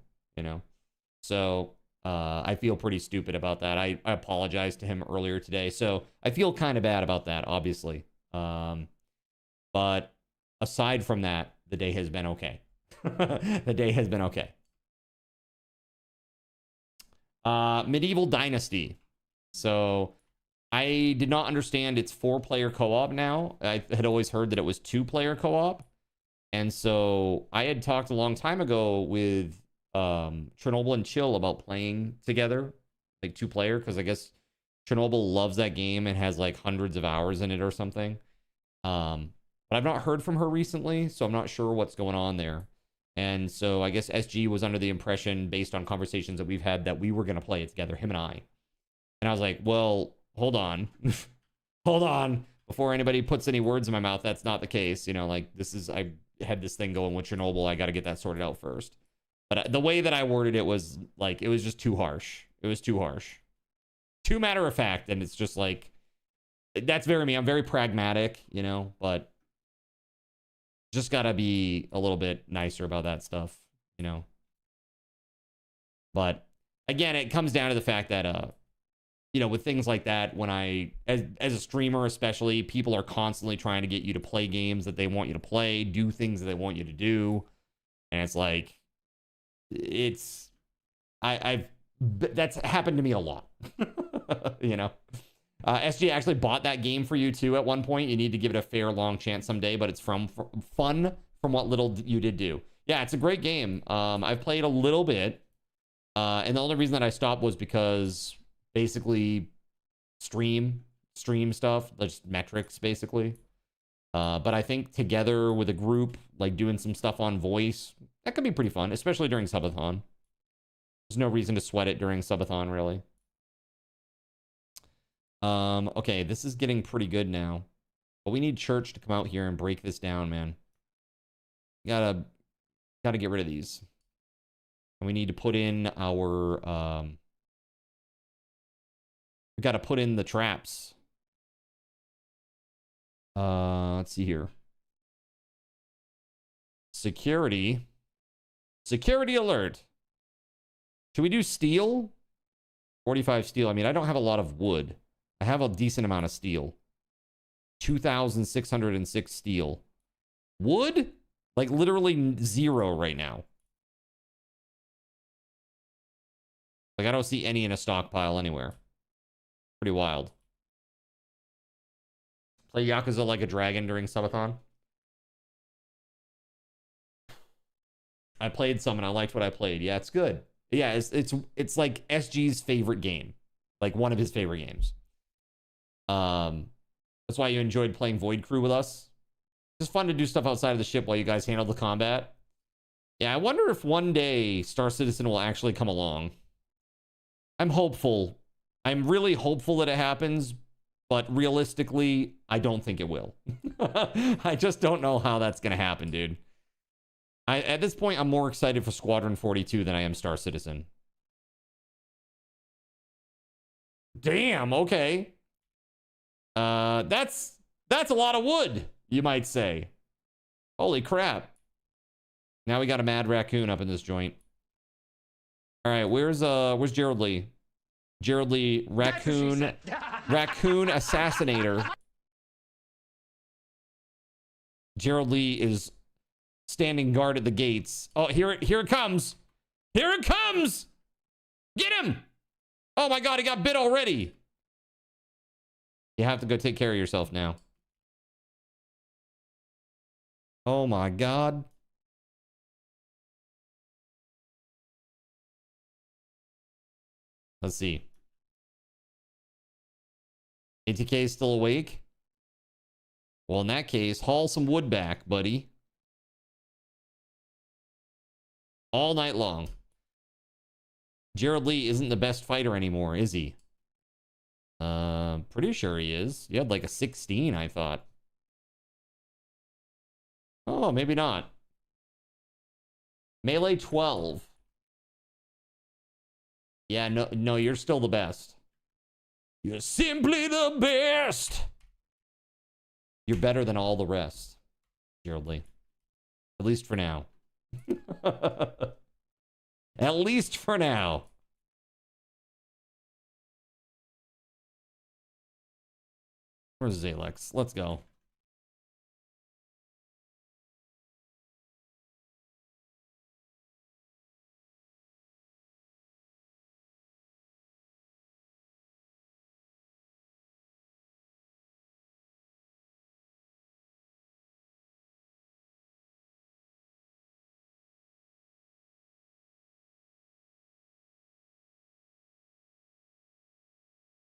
So I feel pretty stupid about that. I apologized to him earlier today, so I feel kind of bad about that, obviously. But aside from that, the day has been okay. The day has been okay. Medieval Dynasty. So I did not understand it's 4-player co-op now. I had always heard that it was 2-player co-op. And so I had talked a long time ago with Chernobyl and Chill about playing together, like 2-player, because I guess Chernobyl loves that game and has like hundreds of hours in it or something. But I've not heard from her recently, so I'm not sure what's going on there. And so I guess SG was under the impression, based on conversations that we've had, that we were going to play it together, him and I. And I was like, well, hold on. Hold on. Before anybody puts any words in my mouth, that's not the case. I had this thing going with Chernobyl. I got to get that sorted out first. But the way that I worded it was like, it was just too harsh. It was too harsh. Too matter of fact. And it's just like, that's very me. I'm very pragmatic, but just got to be a little bit nicer about that stuff, But again, it comes down to the fact that, with things like that, when as a streamer especially, people are constantly trying to get you to play games that they want you to play, do things that they want you to do. And it's like, that's happened to me a lot, SG actually bought that game for you too at one point. You need to give it a fair long chance someday, but it's fun from what little you did do. Yeah, it's a great game. I've played a little bit, and the only reason that I stopped was because basically stream stuff, just metrics basically. But I think together with a group, like doing some stuff on voice, that could be pretty fun, especially during subathon. There's no reason to sweat it during subathon, really. Okay, this is getting pretty good now. But we need Church to come out here and break this down, man. Gotta get rid of these. And we need to put in our we gotta put in the traps. Let's see here. Security alert. Should we do steel? 45 steel. I mean, I don't have a lot of wood. I have a decent amount of steel. 2,606 steel. Wood? Like literally 0 right now. Like I don't see any in a stockpile anywhere. Pretty wild. Play Yakuza Like a Dragon during subathon. I played some and I liked what I played. Yeah, it's good. Yeah, it's like SG's favorite game. Like one of his favorite games. That's why you enjoyed playing Void Crew with us. It's fun to do stuff outside of the ship while you guys handle the combat. Yeah, I wonder if one day Star Citizen will actually come along. I'm hopeful. I'm really hopeful that it happens, but realistically, I don't think it will. I just don't know how that's going to happen, dude. At this point, I'm more excited for Squadron 42 than I am Star Citizen. Damn, okay. That's a lot of wood, you might say. Holy crap. Now we got a mad raccoon up in this joint. All right, where's Gerald Lee? Gerald Lee, raccoon assassinator. Gerald Lee is standing guard at the gates. Oh, here it comes. Here it comes. Get him! Oh my god, he got bit already. You have to go take care of yourself now. Oh my god. Let's see. ATK is still awake? Well, in that case, haul some wood back, buddy. All night long. Gerald Lee isn't the best fighter anymore, is he? Pretty sure he is. You had like a 16, I thought. Oh, maybe not. Melee 12. Yeah, no, you're still the best. You're simply the best. You're better than all the rest, Gerald Lee. At least for now. At least for now. Where's Zalex? Let's go.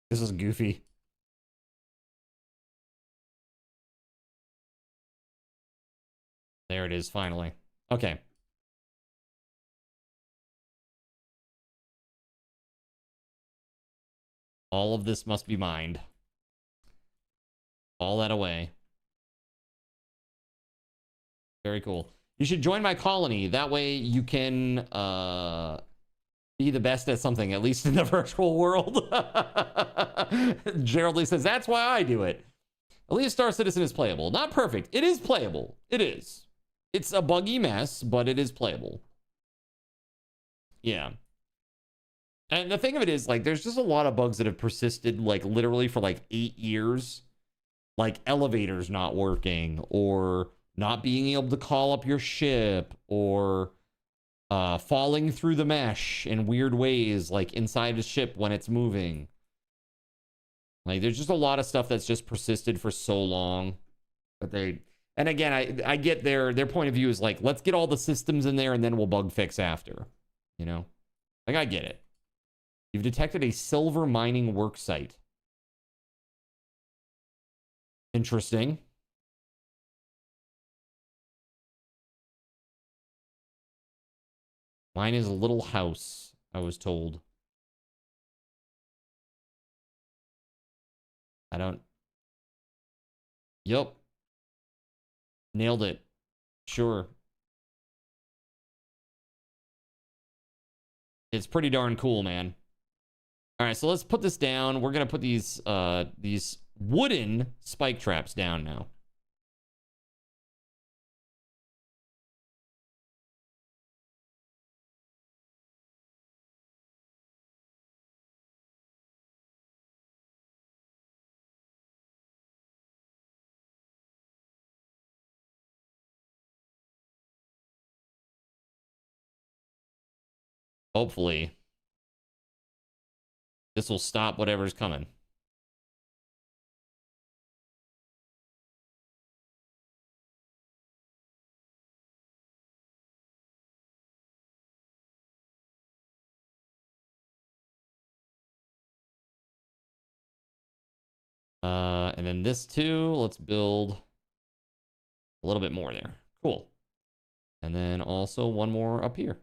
This is goofy. There it is, finally. Okay. All of this must be mined. All that away. Very cool. You should join my colony. That way you can be the best at something, at least in the virtual world. Gerald Lee says, that's why I do it. At least Star Citizen is playable. Not perfect. It is playable. It is. It's a buggy mess, but it is playable. Yeah. And the thing of it is, like, there's just a lot of bugs that have persisted, like, literally for, like, 8 years. Like, elevators not working, or not being able to call up your ship, or falling through the mesh in weird ways, like inside a ship when it's moving. Like, there's just a lot of stuff that's just persisted for so long. But they... And again, I get their point of view is like, let's get all the systems in there and then we'll bug fix after. You know? Like, I get it. You've detected a silver mining work site. Interesting. Mine is a little house, I was told. I don't... Yup. Nailed it. Sure. It's pretty darn cool, man. All right, so let's put this down. We're gonna put these wooden spike traps down now. Hopefully, this will stop whatever's coming. And then this too, let's build a little bit more there. Cool. And then also one more up here.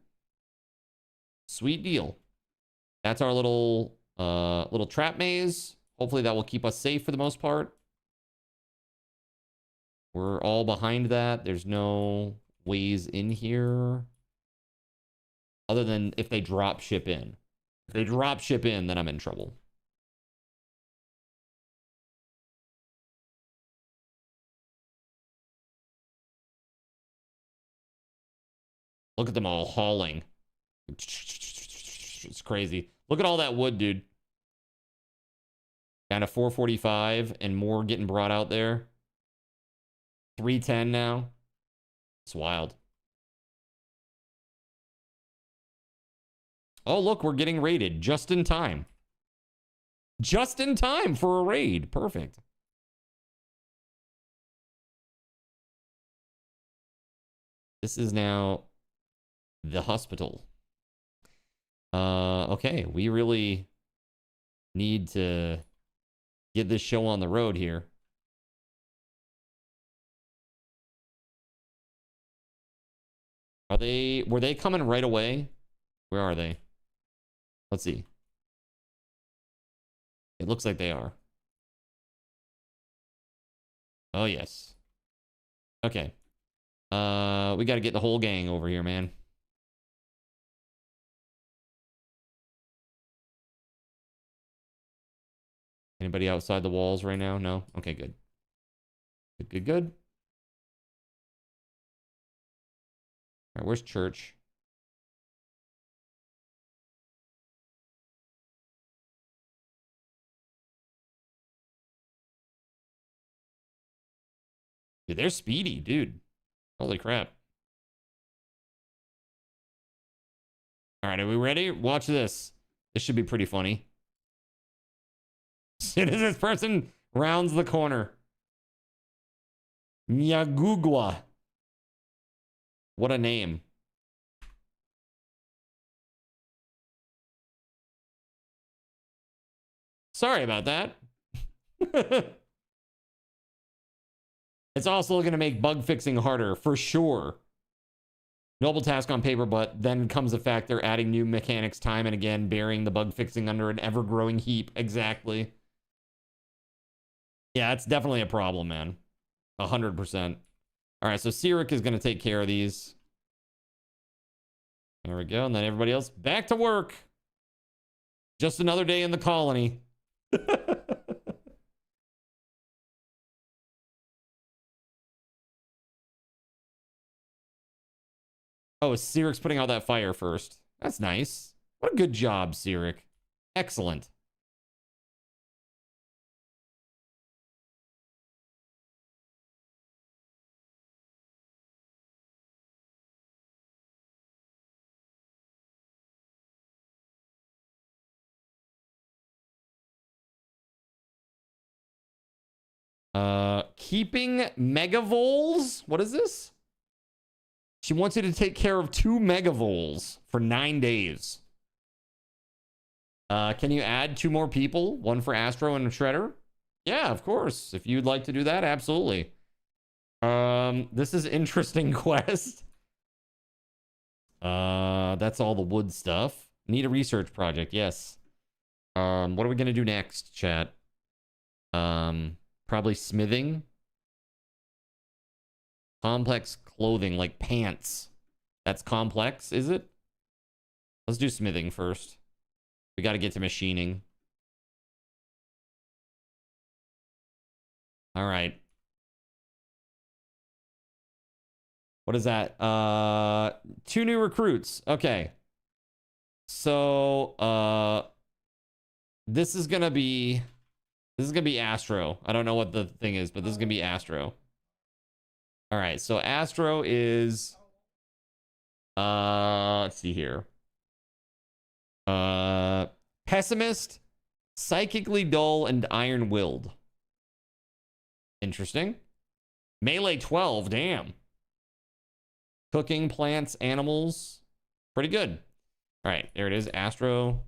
Sweet deal. That's our little trap maze. Hopefully that will keep us safe for the most part. We're all behind that. There's no ways in here. Other than if they drop ship in. If they drop ship in, then I'm in trouble. Look at them all hauling. It's crazy. Look at all that wood, dude. Kind of 445 and more getting brought out there. 310 now. It's wild. Oh, look, we're getting raided just in time. Just in time for a raid. Perfect. This is now the hospital. Okay, we really need to get this show on the road here. Were they coming right away? Where are they? Let's see. It looks like they are. Oh, yes. Okay. We got to get the whole gang over here, man. Anybody outside the walls right now? No? Okay, good. Good, good, good. All right, where's church? Dude, they're speedy, dude. Holy crap. All right, are we ready? Watch this. This should be pretty funny. As soon as this person rounds the corner. Nyagugwa. What a name. Sorry about that. It's also going to make bug fixing harder, for sure. Noble task on paper, but then comes the fact they're adding new mechanics time and again, burying the bug fixing under an ever-growing heap. Exactly. Yeah, it's definitely a problem, man. 100%. All right, so Sirik is going to take care of these. There we go. And then everybody else back to work. Just another day in the colony. Oh, Sirik's putting out that fire first. That's nice. What a good job, Sirik. Excellent. Keeping megavols? What is this? She wants you to take care of 2 megavols for 9 days. Can you add 2 more people? 1 for Astro and Shredder? Yeah, of course. If you'd like to do that, absolutely. This is interesting quest. That's all the wood stuff. Need a research project, yes. What are we gonna do next, chat? Probably smithing. Complex clothing, like pants. That's complex, is it? Let's do smithing first. We got to get to machining. All right. What is that? 2 new recruits. Okay. So, this is gonna be Astro. I don't know what the thing is, but this is gonna be Astro. All right, so Astro is let's see here. Pessimist, psychically dull, and iron-willed. Interesting. Melee 12, damn. Cooking, plants, animals. Pretty good. All right, there it is, Astro.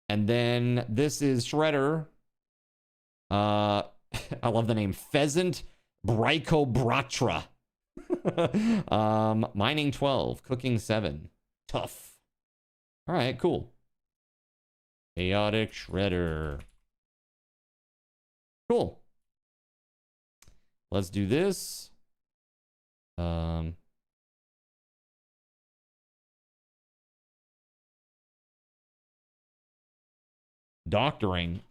And then this is Shredder. I love the name Pheasant Braicobratra. Mining 12, cooking 7. Tough. All right, cool. Chaotic Shredder. Cool. Let's do this. Doctoring.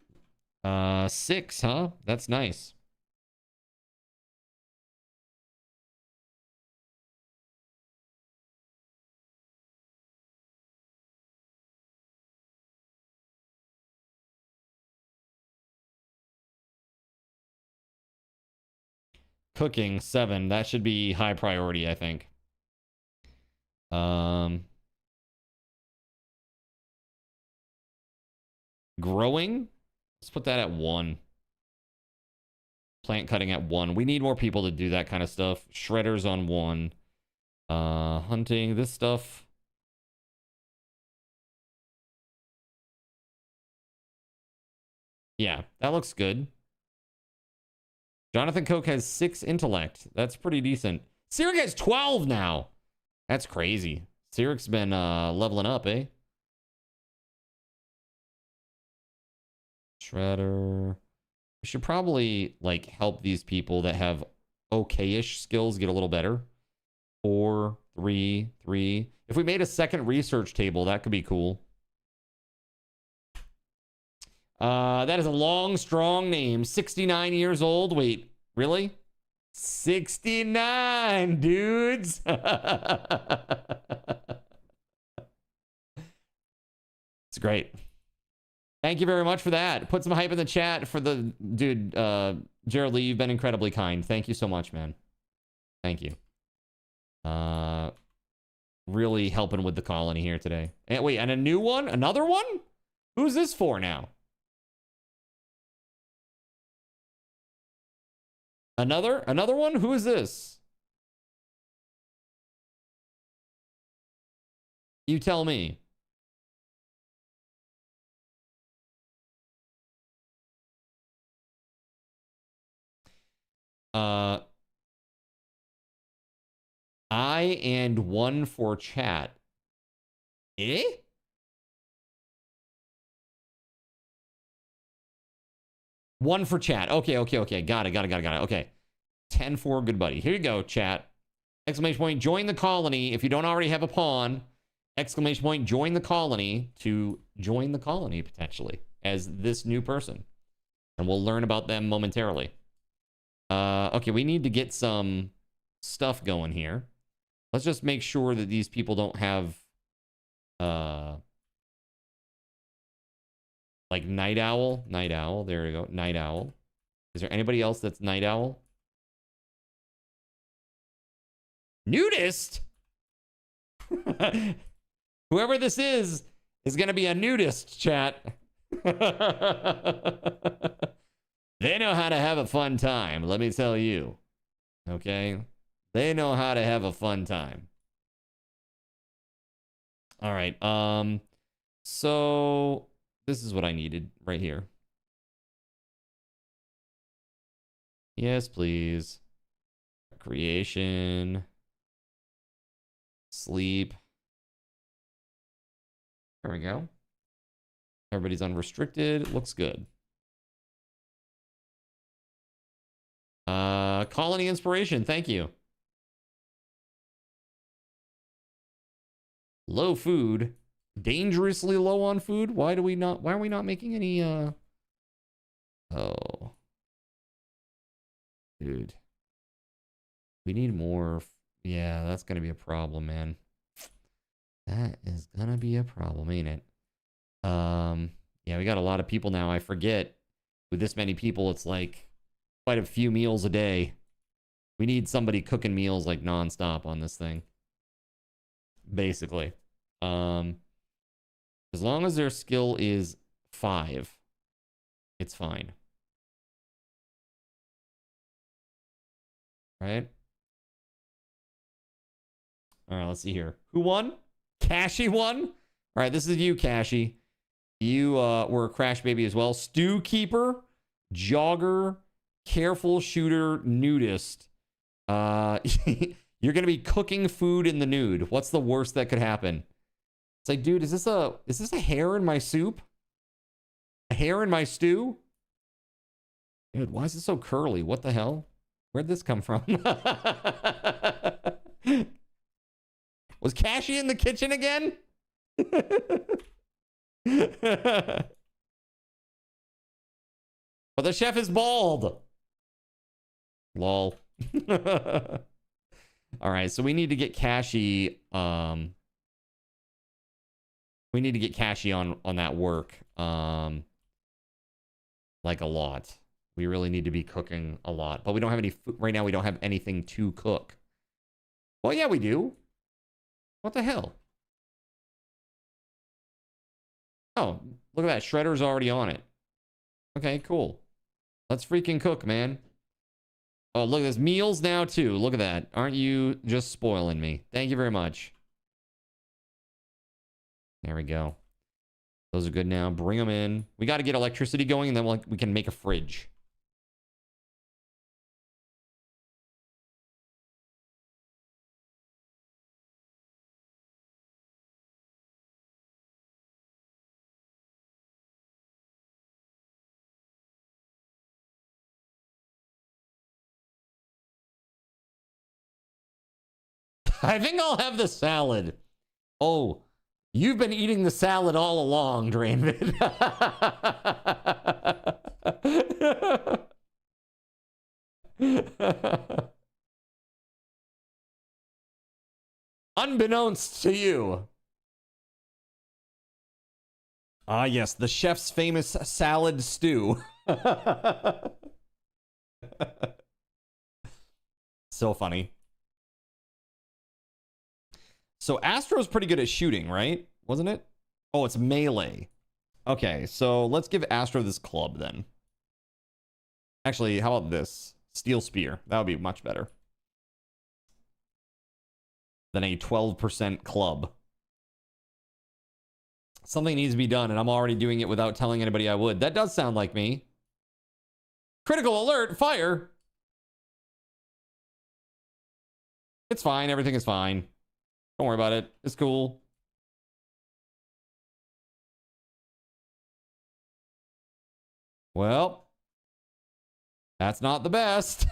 6, huh? That's nice. Cooking 7. That should be high priority, I think. Growing, let's put that at 1. Plant cutting at 1. We need more people to do that kind of stuff. Shredders on 1. Hunting, this stuff. Yeah, that looks good. Jonathan Coke has 6 intellect. That's pretty decent. Cyric has 12 now. That's crazy. Cyric's been leveling up, eh? Shredder. We should probably like help these people that have okay-ish skills get a little better. 4, 3, 3. If we made a second research table, that could be cool. That is a long, strong name. 69 years old. Wait, really? 69, dudes. It's great. Thank you very much for that. Put some hype in the chat for the dude. Jared Lee, you've been incredibly kind. Thank you so much, man. Thank you. Really helping with the colony here today. And wait, and a new one? Another one? Who's this for now? Another one? Who is this? You tell me. I and 1 for chat. Eh? One for chat. Okay. Got it. Okay. 10 for good buddy. Here you go, chat. Exclamation point, join the colony. If you don't already have a pawn, exclamation point, join the colony to join the colony potentially as this new person. And we'll learn about them momentarily. Okay, we need to get some stuff going here. Let's just make sure that these people don't have like night owl. There we go. Night owl. Is there anybody else that's night owl? Nudist? Whoever this is going to be a nudist, chat. They know how to have a fun time, let me tell you. Okay? They know how to have a fun time. All right. So this is what I needed right here. Yes, please. Creation. Sleep. There we go. Everybody's unrestricted. Looks good. Colony inspiration. Thank you. Low food. Dangerously low on food. Why are we not making any oh. Dude. We need more. Yeah, that's gonna be a problem, man. That is gonna be a problem, ain't it? Yeah, we got a lot of people now. I forget. With this many people, it's like quite a few meals a day. We need somebody cooking meals like nonstop on this thing. Basically. As long as their skill is 5, it's fine. Right? All right, let's see here. Who won? Cashy won? All right, this is you, Cashy. You were a Crash Baby as well. Stew Keeper, Jogger, Careful Shooter, Nudist. You're going to be cooking food in the nude. What's the worst that could happen? It's like, dude, is this a hair in my soup? A hair in my stew? Dude, why is it so curly? What the hell? Where'd this come from? Was Cashy in the kitchen again? But the chef is bald. Lol. All right, so we need to get Cashy. We need to get Cashy on that work. Like a lot. We really need to be cooking a lot. But we don't have any food right now. We don't have anything to cook. Well, yeah, we do. What the hell? Oh, Look at that. Shredder's already on it. Okay, cool. Let's freaking cook, man. Oh, look, there's meals now, too. Look at that. Aren't you just spoiling me? Thank you very much. There we go. Those are good now. Bring them in. We got to get electricity going, and then we can make a fridge. I think I'll have the salad. Oh, you've been eating the salad all along, Drainvid. Unbeknownst to you. Ah, yes, the chef's famous salad stew. So funny. So Astro's pretty good at shooting, right? Wasn't it? Oh, it's melee. Okay, so let's give Astro this club then. Actually, how about this? Steel Spear. That would be much better than a 12% club. Something needs to be done, and I'm already doing it without telling anybody I would. That does sound like me. Critical alert, fire. It's fine, everything is fine. Don't worry about it. It's cool. Well, that's not the best.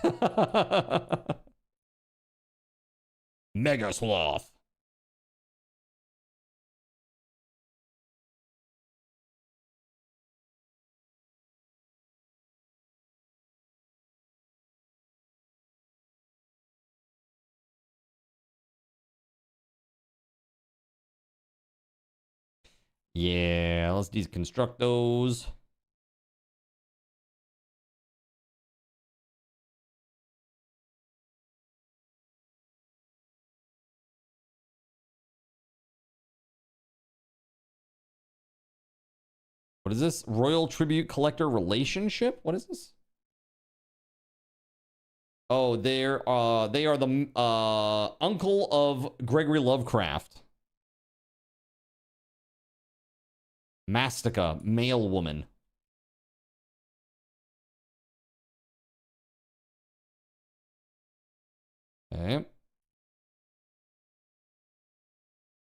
Mega Sloth. Yeah, let's deconstruct those. What is this? Royal Tribute Collector Relationship? What is this? Oh, they are the uncle of Gregory Lovecraft. Mastica, male woman. Okay.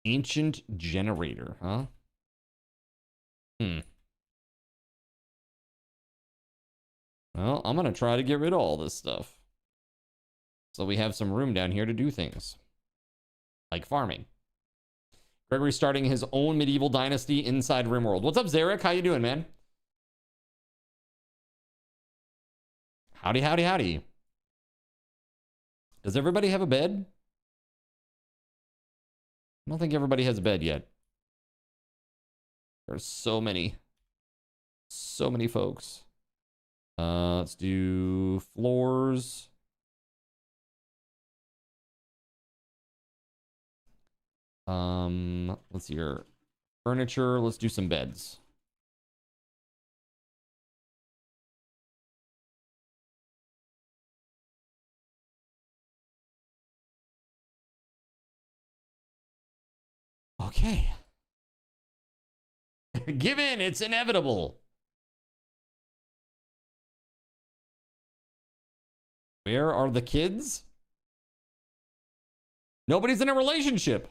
Ancient generator, huh? Well, I'm gonna try to get rid of all this stuff, so we have some room down here to do things like farming. Gregory's starting his own medieval dynasty inside RimWorld. What's up, Zarek? How you doing, man? Howdy, howdy, howdy. Does everybody have a bed? I don't think everybody has a bed yet. There's so many folks. Let's do floors. Let's see here. Furniture. Let's do some beds. Okay. Give in. It's inevitable. Where are the kids? Nobody's in a relationship.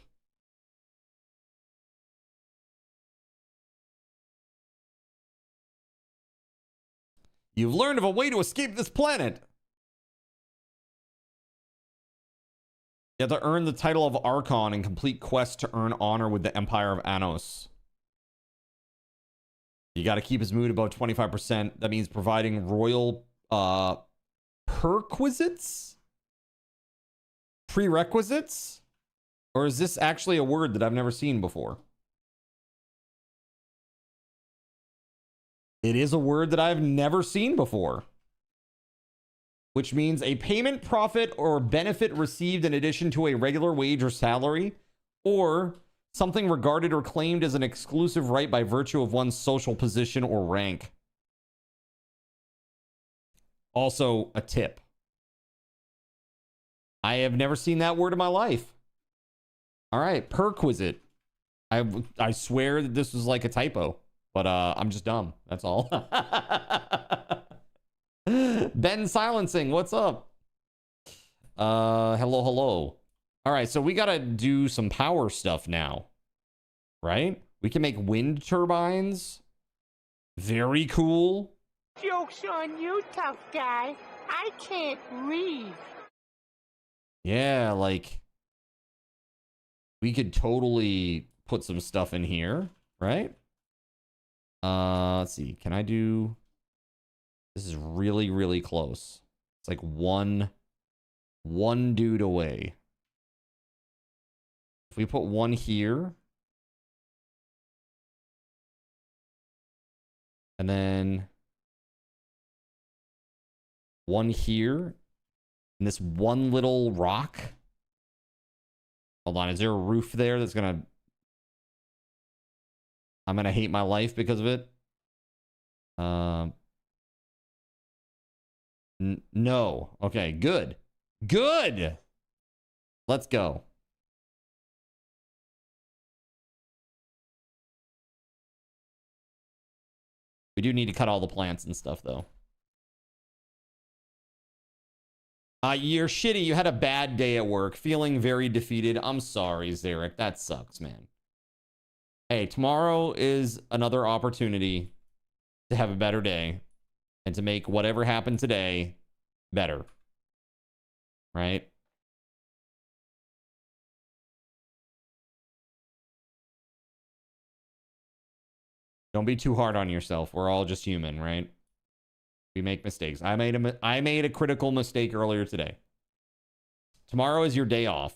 You've learned of a way to escape this planet. You have to earn the title of Archon and complete quests to earn honor with the Empire of Anos. You got to keep his mood above 25%. That means providing royal perquisites? Prerequisites? Or is this actually a word that I've never seen before? It is a word that I've never seen before. Which means a payment, profit, or benefit received in addition to a regular wage or salary, or Something regarded or claimed as an exclusive right by virtue of one's social position or rank. Also, a tip. I have never seen that word in my life. All right, perquisite. I swear that this was like a typo, but I'm just dumb. That's all. Ben Silencing, what's up? Hello, hello. All right, so we gotta do some power stuff now, right? We can make wind turbines. Very cool. Joke's on you, tough guy. I can't read. Yeah, like we could totally put some stuff in here, right? Let's see. Can I do... This is really, really close. It's like one dude away. If we put one here, and then one here, and this one little rock. Hold on, is there a roof there that's gonna... I'm gonna hate my life because of it? No. Okay, good. Good! Let's go. We do need to cut all the plants and stuff, though. You're shitty. You had a bad day at work. Feeling very defeated. I'm sorry, Zarek. That sucks, man. Hey, tomorrow is another opportunity to have a better day and to make whatever happened today better. Right? Don't be too hard on yourself. We're all just human, right? We make mistakes. I made a critical mistake earlier today. Tomorrow is your day off.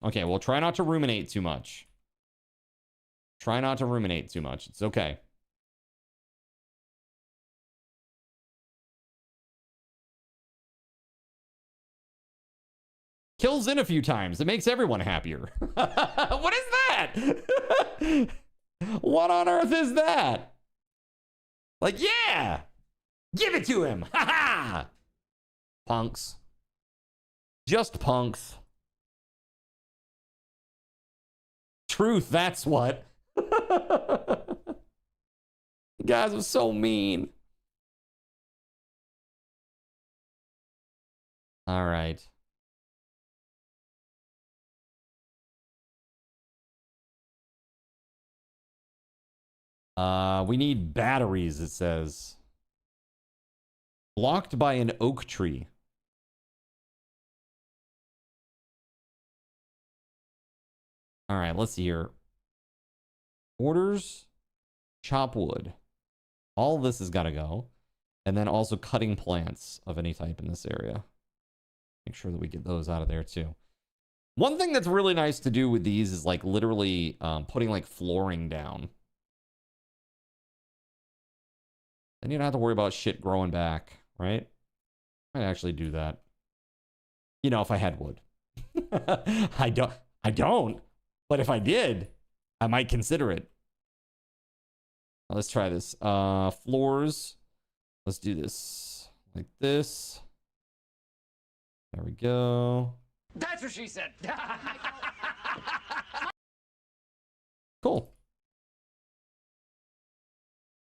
Okay, well, try not to ruminate too much. Try not to ruminate too much. It's okay. Kills in a few times. It makes everyone happier. What is that? What on earth is that? Like, yeah! Give it to him! Ha ha! Punks. Just punks. Truth, that's what. You guys are so mean. All right. We need batteries, it says. Blocked by an oak tree. All right, let's see here. Orders, chop wood. All of this has got to go. And then also cutting plants of any type in this area. Make sure that we get those out of there too. One thing that's really nice to do with these is like literally putting like flooring down. Then you don't have to worry about shit growing back, right? I'd actually do that. You know, if I had wood. I don't. But if I did, I might consider it. Now, let's try this. Floors. Let's do this like this. There we go. That's what she said. Cool.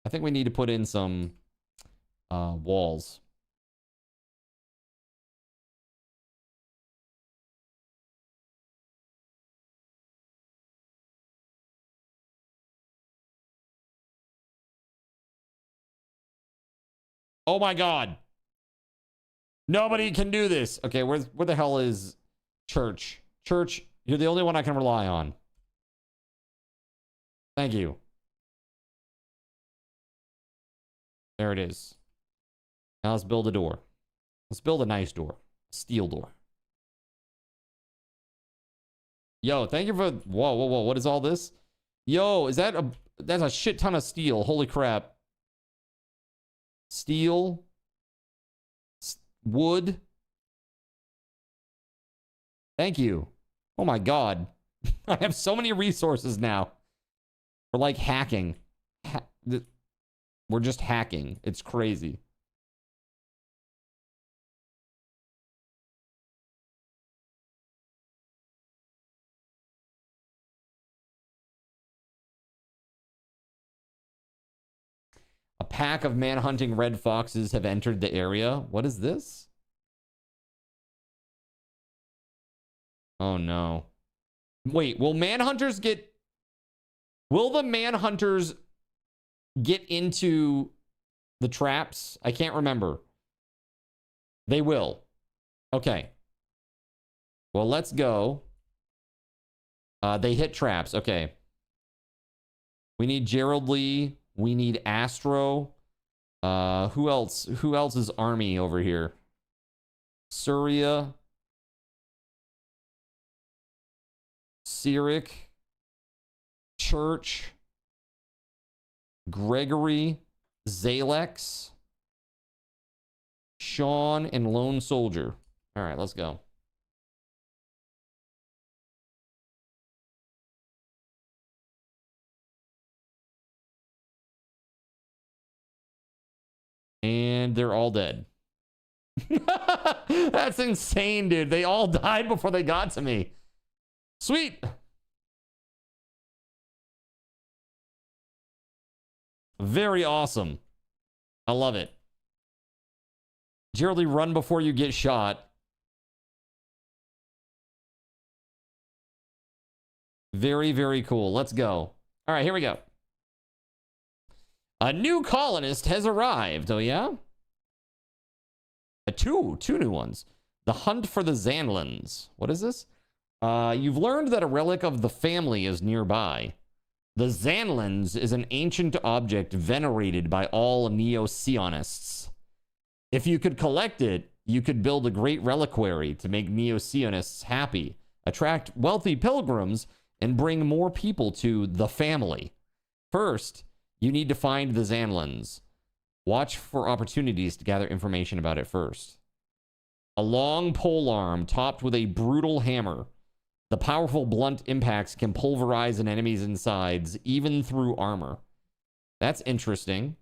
I think we need to put in some walls. Oh my God. Nobody can do this. Okay, where the hell is Church? Church, you're the only one I can rely on. Thank you. There it is. Now let's build a door. Let's build a nice door. Steel door. Yo, thank you for... Whoa, whoa, whoa. What is all this? Yo, is that a... That's a shit ton of steel. Holy crap. Steel. Wood. Thank you. Oh my God. I have so many resources now. We're like hacking. We're just hacking. It's crazy. A pack of manhunting red foxes have entered the area. What is this? Oh no. Wait, will manhunters get... Will the manhunters get into the traps? I can't remember. They will. Okay. Well, let's go. They hit traps. Okay. We need Gerald Lee. We need Astro. Who else? Who else is army over here? Surya. Cyric. Church. Gregory. Zalex. Sean and Lone Soldier. All right, let's go. And they're all dead. That's insane, dude. They all died before they got to me. Sweet. Very awesome. I love it. Geraldine, run before you get shot. Very, very cool. Let's go. All right, here we go. A new colonist has arrived. Oh, yeah? Two new ones. The hunt for the Zanlins. What is this? You've learned that a relic of the family is nearby. The Zanlins is an ancient object venerated by all Neo-Sionists. If you could collect it, you could build a great reliquary to make Neo-Sionists happy, attract wealthy pilgrims, and bring more people to the family. First, you need to find the Zanlins. Watch for opportunities to gather information about it first. A long pole arm topped with a brutal hammer. The powerful blunt impacts can pulverize an enemy's insides, even through armor. That's interesting.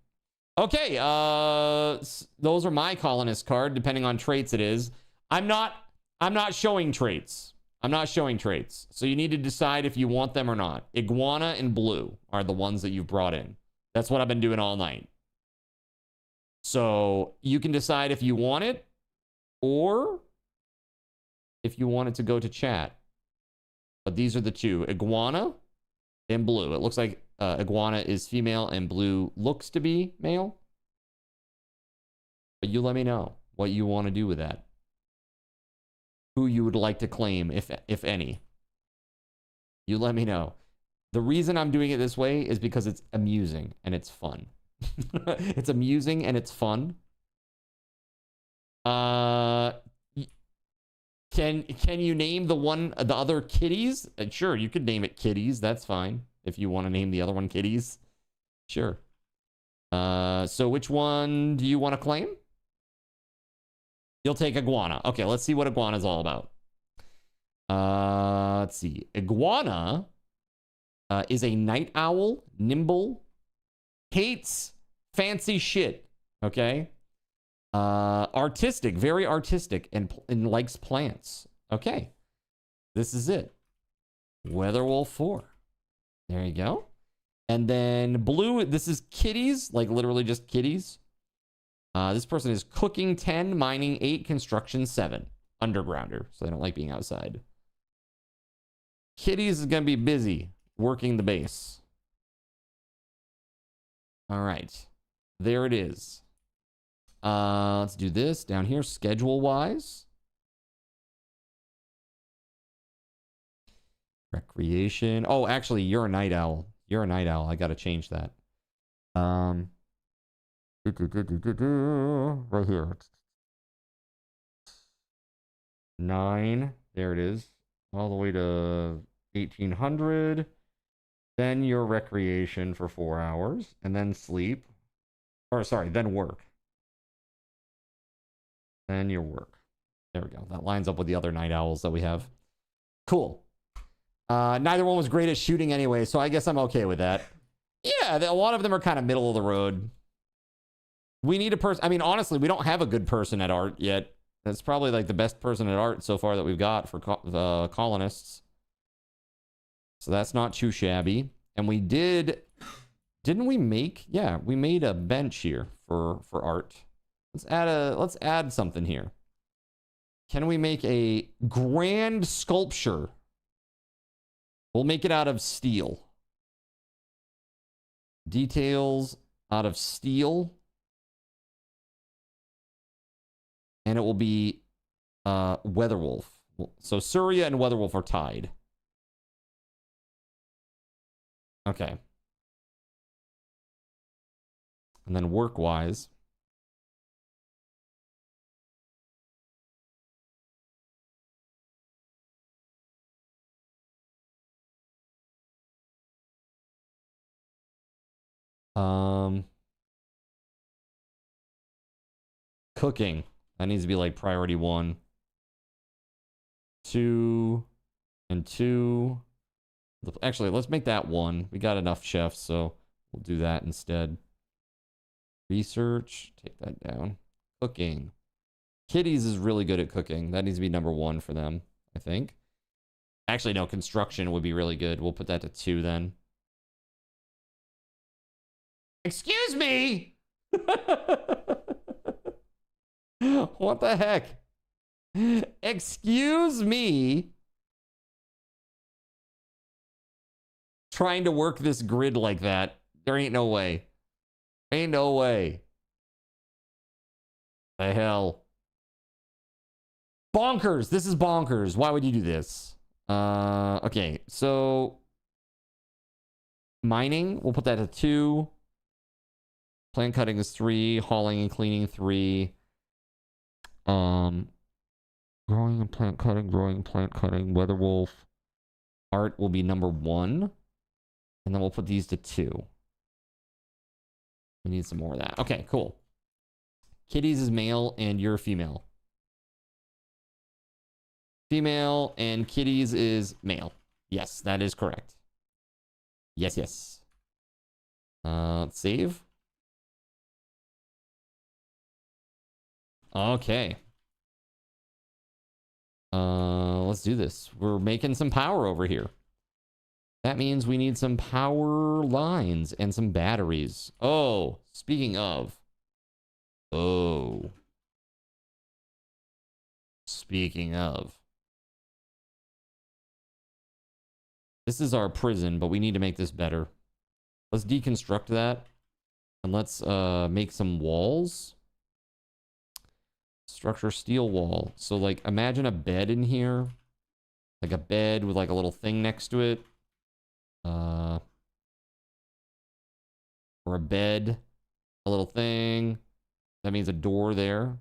Okay, those are my colonist card, depending on traits it is. I'm not showing traits. I'm not showing traits. So you need to decide if you want them or not. Iguana and Blue are the ones that you've brought in. That's what I've been doing all night. So you can decide if you want it or if you want it to go to chat. But these are the two, Iguana and Blue. It looks like Iguana is female and Blue looks to be male. But you let me know what you want to do with that. Who you would like to claim, if any. You let me know. The reason I'm doing it this way is because it's amusing and it's fun. It's amusing and it's fun. Can you name the other kitties? Sure, you could name it Kitties. That's fine. If you want to name the other one Kitties. Sure. So which one do you want to claim? You'll take Iguana. Okay, let's see what Iguana is all about. Let's see. Iguana is a night owl, nimble, hates fancy shit. Okay. Artistic, very artistic, and likes plants. Okay. This is it. WeatherWolf4. There you go. And then Blue, this is kitties, like literally just kitties. This person is cooking 10, mining 8, construction 7. Undergrounder, so they don't like being outside. Kitties is going to be busy working the base. All right. There it is. Let's do this down here, schedule-wise. Recreation. Oh, actually, you're a night owl. You're a night owl. I got to change that. Right here. 9. There it is. All the way to 1800. Then your recreation for 4 hours. And then sleep. Or, sorry, then work. Then your work. There we go. That lines up with the other night owls that we have. Cool. Neither one was great at shooting anyway, so I guess I'm okay with that. Yeah, a lot of them are kind of middle of the road. We need a person. I mean, honestly, we don't have a good person at art yet. That's probably like the best person at art so far that we've got for colonists. So that's not too shabby. And we didn't we make? Yeah, we made a bench here for art. Let's add something here. Can we make a grand sculpture? We'll make it out of steel. Details out of steel. And it will be WeatherWolf. So Surya and WeatherWolf are tied. Okay. And then work-wise. Cooking. That needs to be like priority 1. 2 and 2. Actually, let's make that 1. We got enough chefs, so we'll do that instead. Research. Take that down. Cooking. Kitties is really good at cooking. That needs to be number 1 for them, I think. Actually, no, construction would be really good. We'll put that to 2 then. Excuse me! What the heck? Excuse me. Trying to work this grid like that. There ain't no way. Ain't no way. The hell? Bonkers. This is bonkers. Why would you do this? Okay, so mining, we'll put that at 2. Plant cutting is 3. Hauling and cleaning 3. Growing and plant cutting, WeatherWolf. Art will be number 1. And then we'll put these to 2. We need some more of that. Okay, cool. Kitties is male and you're female. Female and kitties is male. Yes, that is correct. Yes, yes. Let's save. Okay. Let's do this. We're making some power over here. That means we need some power lines and some batteries. Oh, speaking of. Oh. Speaking of. This is our prison, but we need to make this better. Let's deconstruct that. And let's make some walls. Structure steel wall. So like imagine a bed in here. Like a bed with like a little thing next to it. Or a bed. A little thing. That means a door there.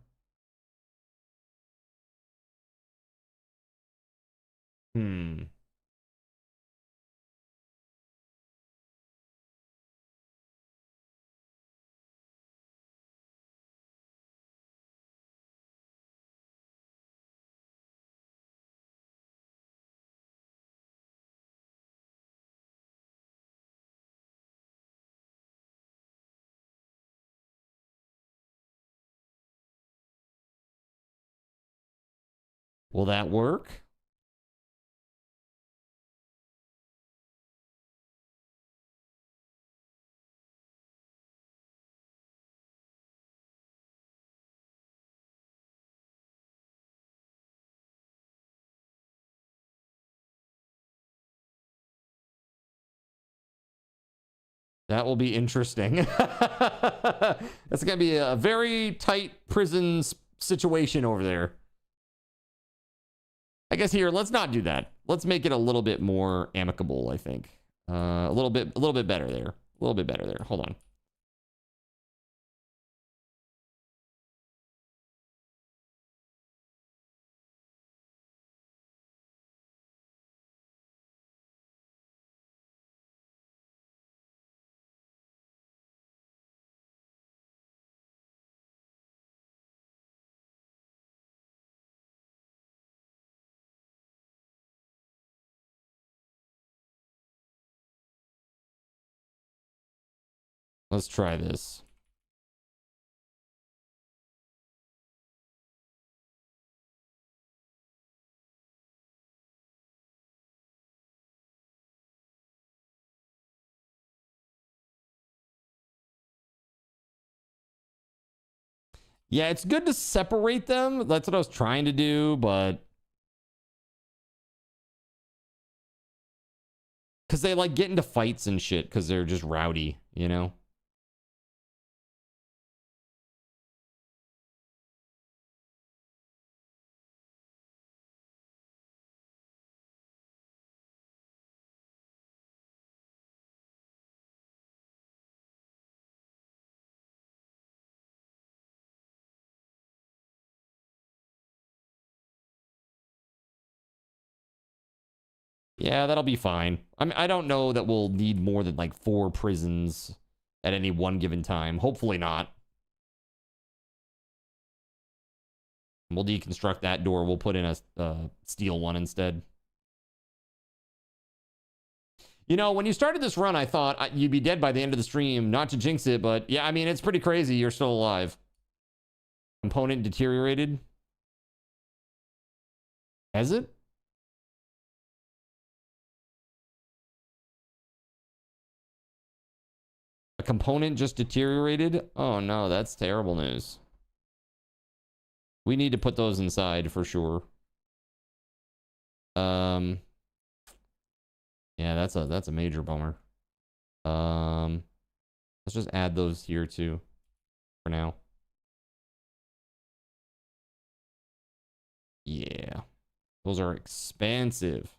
Will that work? That will be interesting. That's going to be a very tight prison situation over there. I guess here, let's not do that. Let's make it a little bit more amicable, I think. A little bit better there. A little bit better there. Hold on. Let's try this. Yeah, it's good to separate them. That's what I was trying to do, but... Because they, like, get into fights and shit because they're just rowdy, you know? Yeah, that'll be fine. I mean, I don't know that we'll need more than like 4 prisons at any one given time. Hopefully not. We'll deconstruct that door. We'll put in a steel one instead. You know, when you started this run, I thought you'd be dead by the end of the stream. Not to jinx it, but yeah, I mean, it's pretty crazy. You're still alive. Component deteriorated. Has it? A component just deteriorated? Oh no, that's terrible news. We need to put those inside for sure. Yeah, that's a major bummer. Let's just add those here too for now. Yeah. Those are expensive.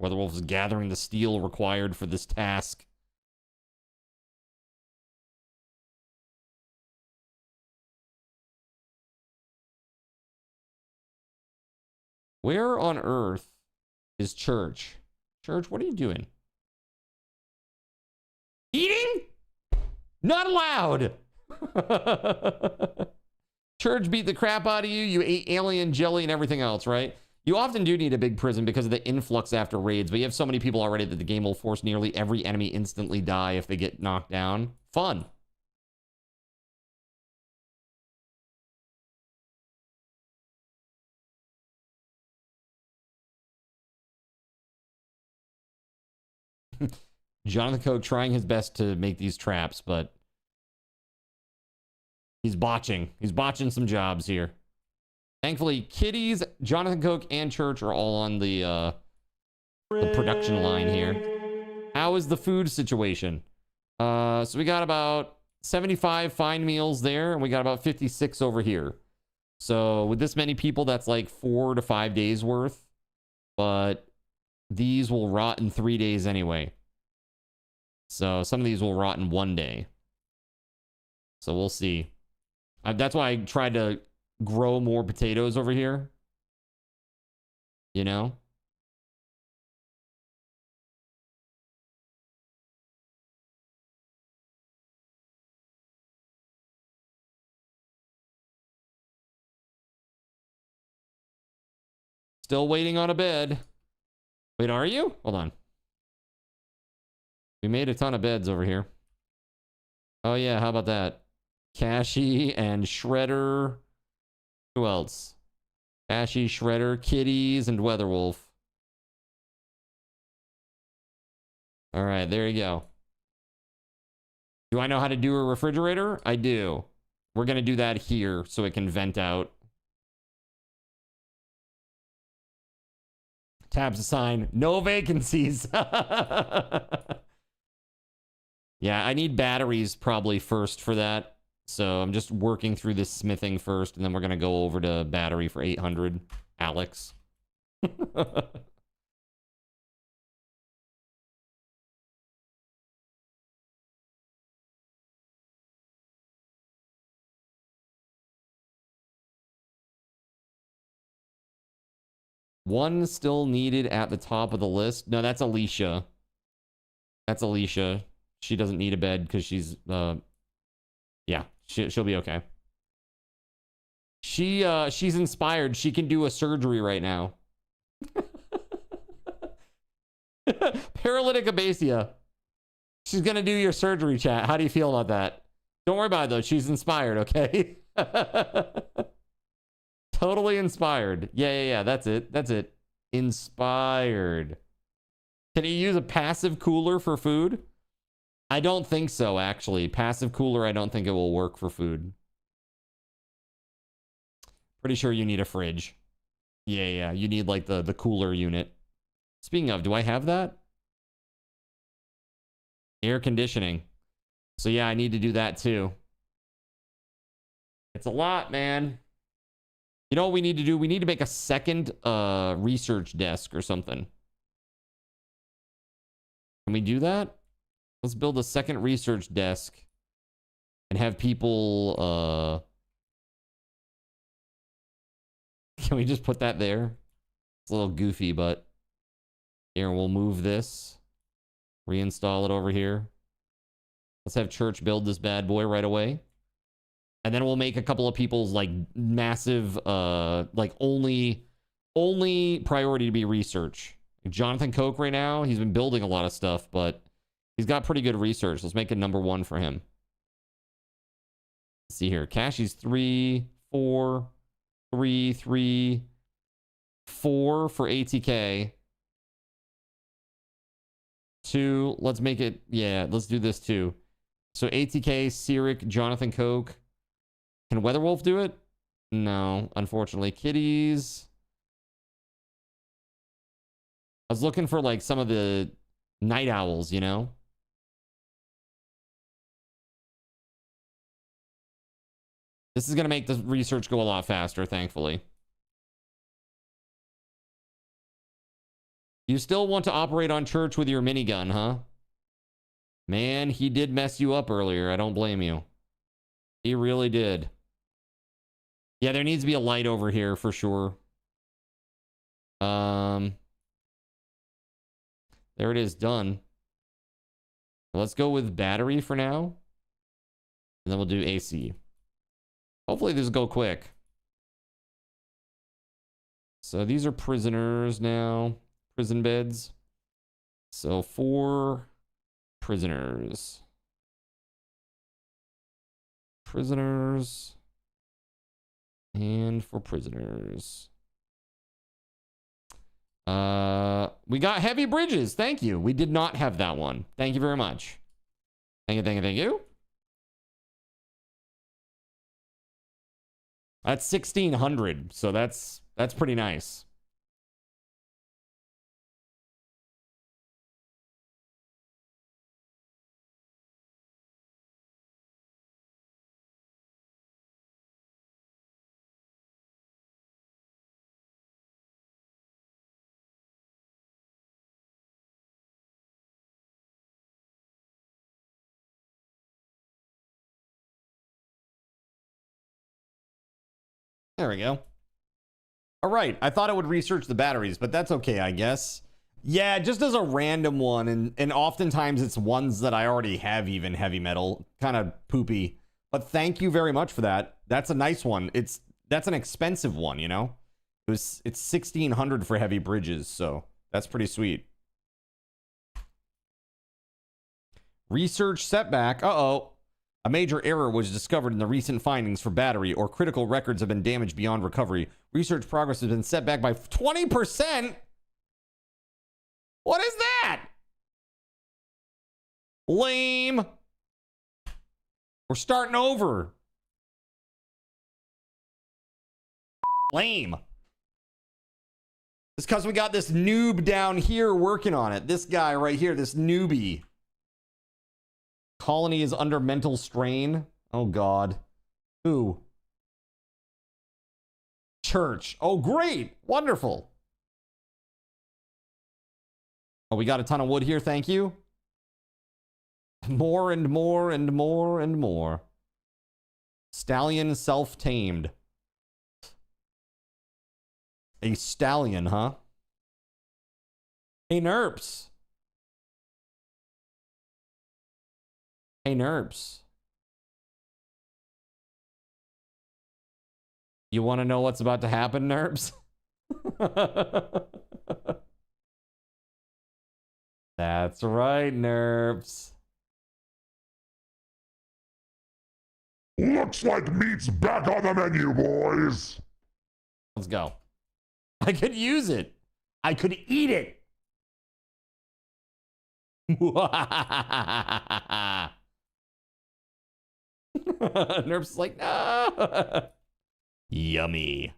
WeatherWolf is gathering the steel required for this task. Where on earth is Church? Church, what are you doing? Eating? Not allowed! Church beat the crap out of you. You ate alien jelly and everything else, right? You often do need a big prison because of the influx after raids, but you have so many people already that the game will force nearly every enemy instantly die if they get knocked down. Fun. Jonathan Coke trying his best to make these traps, but he's botching. He's botching some jobs here. Thankfully, Kitties, Jonathan Coke, and Church are all on the production line here. How is the food situation? So we got about 75 fine meals there, and we got about 56 over here. So with this many people, that's like 4 to 5 days worth. But these will rot in 3 days anyway. So some of these will rot in 1 day. So we'll see. That's why I tried to grow more potatoes over here. You know? Still waiting on a bed. Wait, are you? Hold on. We made a ton of beds over here. Oh yeah, how about that? Cashy and Shredder. Who else? Cashy, Shredder, Kitties, and WeatherWolf. All right, there you go. Do I know how to do a refrigerator? I do. We're going to do that here so it can vent out. Tabs assign. No vacancies. Yeah, I need batteries probably first for that. So I'm just working through this smithing first, and then we're going to go over to battery for 800. Alex. One still needed at the top of the list. No, that's Alicia. That's Alicia. She doesn't need a bed because she's, yeah, she'll be okay. She's inspired. She can do a surgery right now. Paralytic abasia. She's gonna do your surgery, chat. How do you feel about that? Don't worry about it though. She's inspired, okay? Totally inspired. Yeah. That's it. Inspired. Can you use a passive cooler for food? I don't think so, actually. Passive cooler, I don't think it will work for food. Pretty sure you need a fridge. Yeah. You need like the cooler unit. Speaking of, do I have that? Air conditioning. So yeah, I need to do that too. It's a lot, man. You know what we need to do? We need to make a second research desk or something. Can we do that? Let's build a second research desk and have people can we just put that there? It's a little goofy, but here, we'll move this. Reinstall it over here. Let's have Church build this bad boy right away. And then we'll make a couple of people's like massive like only priority to be research. Jonathan Koch right now, he's been building a lot of stuff, but he's got pretty good research. Let's make it number 1 for him. Let's see here. Cashy's 3, 4, 3, 3, 4 for ATK. 2. Let's make it. Yeah, let's do this too. So ATK, Cyric, Jonathan Koch. Can WeatherWolf do it? No, unfortunately. Kitties. I was looking for like some of the night owls, you know? This is going to make the research go a lot faster, thankfully. You still want to operate on Church with your minigun, huh? Man, he did mess you up earlier. I don't blame you. He really did. Yeah, there needs to be a light over here for sure. There it is, done. Let's go with battery for now. And then we'll do AC. Hopefully this will go quick. So these are prisoners now. Prison beds. So 4 prisoners. Prisoners. And for prisoners. We got heavy bridges. Thank you. We did not have that one. Thank you very much. Thank you. That's 1,600. So that's pretty nice. There we go. All right. I thought I would research the batteries, but that's okay, I guess. Yeah, just as a random one. And oftentimes it's ones that I already have, even heavy metal. Kind of poopy. But thank you very much for that. That's a nice one. That's an expensive one, you know? It's 1,600 for heavy bridges, so that's pretty sweet. Research setback. Uh-oh. A major error was discovered in the recent findings for battery, or critical records have been damaged beyond recovery. Research progress has been set back by 20%? What is that? Lame. We're starting over. Lame. It's because we got this noob down here working on it. This guy right here, this newbie. Colony is under mental strain. Oh, God. Who? Church. Oh, great. Wonderful. Oh, we got a ton of wood here. Thank you. More and more and more and more. Stallion self-tamed. A stallion, huh? Hey, Nerps. Hey, Nerps. You want to know what's about to happen, Nerps? That's right, Nerps. Looks like meat's back on the menu, boys. Let's go. I could use it. I could eat it. Nerps is like, no. Yummy.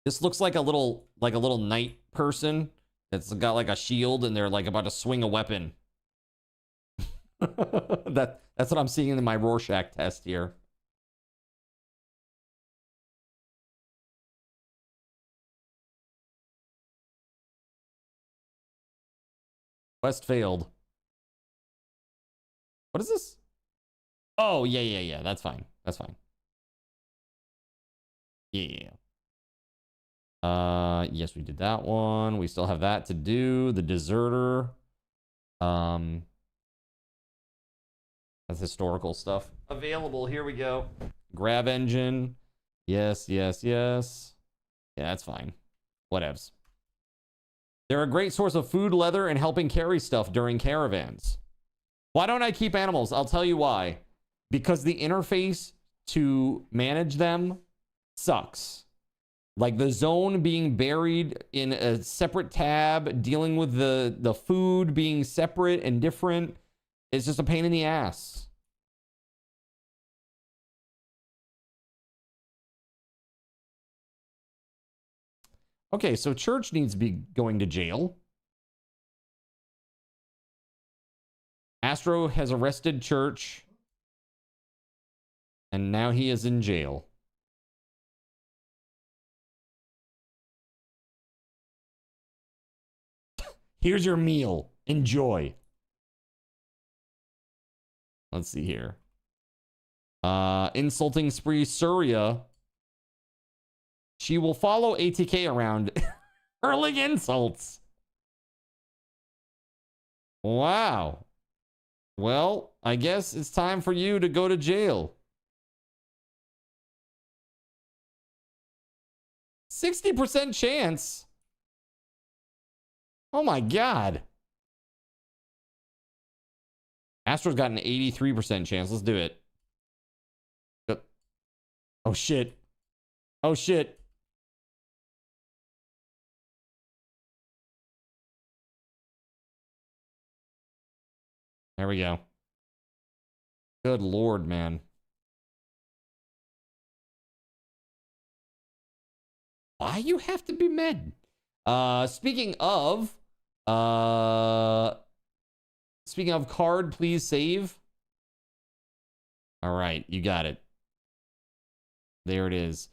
This looks like a little knight person that's got like a shield and they're like about to swing a weapon. That's what I'm seeing in my Rorschach test here. Quest failed. What is this? Oh, yeah. That's fine. That's fine. Yeah. Yes, we did that one. We still have that to do. The Deserter. That's historical stuff. Available. Here we go. Grab engine. Yes. Yeah, that's fine. Whatevs. They're a great source of food, leather, and helping carry stuff during caravans. Why don't I keep animals? I'll tell you why. Because the interface to manage them sucks. Like the zone being buried in a separate tab, dealing with the food being separate and different, is just a pain in the ass. Okay, so Church needs to be going to jail. Astro has arrested Church. And now he is in jail. Here's your meal. Enjoy. Let's see here. Insulting spree Surya. She will follow ATK around hurling insults. Wow. Well, I guess it's time for you to go to jail. 60% chance. Oh my God. Astro's got an 83% chance. Let's do it. Oh shit. Oh shit. There we go. Good Lord, man. Why you have to be med? Speaking of card, please save. All right, you got it. There it is.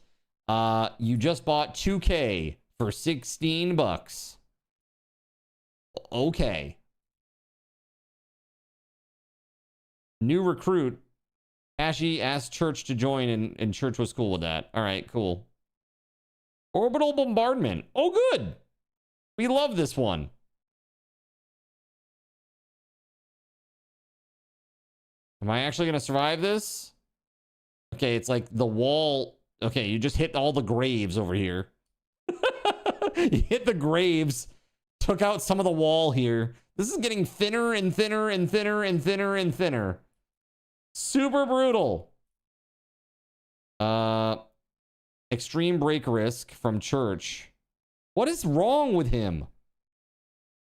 You just bought 2K for 16 bucks. Okay. New recruit. Ashy asked Church to join and Church was cool with that. All right, cool. Orbital bombardment. Oh, good. We love this one. Am I actually going to survive this? Okay, it's like the wall. Okay, you just hit all the graves over here. You hit the graves. Took out some of the wall here. This is getting thinner and thinner and thinner and thinner and thinner. Super brutal. Extreme break risk from Church. What is wrong with him?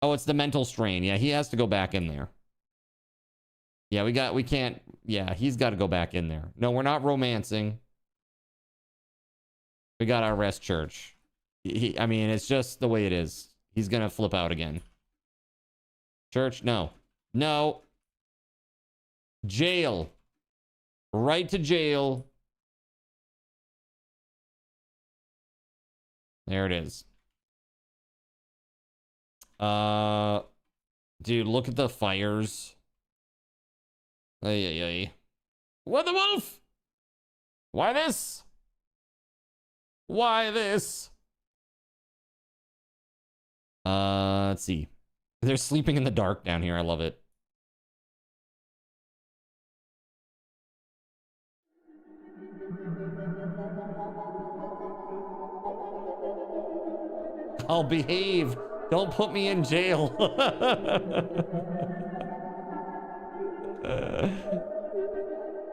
Oh, it's the mental strain. Yeah, he has to go back in there. Yeah, we can't. Yeah, he's got to go back in there. No, we're not romancing. We got to arrest Church. I mean, it's just the way it is. He's going to flip out again. Church, no. No. Jail. Right to jail. There it is. Dude, look at the fires. Ay. What the wolf? Why this? Why this? Let's see. They're sleeping in the dark down here. I love it. I'll behave. Don't put me in jail.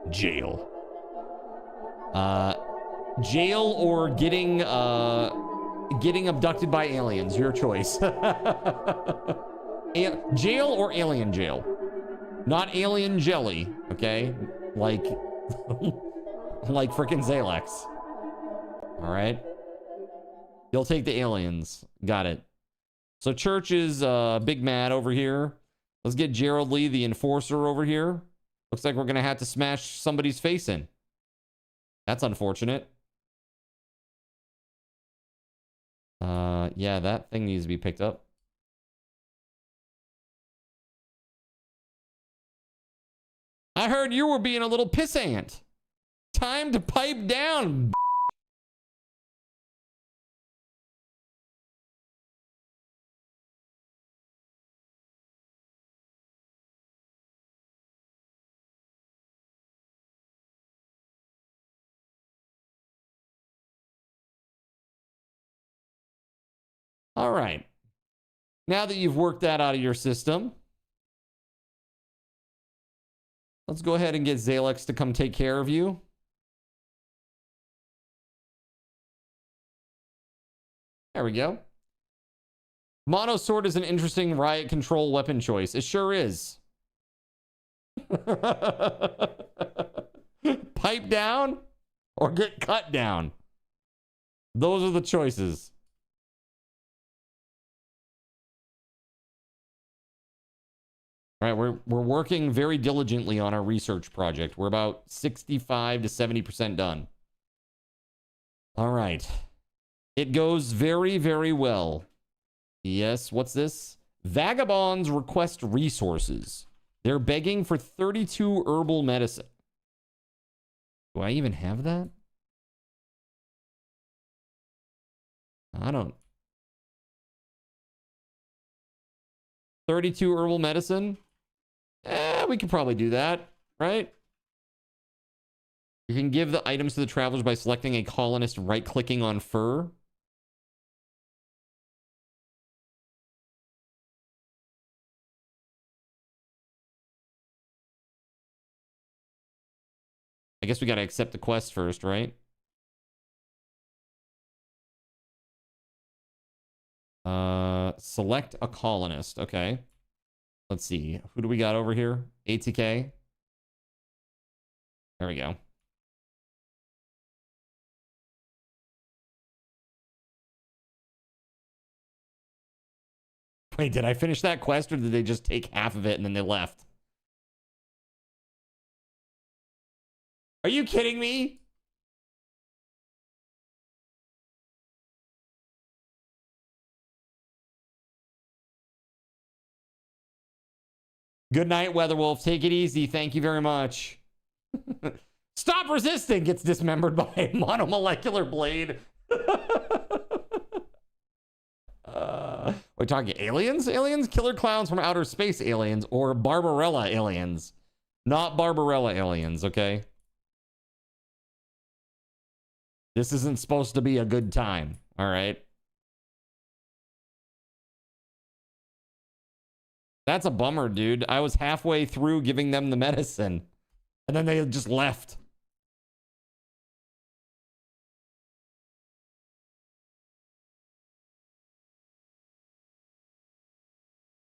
Jail. Jail or getting abducted by aliens. Your choice. Jail or alien jail. Not alien jelly, okay? Like like frickin' Zalex. All right. You'll take the aliens. Got it. So Church is big mad over here. Let's get Gerald Lee, the enforcer, over here. Looks like we're gonna have to smash somebody's face in. That's unfortunate. Yeah, that thing needs to be picked up. I heard you were being a little pissant. Time to pipe down. All right. Now that you've worked that out of your system, let's go ahead and get Zalex to come take care of you. There we go. Mono sword is an interesting riot control weapon choice. It sure is. Pipe down or get cut down. Those are the choices. All right, we're working very diligently on our research project. We're about 65 to 70% done. All right. It goes very, very well. Yes, what's this? Vagabonds request resources. They're begging for 32 herbal medicine. Do I even have that? I don't. 32 herbal medicine? We could probably do that, right? You can give the items to the travelers by selecting a colonist, right-clicking on fur. I guess we got to accept the quest first, right? Select a colonist. Okay. Let's see. Who do we got over here? ATK. There we go. Wait, did I finish that quest or did they just take half of it and then they left? Are you kidding me? Good night, Weatherwolf. Take it easy. Thank you very much. Stop resisting gets dismembered by a monomolecular blade. We're talking aliens? Aliens? Killer clowns from outer space aliens or Barbarella aliens. Not Barbarella aliens, okay? This isn't supposed to be a good time, all right? That's a bummer, dude. I was halfway through giving them the medicine, and then they just left.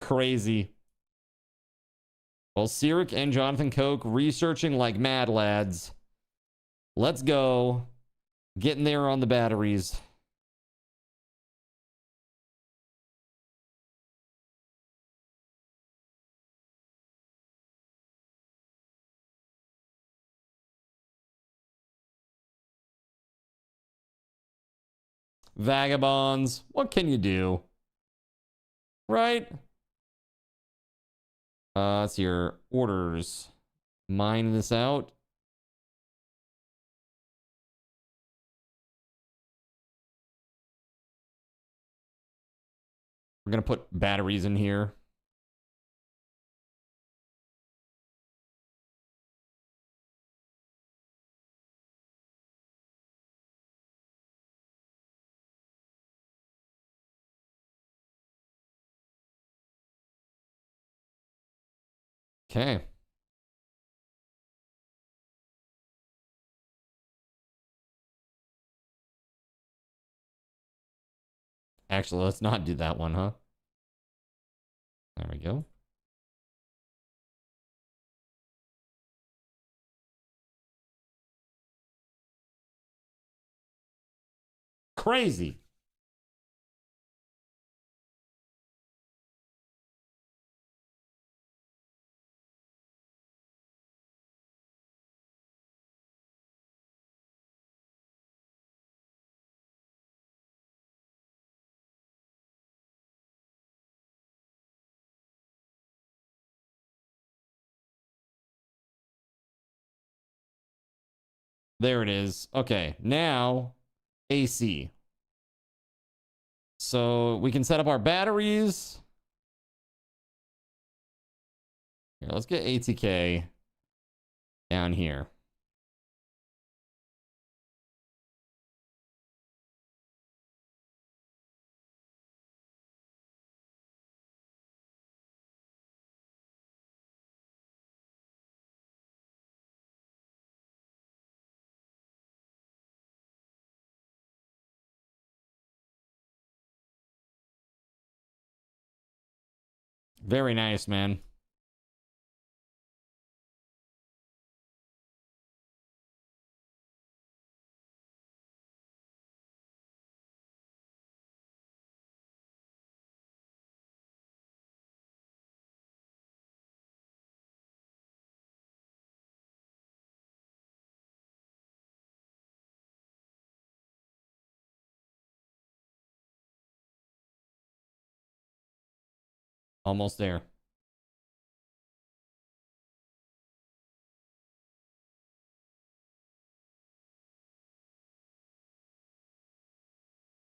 Crazy. Well, Cyric and Jonathan Koch researching like mad lads. Let's go. Getting there on the batteries. Vagabonds. What can you do? Right? It's your orders. Mine this out. We're going to put batteries in here. Okay. Actually, let's not do that one, huh? There we go. Crazy. There it is. Okay, now AC. So we can set up our batteries. Here, let's get ATK down here. Very nice, man. Almost there.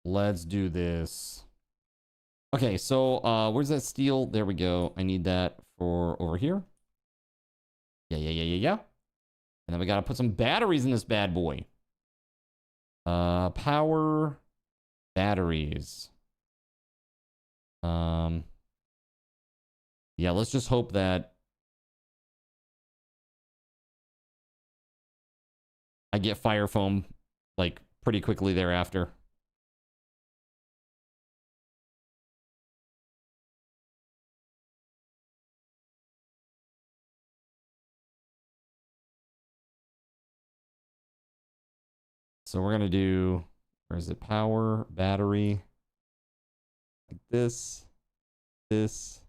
Let's do this. Okay, so where's that steel? There we go. I need that for over here. Yeah. And then we gotta put some batteries in this bad boy. Power batteries. Yeah, let's just hope that I get fire foam like pretty quickly thereafter. So we're gonna do, where is it? Power, battery, like this, this,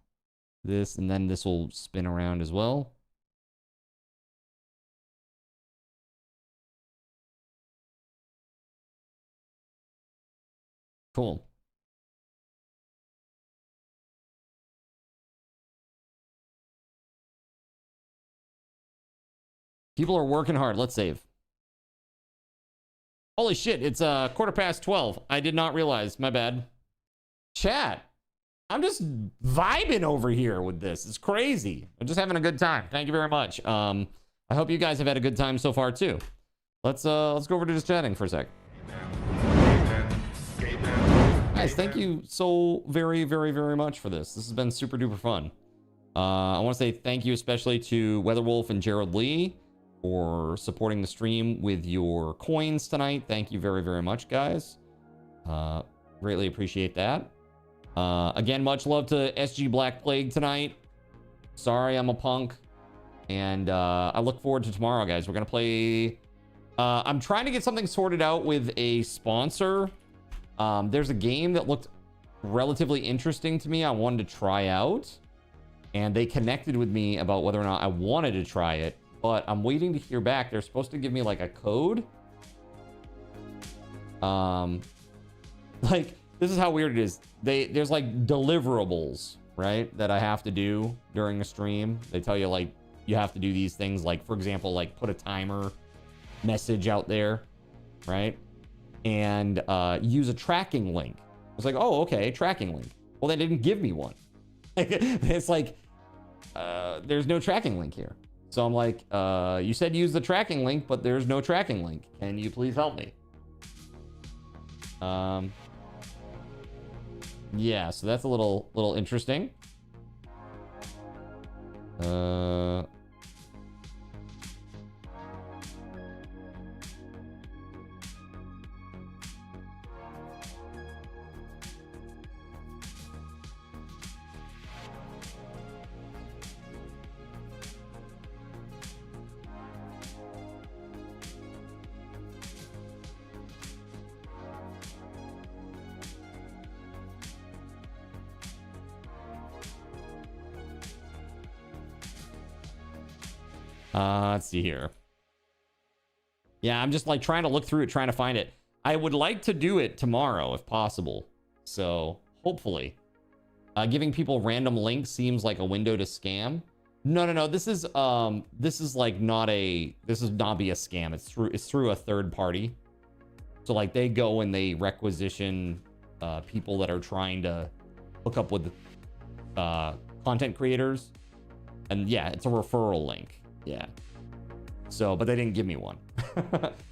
and then this will spin around as well. Cool. People are working hard. Let's save. Holy shit, it's 12:15. I did not realize. My bad. Chat. I'm just vibing over here with this. It's crazy. I'm just having a good time. Thank you very much. I hope you guys have had a good time so far too. Let's go over to just chatting for a sec. Guys, thank you so very, very, very much for this. This has been super duper fun. I want to say thank you especially to WeatherWolf and Gerald Lee for supporting the stream with your coins tonight. Thank you very, very much, guys. Greatly appreciate that. Again, much love to SG Black Plague tonight. Sorry, I'm a punk. And I look forward to tomorrow, guys. We're going to play... I'm trying to get something sorted out with a sponsor. There's a game that looked relatively interesting to me. I wanted to try out. And they connected with me about whether or not I wanted to try it. But I'm waiting to hear back. They're supposed to give me like a code. Like, this is how weird it is. There's like deliverables, right, that I have to do during a stream. They tell you like you have to do these things, like for example, like put a timer message out there, right, and use a tracking link. I was like, oh, okay, tracking link. Well, they didn't give me one. It's like there's no tracking link here. So I'm like, you said use the tracking link, but there's no tracking link. Can you please help me? Yeah, so that's a little interesting. Let's see here. Yeah, I'm just like trying to look through it, trying to find it. I would like to do it tomorrow if possible. So hopefully. Giving people random links seems like a window to scam. No. This is like not a, this is not be a scam. It's through a third party. So like they go and they requisition people that are trying to hook up with content creators. And yeah, it's a referral link. Yeah. So, but they didn't give me one.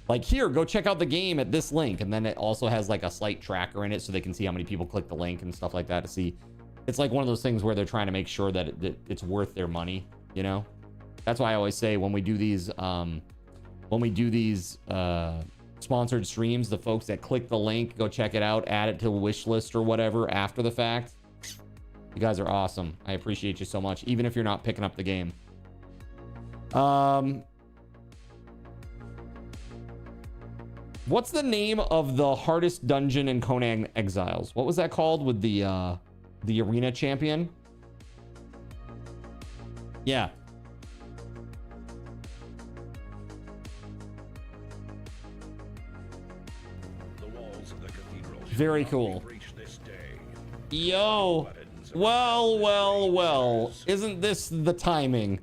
Like, here, go check out the game at this link. And then it also has like a slight tracker in it so they can see how many people click the link and stuff like that to see. It's like one of those things where they're trying to make sure that it's worth their money, you know? That's why I always say when we do these sponsored streams, the folks that click the link, go check it out, add it to a wish list or whatever after the fact. You guys are awesome. I appreciate you so much, even if you're not picking up the game. What's the name of the hardest dungeon in Conan Exiles? What was that called with the arena champion? Yeah. Very cool. Yo. Well. Isn't this the timing?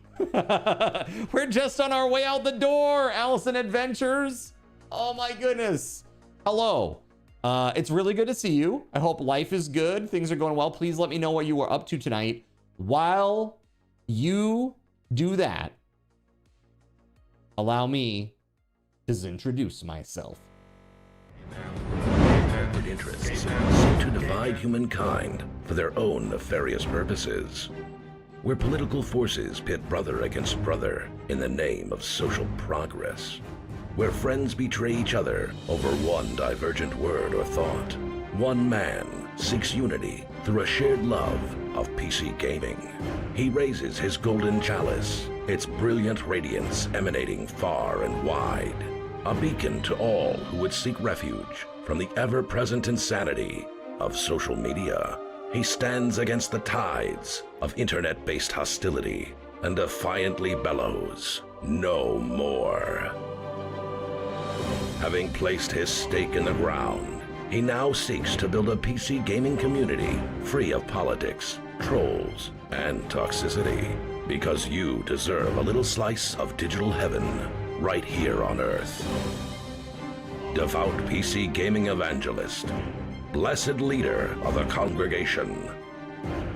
We're just on our way out the door, Allison Adventures. Oh my goodness. Hello. It's really good to see you. I hope life is good. Things are going well. Please let me know what you were up to tonight. While you do that, allow me to introduce myself. Interests seem to divide humankind for their own nefarious purposes. Where political forces pit brother against brother in the name of social progress. Where friends betray each other over one divergent word or thought. One man seeks unity through a shared love of PC gaming. He raises his golden chalice, its brilliant radiance emanating far and wide. A beacon to all who would seek refuge from the ever-present insanity of social media. He stands against the tides of internet-based hostility and defiantly bellows, "No more." Having placed his stake in the ground, he now seeks to build a PC gaming community free of politics, trolls, and toxicity. Because you deserve a little slice of digital heaven right here on Earth. Devout PC gaming evangelist, blessed leader of the congregation,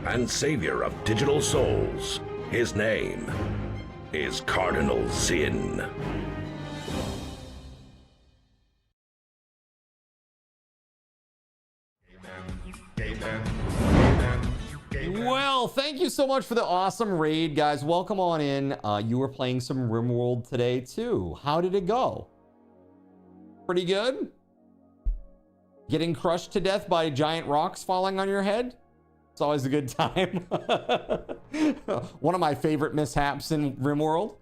and savior of digital souls, his name is Cardinal Sin. Well, thank you so much for the awesome raid, guys. Welcome on in. You were playing some RimWorld today, too. How did it go? Pretty good? Getting crushed to death by giant rocks falling on your head? It's always a good time. One of my favorite mishaps in RimWorld.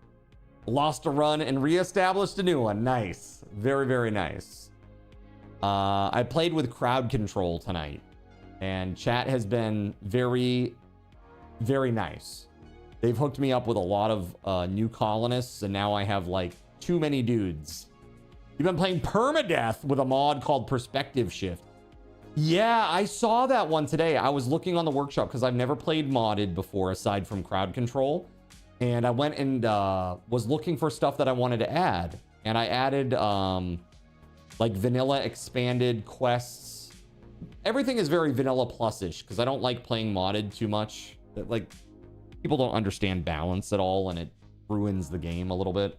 Lost a run and reestablished a new one. Nice. Very, very nice. I played with crowd control tonight. And chat has been very, very nice. They've hooked me up with a lot of new colonists, and now I have like too many dudes. You've been playing permadeath with a mod called Perspective Shift. Yeah, I saw that one today. I was looking on the workshop because I've never played modded before aside from crowd control. And I went and was looking for stuff that I wanted to add. And I added like vanilla expanded quests. Everything is very vanilla plus-ish because I don't like playing modded too much. Like, people don't understand balance at all and it ruins the game a little bit.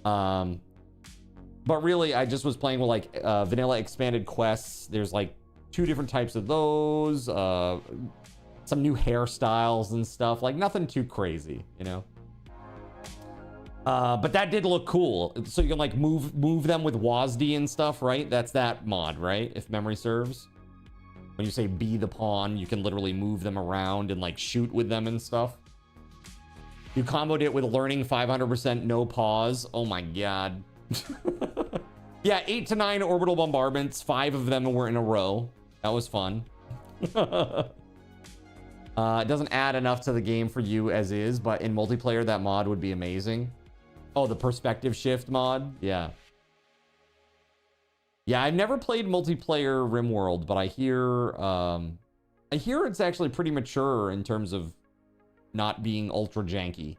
But really, I just was playing with like vanilla expanded quests. There's like 2 different types of those. Some new hairstyles and stuff. Like nothing too crazy, you know? But that did look cool. So you can like move them with WASD and stuff, right? That's that mod, right? If memory serves. When you say be the pawn, you can literally move them around and like shoot with them and stuff. You comboed it with learning 500% no pause. Oh my god. Yeah, 8 to 9 orbital bombardments. 5 of them were in a row. That was fun. It doesn't add enough to the game for you as is, but in multiplayer, that mod would be amazing. Oh, the perspective shift mod? Yeah. Yeah, I've never played multiplayer RimWorld, but I hear it's actually pretty mature in terms of not being ultra janky.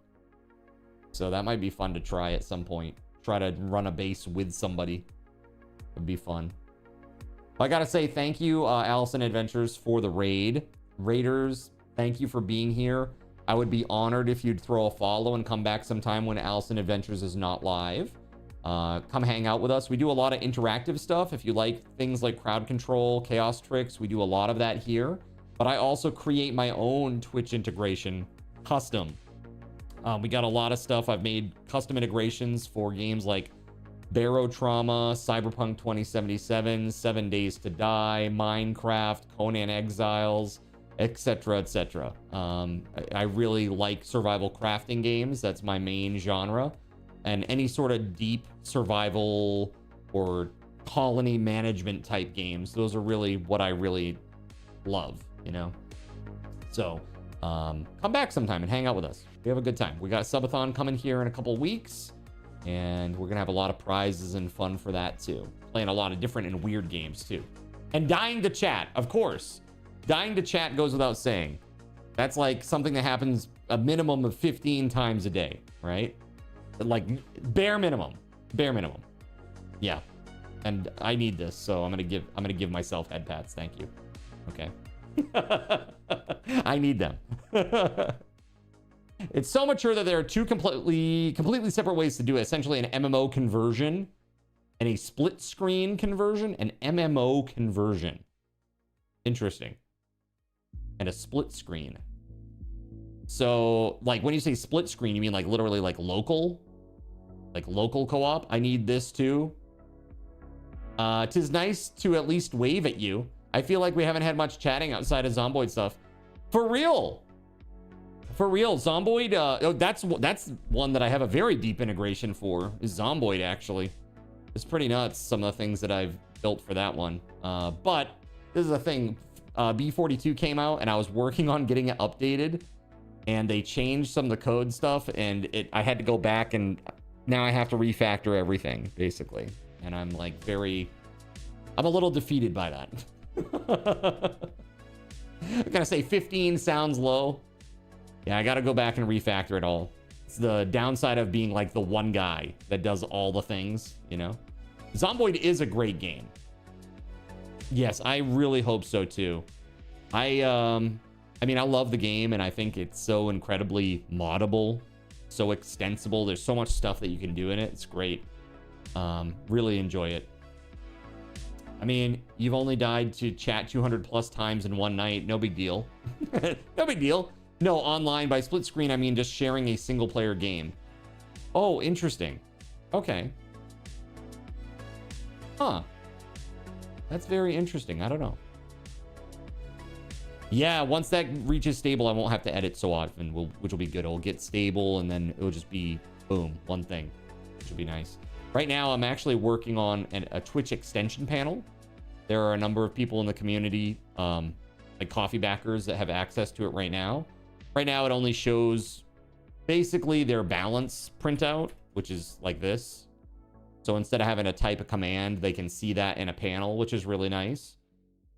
So that might be fun to try at some point. Try to run a base with somebody. Would be fun. I gotta say thank you, Allison Adventures, for the raid. Raiders, thank you for being here. I would be honored if you'd throw a follow and come back sometime when Allison Adventures is not live. Come hang out with us. We do a lot of interactive stuff. If you like things like crowd control, chaos tricks, we do a lot of that here. But I also create my own Twitch integration, custom. We got a lot of stuff. I've made custom integrations for games like Barotrauma, Cyberpunk 2077, 7 Days to Die, Minecraft, Conan Exiles, etc., etc. I really like survival crafting games. That's my main genre. And any sort of deep survival or colony management type games, those are really what I really love, you know? So come back sometime and hang out with us. We have a good time. We got Subathon coming here in a couple weeks, and we're gonna have a lot of prizes and fun for that too. Playing a lot of different and weird games too. And dying to chat, of course. Dying to chat goes without saying. That's like something that happens a minimum of 15 times a day, right? Like bare minimum. Yeah. And I need this, so I'm gonna give myself head pats. Thank you. Okay. I need them. It's so mature that there are two completely separate ways to do it. Essentially an MMO conversion and a split screen conversion, an MMO conversion. Interesting. And a split screen. So like when you say split screen, you mean like literally like local? Like local co-op? I need this too. 'Tis nice to at least wave at you. I feel like we haven't had much chatting outside of Zomboid stuff. For real. For real, Zomboid, that's one that I have a very deep integration for, is Zomboid, actually. It's pretty nuts, some of the things that I've built for that one. But this is the thing, B42 came out, and I was working on getting it updated, and they changed some of the code stuff, and I had to go back, and now I have to refactor everything, basically. And I'm like I'm a little defeated by that. I'm gonna say 15 sounds low. Yeah, I gotta go back and refactor it all. It's the downside of being like the one guy that does all the things, you know? Zomboid is a great game. Yes, I really hope so too. I mean, I love the game, and I think it's so incredibly moddable, so extensible. There's so much stuff that you can do in it. It's great. Really enjoy it. I mean, you've only died to chat 200 plus times in one night. No big deal. No big deal. No, online by split screen, I mean just sharing a single player game. Oh, interesting. Okay. Huh. That's very interesting. I don't know. Yeah, once that reaches stable, I won't have to edit so often, which will be good. It'll get stable, and then it'll just be, boom, one thing, which will be nice. Right now, I'm actually working on a Twitch extension panel. There are a number of people in the community, like coffee backers, that have access to it right now. Right now, it only shows basically their balance printout, which is like this. So instead of having to type a command, they can see that in a panel, which is really nice.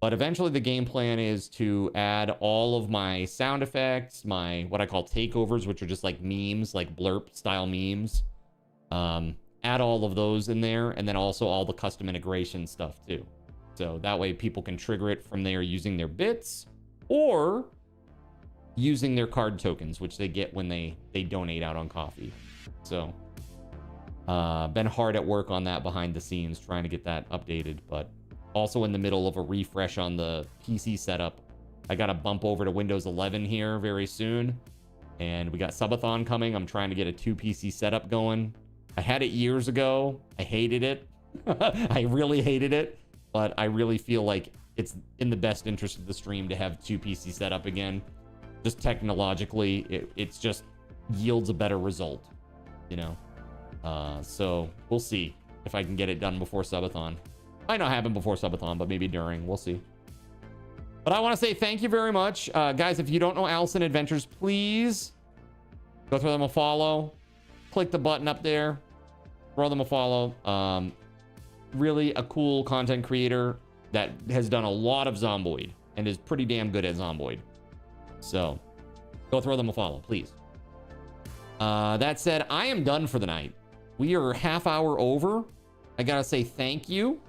But eventually, the game plan is to add all of my sound effects, my what I call takeovers, which are just like memes, like blurp style memes. Add all of those in there, and then also all the custom integration stuff too. So that way people can trigger it from there using their bits or using their card tokens, which they get when they donate out on coffee. So been hard at work on that behind the scenes, trying to get that updated, but also in the middle of a refresh on the PC setup. I got to bump over to Windows 11 here very soon, and we got Subathon coming. I'm trying to get a 2 PC setup going. I had it years ago. I hated it. I really hated it, but I really feel like it's in the best interest of the stream to have 2 PC setup again. Just technologically, it's just yields a better result, you know? So we'll see if I can get it done before Subathon. Might not happen before Subathon, but maybe during. We'll see. But I want to say thank you very much. Guys, if you don't know Allison Adventures, please go throw them a follow. click the button up there. Throw them a follow. Really a cool content creator that has done a lot of Zomboid and is pretty damn good at Zomboid. So go throw them a follow, please. That said, I am done for the night. We are half hour over. I gotta say thank you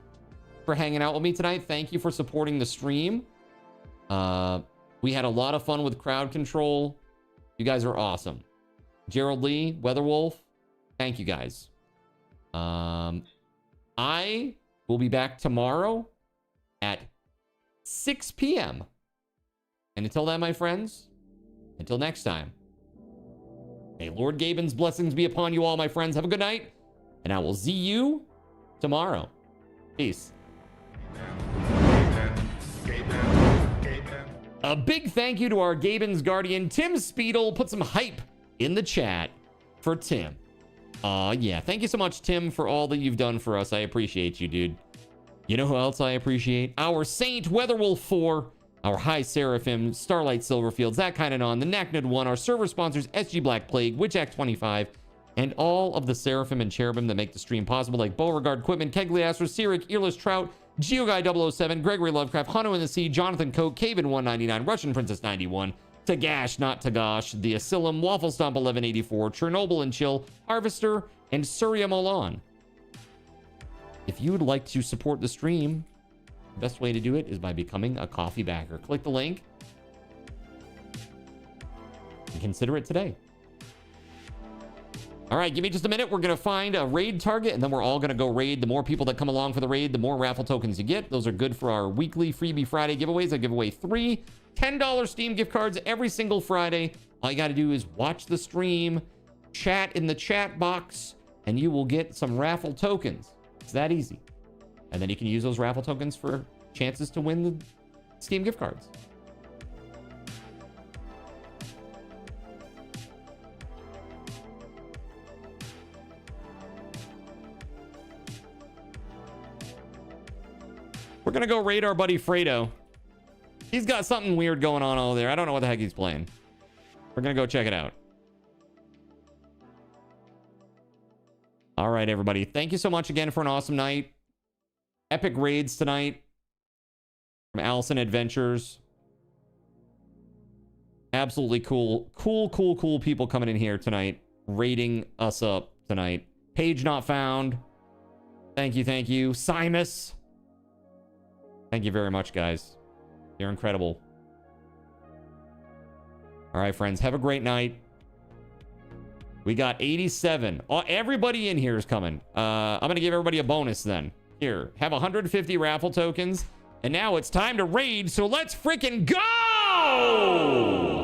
for hanging out with me tonight. Thank you for supporting the stream. We had a lot of fun with crowd control. You guys are awesome. Gerald Lee, WeatherWolf, thank you guys. I will be back tomorrow at 6 p.m. And until then, my friends, until next time, may Lord Gaben's blessings be upon you all, my friends. Have a good night, and I will see you tomorrow. Peace. A big thank you to our Gaben's guardian, TimSpeedle. Put some hype in the chat for Tim. Yeah, thank you so much, Tim, for all that you've done for us. I appreciate you, dude. You know who else I appreciate? Our Saint WeatherWolf4, our High Seraphim, Starlight Silverfields, that kind of on, the Knacknod 1, our server sponsors, SG Black Plague, WitchAct25, and all of the Seraphim and Cherubim that make the stream possible, like Beauregard Equipment, Kegley Astro, Cyric, Earless Trout, GeoGuy007, Gregory Lovecraft, Hano in the Sea, Jonathan Coke, Caven199, Russian Princess 91, Tagash, not Tagash, The Asylum, Waffle Stomp 1184, Chernobyl and Chill, Harvester, and Surya Molan. If you would like to support the stream, the best way to do it is by becoming a coffee backer. Click the link and consider it today. All right, give me just a minute. We're going to find a raid target, and then we're all going to go raid. The more people that come along for the raid, the more raffle tokens you get. Those are good for our weekly Freebie Friday giveaways. I give away 3 $10 Steam gift cards every single Friday. All you got to do is watch the stream, chat in the chat box, and you will get some raffle tokens. It's that easy. And then you can use those raffle tokens for chances to win the Steam gift cards. We're going to go raid our buddy Fredo. He's got something weird going on over there. I don't know what the heck he's playing. We're going to go check it out. All right, everybody. Thank you so much again for an awesome night. Epic raids tonight from Allison Adventures. Absolutely cool. Cool people coming in here tonight. Raiding us up tonight. Page not found. Thank you. Simus. Thank you very much, guys. You're incredible. All right, friends. Have a great night. We got 87. Oh, everybody in here is coming. I'm going to give everybody a bonus then. Here, have 150 raffle tokens. And now it's time to raid, so let's freaking go!